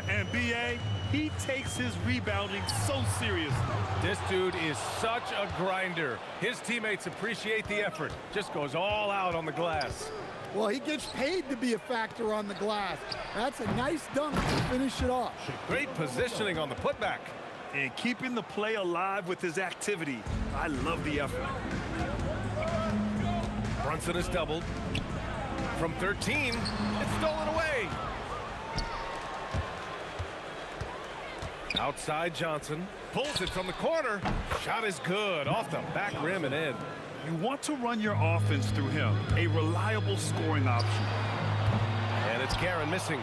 And B.A., he takes his rebounding so seriously. This dude is such a grinder. His teammates appreciate the effort. Just goes all out on the glass. Well, he gets paid to be a factor on the glass. That's a nice dunk to finish it off. Great positioning on the putback. And keeping the play alive with his activity. I love the effort. Brunson is doubled. From 13, it's stolen away. Outside Johnson. Pulls it from the corner. Shot is good. Off the back rim and in. You want to run your offense through him. A reliable scoring option. And it's Guerin missing.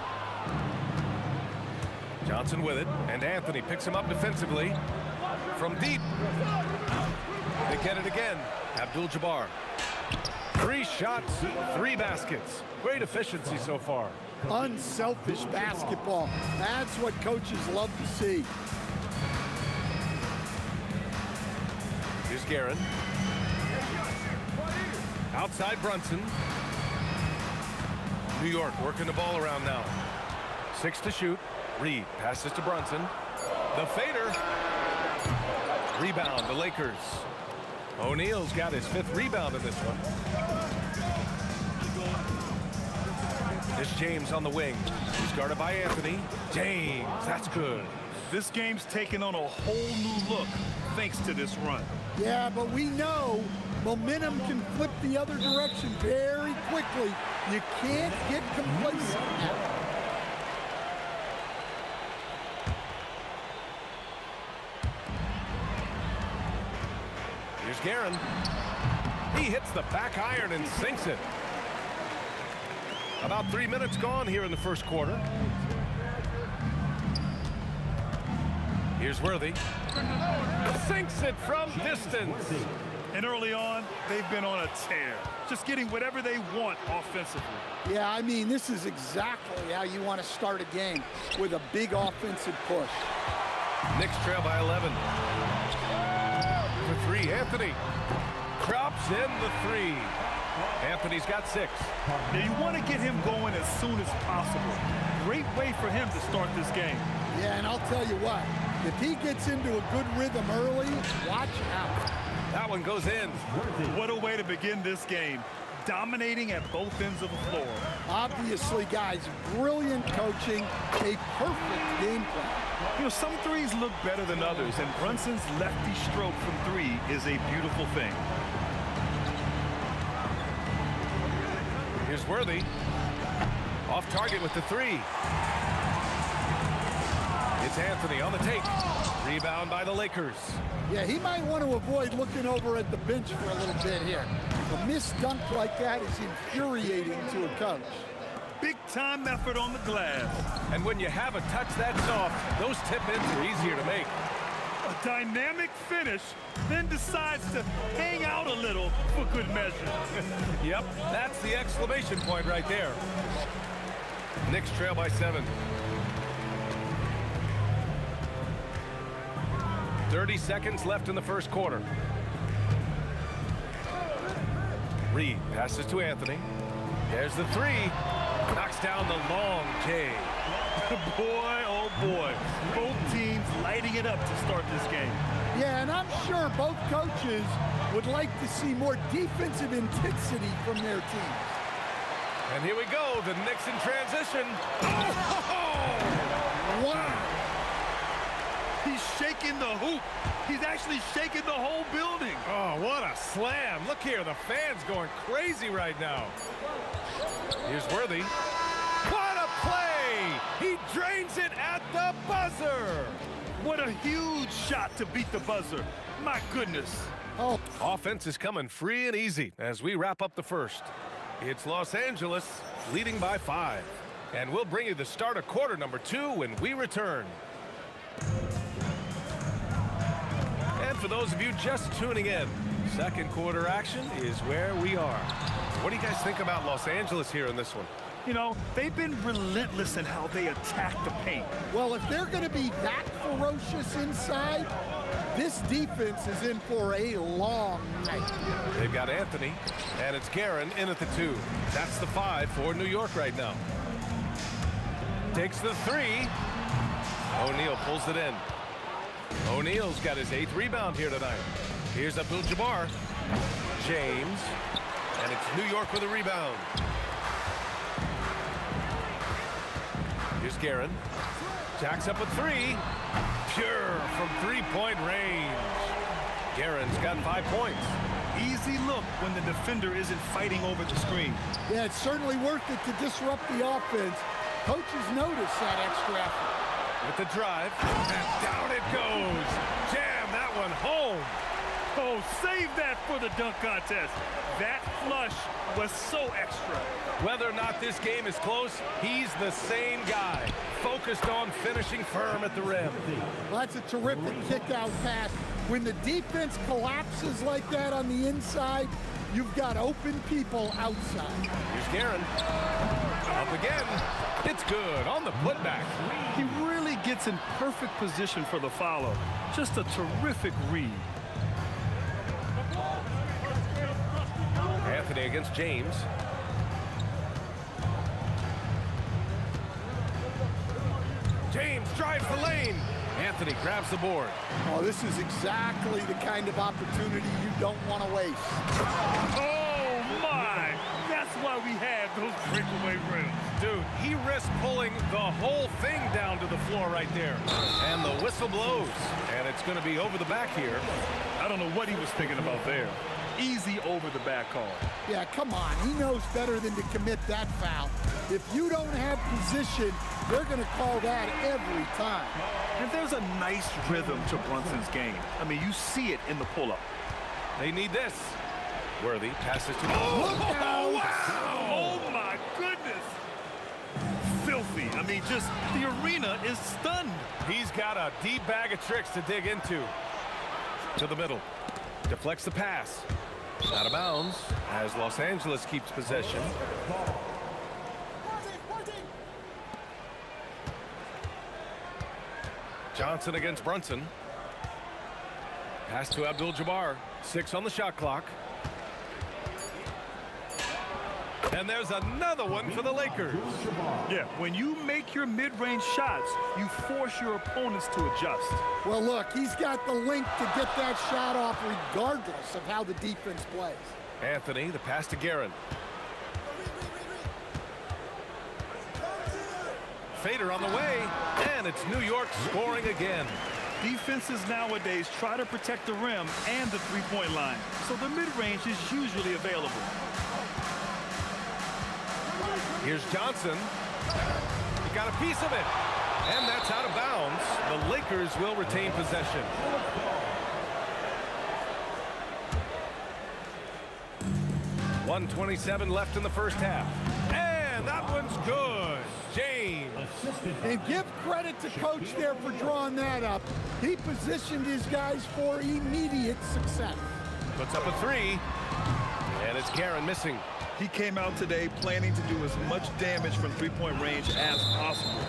Johnson with it. And Anthony picks him up defensively. From deep. They get it again. Abdul-Jabbar. 3 shots, 3 baskets. Great efficiency so far. Unselfish basketball. That's what coaches love to see. Here's Guerin. Outside Brunson. New York working the ball around now. 6 to shoot. Reed passes to Brunson. The fader. Rebound, the Lakers. O'Neal's got his 5th rebound in this one. It's James on the wing. He's guarded by Anthony. James, that's good. This game's taken on a whole new look thanks to this run. Yeah, but we know momentum can flip the other direction very quickly. You can't get complacent. Here's Guerin. He hits the back iron and sinks it. About 3 minutes gone here in the first quarter. Here's Worthy. Sinks it from distance. And early on, they've been on a tear. Just getting whatever they want offensively. Yeah, I mean, this is exactly how you want to start a game, with a big offensive push. Knicks trail by 11. For 3, Anthony. Drops in the 3. Anthony's got 6. Now you want to get him going as soon as possible. Great way for him to start this game. Yeah, and I'll tell you what, if he gets into a good rhythm early, watch out. That one goes in. What a way to begin this game. Dominating at both ends of the floor. Obviously, guys, brilliant coaching, a perfect game plan. You know, some threes look better than others, and Brunson's lefty stroke from 3 is a beautiful thing. Here's Worthy. Off target with the 3. It's Anthony on the take. Rebound by the Lakers. Yeah, he might want to avoid looking over at the bench for a little bit here. A missed dunk like that is infuriating to a coach. Big-time effort on the glass. And when you have a touch that soft, those tip-ins are easier to make. A dynamic finish, then decides to hang out a little for good measure. Yep, that's the exclamation point right there. Knicks trail by 7. 30 seconds left in the first quarter. Reed passes to Anthony. There's the 3. Knocks down the long J. Boy, oh boy. Both teams lighting it up to start this game. Yeah, and I'm sure both coaches would like to see more defensive intensity from their teams. And here we go, the Knicks in transition. Oh! Wow. He's shaking the hoop. He's actually shaking the whole building. Oh, what a slam. Look here, the fans going crazy right now. Here's Worthy. What a play! He drains it at the buzzer. What a huge shot to beat the buzzer. My goodness. Oh. Offense is coming free and easy as we wrap up the first. It's Los Angeles leading by 5. And we'll bring you the start of quarter number 2 when we return. And for those of you just tuning in, second quarter action is where we are. What do you guys think about Los Angeles here in this one? You know, they've been relentless in how they attack the paint. Well, if they're going to be that ferocious inside, this defense is in for a long night. They've got Anthony, and it's Guerin in at the 2. That's the 5 for New York right now. Takes the three. O'Neal pulls it in. O'Neal's got his 8th rebound here tonight. Here's Abdul-Jabbar. James. And it's New York with a rebound. Here's Guerin. Jacks up a three. Pure from three-point range. Guerin's got 5 points. Easy look when the defender isn't fighting over the screen. Yeah, it's certainly worth it to disrupt the offense. Coaches notice that extra effort. With the drive, and down it goes. Jam that one home. Oh, save that for the dunk contest. That flush was so extra. Whether or not this game is close, he's the same guy, focused on finishing firm at the rim. Well, that's a terrific kick-out pass. When the defense collapses like that on the inside, you've got open people outside. Here's Guerin. Up again. It's good on the putback. He really gets in perfect position for the follow. Just a terrific read. Anthony against James. James drives the lane. Anthony grabs the board. Oh, this is exactly the kind of opportunity you don't want to waste. Oh, my! That's why we have those breakaway rims. Dude, he risked pulling the whole thing down to the floor right there. And the whistle blows. And it's going to be over the back here. I don't know what he was thinking about there. Easy over the back call. Yeah, come on. He knows better than to commit that foul. If you don't have position, they're going to call that every time. And there's a nice rhythm to Brunson's game. I mean, you see it in the pull-up. They need this. Worthy passes to... Oh, wow! Oh, my goodness! Filthy. I mean, just the arena is stunned. He's got a deep bag of tricks to dig into. To the middle. Deflects the pass. Out of bounds as Los Angeles keeps possession. Johnson against Brunson. Pass to Abdul-Jabbar. 6 on the shot clock. And there's another one for the Lakers. Yeah, when you make your mid-range shots, you force your opponents to adjust. Well, look, he's got the length to get that shot off regardless of how the defense plays. Anthony, the pass to Guerin. Fader on the way, and it's New York scoring again. Defenses nowadays try to protect the rim and the three-point line, so the mid-range is usually available. Here's Johnson. He got a piece of it. And that's out of bounds. The Lakers will retain possession. .127 left in the first half. And that one's good. James. And give credit to Coach there for drawing that up. He positioned his guys for immediate success. Puts up a three. And it's Guerin missing. He came out today planning to do as much damage from three-point range as possible.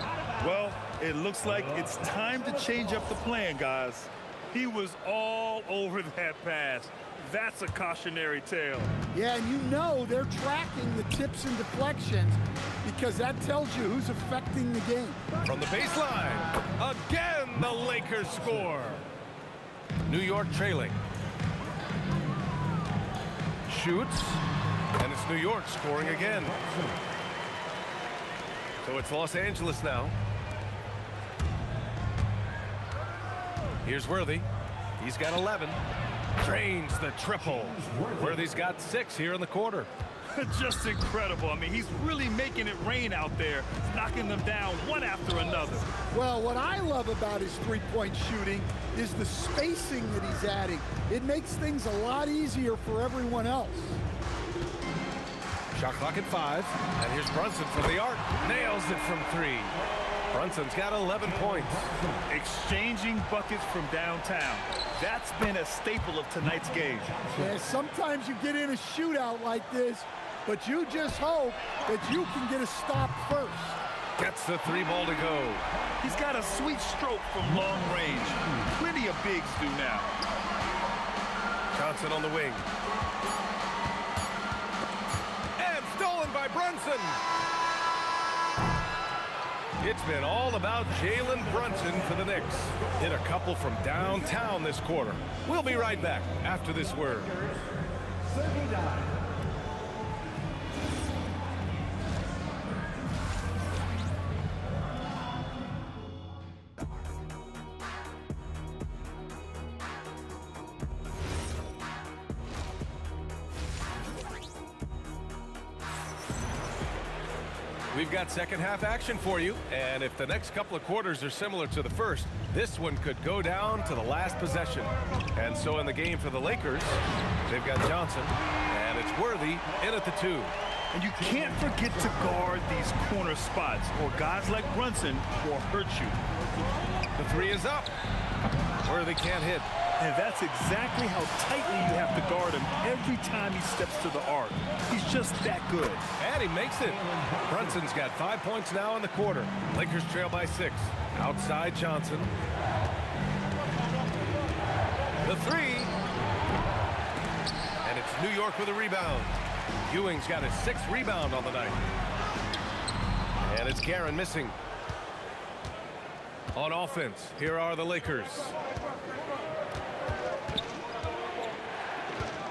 Well, it looks like it's time to change up the plan, guys. He was all over that pass. That's a cautionary tale. Yeah, and you know they're tracking the tips and deflections because that tells you who's affecting the game. From the baseline, again the Lakers score. New York trailing. Shoots. And it's New York scoring again. So it's Los Angeles now. Here's Worthy. He's got 11. Drains the triple. Worthy's got 6 here in the quarter. Just incredible. I mean, he's really making it rain out there, knocking them down one after another. Well, what I love about his three-point shooting is the spacing that he's adding. It makes things a lot easier for everyone else. Shot clock at 5, and here's Brunson from the arc. Nails it from 3. Brunson's got 11 points. Exchanging buckets from downtown. That's been a staple of tonight's game. Yeah, sometimes you get in a shootout like this, but you just hope that you can get a stop first. Gets the 3 ball to go. He's got a sweet stroke from long range. Plenty of bigs do now. Johnson on the wing. Stolen by Brunson. It's been all about Jalen Brunson for the Knicks. Hit a couple from downtown this quarter. We'll be right back after this word. We've got second half action for you, and if the next couple of quarters are similar to the first, this one could go down to the last possession. And so in the game for the Lakers, they've got Johnson, and it's Worthy in at the 2. And you can't forget to guard these corner spots, or guys like Brunson will hurt you. The 3 is up. Worthy can't hit. And that's exactly how tightly you have to guard him every time he steps to the arc. He's just that good. And he makes it. Brunson's got 5 points now in the quarter. Lakers trail by 6. Outside Johnson. The 3. And it's New York with a rebound. Ewing's got his 6th rebound on the night. And it's Guerin missing. On offense, here are the Lakers.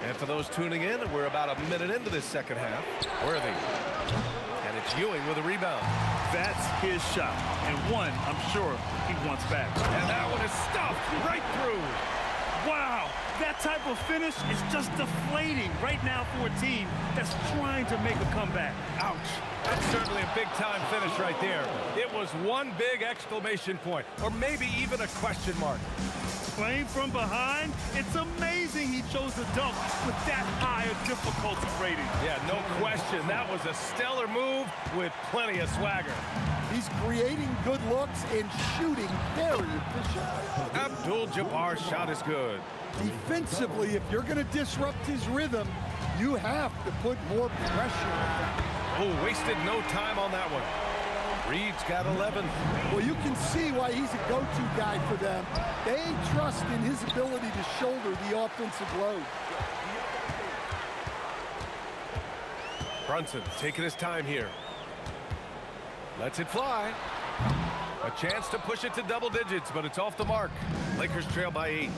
And for those tuning in, we're about a minute into this second half. Worthy. And it's Ewing with a rebound. That's his shot. And one, I'm sure, he wants back. And that one is stuffed right through. Wow, that type of finish is just deflating right now for a team that's trying to make a comeback. Ouch. That's certainly a big-time finish right there. It was one big exclamation point, or maybe even a question mark. Playing from behind, it's amazing he chose to dunk with that high a difficulty rating. Yeah, no question. That was a stellar move with plenty of swagger. He's creating good looks and shooting very efficient. Abdul-Jabbar's shot is good. Defensively, if you're going to disrupt his rhythm, you have to put more pressure on him. Oh, wasted no time on that one. Reed's got 11. Well, you can see why he's a go-to guy for them. They trust in his ability to shoulder the offensive load. Brunson taking his time here. Lets it fly. A chance to push it to double digits, but it's off the mark. Lakers trail by 8.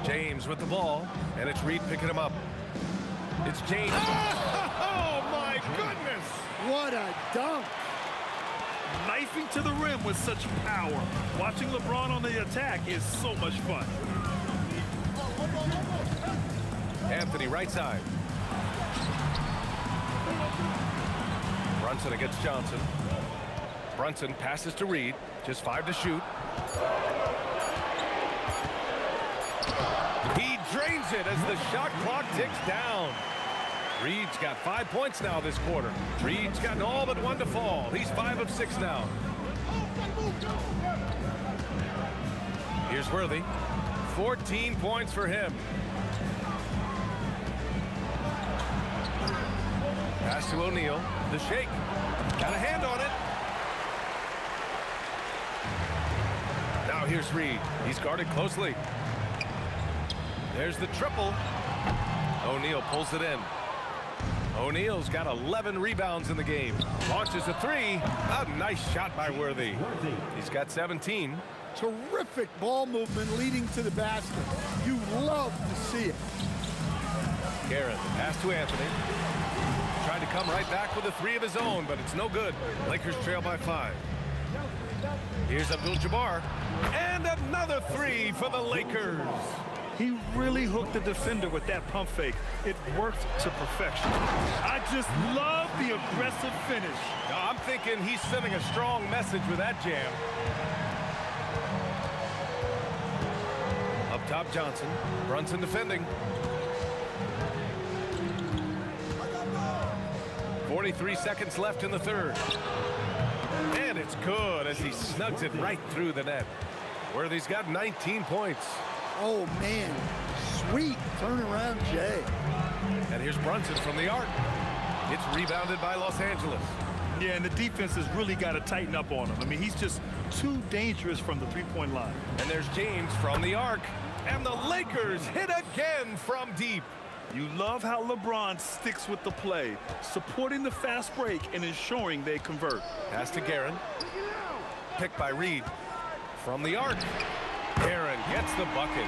James with the ball, and it's Reed picking him up. It's James. Oh, my goodness! What a dunk! Knifing to the rim with such power. Watching LeBron on the attack is so much fun. Anthony right side. Brunson against Johnson. Brunson passes to Reed. Just 5 to shoot. He drains it as the shot clock ticks down. Reed's got 5 points now this quarter. Reed's gotten all but 1 to fall. He's 5 of 6 now. Here's Worthy. 14 points for him. Pass to O'Neal. The shake. Got a hand on it. Now here's Reed. He's guarded closely. There's the triple. O'Neal pulls it in. O'Neal's got 11 rebounds in the game. Launches a 3. A nice shot by Worthy. He's got 17. Terrific ball movement leading to the basket. You love to see it. Guerin, pass to Anthony. Trying to come right back with a 3 of his own, but it's no good. Lakers trail by 5. Here's Abdul-Jabbar. And another 3 for the Lakers. He really hooked the defender with that pump fake. It worked to perfection. I just love the aggressive finish. Now, I'm thinking he's sending a strong message with that jam. Up top, Johnson. Brunson defending. 43 seconds left in the third. And it's good as he snugs it right through the net. Worthy's got 19 points. Oh, man. Sweet turnaround, Jay. And here's Brunson from the arc. It's rebounded by Los Angeles. Yeah, and the defense has really got to tighten up on him. I mean, he's just too dangerous from the three-point line. And there's James from the arc. And the Lakers hit again from deep. You love how LeBron sticks with the play, supporting the fast break and ensuring they convert. Pass to Guerin. Picked by Reed. From the arc. Guerin gets the bucket.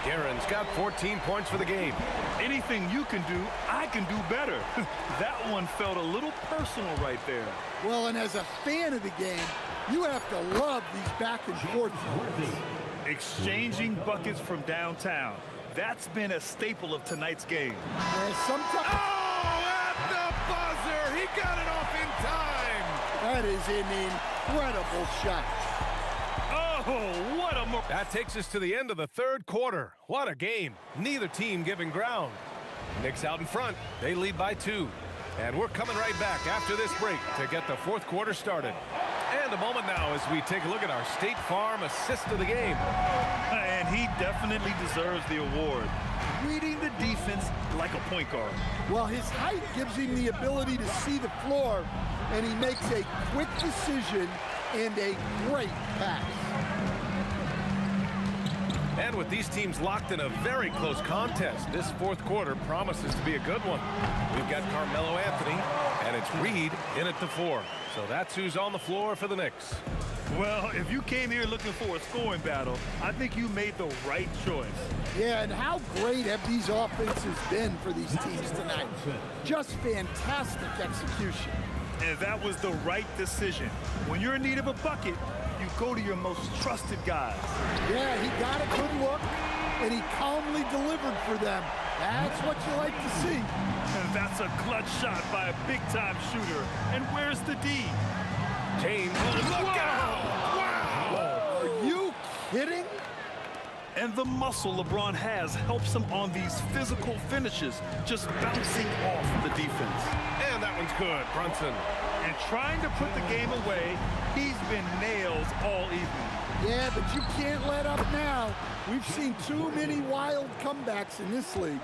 Guerin's got 14 points for the game. Anything you can do, I can do better. That one felt a little personal right there. Well, and as a fan of the game, you have to love these back and forth moments. Exchanging buckets from downtown. That's been a staple of tonight's game. And sometimes... Oh, at the buzzer! He got it off in time! That is an incredible shot. Oh, what a... That takes us to the end of the third quarter. What a game. Neither team giving ground. Knicks out in front. They lead by 2. And we're coming right back after this break to get the fourth quarter started. And a moment now as we take a look at our State Farm assist of the game. And he definitely deserves the award. Reading the defense like a point guard. Well, his height gives him the ability to see the floor, and he makes a quick decision and a great pass. And with these teams locked in a very close contest, this fourth quarter promises to be a good one. We've got Carmelo Anthony, and it's Reed in at the 4. So that's who's on the floor for the Knicks. Well, if you came here looking for a scoring battle, I think you made the right choice. Yeah, and how great have these offenses been for these teams tonight? Just fantastic execution. And that was the right decision. When you're in need of a bucket, you go to your most trusted guys. Yeah, he got a good look, and he calmly delivered for them. That's what you like to see. And that's a clutch shot by a big-time shooter. And where's the D? James, look out! Wow! Are you kidding? And the muscle LeBron has helps him on these physical finishes, just bouncing off the defense. And that one's good, Brunson. And trying to put the game away, he's been nails all evening. Yeah, but you can't let up now. We've seen too many wild comebacks in this league.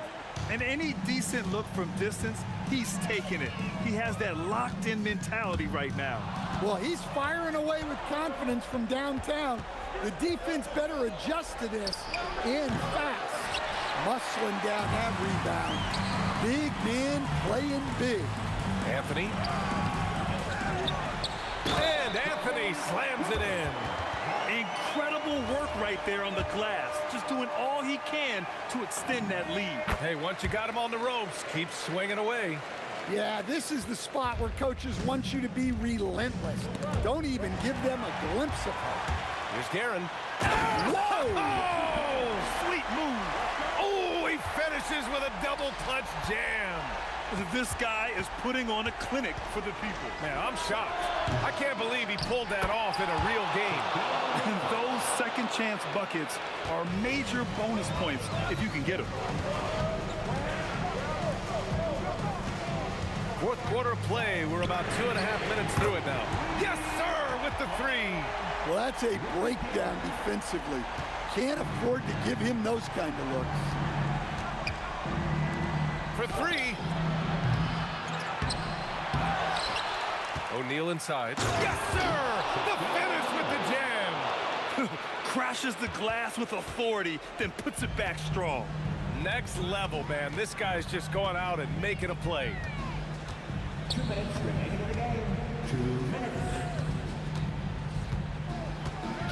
And any decent look from distance, he's taking it. He has that locked-in mentality right now. Well, he's firing away with confidence from downtown. The defense better adjust to this, and fast. Muscling down that rebound. Big man playing big. Anthony. And Anthony slams it in. Incredible work right there on the glass. Just doing all he can to extend that lead. Hey, once you got him on the ropes, keep swinging away. Yeah, this is the spot where coaches want you to be relentless. Don't even give them a glimpse of hope. Here's Guerin. Whoa! Oh, sweet move. Oh, he finishes with a double clutch jam. This guy is putting on a clinic for the people. Man, I'm shocked. I can't believe he pulled that off in a real game. And those second chance buckets are major bonus points if you can get them. Fourth quarter play. We're about 2.5 minutes through it now. Yes, sir, with the 3. Well, that's a breakdown defensively. Can't afford to give him those kind of looks. For 3. O'Neal inside. Yes, sir! The finish with the jam! Crashes the glass with authority, then puts it back strong. Next level, man. This guy's just going out and making a play. 2 minutes remaining in the game. 2 minutes.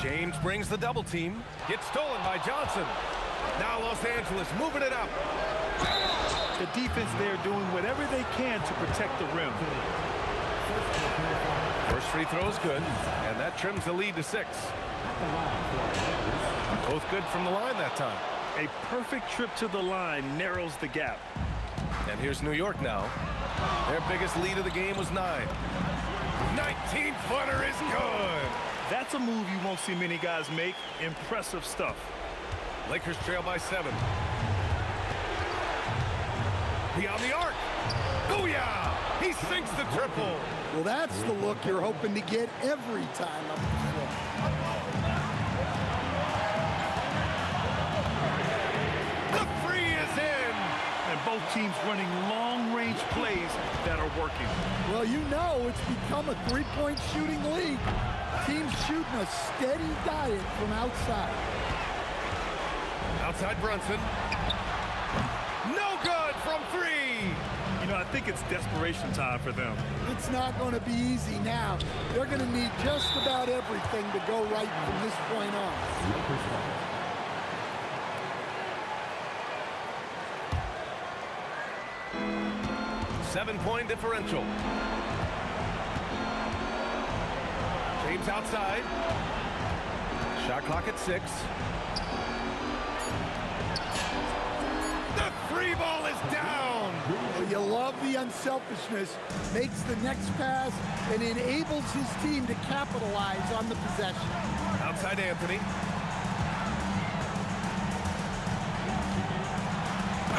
James brings the double team. Gets stolen by Johnson. Now Los Angeles moving it up. The defense there doing whatever they can to protect the rim. First free throw is good, and that trims the lead to 6. Both good from the line that time. A perfect trip to the line narrows the gap. And here's New York now. Their biggest lead of the game was 9. 19-footer is good. That's a move you won't see many guys make. Impressive stuff. Lakers trail by 7. Beyond the arc. Booyah! He sinks the triple. Well, that's the look you're hoping to get every time up the floor. The 3 is in. And both teams running long-range plays that are working. Well, you know it's become a three-point shooting league. Teams shooting a steady diet from outside. Outside Brunson. No good from think it's desperation time for them. It's not going to be easy now. They're going to need just about everything to go right from this point on. 7-point differential. James outside. Shot clock at 6. The free ball is down. Well, you love the unselfishness. Makes the next pass and enables his team to capitalize on the possession. Outside Anthony.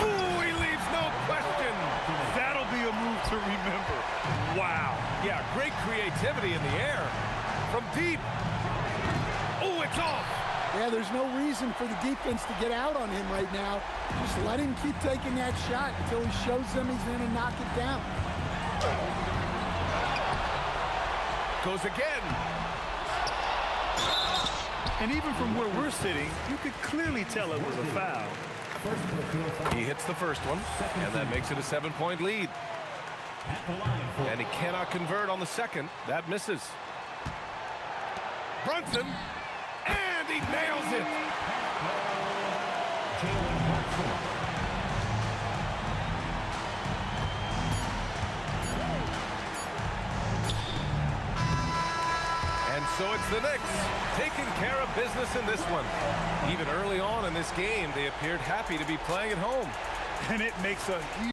Ooh, he leaves no question. That'll be a move to remember. Wow. Yeah, great creativity in the air. From deep. Oh, it's off. Yeah, there's no reason for the defense to get out on him right now. Just let him keep taking that shot until he shows them he's going to knock it down. Goes again. And even from where we're sitting, you could clearly tell it was a foul. He hits the first one, and that makes it a 7-point lead. And he cannot convert on the second. That misses. Brunson, and he nails it. And so it's the Knicks taking care of business in this one. Even early on in this game, they appeared happy to be playing at home. And it makes a huge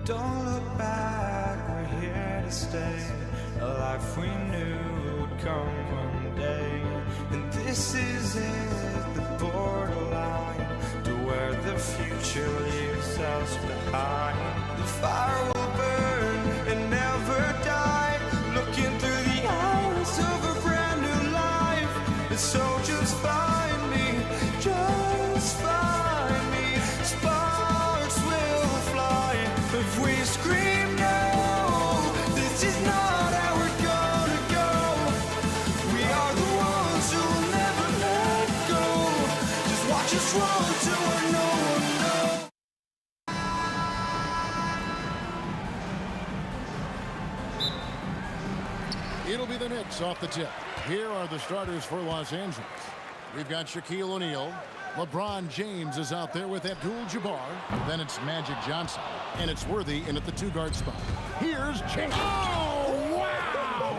Don't look back, we're here to stay. A life we knew would come one day. And this is it, the borderline to where the future leaves us behind. The fire will burn and never die. Looking through the eyes of a brand new life. And so just find me, just find me. Sparks will fly if we scream no. This is not how we're gonna go. We are the ones who'll never let go. Just watch us run to where no one knows. It'll be the Knicks off the tip. Here are the starters for Los Angeles. We've got Shaquille O'Neal. LeBron James is out there with Abdul-Jabbar. Then it's Magic Johnson. And it's Worthy in at the two-guard spot. Here's James. Oh, wow!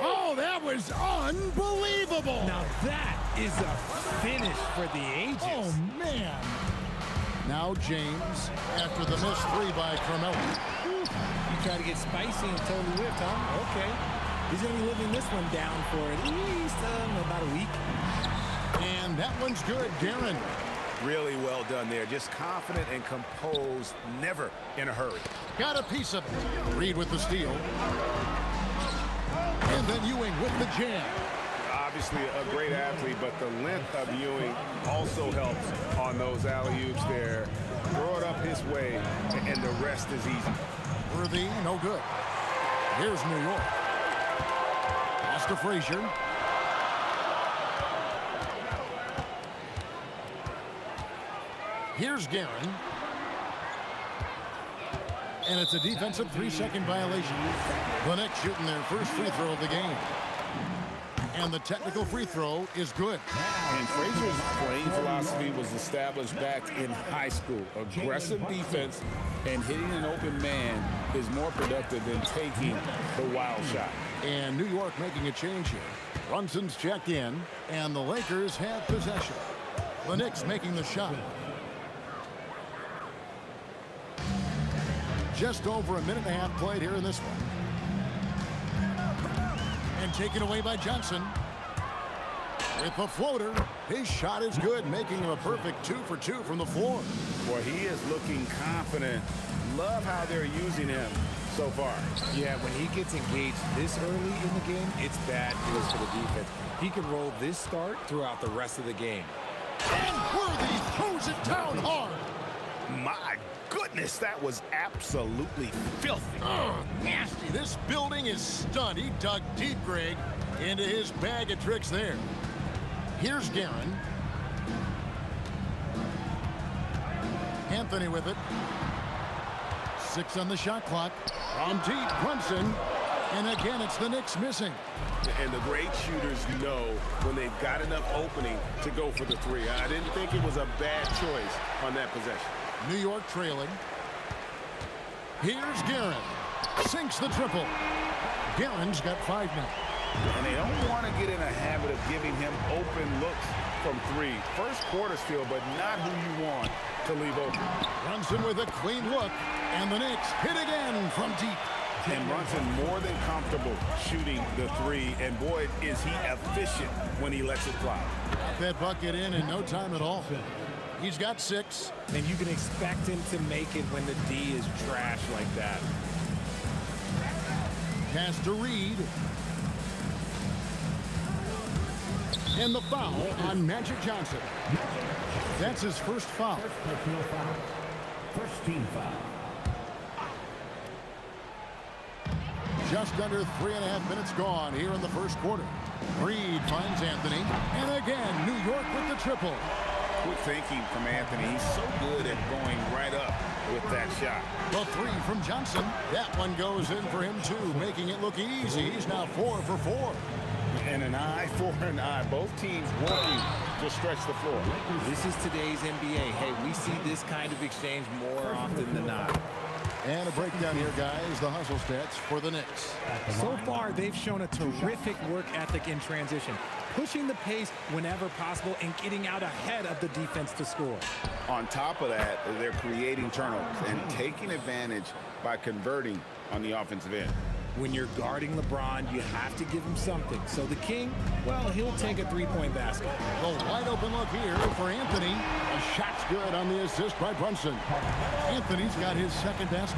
Oh, that was unbelievable! Now that is a finish for the ages. Oh, man. Now James after the missed three by Carmelo. You try to get spicy and totally whipped, huh? Okay. He's going to be living this one down for at least about a week. And that one's good, Darren. Really well done there. Just confident and composed, never in a hurry. Got a piece of it. Reed with the steal. And then Ewing with the jam. Obviously a great athlete, but the length of Ewing also helps on those alley-oops there. Throw it up his way, and the rest is easy. Worthy, no good. Here's New York. Pass to Frazier. Here's Guerin. And it's a defensive 3-second violation. The Knicks shooting their first free throw of the game. And the technical free throw is good. And Frazier's playing philosophy was established back in high school. Aggressive defense and hitting an open man is more productive than taking the wild shot. And New York making a change here. Brunson's checked in, and the Lakers have possession. The Knicks making the shot. Just over a minute and a half played here in this one. And taken away by Johnson. With the floater, his shot is good, making him a perfect 2 for 2 from the floor. Boy, he is looking confident. Love how they're using him so far. Yeah, when he gets engaged this early in the game, it's bad news for the defense. He can roll this start throughout the rest of the game. And Worthy throws it down hard. My goodness, that was absolutely filthy. Oh, nasty. This building is stunned. He dug deep, Greg, into his bag of tricks there. Here's Guerin. Anthony with it. 6 on the shot clock. From deep, Brunson. And again, it's the Knicks missing. And the great shooters know when they've got enough opening to go for the three. I didn't think it was a bad choice on that possession. New York trailing. Here's Guerin. Sinks the triple. Guerin's got 5 now. And they don't want to get in a habit of giving him open looks from three. First quarter steal, but not who you want to leave open. Brunson with a clean look. And the Knicks hit again from deep. And Brunson more than comfortable shooting the three. And boy, is he efficient when he lets it fly. Got that bucket in no time at all. He's got 6. And you can expect him to make it when the D is trash like that. Pass to Reed. And the foul on Magic Johnson. That's his first foul. First team foul. Just under 3.5 minutes gone here in the first quarter. Reed finds Anthony. And again, New York with the triple. Good thinking from Anthony. He's so good at going right up with that shot. The 3 from Johnson. That one goes in for him, too, making it look easy. He's now 4 for 4. And an eye for an eye. Both teams working to stretch the floor. This is today's NBA. Hey, we see this kind of exchange more often than not. And a breakdown here, guys. The hustle stats for the Knicks. So far, they've shown a terrific work ethic in transition, pushing the pace whenever possible and getting out ahead of the defense to score. On top of that, they're creating turnovers and taking advantage by converting on the offensive end. When you're guarding LeBron, you have to give him something. So the King, well, he'll take a three-point basket. A wide open look here for Anthony. A shot's good on the assist by Brunson. Anthony's got his second basket.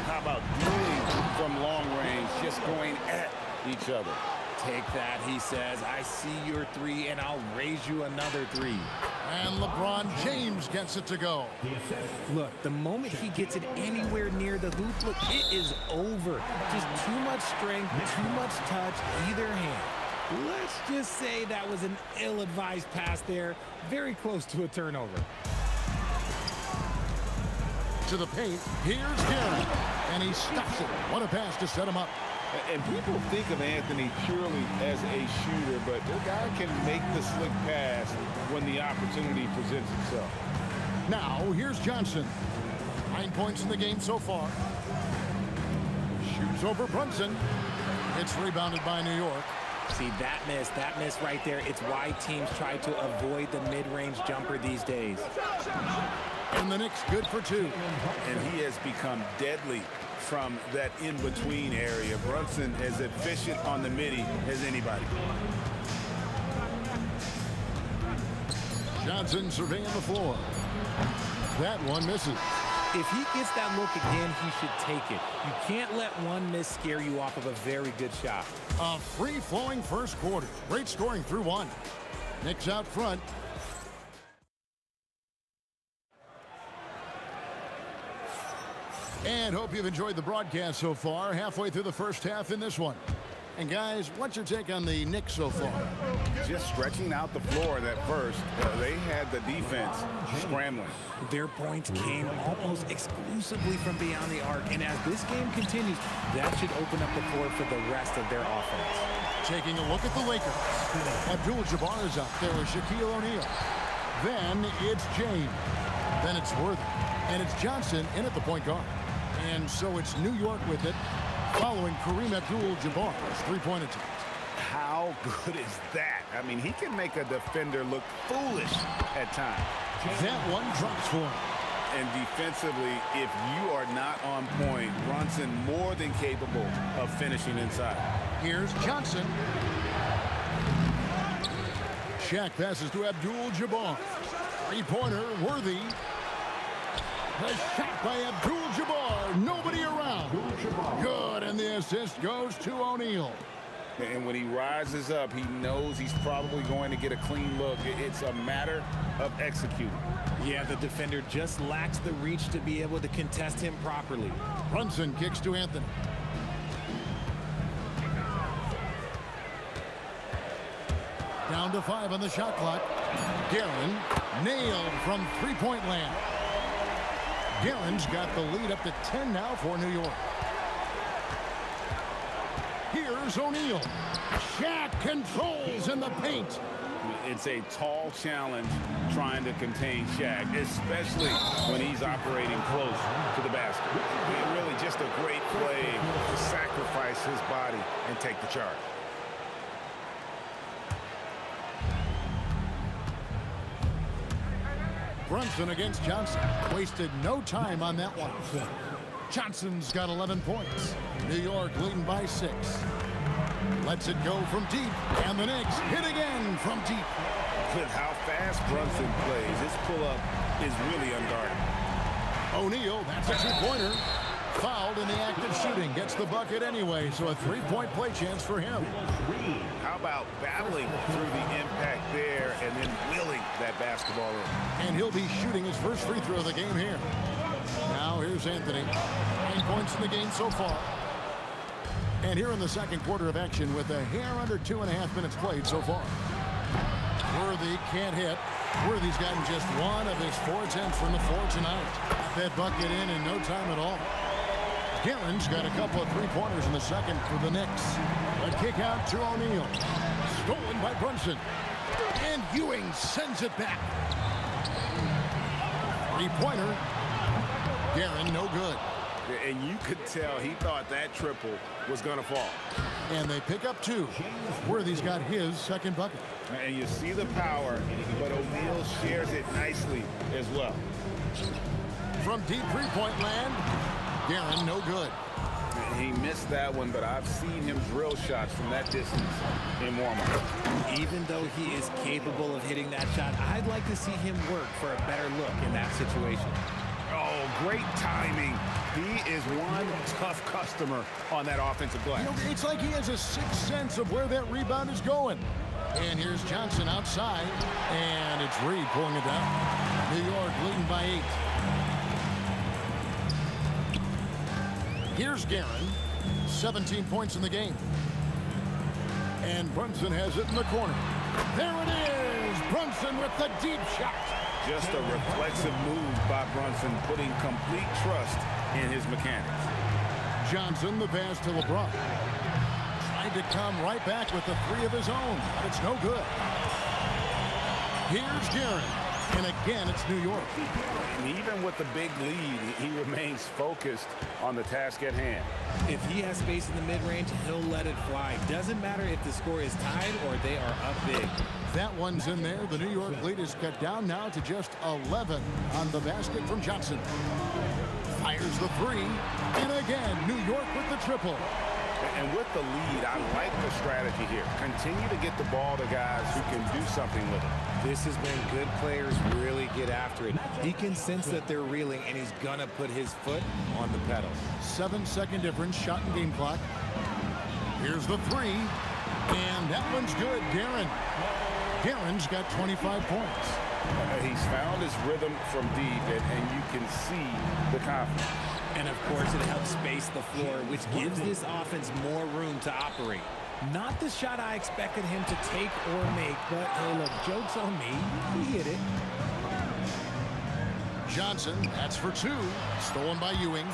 How about dueling from long range, just going at each other? Take that, he says. I see your 3, and I'll raise you another 3. And LeBron James gets it to go. Look, the moment he gets it anywhere near the hoop, look, it is over. Just too much strength, too much touch, either hand. Let's just say that was an ill-advised pass there. Very close to a turnover. To the paint, here's Garrett. And he stuffs it. What a pass to set him up. And people think of Anthony purely as a shooter, but the guy can make the slick pass when the opportunity presents itself. Now, here's Johnson. 9 points in the game so far. Shoots over Brunson. It's rebounded by New York. See, that miss right there, it's why teams try to avoid the mid-range jumper these days. And the Knicks good for 2. And he has become deadly from that in-between area. Brunson as efficient on the midi as anybody. Johnson surveying the floor. That one misses. If he gets that look again, he should take it. You can't let one miss scare you off of a very good shot. A free-flowing first quarter. Great scoring through 1. Knicks out front. And hope you've enjoyed the broadcast so far. Halfway through the first half in this one. And guys, what's your take on the Knicks so far? Just stretching out the floor that first. They had the defense scrambling. Their points came almost exclusively from beyond the arc. And as this game continues, that should open up the floor for the rest of their offense. Taking a look at the Lakers. Abdul-Jabbar is up there with Shaquille O'Neal. Then it's James. Then it's Worthy. And it's Johnson in at the point guard. And so it's New York with it, following Kareem Abdul-Jabbar's three-point attempt. How good is that? I mean, he can make a defender look foolish at times. That one drops for him. And defensively, if you are not on point, Brunson more than capable of finishing inside. Here's Johnson. Shaq passes to Abdul-Jabbar. Three-pointer, Worthy. The shot by Abdul-Jabbar. Nobody around. Good, and the assist goes to O'Neal. And when he rises up, he knows he's probably going to get a clean look. It's a matter of executing. Yeah, the defender just lacks the reach to be able to contest him properly. Brunson kicks to Anthony. Down to 5 on the shot clock. Guerin nailed from three-point land. Guerin's got the lead up to 10 now for New York. Here's O'Neal. Shaq controls in the paint. It's a tall challenge trying to contain Shaq, especially when he's operating close to the basket. Really just a great play to sacrifice his body and take the charge. Brunson against Johnson. Wasted no time on that one. Johnson's got 11 points. New York leading by 6. Lets it go from deep, and the Knicks hit again from deep. With how fast Brunson plays, his pull-up is really unguarded. O'Neal, that's a two-pointer. Fouled in the act of shooting. Gets the bucket anyway, so a three-point play chance for him. How about battling through the impact there and then willing that basketball in? And he'll be shooting his first free throw of the game here. Now here's Anthony. 9 points in the game so far. And here in the second quarter of action with a hair under 2.5 minutes played so far. Worthy can't hit. Worthy's gotten just 1 of his 4 attempts from the floor tonight. Got that bucket in no time at all. Guerin's got a couple of three-pointers in the second for the Knicks. A kick out to O'Neal. Stolen by Brunson. And Ewing sends it back. Three-pointer. Guerin, no good. And you could tell he thought that triple was going to fall. And they pick up 2. Worthy's got his second bucket. And you see the power, but O'Neal shares it nicely as well. From deep three-point land, Guerin, no good. He missed that one, but I've seen him drill shots from that distance in warm-up. Even though he is capable of hitting that shot, I'd like to see him work for a better look in that situation. Oh, great timing. He is one tough customer on that offensive glass. You know, it's like he has a sixth sense of where that rebound is going. And here's Johnson outside, and it's Reed pulling it down. New York leading by 8. Here's Guerin, 17 points in the game. And Brunson has it in the corner. There it is! Brunson with the deep shot. Just a reflexive move by Brunson, putting complete trust in his mechanics. Johnson, the pass to LeBron. Trying to come right back with the 3 of his own, but it's no good. Here's Guerin, and again, it's New York. And even with the big lead, he remains focused on the task at hand. If he has space in the mid-range, he'll let it fly. Doesn't matter if the score is tied or they are up big. That one's in there. The New York lead is cut down now to just 11 on the basket from Johnson. Fires the 3, and again, New York with the triple. And with the lead, I like the strategy here. Continue to get the ball to guys who can do something with it. This is when good players really get after it. He can sense that they're reeling, and he's going to put his foot on the pedal. 7-second difference, shot and game clock. Here's the 3, and that one's good. Guerin's got 25 points. He's found his rhythm from deep, and you can see the confidence. And, of course, it helps space the floor, which gives this offense more room to operate. Not the shot I expected him to take or make, but, hey, look, joke's on me. He hit it. Johnson, that's for 2. Stolen by Ewing.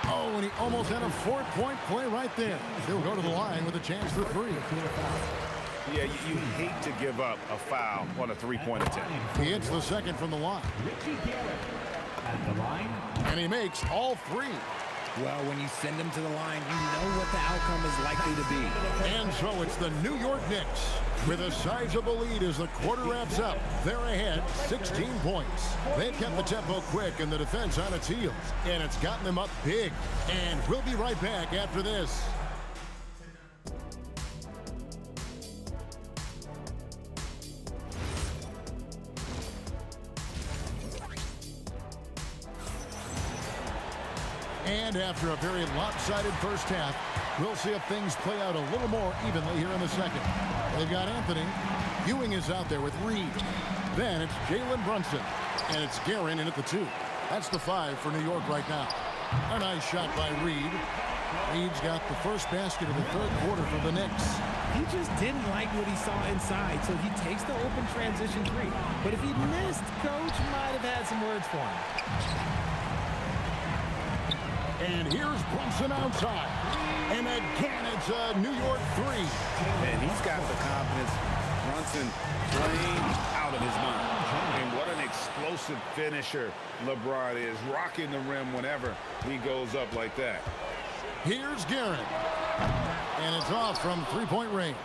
Oh, and he almost had a 4-point play right there. He'll go to the line with a chance for 3. Yeah, you hate to give up a foul on a 3-point attempt. He hits the second from the line. And he makes all 3. Well, when you send him to the line, you know what the outcome is likely to be. And so it's the New York Knicks with a sizable lead as the quarter wraps up. They're ahead 16 points. They've kept the tempo quick and the defense on its heels. And it's gotten them up big. And we'll be right back after this. And after a very lopsided first half, we'll see if things play out a little more evenly here in the second. They've got Anthony. Ewing is out there with Reed. Then it's Jalen Brunson. And it's Guerin in at the 2. That's the 5 for New York right now. A nice shot by Reed. Reed's got the first basket of the third quarter for the Knicks. He just didn't like what he saw inside, so he takes the open transition 3. But if he missed, Coach might have had some words for him. And here's Brunson outside. And again, it's a New York 3. And he's got the confidence. Brunson playing out of his mind. And what an explosive finisher LeBron is. Rocking the rim whenever he goes up like that. Here's Guerin. And it's off from 3-point range.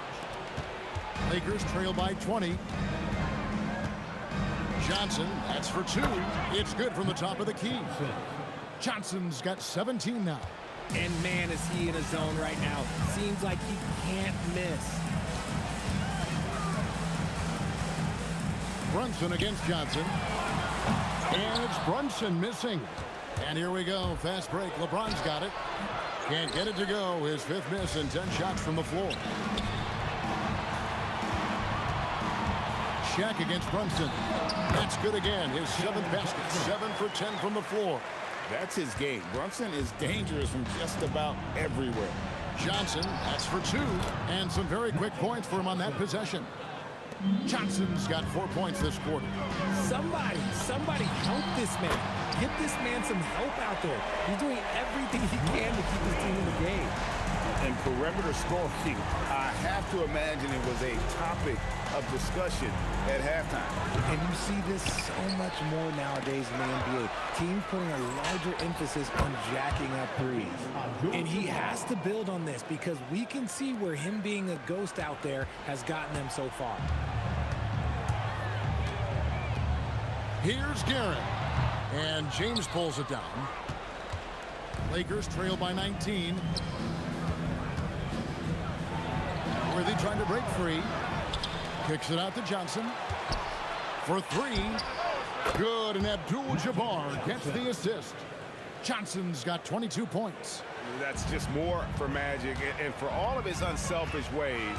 Lakers trail by 20. Johnson, that's for 2. It's good from the top of the key. Johnson's got 17 now. And man, is he in a zone right now. Seems like he can't miss. Brunson against Johnson. And it's Brunson missing. And here we go. Fast break. LeBron's got it. Can't get it to go. His 5th miss and 10 shots from the floor. Shaq against Brunson. That's good again. His 7th basket. 7 for 10 from the floor. That's his game. Brunson is dangerous from just about everywhere. Johnson, that's for 2. And some very quick points for him on that possession. Johnson's got 4 points this quarter. Somebody help this man. Get this man some help out there. He's doing everything he can to keep his team in the game. And perimeter scoring, I have to imagine it was a topic of discussion at halftime. And you see this so much more nowadays in the NBA. Teams putting a larger emphasis on jacking up threes. And he has to build on this because we can see where him being a ghost out there has gotten them so far. Here's Garrett. And James pulls it down. Lakers trail by 19. Worthy trying to break free. Kicks it out to Johnson. For 3. Good, and Abdul-Jabbar gets the assist. Johnson's got 22 points. That's just more for Magic, and for all of his unselfish ways,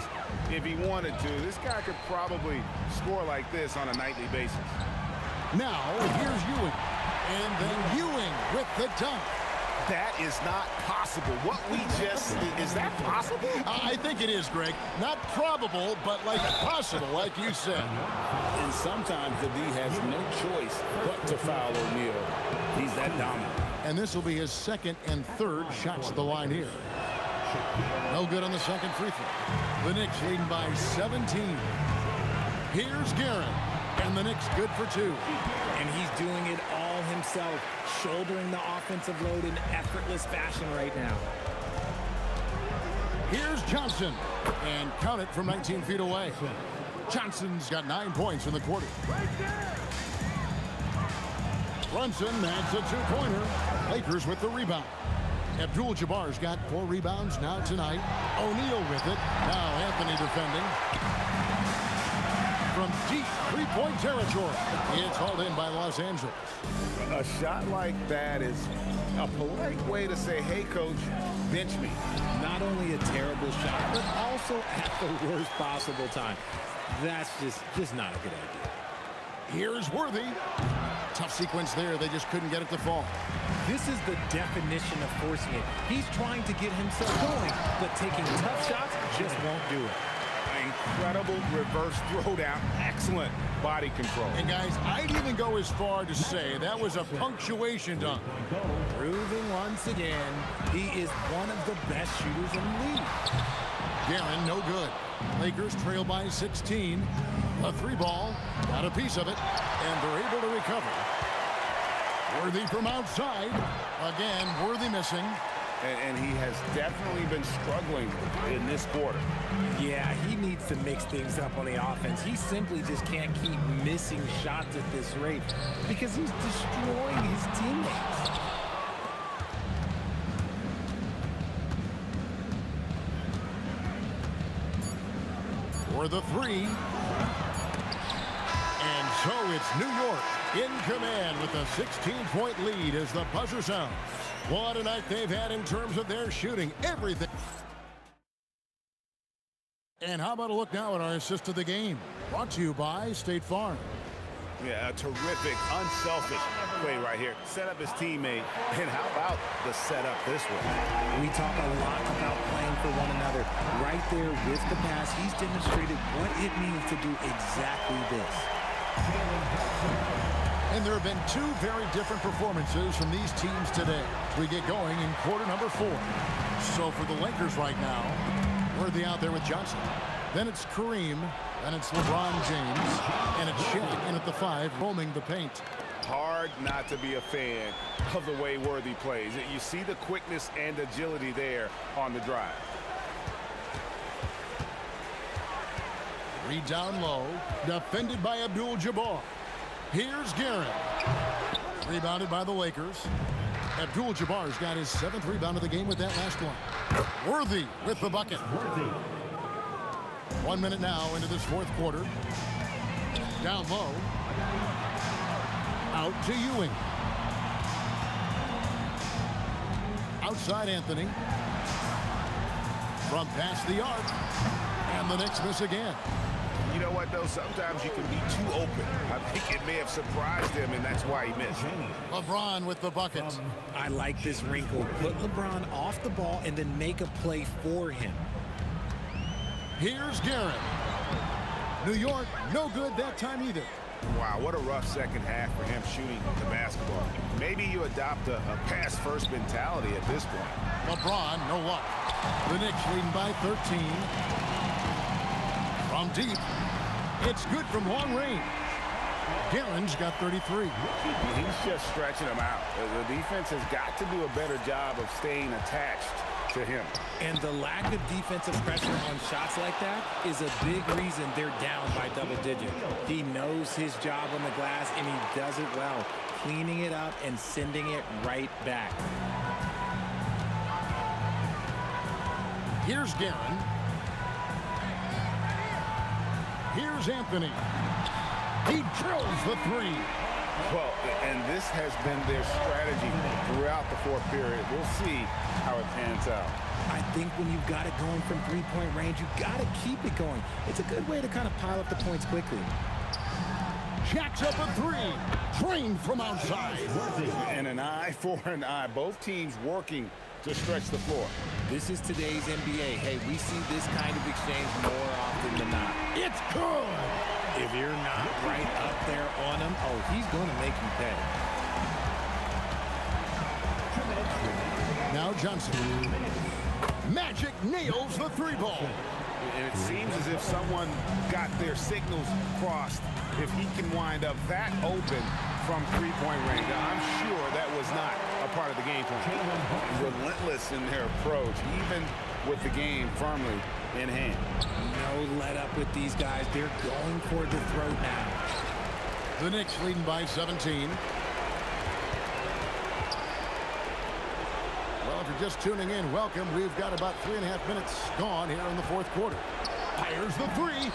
if he wanted to, this guy could probably score like this on a nightly basis. Now, here's Ewing. And then Ewing with the dunk. That is not possible. What we just, is that possible? I think it is, Greg. Not probable, but like possible, like you said. And sometimes the D has no choice but to foul O'Neal. He's that dominant. And this will be his 2nd and 3rd shots at the line here. No good on the 2nd free throw. The Knicks leading by 17. Here's Garrett. And the Knicks good for 2. And he's doing it all himself, shouldering the offensive load in effortless fashion right now. Here's Johnson. And count it from 19 feet away. Johnson's got 9 points in the quarter. Brunson, that's a 2-pointer. Lakers with the rebound. Abdul-Jabbar's got 4 rebounds now tonight. O'Neal with it. Now Anthony defending. From deep 3-point territory. It's hauled in by Los Angeles. A shot like that is a polite way to say, hey, coach, bench me. Not only a terrible shot, but also at the worst possible time. That's just not a good idea. Here's Worthy. Tough sequence there. They just couldn't get it to fall. This is the definition of forcing it. He's trying to get himself going, but taking tough shots just won't do it. Incredible reverse throwdown. Excellent body control. And guys, I'd even go as far to say that was a punctuation dunk. Proving once again, he is one of the best shooters in the league. Guerin, no good. Lakers trail by 16. A 3-ball, got a piece of it, and they're able to recover. Worthy from outside. Again, Worthy missing. And he has definitely been struggling in this quarter. Yeah, he needs to mix things up on the offense. He simply just can't keep missing shots at this rate because he's destroying his teammates. For the 3. And so it's New York in command with a 16-point lead as the buzzer sounds. What a night they've had in terms of their shooting. Everything. And how about a look now at our assist of the game? Brought to you by State Farm. Yeah, a terrific, unselfish play right here. Set up his teammate. And how about the setup this way? We talk a lot about playing for one another. Right there with the pass, he's demonstrated what it means to do exactly this. And there have been 2 very different performances from these teams today as we get going in quarter number 4. So for the Lakers right now, Worthy out there with Johnson. Then it's Kareem, and it's LeBron James, and it's Shaq in at the 5, roaming the paint. Hard not to be a fan of the way Worthy plays. You see the quickness and agility there on the drive. Read down low, defended by Abdul-Jabbar. Here's Garrett. Rebounded by the Lakers. Abdul-Jabbar's got his 7th rebound of the game with that last one. Worthy with the bucket. 1 minute now into this 4th quarter. Down low. Out to Ewing. Outside Anthony. From past the arc. And the Knicks miss again. You know what, though? Sometimes you can be too open. I think it may have surprised him, and that's why he missed. LeBron with the bucket. I like this wrinkle. Put LeBron off the ball and then make a play for him. Here's Garrett. New York, no good that time either. Wow, what a rough second half for him shooting the basketball. Maybe you adopt a pass-first mentality at this point. LeBron, no luck. The Knicks leading by 13. From deep, it's good from long range. Garrett's got 33. He's just stretching them out. The defense has got to do a better job of staying attached to him. And the lack of defensive pressure on shots like that is a big reason they're down by double digits. He knows his job on the glass, and he does it well, cleaning it up and sending it right back. Here's Garrett. Here's Anthony. He drills the 3. Well, and this has been their strategy throughout the 4th period. We'll see how it pans out. I think when you've got it going from 3-point range, you've got to keep it going. It's a good way to kind of pile up the points quickly. Jacks up a 3. Drained from outside. And an eye for an eye. Both teams working to stretch the floor. This is today's NBA. Hey, we see this kind of exchange more often than not. It's good. If you're not right up there on him, oh, he's going to make you pay. Now Johnson. Magic nails the 3-ball. And it seems as if someone got their signals crossed. If he can wind up that open from 3-point range, I'm sure that was not a part of the game plan. Relentless in their approach, even with the game firmly in hand. No let up with these guys. They're going for the throw now. The Knicks leading by 17. Well, if you're just tuning in, welcome. We've got about 3.5 minutes gone here in the 4th quarter. Fires the 3,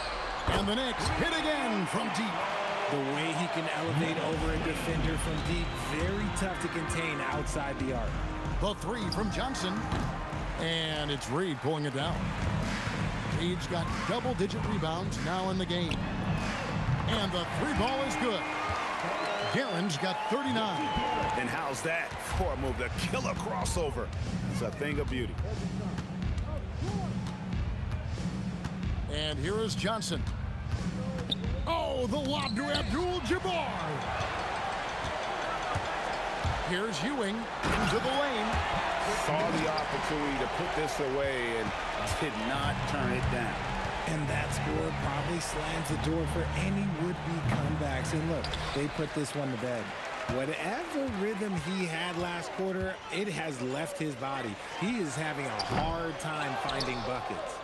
and the Knicks hit again from deep. The way he can elevate over a defender from deep, very tough to contain outside the arc. The 3 from Johnson, and it's Reed pulling it down. Reed's got double-digit rebounds now in the game. And the 3-ball is good. Garrett's got 39. And how's that for a move? The killer crossover. It's a thing of beauty. And here is Johnson. Oh, the lob to Abdul-Jabbar. Here's Ewing into the lane. Saw the opportunity to put this away and did not turn it down. And that score probably slams the door for any would-be comebacks. And look, they put this one to bed. Whatever rhythm he had last quarter, it has left his body. He is having a hard time finding buckets.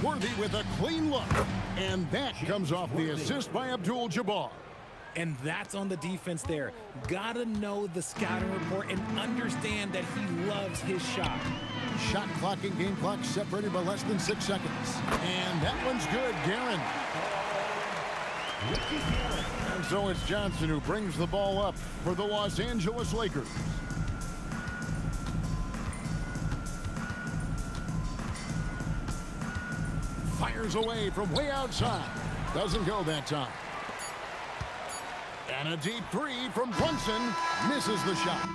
Worthy with a clean look. And that comes off the assist by Abdul-Jabbar. And that's on the defense there. Gotta know the scouting report and understand that he loves his shot. Shot clock and game clock separated by less than 6 seconds. And that one's good, Garrett. And so it's Johnson who brings the ball up for the Los Angeles Lakers. Fires away from way outside. Doesn't go that time. And a deep 3 from Brunson misses the shot.